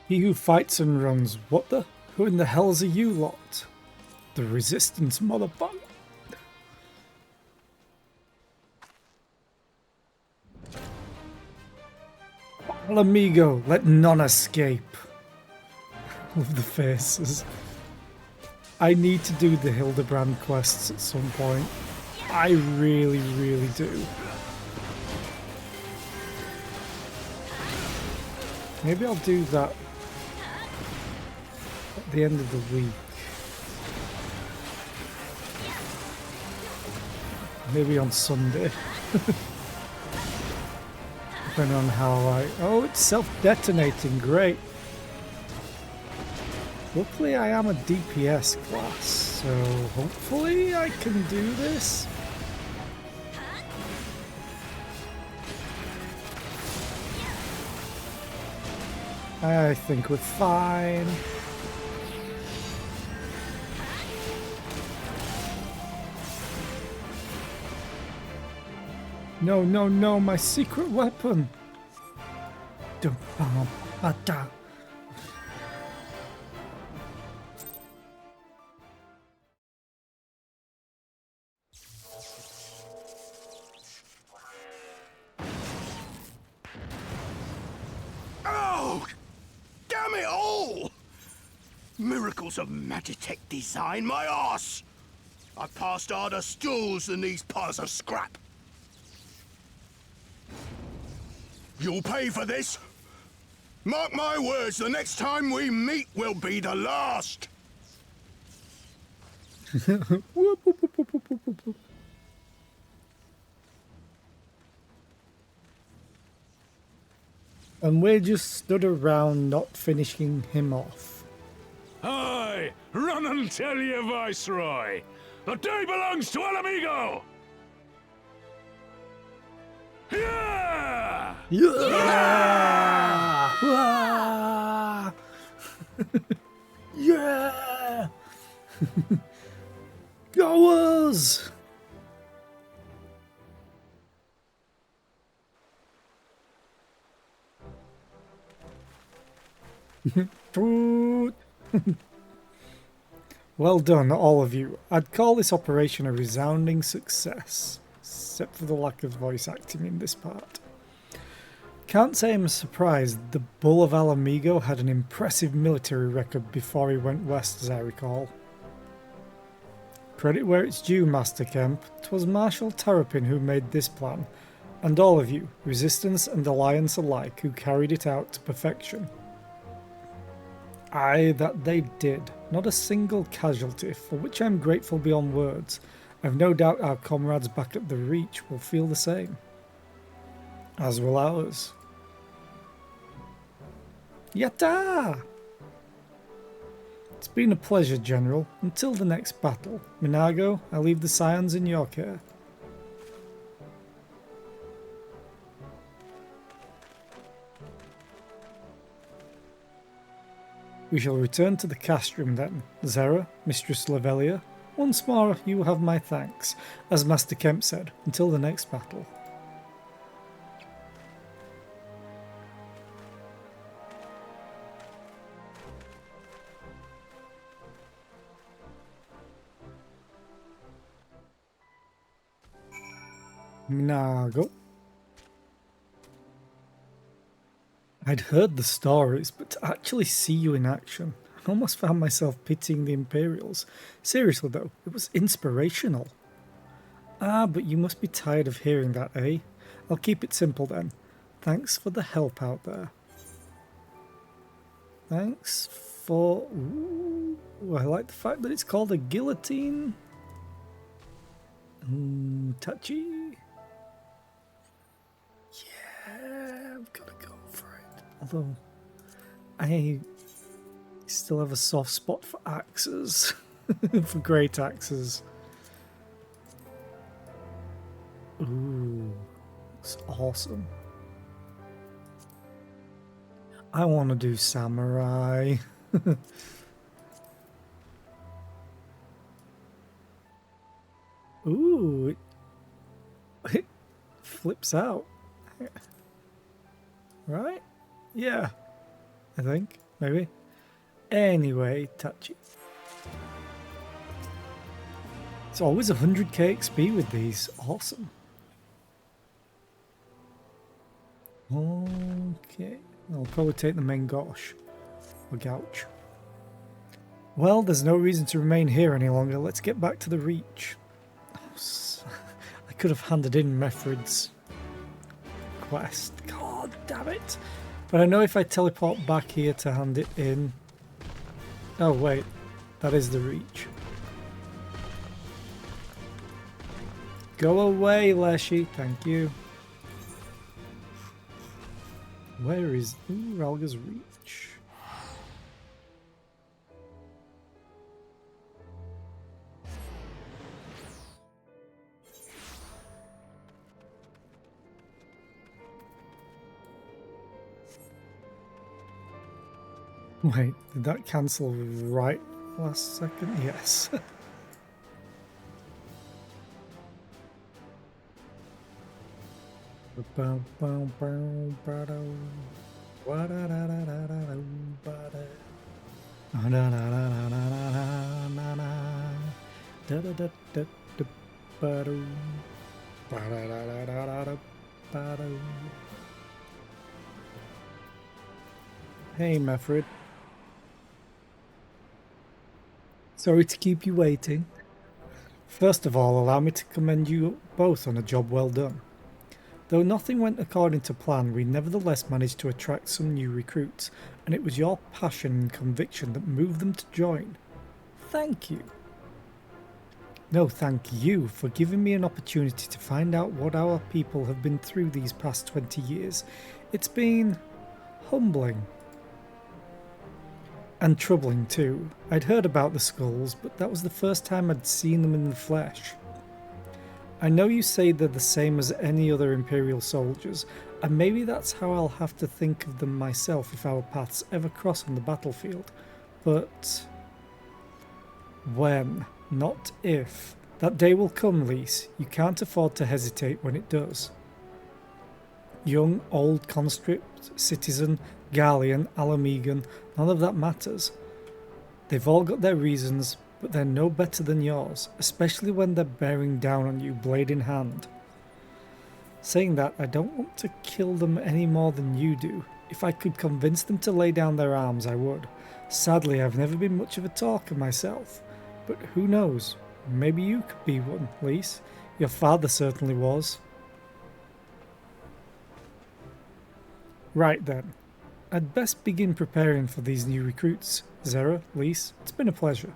He who fights and runs, what the? Who in the hells are you lot? The Resistance, motherfucker. Al amigo, let none escape. Love the faces. I need to do the Hildebrand quests at some point. I really, really do. Maybe I'll do that at the end of the week. Maybe on Sunday. Depending on how I... Oh, it's self-detonating. Great. Luckily, I am a DPS class, so hopefully I can do this. I think we're fine. No, no, no, my secret weapon. Dum-bum-ba-da. Oh! Damn it all! Miracles of Magitech design, my arse! I passed harder stools than these piles of scrap. You'll pay for this. Mark my words, the next time we meet will be the last. And we just stood around not finishing him off. Aye, run and tell your viceroy. The day belongs to El Amigo. Yeah! Yeah! Yeah! Goers! Well done, all of you. I'd call this operation a resounding success, except for the lack of voice acting in this part. Can't say I'm surprised. The Bull of Al Amigo had an impressive military record before he went west, as I recall. Credit where it's due, Master Kemp. 'Twas Marshal Terrapin who made this plan, and all of you, Resistance and Alliance alike, who carried it out to perfection. Aye, that they did. Not a single casualty, for which I'm grateful beyond words. I've no doubt our comrades back at the Reach will feel the same. As will ours. Yatta! It's been a pleasure, General. Until the next battle. Minago, I leave the Scions in your care. We shall return to the castrum then. Zera, Mistress Lavelia, once more you have my thanks. As Master Kemp said, until the next battle. Nago. I'd heard the stories, but to actually see you in action, I almost found myself pitying the Imperials. Seriously though, it was inspirational. Ah, but you must be tired of hearing that, eh? I'll keep it simple then. Thanks for the help out there. Thanks for... Ooh, I like the fact that it's called a guillotine. Touchy. Yeah, I've got to go for it. Although, I still have a soft spot for axes. For great axes. Ooh, it's awesome. I want to do samurai. Ooh, it flips out. Right? Yeah, I think, maybe. Anyway, touchy. It's always 100k XP with these. Awesome. Okay, I'll probably take the main gouge. Or gouge. Well, there's no reason to remain here any longer. Let's get back to the Reach. I could have handed in Methrid's quest. God damn it. But I know if I teleport back here to hand it in... Oh wait, that is the Reach. Go away, Leshy. Thank you. Where is Ralga's Reach? Wait, did that cancel right last second? Yes. Hey, Methrid. Sorry to keep you waiting. First of all, allow me to commend you both on a job well done. Though nothing went according to plan, we nevertheless managed to attract some new recruits, and it was your passion and conviction that moved them to join. Thank you. No, thank you for giving me an opportunity to find out what our people have been through these past 20 years. It's been humbling. And troubling too. I'd heard about the skulls, but that was the first time I'd seen them in the flesh. I know you say they're the same as any other Imperial soldiers, and maybe that's how I'll have to think of them myself if our paths ever cross on the battlefield. But... when, not if. That day will come, Lise. You can't afford to hesitate when it does. Young, old, conscript, citizen, Garlean, Alamegan, none of that matters. They've all got their reasons, but they're no better than yours, especially when they're bearing down on you blade in hand. Saying that, I don't want to kill them any more than you do. If I could convince them to lay down their arms, I would. Sadly, I've never been much of a talker myself, but who knows? Maybe you could be one, Lise. Your father certainly was. Right then. I'd best begin preparing for these new recruits. Zera, Lise, it's been a pleasure.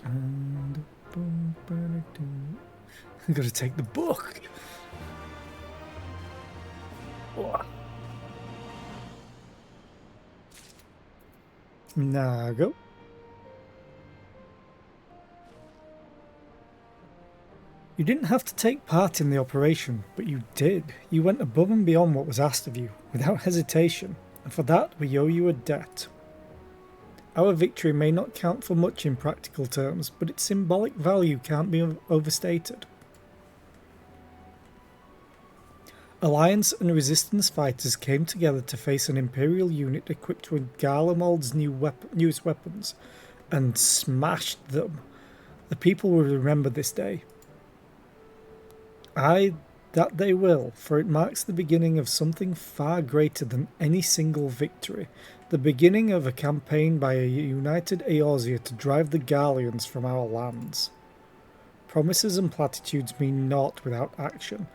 And... I've got to take the book. Oh. Now go. You didn't have to take part in the operation, but you did. You went above and beyond what was asked of you, without hesitation, and for that we owe you a debt. Our victory may not count for much in practical terms, but its symbolic value can't be overstated. Alliance and Resistance fighters came together to face an Imperial unit equipped with Garlemald's newest weapons, and smashed them. The people will remember this day. Aye, that they will, for it marks the beginning of something far greater than any single victory, the beginning of a campaign by a united Eorzea to drive the Garleans from our lands. Promises and platitudes mean naught without action,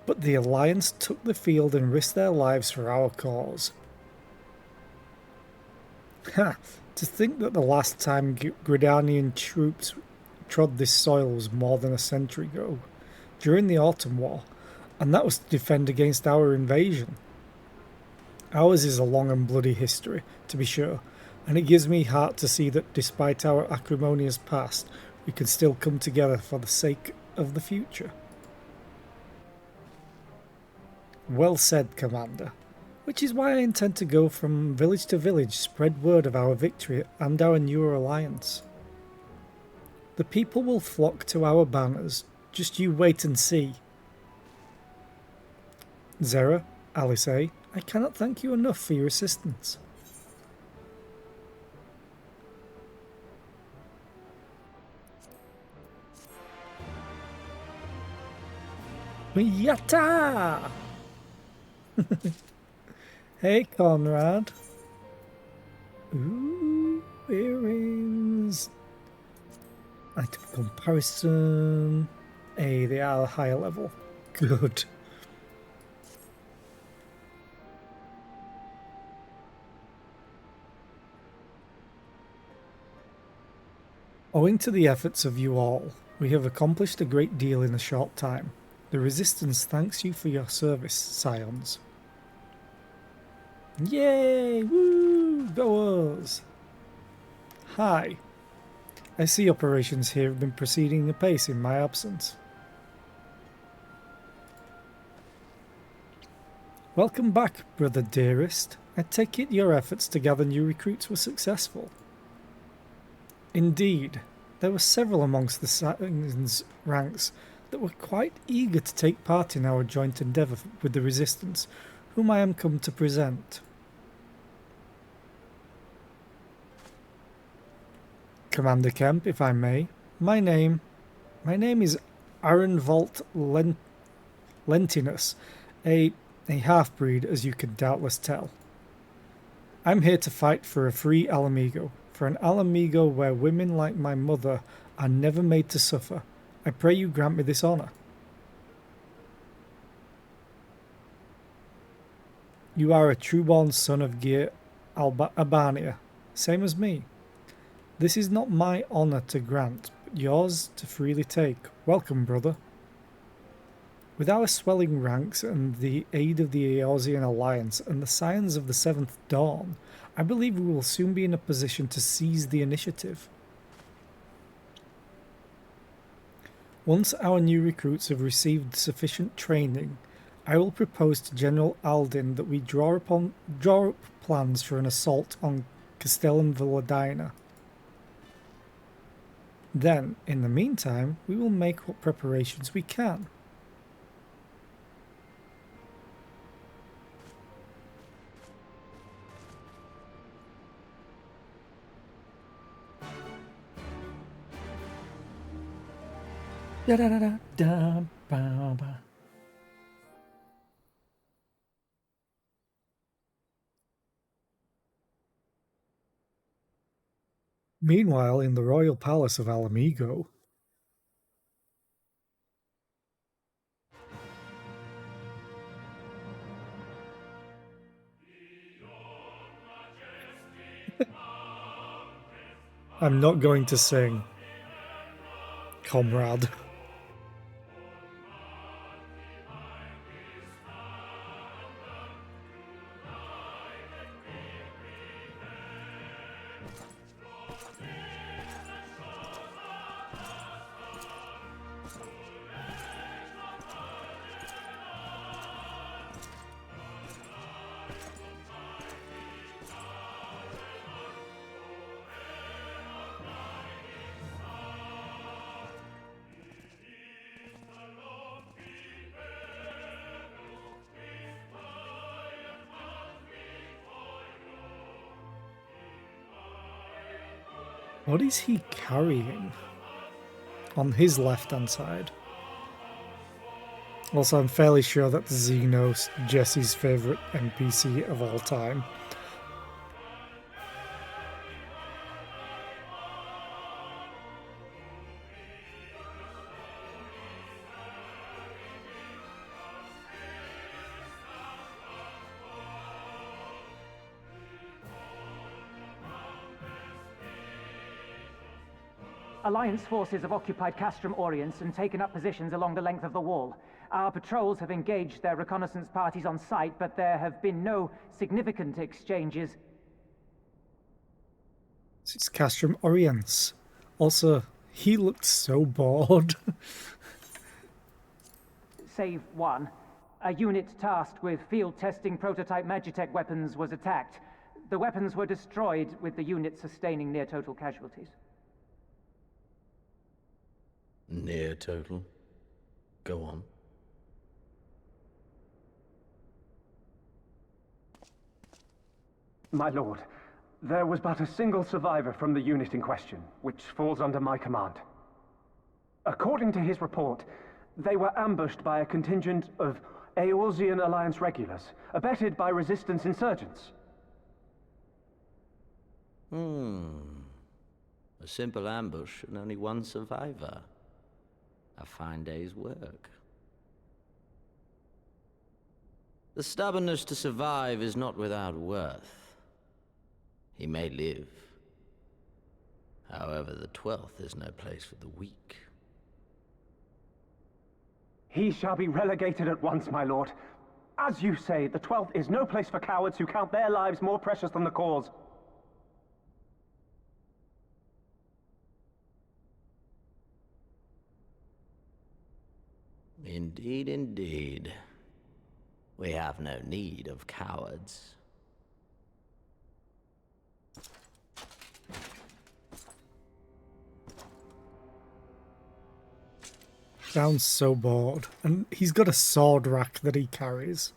but the Alliance took the field and risked their lives for our cause. Ha! To think that the last time Gridanian troops trod this soil was more than a century ago, during the Autumn War, and that was to defend against our invasion. Ours is a long and bloody history, to be sure, and it gives me heart to see that despite our acrimonious past, we can still come together for the sake of the future. Well said, Commander. Which is why I intend to go from village to village, spread word of our victory and our newer alliance. The people will flock to our banners, just you wait and see. Zera, Alice, I cannot thank you enough for your assistance. Yatta! Hey, Conrad. Ooh, earrings. Item comparison. Hey, they are higher level. Good. Owing to the efforts of you all, we have accomplished a great deal in a short time. The Resistance thanks you for your service, Scions. Yay! Woo! Go us! Hi. I see operations here have been proceeding apace in my absence. Welcome back, brother dearest. I take it your efforts to gather new recruits were successful. Indeed, there were several amongst the Scions' ranks that were quite eager to take part in our joint endeavour with the Resistance, whom I am come to present. Commander Kemp, if I may, my name is Arenvolt Lentinus, a half-breed, as you can doubtless tell. I'm here to fight for a free Alamigo, for an Alamigo where women like my mother are never made to suffer. I pray you grant me this honour. You are a true-born son of Gyr Albania, same as me. This is not my honour to grant, but yours to freely take. Welcome, brother. With our swelling ranks and the aid of the Eorzean Alliance and the Scions of the Seventh Dawn, I believe we will soon be in a position to seize the initiative. Once our new recruits have received sufficient training, I will propose to General Aldin that we draw up plans for an assault on Castellan Villadina. Then, in the meantime, we will make what preparations we can. Da da da da da ba ba. Meanwhile, in the royal palace of Alamigo, I'm not going to sing, comrade. What is he carrying on his left-hand side? Also, I'm fairly sure that Xenos Jesse's favourite NPC of all time. Alliance forces have occupied Castrum Orients and taken up positions along the length of the wall. Our patrols have engaged their reconnaissance parties on site, but there have been no significant exchanges. It's Castrum Orients. Also, he looked so bored. Save one. A unit tasked with field testing prototype Magitech weapons was attacked. The weapons were destroyed, with the unit sustaining near total casualties. Near total. Go on. My lord, there was but a single survivor from the unit in question, which falls under my command. According to his report, they were ambushed by a contingent of Eorzean Alliance regulars, abetted by resistance insurgents. A simple ambush and only one survivor. A fine day's work. The stubbornness to survive is not without worth. He may live. However, the 12th is no place for the weak. He shall be relegated at once, my lord. As you say, the 12th is no place for cowards who count their lives more precious than the cause. Indeed, indeed. We have no need of cowards. Sounds so bored. And he's got a sword rack that he carries.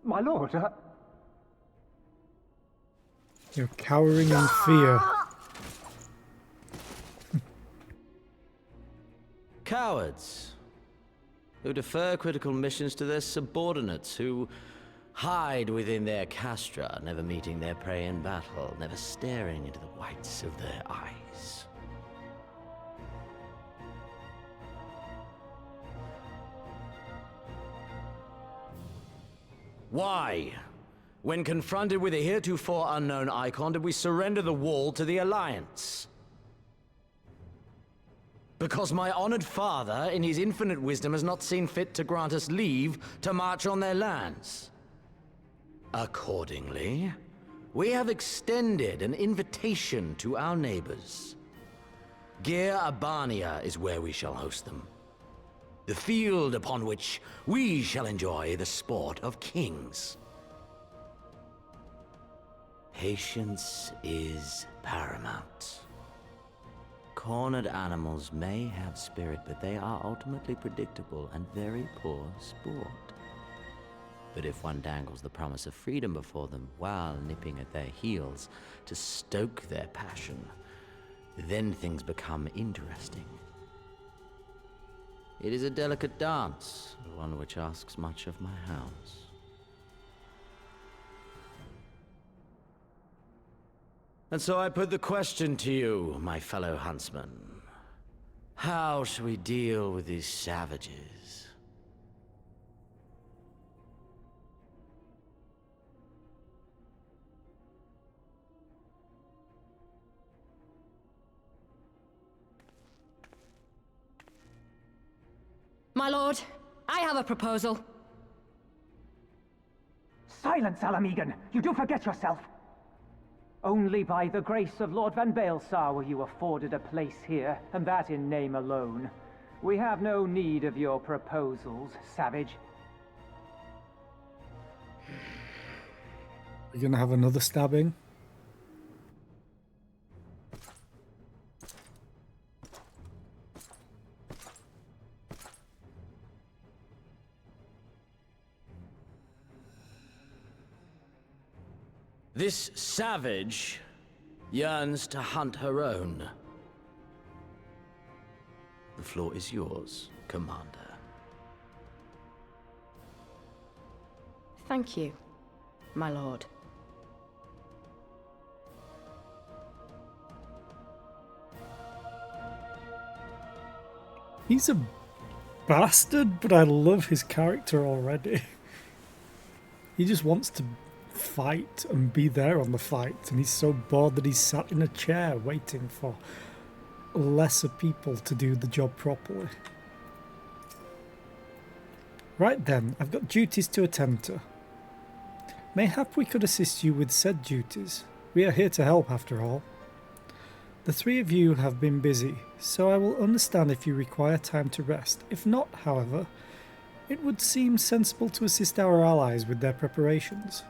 My lord, You're cowering in fear. Cowards. Who defer critical missions to their subordinates, who hide within their castra, never meeting their prey in battle, never staring into the whites of their eyes. Why, when confronted with a heretofore unknown icon, did we surrender the wall to the Alliance? Because my honored father, in his infinite wisdom, has not seen fit to grant us leave to march on their lands. Accordingly, we have extended an invitation to our neighbors. Gir Abania is where we shall host them. The field upon which we shall enjoy the sport of kings. Patience is paramount. Cornered animals may have spirit, but they are ultimately predictable and very poor sport. But if one dangles the promise of freedom before them while nipping at their heels to stoke their passion, then things become interesting. It is a delicate dance, one which asks much of my hounds. And so I put the question to you, my fellow huntsman. How shall we deal with these savages? My lord, I have a proposal. Silence, Alamegan! You do forget yourself! Only by the grace of Lord Van Baelsar were you afforded a place here, and that in name alone. We have no need of your proposals, savage. We're gonna have another stabbing. This savage yearns to hunt her own. The floor is yours, Commander. Thank you, my lord. He's a bastard, but I love his character already. He just wants to fight and be there on the fight, and he's so bored that he's sat in a chair waiting for lesser people to do the job properly. Right then, I've got duties to attend to. Mayhap we could assist you with said duties. We are here to help after all. The three of you have been busy, so I will understand if you require time to rest. If not, however, it would seem sensible to assist our allies with their preparations.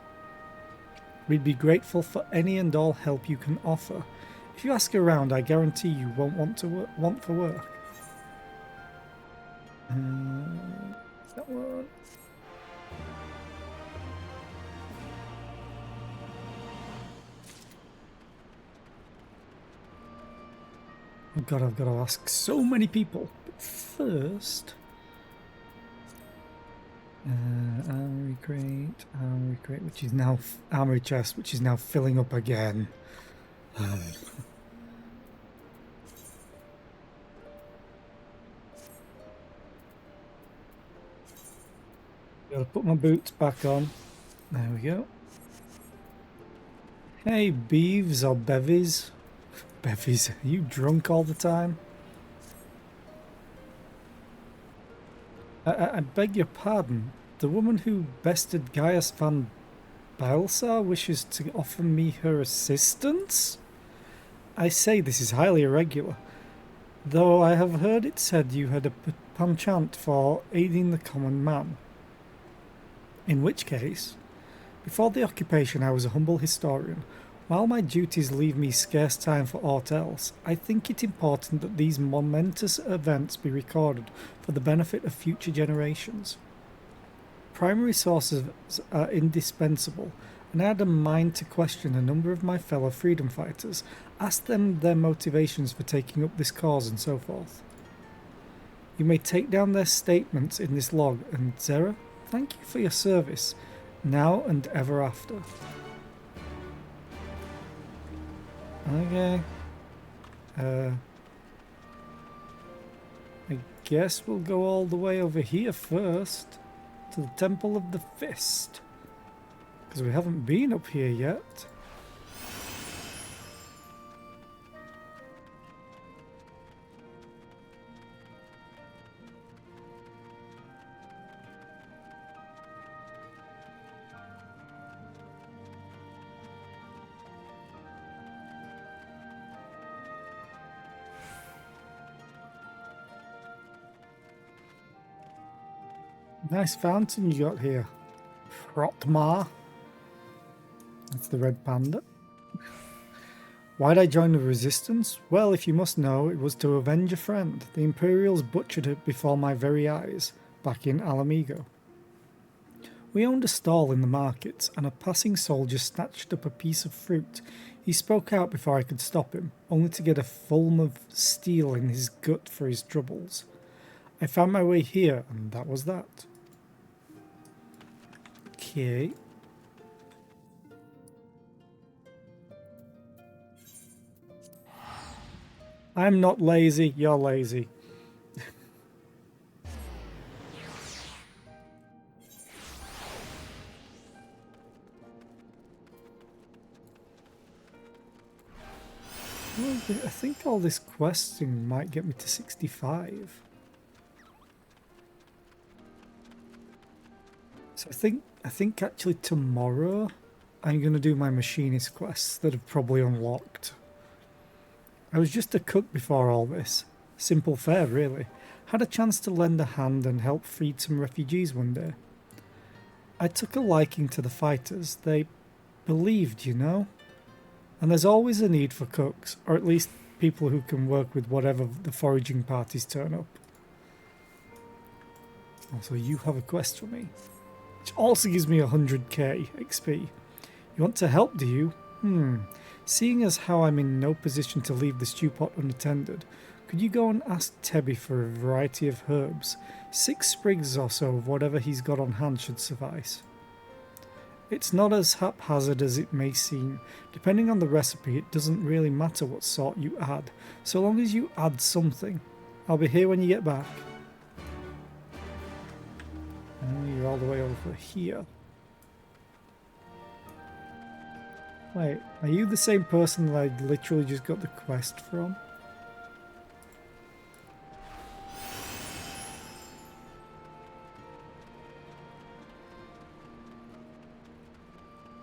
We'd be grateful for any and all help you can offer. If you ask around, I guarantee you won't want for work. Is that one? Oh god, I've got to ask so many people. But first... armory crate, which is now... armory chest, which is now filling up again. Gotta put my boots back on. There we go. Hey, Beeves or Bevies. Bevies, are you drunk all the time? I beg your pardon. The woman who bested Gaius van Baelsar wishes to offer me her assistance? I say this is highly irregular, though I have heard it said you had a penchant for aiding the common man. In which case, before the occupation I was a humble historian. While my duties leave me scarce time for aught else, I think it important that these momentous events be recorded for the benefit of future generations. Primary sources are indispensable, and I had a mind to question a number of my fellow freedom fighters, ask them their motivations for taking up this cause and so forth. You may take down their statements in this log, and Zera, thank you for your service, now and ever after. Okay. I guess we'll go all the way over here first, to the Temple of the Fist, because we haven't been up here yet. Nice fountain you got here. Frotmar. That's the red panda. Why'd I join the resistance? Well, if you must know, it was to avenge a friend. The Imperials butchered it before my very eyes, back in Alamigo. We owned a stall in the markets, and a passing soldier snatched up a piece of fruit. He spoke out before I could stop him, only to get a fulm of steel in his gut for his troubles. I found my way here, and that was that. Okay. I'm not lazy, you're lazy. Well, I think all this questing might get me to 65. So I think actually tomorrow I'm going to do my machinist quests that have probably unlocked. I was just a cook before all this. Simple fare, really. Had a chance to lend a hand and help feed some refugees one day. I took a liking to the fighters. They believed, you know? And there's always a need for cooks, or at least people who can work with whatever the foraging parties turn up. Also, you have a quest for me, which also gives me 100k XP. You want to help, do you? Seeing as how I'm in no position to leave the stew pot unattended, could you go and ask Tebby for a variety of herbs? 6 sprigs or so of whatever he's got on hand should suffice. It's not as haphazard as it may seem. Depending on the recipe, it doesn't really matter what sort you add, so long as you add something. I'll be here when you get back. Oh, you're all the way over here. Wait, are you the same person that I literally just got the quest from?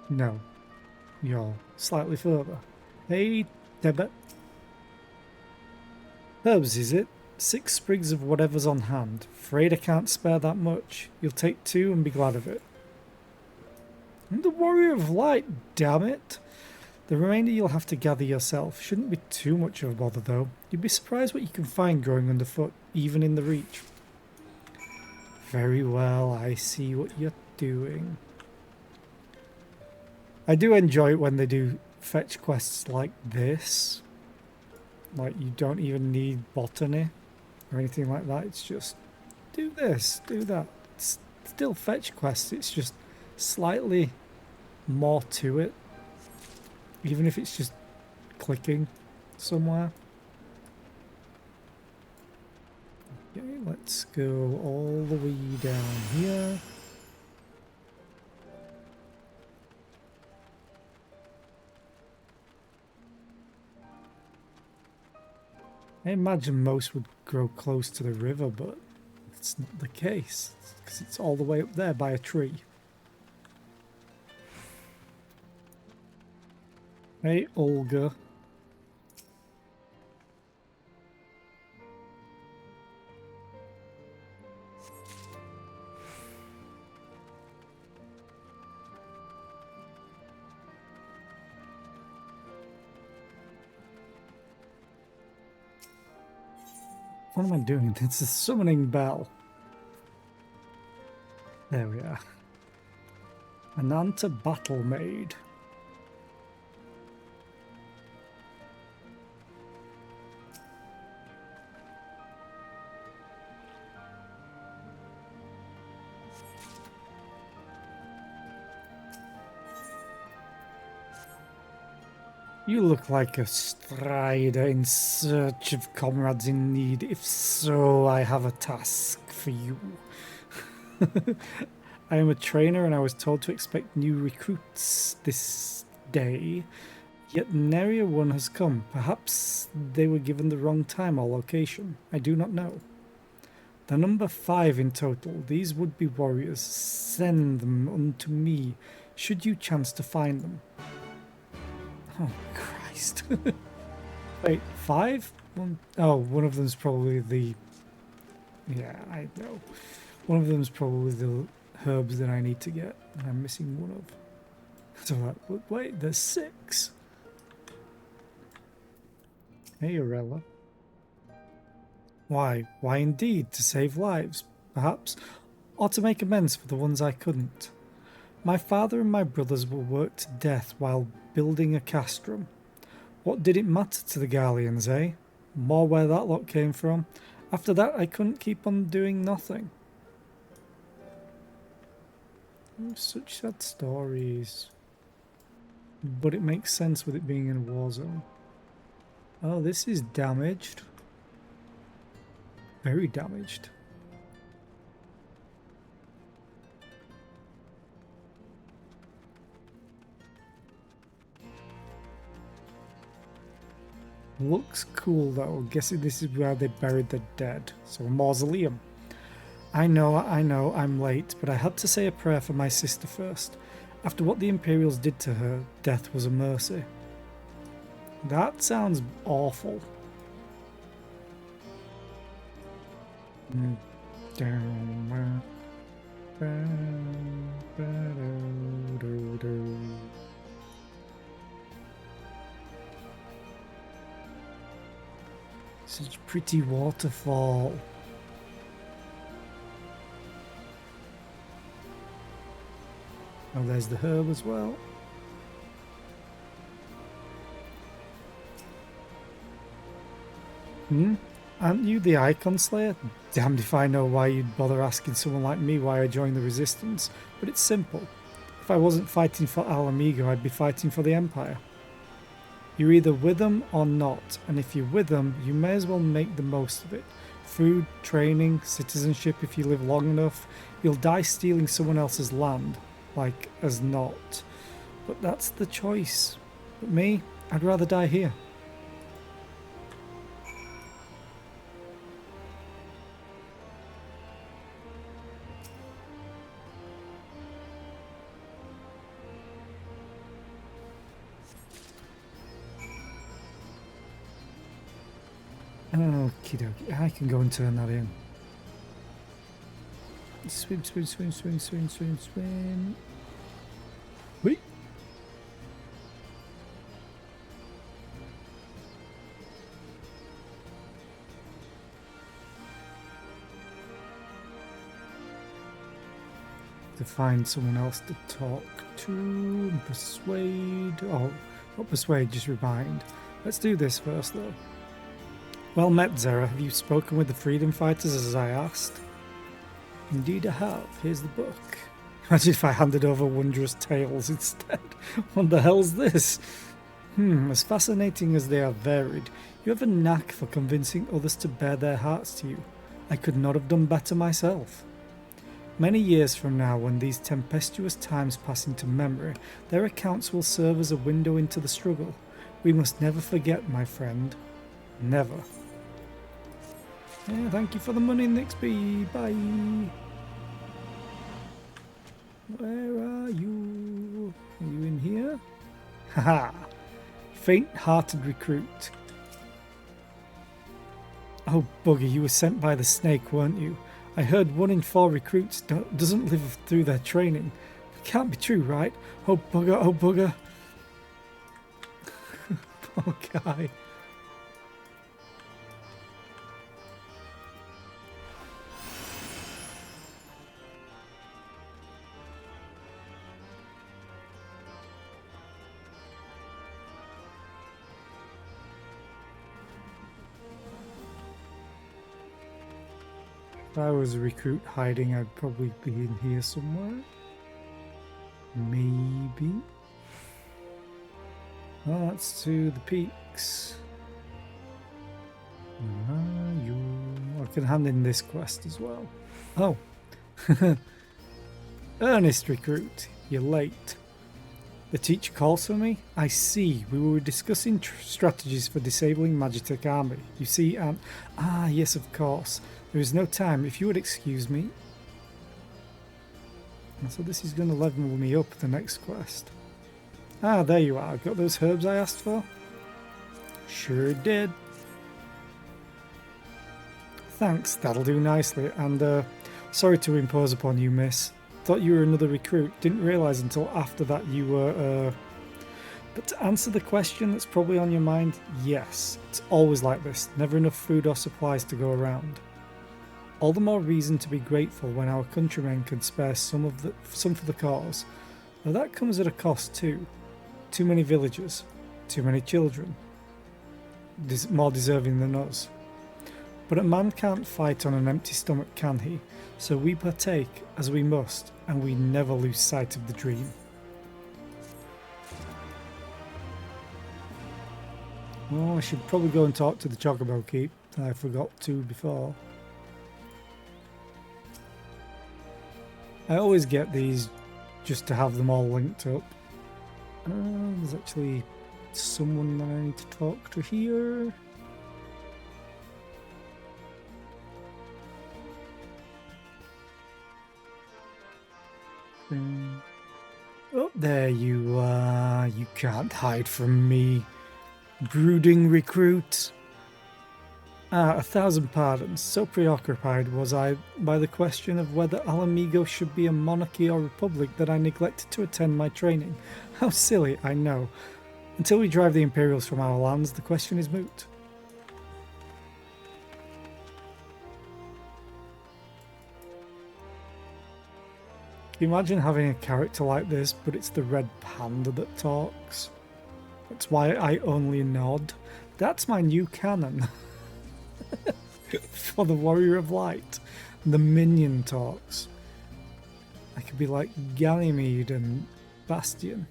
No. You're slightly further. Hey, Tebet. Herbs, is it? 6 sprigs of whatever's on hand. Afraid I can't spare that much. You'll take 2 and be glad of it. I'm the Warrior of Light, damn it! The remainder you'll have to gather yourself. Shouldn't be too much of a bother, though. You'd be surprised what you can find growing underfoot, even in the Reach. Very well, I see what you're doing. I do enjoy it when they do fetch quests like this. Like, you don't even need botany or anything like that. It's just, do this, do that. It's still fetch quests, it's just slightly more to it. Even if it's just clicking somewhere. Okay, let's go all the way down here. I imagine most would grow close to the river, but it's not the case, because it's all the way up there by a tree. Hey, Olga. What am I doing? It's a summoning bell. There we are. Ananta Battle Maid. You look like a strider in search of comrades in need. If so, I have a task for you. I am a trainer and I was told to expect new recruits this day. Yet nary a one has come. Perhaps they were given the wrong time or location. I do not know. The number 5 in total. These would-be warriors. Send them unto me, should you chance to find them. Oh, Christ. Wait, 5? One of them's probably the... Yeah, I know. One of them's probably the herbs that I need to get, and I'm missing one of. So, wait, there's 6. Hey, Arella. Why indeed, to save lives, perhaps, or to make amends for the ones I couldn't. My father and my brothers were worked to death while building a castrum. What did it matter to the Garleans, eh? More where that lot came from. After that, I couldn't keep on doing nothing. Such sad stories. But it makes sense with it being in a war zone. Oh, this is damaged. Very damaged. Looks cool though. I'm guessing this is where they buried the dead. So a mausoleum. I know, I'm late, but I had to say a prayer for my sister first. After what the Imperials did to her, death was a mercy. That sounds awful. Such a pretty waterfall. Oh, there's the herb as well. Hmm? Aren't you the Icon Slayer? Damned if I know why you'd bother asking someone like me why I joined the Resistance, but it's simple. If I wasn't fighting for Alamigo, I'd be fighting for the Empire. You're either with them or not, and if you're with them, you may as well make the most of it. Food, training, citizenship if you live long enough. You'll die stealing someone else's land, like as not. But that's the choice. But me, I'd rather die here. Okie dokie, I can go and turn that in. Swim, swim, swim, swim, swim, swim, swim. Wait. To find someone else to talk to, persuade. Oh, not persuade, just remind. Let's do this first, though. Well met, Zera. Have you spoken with the freedom fighters as I asked? Indeed I have. Here's the book. Imagine if I handed over Wondrous Tales instead. What the hell's this? As fascinating as they are varied, you have a knack for convincing others to bare their hearts to you. I could not have done better myself. Many years from now, when these tempestuous times pass into memory, their accounts will serve as a window into the struggle. We must never forget, my friend. Never. Yeah, thank you for the money, Nixby. Bye. Where are you? Are you in here? Haha. Faint-hearted recruit. Oh, bugger, you were sent by the snake, weren't you? I heard 1 in 4 recruits doesn't live through their training. It can't be true, right? Oh, bugger, oh, bugger. Poor guy. If I was a recruit hiding, I'd probably be in here somewhere. Maybe. Oh, that's to the peaks. I can hand in this quest as well. Oh. Earnest recruit, you're late. The teacher calls for me? I see. We were discussing strategies for disabling Magitech army. You see, and... Ah, yes, of course. There is no time. If you would excuse me. And so this is going to level me up the next quest. Ah, there you are. Got those herbs I asked for? Sure did. Thanks, that'll do nicely. And, sorry to impose upon you, miss. Thought you were another recruit. Didn't realise until after that you were, But to answer the question that's probably on your mind, yes. It's always like this. Never enough food or supplies to go around. All the more reason to be grateful when our countrymen can spare some for the cause. Though that comes at a cost too. Too many villagers. Too many children. More deserving than us. But a man can't fight on an empty stomach, can he? So we partake as we must, and we never lose sight of the dream. Oh, I should probably go and talk to the Chocobo Keep. I forgot to before. I always get these just to have them all linked up. There's actually someone that I need to talk to here. Oh, there you are. You can't hide from me, brooding recruit. 1,000 pardons. So preoccupied was I by the question of whether Alamigo should be a monarchy or republic that I neglected to attend my training. How silly, I know. Until we drive the Imperials from our lands, the question is moot. Can you imagine having a character like this, but it's the red panda that talks? That's why I only nod. That's my new canon. for the Warrior of Light. The minion talks. I could be like Ganymede and Bastion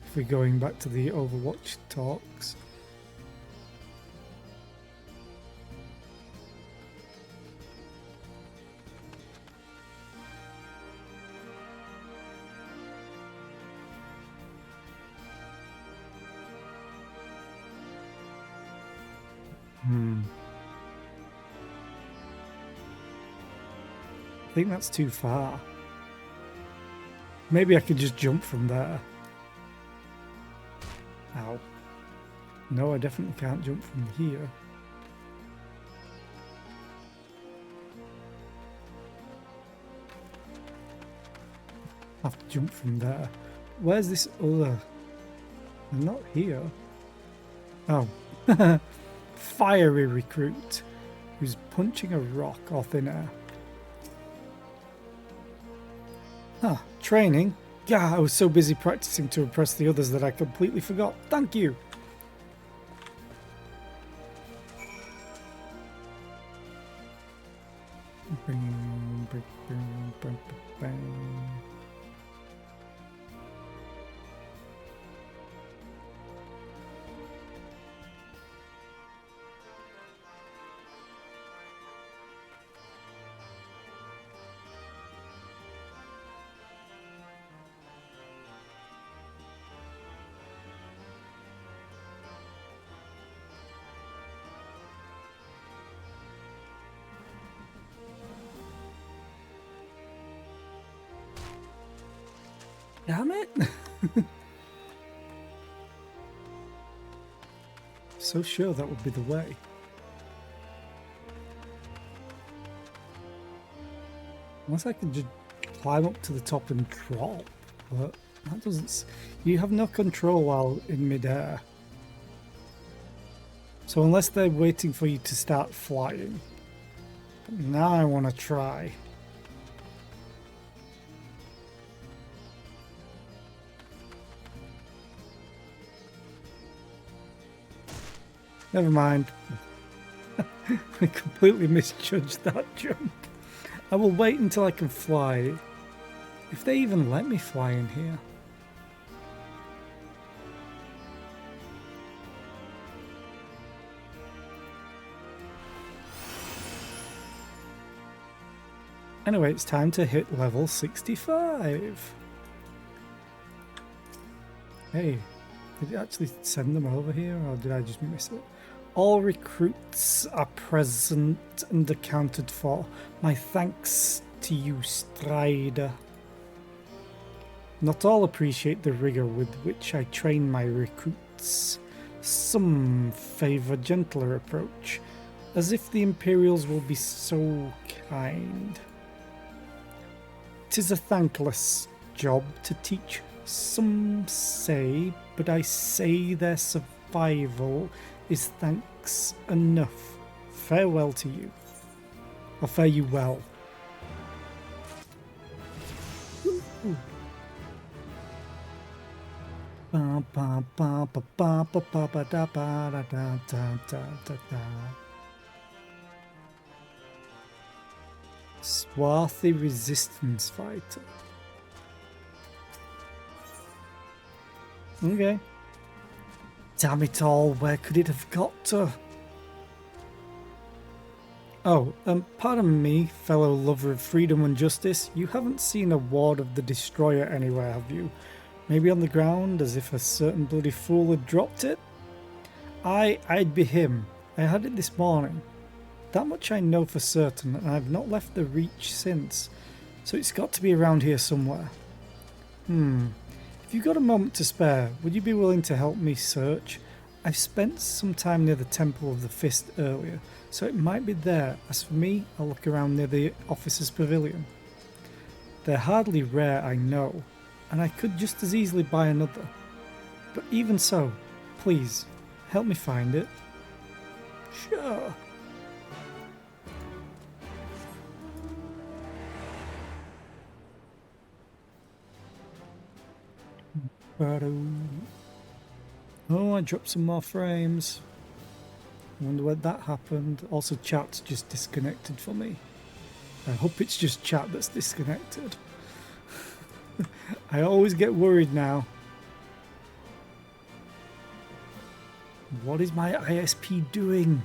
if we're going back to the Overwatch talks. I think that's too far. Maybe I could just jump from there. Ow. No, I definitely can't jump from here. I have to jump from there. Where's this other? I'm not here. Oh. Fiery recruit who's punching a rock or thin air. Ah, training? Yeah, I was so busy practicing to impress the others that I completely forgot. Thank you. Damn it! So sure that would be the way. Unless I could just climb up to the top and drop, but that doesn't... You have no control while in midair. So unless they're waiting for you to start flying. But now I want to try. Never mind. I completely misjudged that jump. I will wait until I can fly. If they even let me fly in here. Anyway, it's time to hit level 65. Hey, did it actually send them over here, or did I just miss it? All recruits are present and accounted for. My thanks to you, Strider. Not all appreciate the rigor with which I train my recruits. Some favor a gentler approach, as if the Imperials will be so kind. 'Tis a thankless job to teach, some say, but I say their survival is thanks enough. Farewell to you. Or fare you well. Swarthy resistance fighter. Okay. Damn it all, where could it have got to? Oh, pardon me, fellow lover of freedom and justice. You haven't seen a ward of the Destroyer anywhere, have you? Maybe on the ground, as if a certain bloody fool had dropped it? I'd be him. I had it this morning. That much I know for certain, and I've not left the Reach since. So it's got to be around here somewhere. If you've got a moment to spare, would you be willing to help me search? I've spent some time near the Temple of the Fist earlier, so it might be there. As for me, I'll look around near the officers' pavilion. They're hardly rare, I know, and I could just as easily buy another. But even so, please, help me find it. Sure. Oh, I dropped some more frames. I wonder when that happened. Also, chat's just disconnected for me. I hope it's just chat that's disconnected. I always get worried now. What is my ISP doing?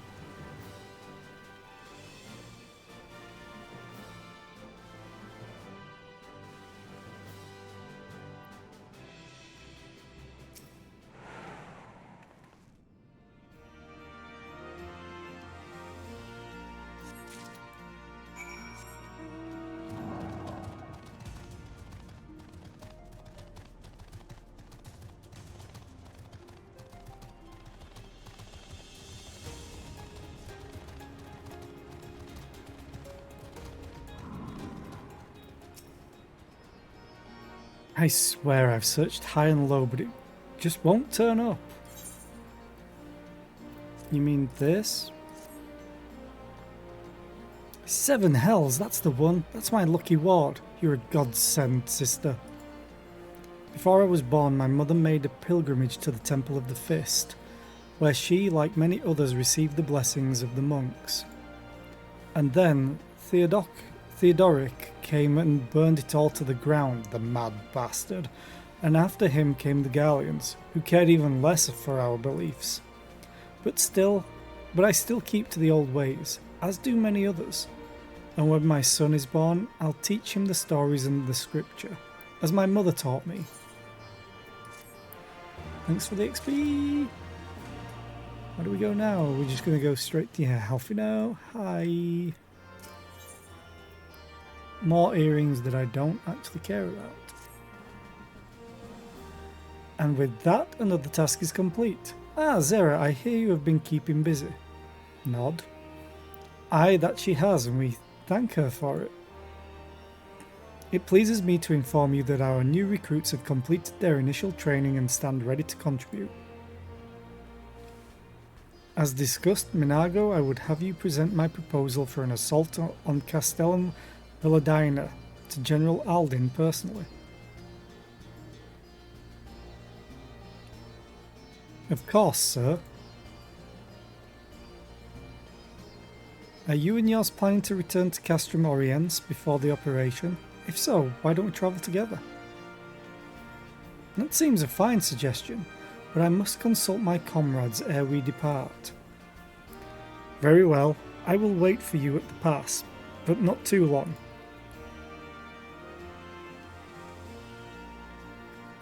I swear I've searched high and low, but it just won't turn up. You mean this? 7 hells, that's the one. That's my lucky ward. You're a godsend, sister. Before I was born, my mother made a pilgrimage to the Temple of the Fist, where she, like many others, received the blessings of the monks. And then Theodoric came and burned it all to the ground, the mad bastard. And after him came the Gallians, who cared even less for our beliefs. But I still keep to the old ways, as do many others. And when my son is born, I'll teach him the stories and the scripture, as my mother taught me. Thanks for the XP! Where do we go now? We're just going to go straight to Halfino. Hi! More earrings that I don't actually care about. And with that, another task is complete. Ah, Zera, I hear you have been keeping busy. Nod. Aye, that she has, and we thank her for it. It pleases me to inform you that our new recruits have completed their initial training and stand ready to contribute. As discussed, Minago, I would have you present my proposal for an assault on Castellum Villadina to General Aldin personally. Of course, sir. Are you and yours planning to return to Castrum Oriens before the operation? If so, why don't we travel together? That seems a fine suggestion, but I must consult my comrades ere we depart. Very well, I will wait for you at the pass, but not too long.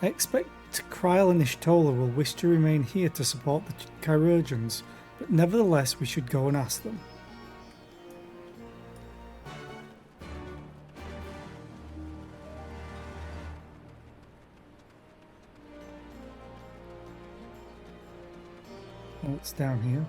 I expect Kryl and Ishtola will wish to remain here to support the Chirurgeons, but nevertheless we should go and ask them. Oh, it's down here.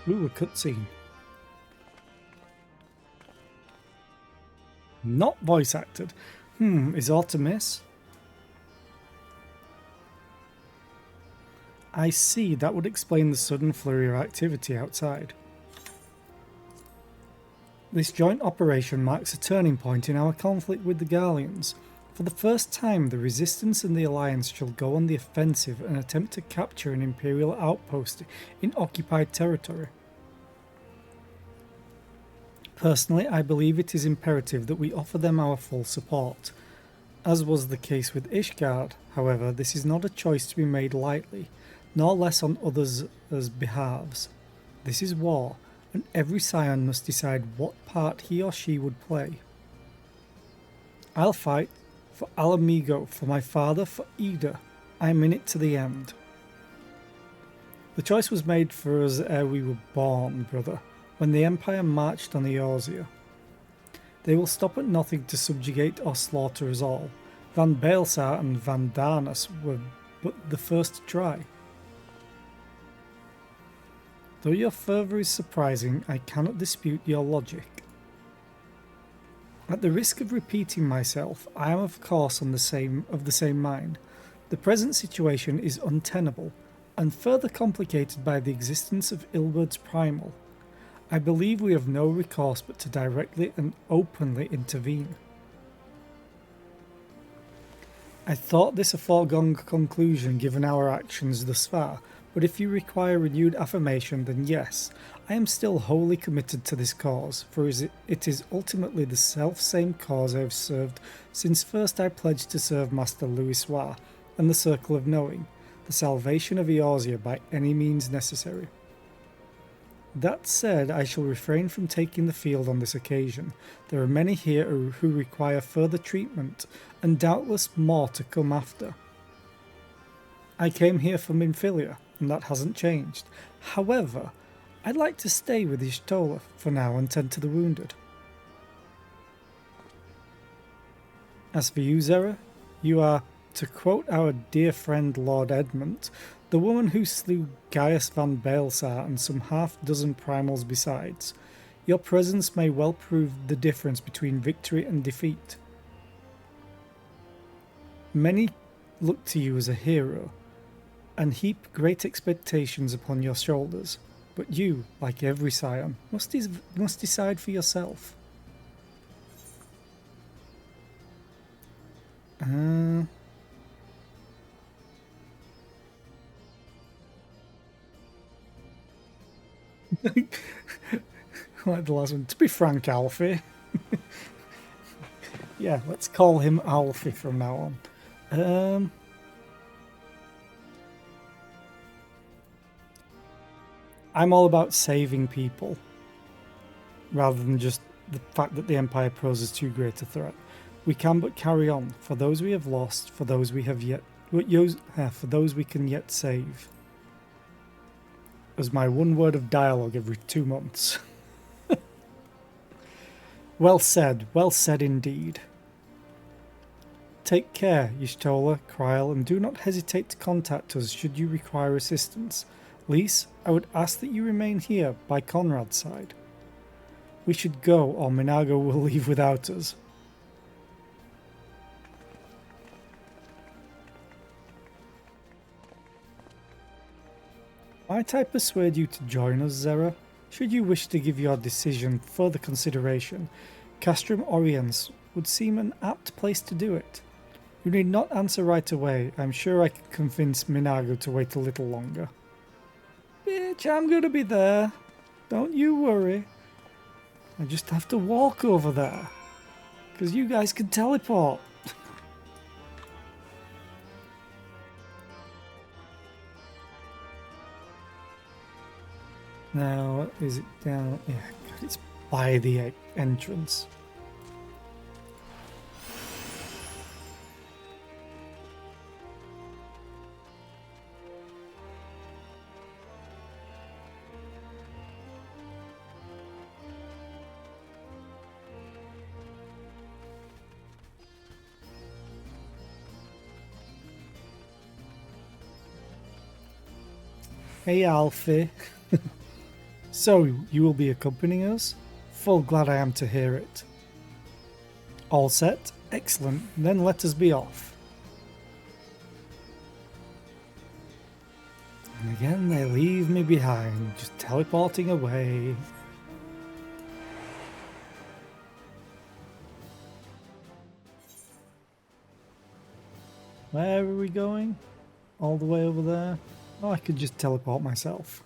Ooh, a cutscene. Not voice acted. Is all to miss? I see, that would explain the sudden flurry of activity outside. This joint operation marks a turning point in our conflict with the Gallians. For the first time, the Resistance and the Alliance shall go on the offensive and attempt to capture an Imperial outpost in occupied territory. Personally, I believe it is imperative that we offer them our full support. As was the case with Ishgard, however, this is not a choice to be made lightly, nor less on others' behalves. This is war, and every scion must decide what part he or she would play. I'll fight for Alamigo, for my father, for Ida. I'm in it to the end. The choice was made for us ere we were born, brother, when the Empire marched on Eorzea. They will stop at nothing to subjugate or slaughter us all. Van Baelsar and Van Darnus were but the first to try. Though your fervour is surprising, I cannot dispute your logic. At the risk of repeating myself, I am of course of the same mind. The present situation is untenable, and further complicated by the existence of Ilburd's primal. I believe we have no recourse but to directly and openly intervene. I thought this a foregone conclusion given our actions thus far, but if you require renewed affirmation, then yes, I am still wholly committed to this cause, for it is ultimately the self-same cause I have served since first I pledged to serve Master Louisoix and the Circle of Knowing, the salvation of Eorzea by any means necessary. That said, I shall refrain from taking the field on this occasion. There are many here who require further treatment, and doubtless more to come after. I came here from Minfilia, and that hasn't changed. However, I'd like to stay with Y'shtola for now and tend to the wounded. As for you, Zera, you are, to quote our dear friend Lord Edmund, the woman who slew Gaius van Baelsar and some half-dozen primals besides. Your presence may well prove the difference between victory and defeat. Many look to you as a hero, and heap great expectations upon your shoulders, but you, like every scion, must decide for yourself. Like the last one. To be frank, Alfie. Yeah, let's call him Alfie from now on. I'm all about saving people, rather than just the fact that the Empire poses too great a threat. We can but carry on, for those we have lost, for those we have yet, for those we can yet save. As my one word of dialogue every 2 months. Well said indeed. Take care, Y'shtola, Kryl, and do not hesitate to contact us should you require assistance. Lise, I would ask that you remain here by Conrad's side. We should go, or Minago will leave without us. Might I persuade you to join us, Zera? Should you wish to give your decision further consideration, Castrum Oriens would seem an apt place to do it. You need not answer right away. I'm sure I could convince Minago to wait a little longer. Bitch, I'm gonna be there. Don't you worry. I just have to walk over there. Because you guys can teleport. Now, is it down? Yeah, God, it's by the entrance. Hey, Alfie. So, you will be accompanying us? Full glad I am to hear it. All set? Excellent. Then let us be off. And again, they leave me behind, just teleporting away. Where are we going? All the way over there? Oh, I could just teleport myself.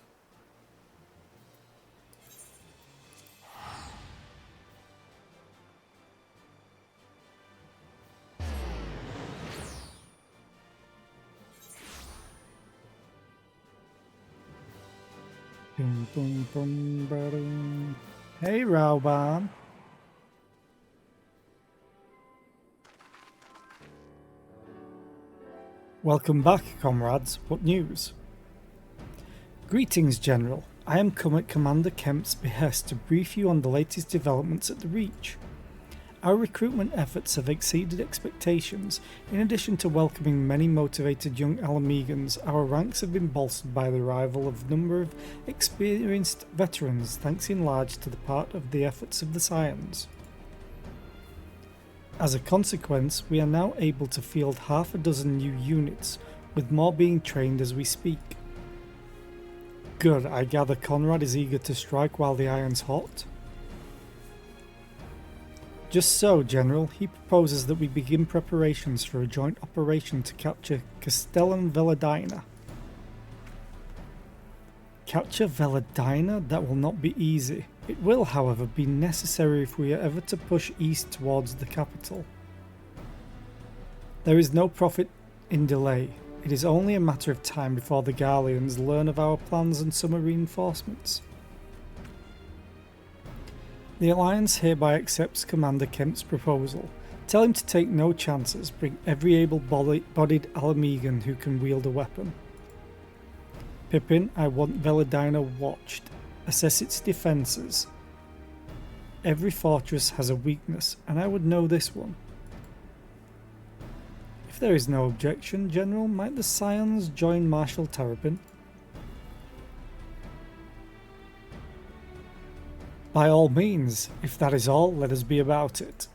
Boom, boom, boom, ba-dum. Hey, Rauban. Welcome back, comrades. What news? Greetings, General. I am come at Commander Kemp's behest to brief you on the latest developments at the Reach. Our recruitment efforts have exceeded expectations. In addition to welcoming many motivated young Alamegans, our ranks have been bolstered by the arrival of a number of experienced veterans, thanks in large to the part of the efforts of the Scions. As a consequence, we are now able to field half a dozen new units, with more being trained as we speak. Good, I gather Conrad is eager to strike while the iron's hot? Just so, General, he proposes that we begin preparations for a joint operation to capture Castellum Veladina. Capture Veladina? That will not be easy. It will, however, be necessary if we are ever to push east towards the capital. There is no profit in delay. It is only a matter of time before the Garleans learn of our plans and summer reinforcements. The Alliance hereby accepts Commander Kemp's proposal. Tell him to take no chances, bring every able-bodied Alamegan who can wield a weapon. Pippin, I want Veladina watched. Assess its defences. Every fortress has a weakness, and I would know this one. If there is no objection, General, might the Scions join Marshal Terrapin? By all means, if that is all, let us be about it.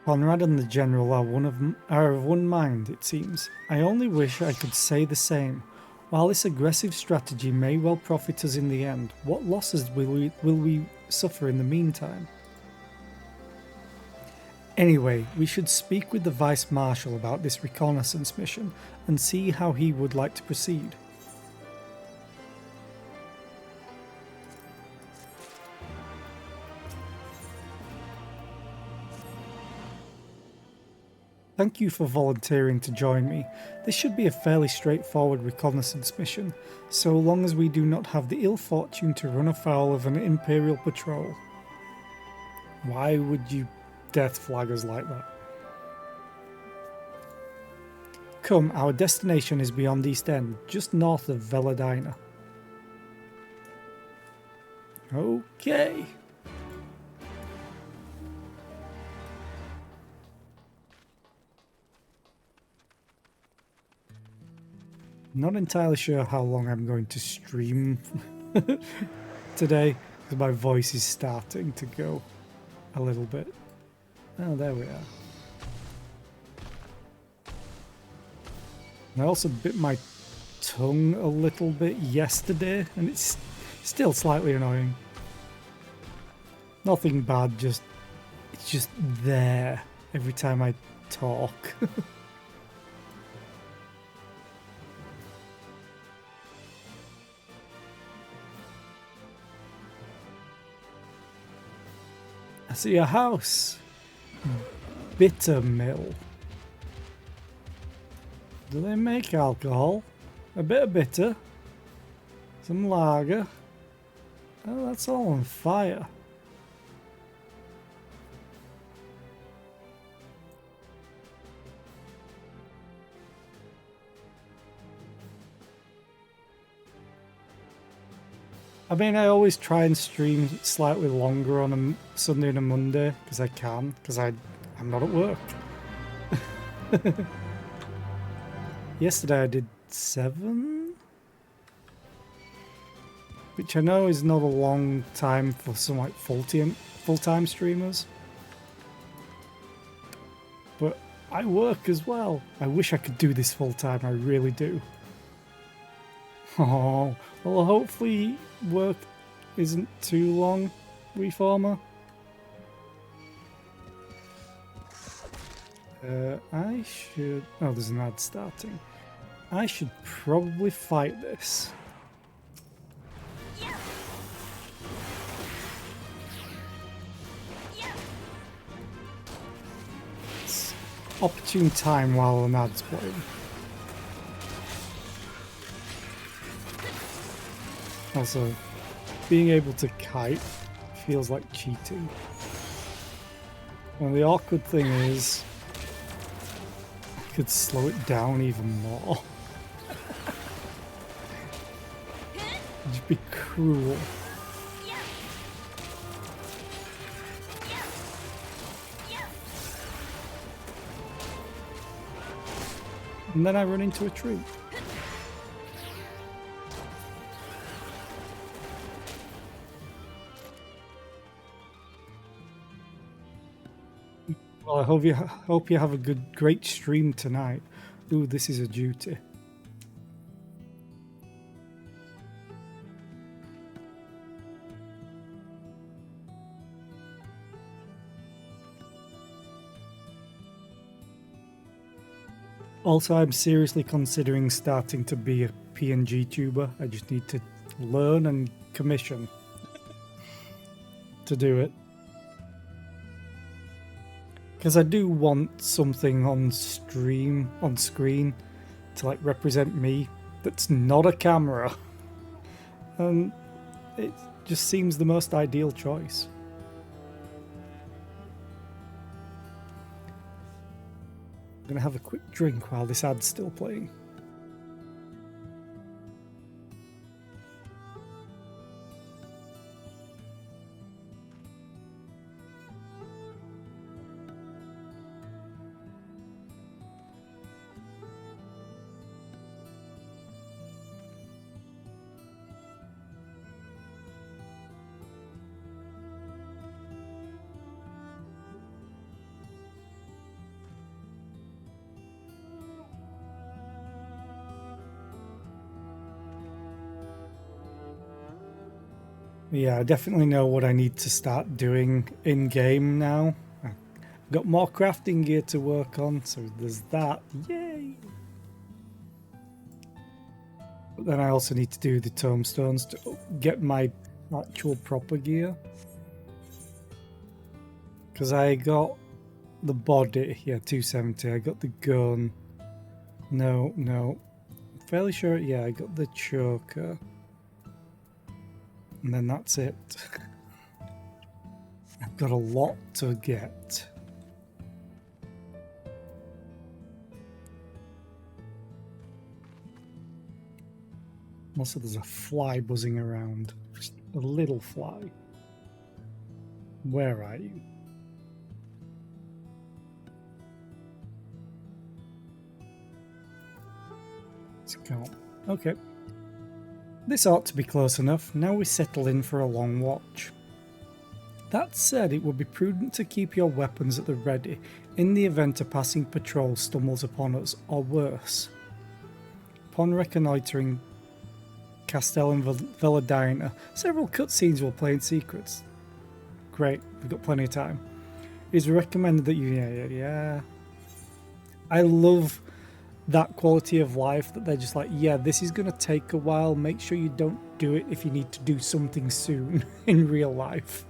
Conrad and the General are of one mind, it seems. I only wish I could say the same. While this aggressive strategy may well profit us in the end, what losses will we suffer in the meantime? Anyway, we should speak with the Vice Marshal about this reconnaissance mission and see how he would like to proceed. Thank you for volunteering to join me. This should be a fairly straightforward reconnaissance mission, so long as we do not have the ill fortune to run afoul of an Imperial patrol. Why would you death flag us like that? Come, our destination is beyond East End, just north of Veladina. Okay. Not entirely sure how long I'm going to stream today, because my voice is starting to go a little bit. Oh, there we are. I also bit my tongue a little bit yesterday, and it's still slightly annoying. Nothing bad, it's just there every time I talk. I see a house. Bitter mill. Do they make alcohol? A bit of bitter. Some lager. Oh, that's all on fire. I mean, I always try and stream slightly longer on a Sunday and a Monday, because I can, because I'm not at work. Yesterday I did 7? Which I know is not a long time for some like full-time streamers. But I work as well. I wish I could do this full-time, I really do. Oh, well hopefully work isn't too long, Reformer. I should... Oh, there's an ad starting. I should probably fight this. It's opportune time while an ad's playing. Also, being able to kite feels like cheating. And the awkward thing is, I could slow it down even more. Just be cruel. And then I run into a tree. Well, I hope you have a great stream tonight. Ooh, this is a duty. Also, I'm seriously considering starting to be a PNG tuber. I just need to learn and commission to do it. Because I do want something on screen to like represent me that's not a camera. And it just seems the most ideal choice. I'm gonna have a quick drink while this ad's still playing. Yeah, I definitely know what I need to start doing in-game now. I've got more crafting gear to work on, so there's that. Yay! But then I also need to do the tombstones to get my actual proper gear. Because I got the body, yeah, 270. I got the gun. No. I'm fairly sure, yeah, I got the choker. And then that's it. I've got a lot to get. Also, there's a fly buzzing around. Just a little fly. Where are you? It's gone. Okay. This ought to be close enough. Now we settle in for a long watch. That said, it would be prudent to keep your weapons at the ready in the event a passing patrol stumbles upon us, or worse. Upon reconnoitering Castel and Veladina, several cutscenes will play in secrets. Great, we've got plenty of time. It is recommended that you... Yeah. I love that quality of life that they're just like, yeah, this is going to take a while. Make sure you don't do it if you need to do something soon in real life.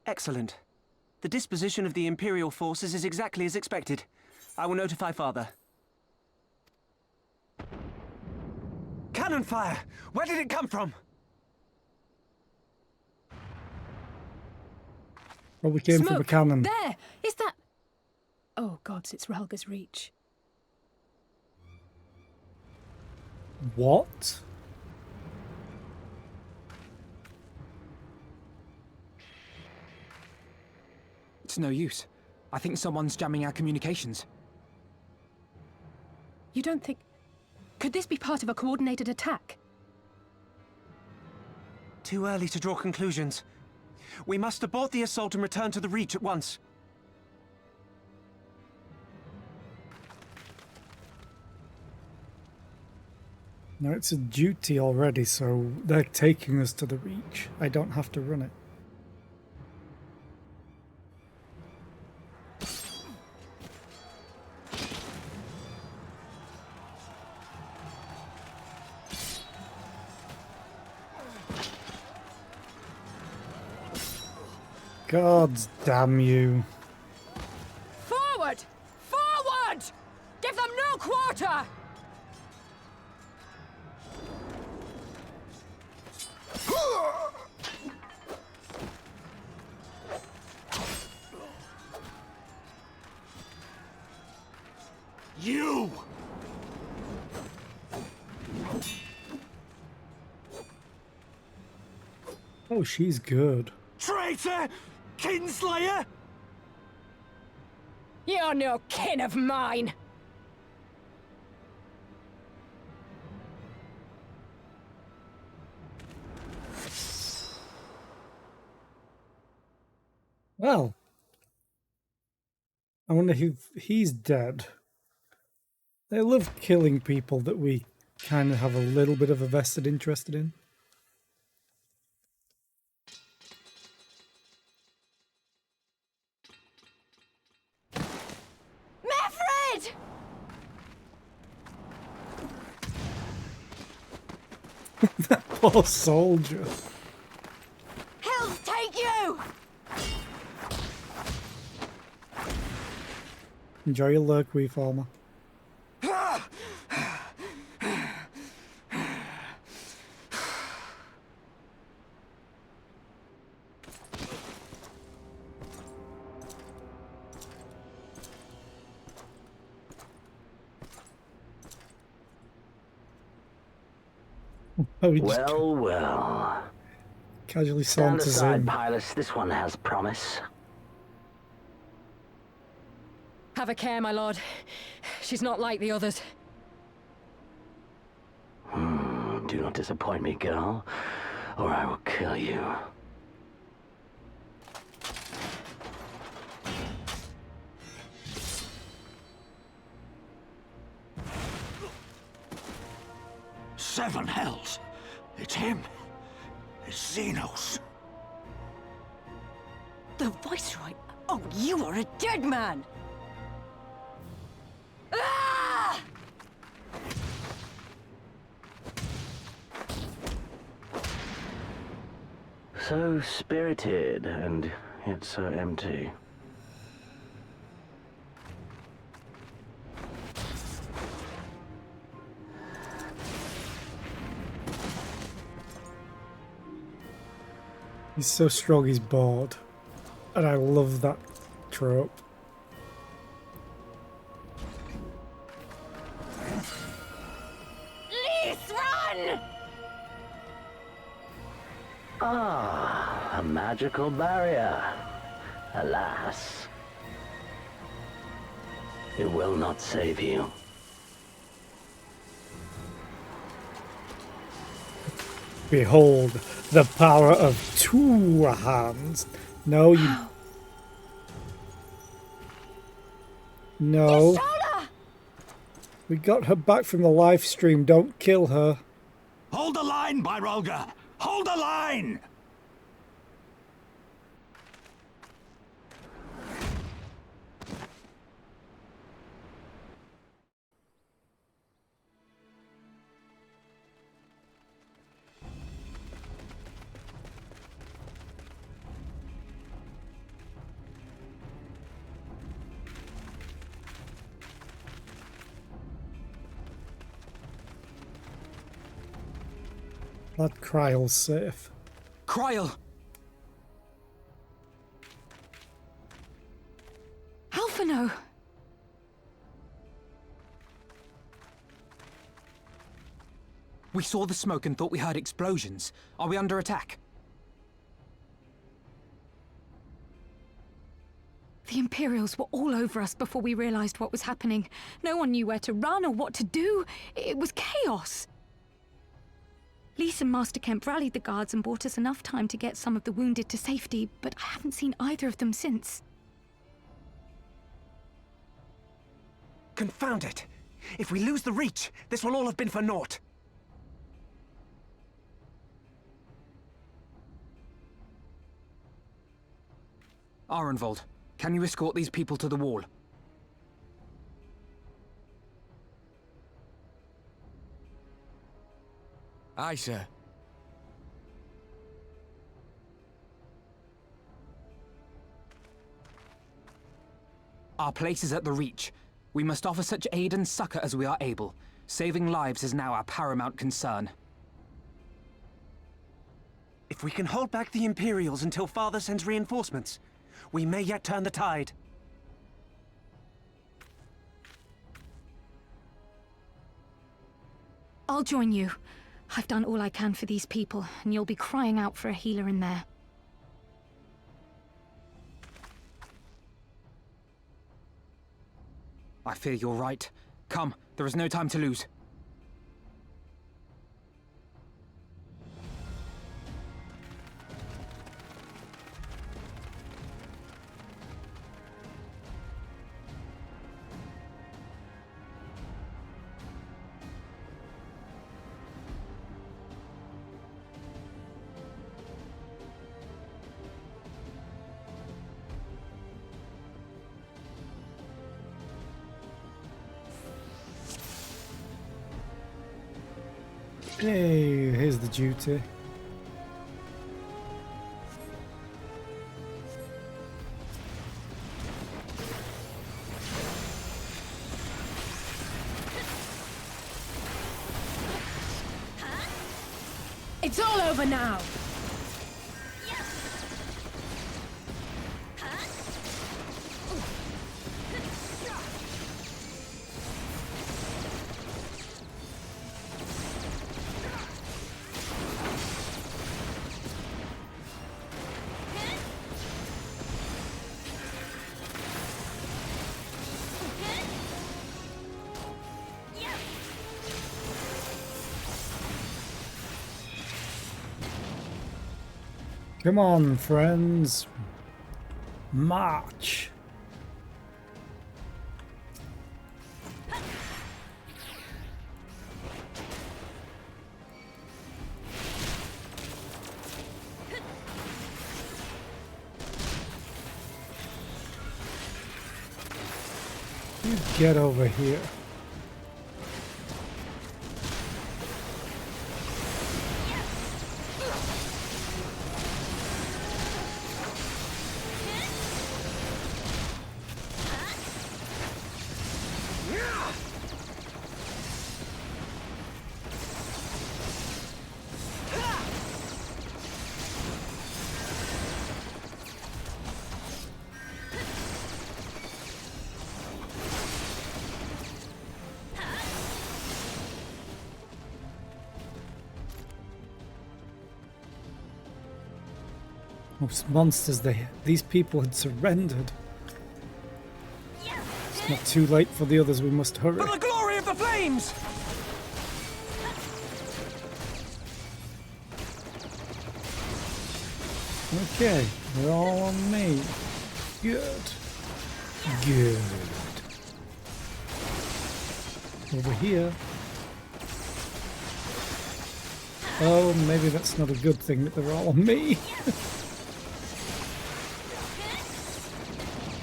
Excellent. The disposition of the Imperial forces is exactly as expected. I will notify Father. Cannon fire! Where did it come from? Well, we came from a cannon. There! Is that... Oh, gods, it's Ralga's Reach. What? It's no use. I think someone's jamming our communications. You don't think... Could this be part of a coordinated attack? Too early to draw conclusions. We must abort the assault and return to the Reach at once. No, it's a duty already, so they're taking us to the Reach. I don't have to run it. God damn you. Forward! Forward! Give them no quarter! You! Oh, she's good. Traitor! Kinslayer! You're no kin of mine! Well, I wonder if he's dead. They love killing people that we kind of have a little bit of a vested interest in. Mefred! That poor soldier. Hells take you! Enjoy your lurk, Reformer. Well, well. Casually Stand saunters aside, in. Pilus. This one has promise. Have a care, my lord. She's not like the others. Do not disappoint me, girl, or I will kill you. Seven hells! It's him! It's Xenos! The Viceroy? Oh, you are a dead man! Ah! So spirited, and yet so empty. He's so strong he's bored. And I love that trope. Lys, run! Ah, a magical barrier. Alas. It will not save you. Behold the power of two hands. No, you... No. We got her back from the live stream. Don't kill her. Hold the line, Byrolga! Hold the line! That Kryle's safe. Kryle! Alphino! We saw the smoke and thought we heard explosions. Are we under attack? The Imperials were all over us before we realized what was happening. No one knew where to run or what to do. It was chaos. Lys and Master Kemp rallied the guards and bought us enough time to get some of the wounded to safety, but I haven't seen either of them since. Confound it! If we lose the Reach, this will all have been for naught. Arenvold, can you escort these people to the wall? Aye, sir. Our place is at the Reach. We must offer such aid and succor as we are able. Saving lives is now our paramount concern. If we can hold back the Imperials until Father sends reinforcements, we may yet turn the tide. I'll join you. I've done all I can for these people, and you'll be crying out for a healer in there. I fear you're right. Come, there is no time to lose. Hey, here's the duty. It's all over now! Come on, friends. March. You get over here. Most monsters, these people had surrendered. It's not too late for the others, we must hurry. For the glory of the flames! Okay, they're all on me. Good. Good. Over here. Oh, maybe that's not a good thing that they're all on me.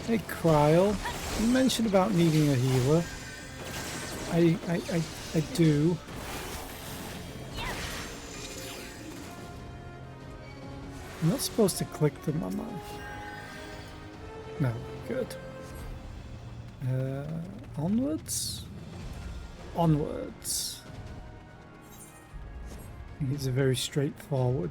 Hey, Kryl. You mentioned about needing a healer. I do. I'm not supposed to click them, am I? No, good. Onwards? Onwards. I think it's a very straightforward.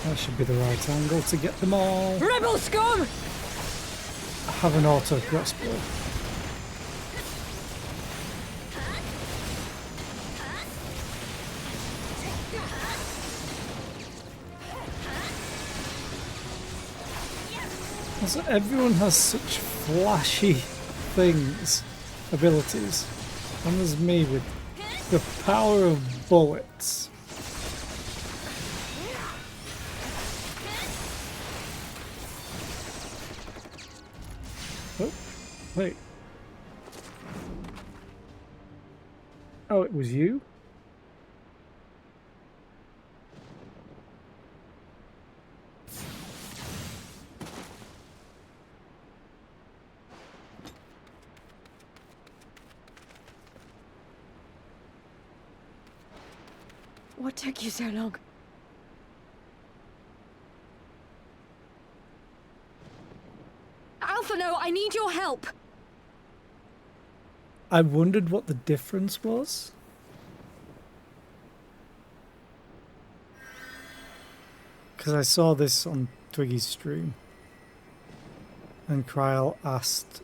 That should be the right angle to get them all. Rebel scum! I have an auto crossbow. Also, everyone has such flashy things, abilities, and there's me with the power of bullets. Oh, wait. Oh, it was you? What took you so long? Alphino, I need your help! I wondered what the difference was. Because I saw this on Twiggy's stream. And Kryl asked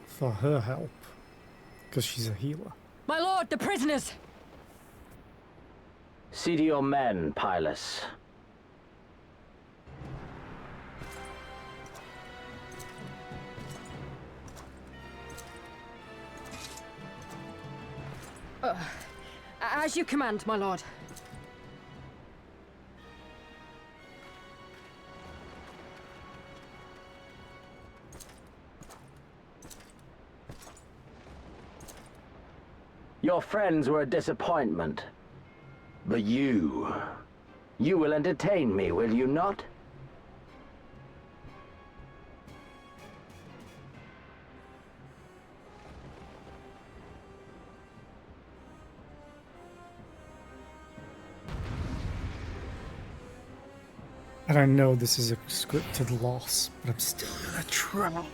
for her help. Because she's a healer. My lord, the prisoners! See to your men, Pylus. As you command, my lord. Your friends were a disappointment. But you will entertain me, will you not? And I know this is a scripted loss, but I'm still gonna try.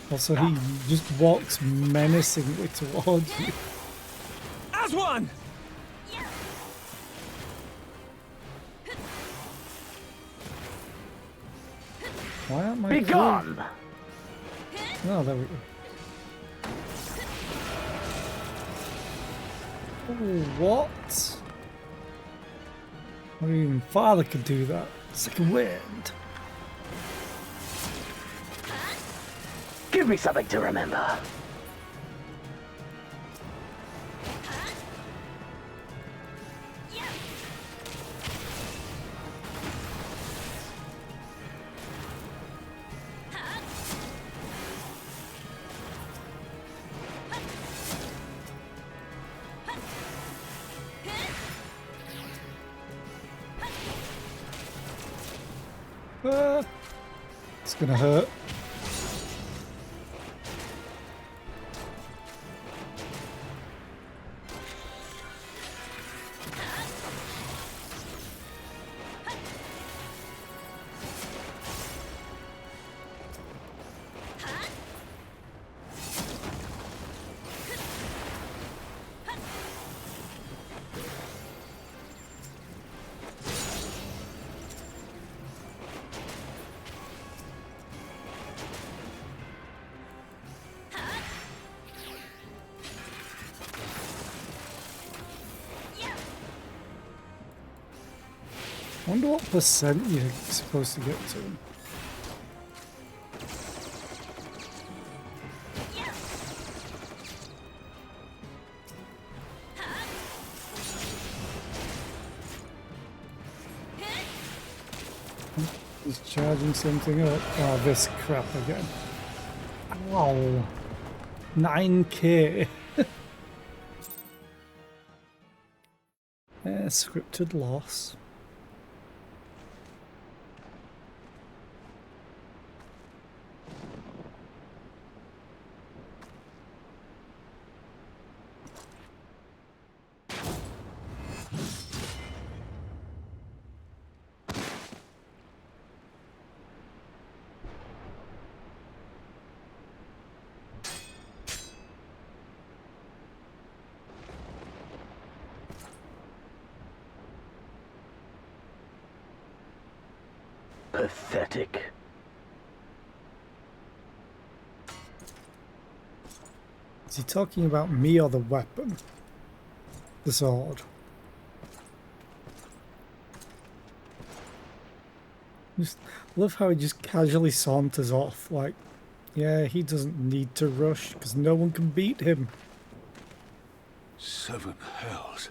Also, he just walks menacingly towards you. As one! Why aren't my Be gone! Oh, there we go. Oh, what? I mean, father could do that. It's like a wind. Give me something to remember. It's gonna hurt. I wonder what percent you're supposed to get to. He's charging something up. Oh, this crap again. Ow. 9k. Scripted loss. Pathetic. Is he talking about me or the weapon? The sword. Just love how he just casually saunters off, like, yeah, he doesn't need to rush because no one can beat him. 7 hells.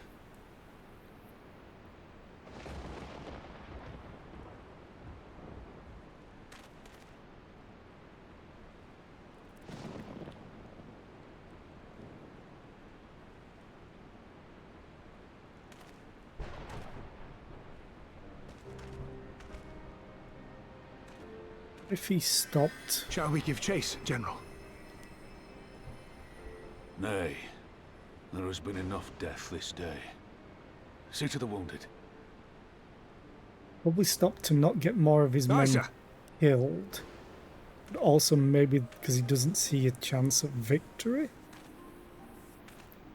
If he stopped. Shall we give chase, General? Nay. There has been enough death this day. See to the wounded. Probably stop to not get more of his men Sasha! killed. But also maybe because he doesn't see a chance of victory.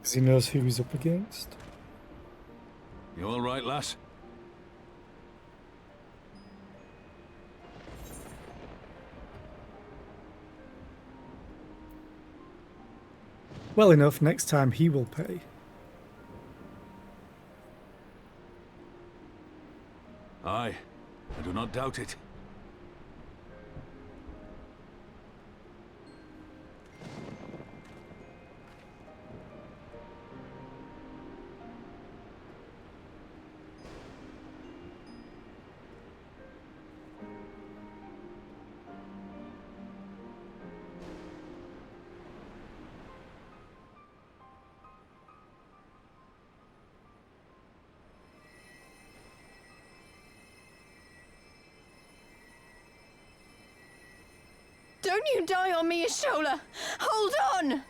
Because he knows who he's up against. You all right, lass? Well enough, next time he will pay. Aye, I do not doubt it. Don't you die on me, Ashola! Hold on!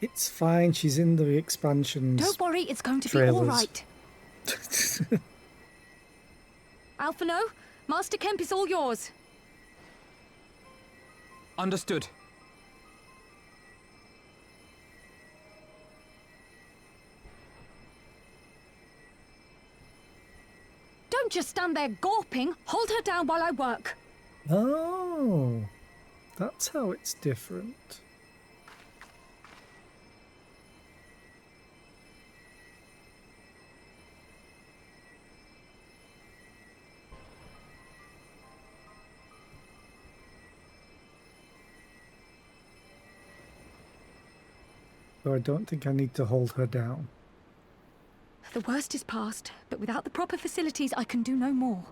It's fine, she's in the expansions. Don't worry, it's going to trailers. be all right. Alphino, Master Kemp is all yours. Understood. Don't just stand there gawping. Hold her down while I work. Oh, that's how it's different. Though I don't think I need to hold her down. The worst is past, but without the proper facilities, I can do no more.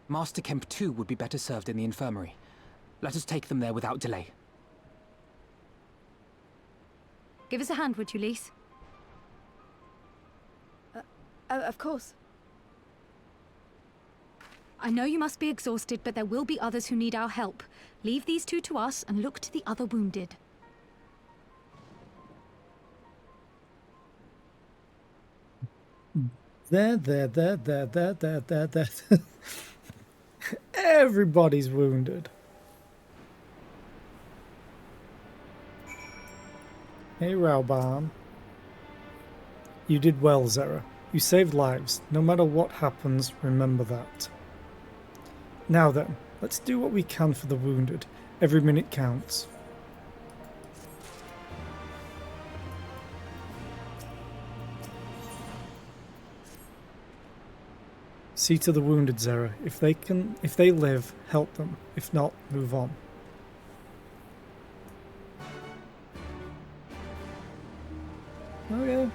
Master Kemp too would be better served in the infirmary. Let us take them there without delay. Give us a hand, would you, Lise? Of course. I know you must be exhausted, but there will be others who need our help. Leave these two to us and look to the other wounded. There. Everybody's wounded. Hey, Rauban. You did well, Zera. You saved lives. No matter what happens, remember that. Now then, let's do what we can for the wounded. Every minute counts. See to the wounded, Zera. If they live, help them. If not, move on. Oh yeah.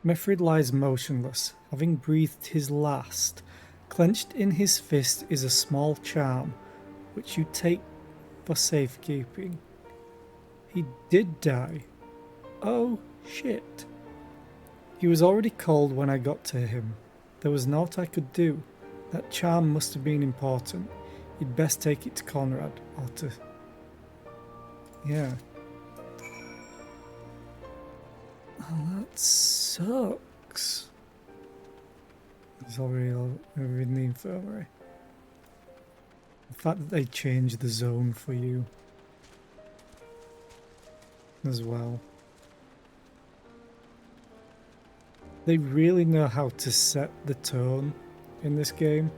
Mefrid lies motionless, having breathed his last. Clenched in his fist is a small charm, which you take for safekeeping. He did die. Oh, shit. He was already cold when I got to him. There was naught I could do. That charm must have been important. You'd best take it to Conrad, or to... Yeah. Oh, that sucks. He's already in the infirmary. The fact that they changed the zone for you as well. They really know how to set the tone in this game.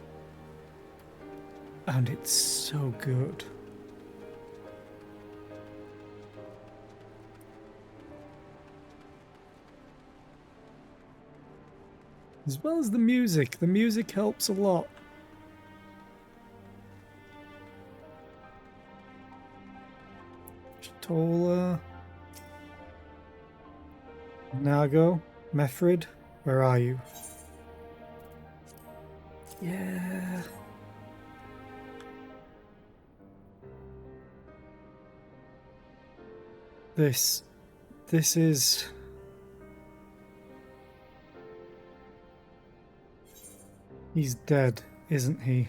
And it's so good. As well as the music. The music helps a lot. Tola, Nago, Mefrid, where are you? Yeah. This is... He's dead, isn't he?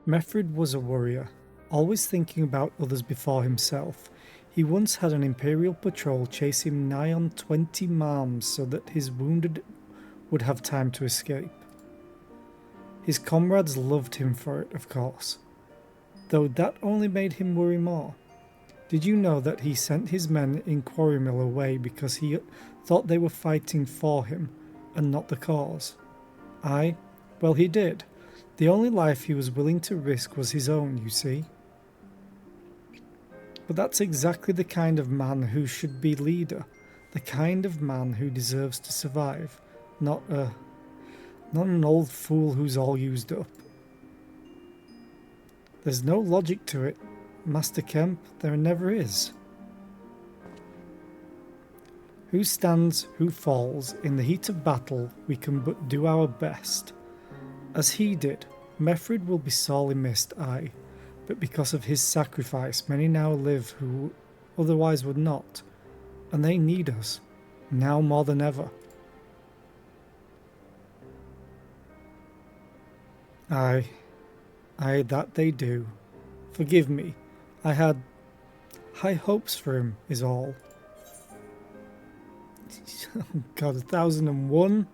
Mefrid was a warrior, always thinking about others before himself. He once had an Imperial patrol chase him nigh on 20 marms so that his wounded would have time to escape. His comrades loved him for it, of course, though that only made him worry more. Did you know that he sent his men in Quarrymill away because he thought they were fighting for him and not the cause? Aye, well he did. The only life he was willing to risk was his own, you see. But that's exactly the kind of man who should be leader, the kind of man who deserves to survive, not an old fool who's all used up. There's no logic to it, Master Kemp, there never is. Who stands, who falls, in the heat of battle we can but do our best. As he did, Mefrid will be sorely missed, aye, but because of his sacrifice many now live who otherwise would not, and they need us, now more than ever. Aye, that they do. Forgive me, I had high hopes for him, is all. God, 1,001?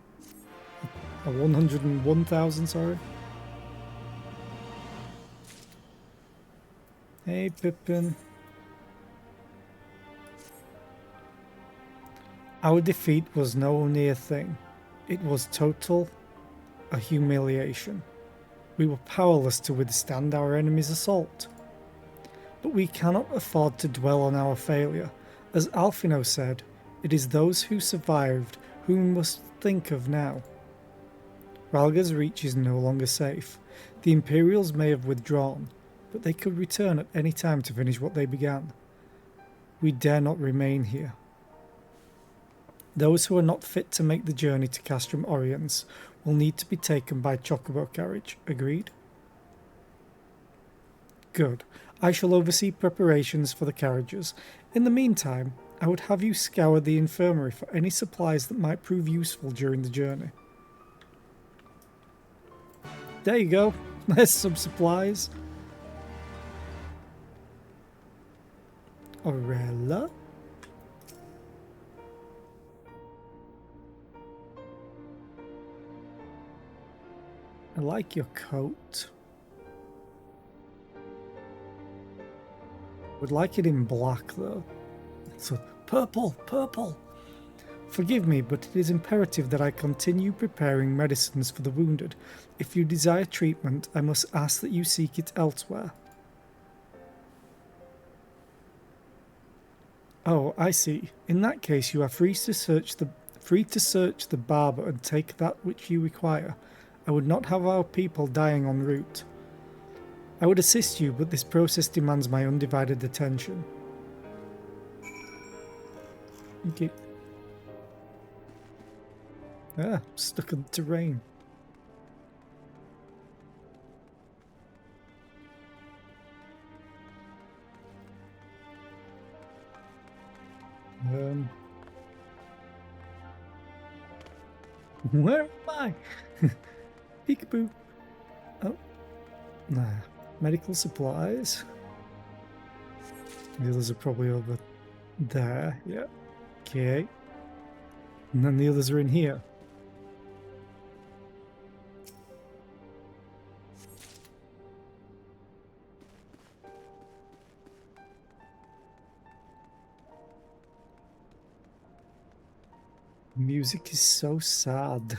101,000, sorry. Hey, Pippin. Our defeat was no mere thing. It was total, a humiliation. We were powerless to withstand our enemy's assault. But we cannot afford to dwell on our failure. As Alphino said, it is those who survived whom we must think of now. Ralga's Reach is no longer safe. The Imperials may have withdrawn, but they could return at any time to finish what they began. We dare not remain here. Those who are not fit to make the journey to Castrum Oriens will need to be taken by chocobo carriage. Agreed? Good. I shall oversee preparations for the carriages. In the meantime, I would have you scour the infirmary for any supplies that might prove useful during the journey. There you go. There's some supplies. Aurella? I like your coat. Would like it in black though. So purple. Forgive me, but it is imperative that I continue preparing medicines for the wounded. If you desire treatment, I must ask that you seek it elsewhere. Oh, I see. In that case, you are free to search the barber and take that which you require. I would not have our people dying en route. I would assist you, but this process demands my undivided attention. Okay. Ah, stuck on the terrain. Where am I? Peekaboo. Oh, nah. Medical supplies. The others are probably over there. Yeah. Okay. And then the others are in here. Music is so sad.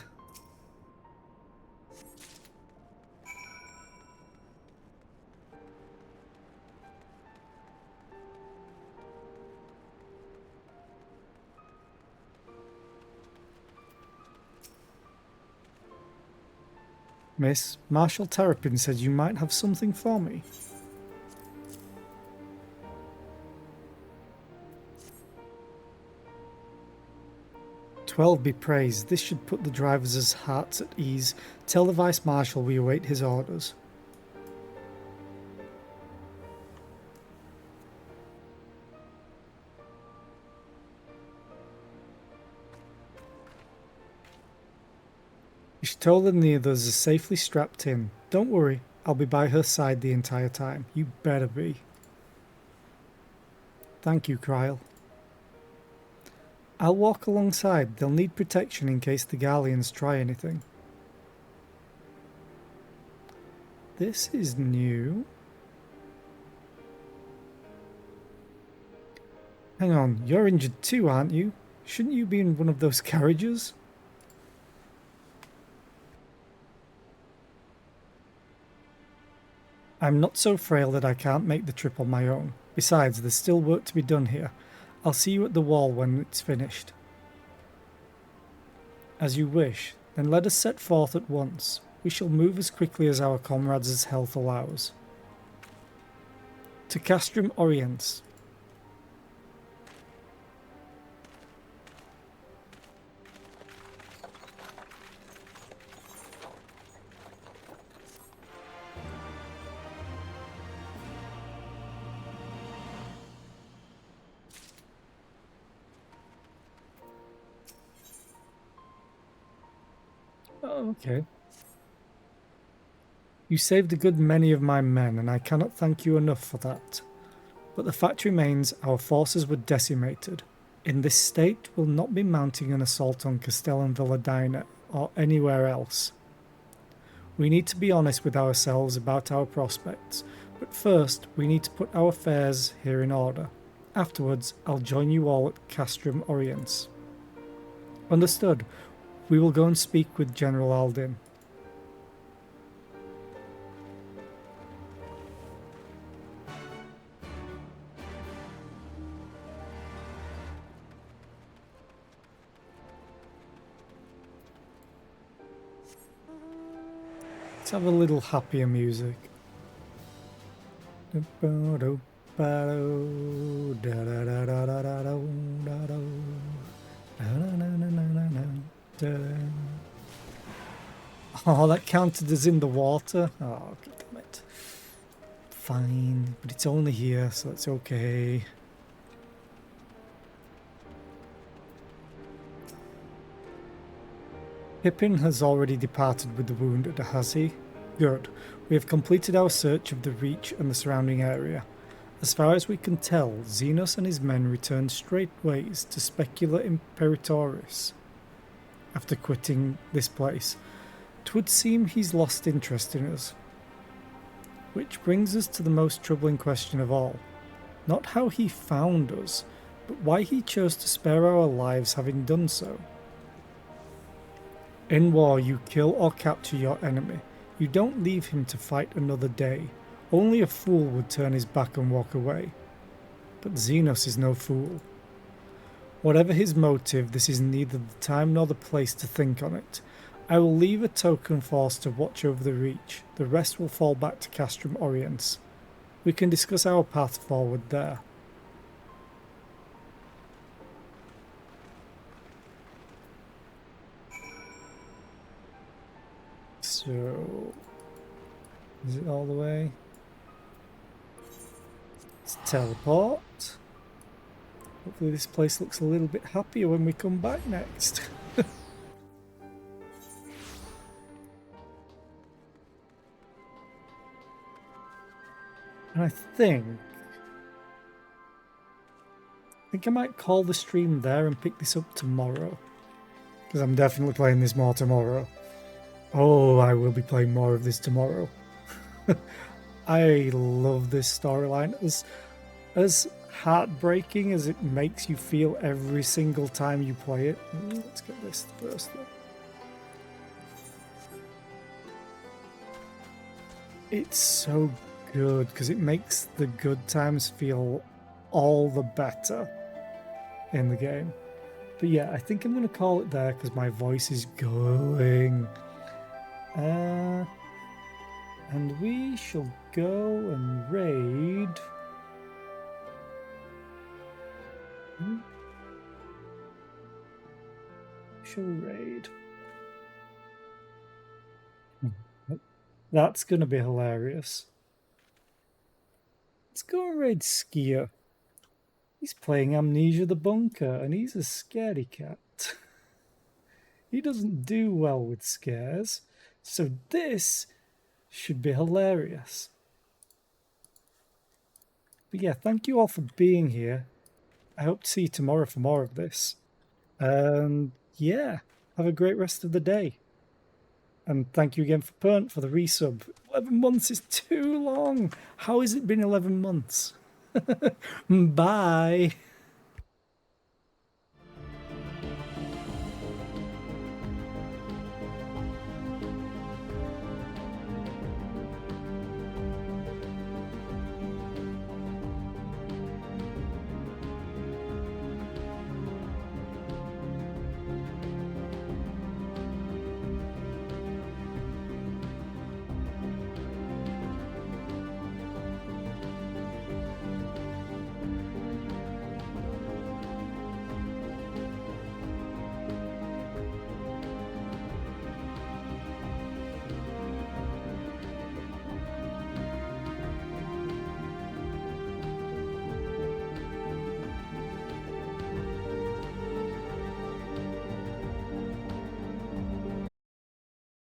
Miss, Marshal Terrapin said you might have something for me. "12 be praised. This should put the drivers' hearts at ease. Tell the Vice Marshal we await his orders." She told them the others are safely strapped in. Don't worry, I'll be by her side the entire time. You better be. Thank you, Kryle. I'll walk alongside. They'll need protection in case the Garleans try anything. This is new. Hang on, you're injured too, aren't you? Shouldn't you be in one of those carriages? I'm not so frail that I can't make the trip on my own. Besides, there's still work to be done here. I'll see you at the wall when it's finished. As you wish, then let us set forth at once. We shall move as quickly as our comrades' health allows. To Castrum Oriens. Oh, okay. You saved a good many of my men, and I cannot thank you enough for that. But the fact remains, our forces were decimated. In this state, we'll not be mounting an assault on Castellan Villadina or anywhere else. We need to be honest with ourselves about our prospects, but first we need to put our affairs here in order. Afterwards, I'll join you all at Castrum Oriens. Understood. We will go and speak with General Aldin. Let's have a little happier music. Oh, that counted as in the water? Oh, God damn it. Fine, but it's only here, so it's okay. Pippin has already departed with the wounded, has he? Good. We have completed our search of the Reach and the surrounding area. As far as we can tell, Xenos and his men returned straightways to Specula Imperatoris after quitting this place. 'Twould seem he's lost interest in us. Which brings us to the most troubling question of all. Not how he found us, but why he chose to spare our lives having done so. In war, you kill or capture your enemy. You don't leave him to fight another day. Only a fool would turn his back and walk away. But Xenos is no fool. Whatever his motive, this is neither the time nor the place to think on it. I will leave a token force to watch over the Reach. The rest will fall back to Castrum Oriens. We can discuss our path forward there. So, is it all the way? Let's teleport. Hopefully this place looks a little bit happier when we come back next. And I think I might call the stream there and pick this up tomorrow. Because I'm definitely playing this more tomorrow. Oh, I will be playing more of this tomorrow. I love this storyline. As heartbreaking as it makes you feel every single time you play it. Let's get this first though. It's so good because it makes the good times feel all the better in the game. But yeah, I think I'm going to call it there because my voice is going. And we shall go and raid. Shall raid. That's going to be hilarious. Let's go and raid Skier. He's playing Amnesia the Bunker, and he's a scaredy cat. He doesn't do well with scares. So this should be hilarious. But yeah, thank you all for being here. I hope to see you tomorrow for more of this. And yeah, have a great rest of the day. And thank you again for Pernt for the resub. 11 months is too long. How has it been 11 months? Bye.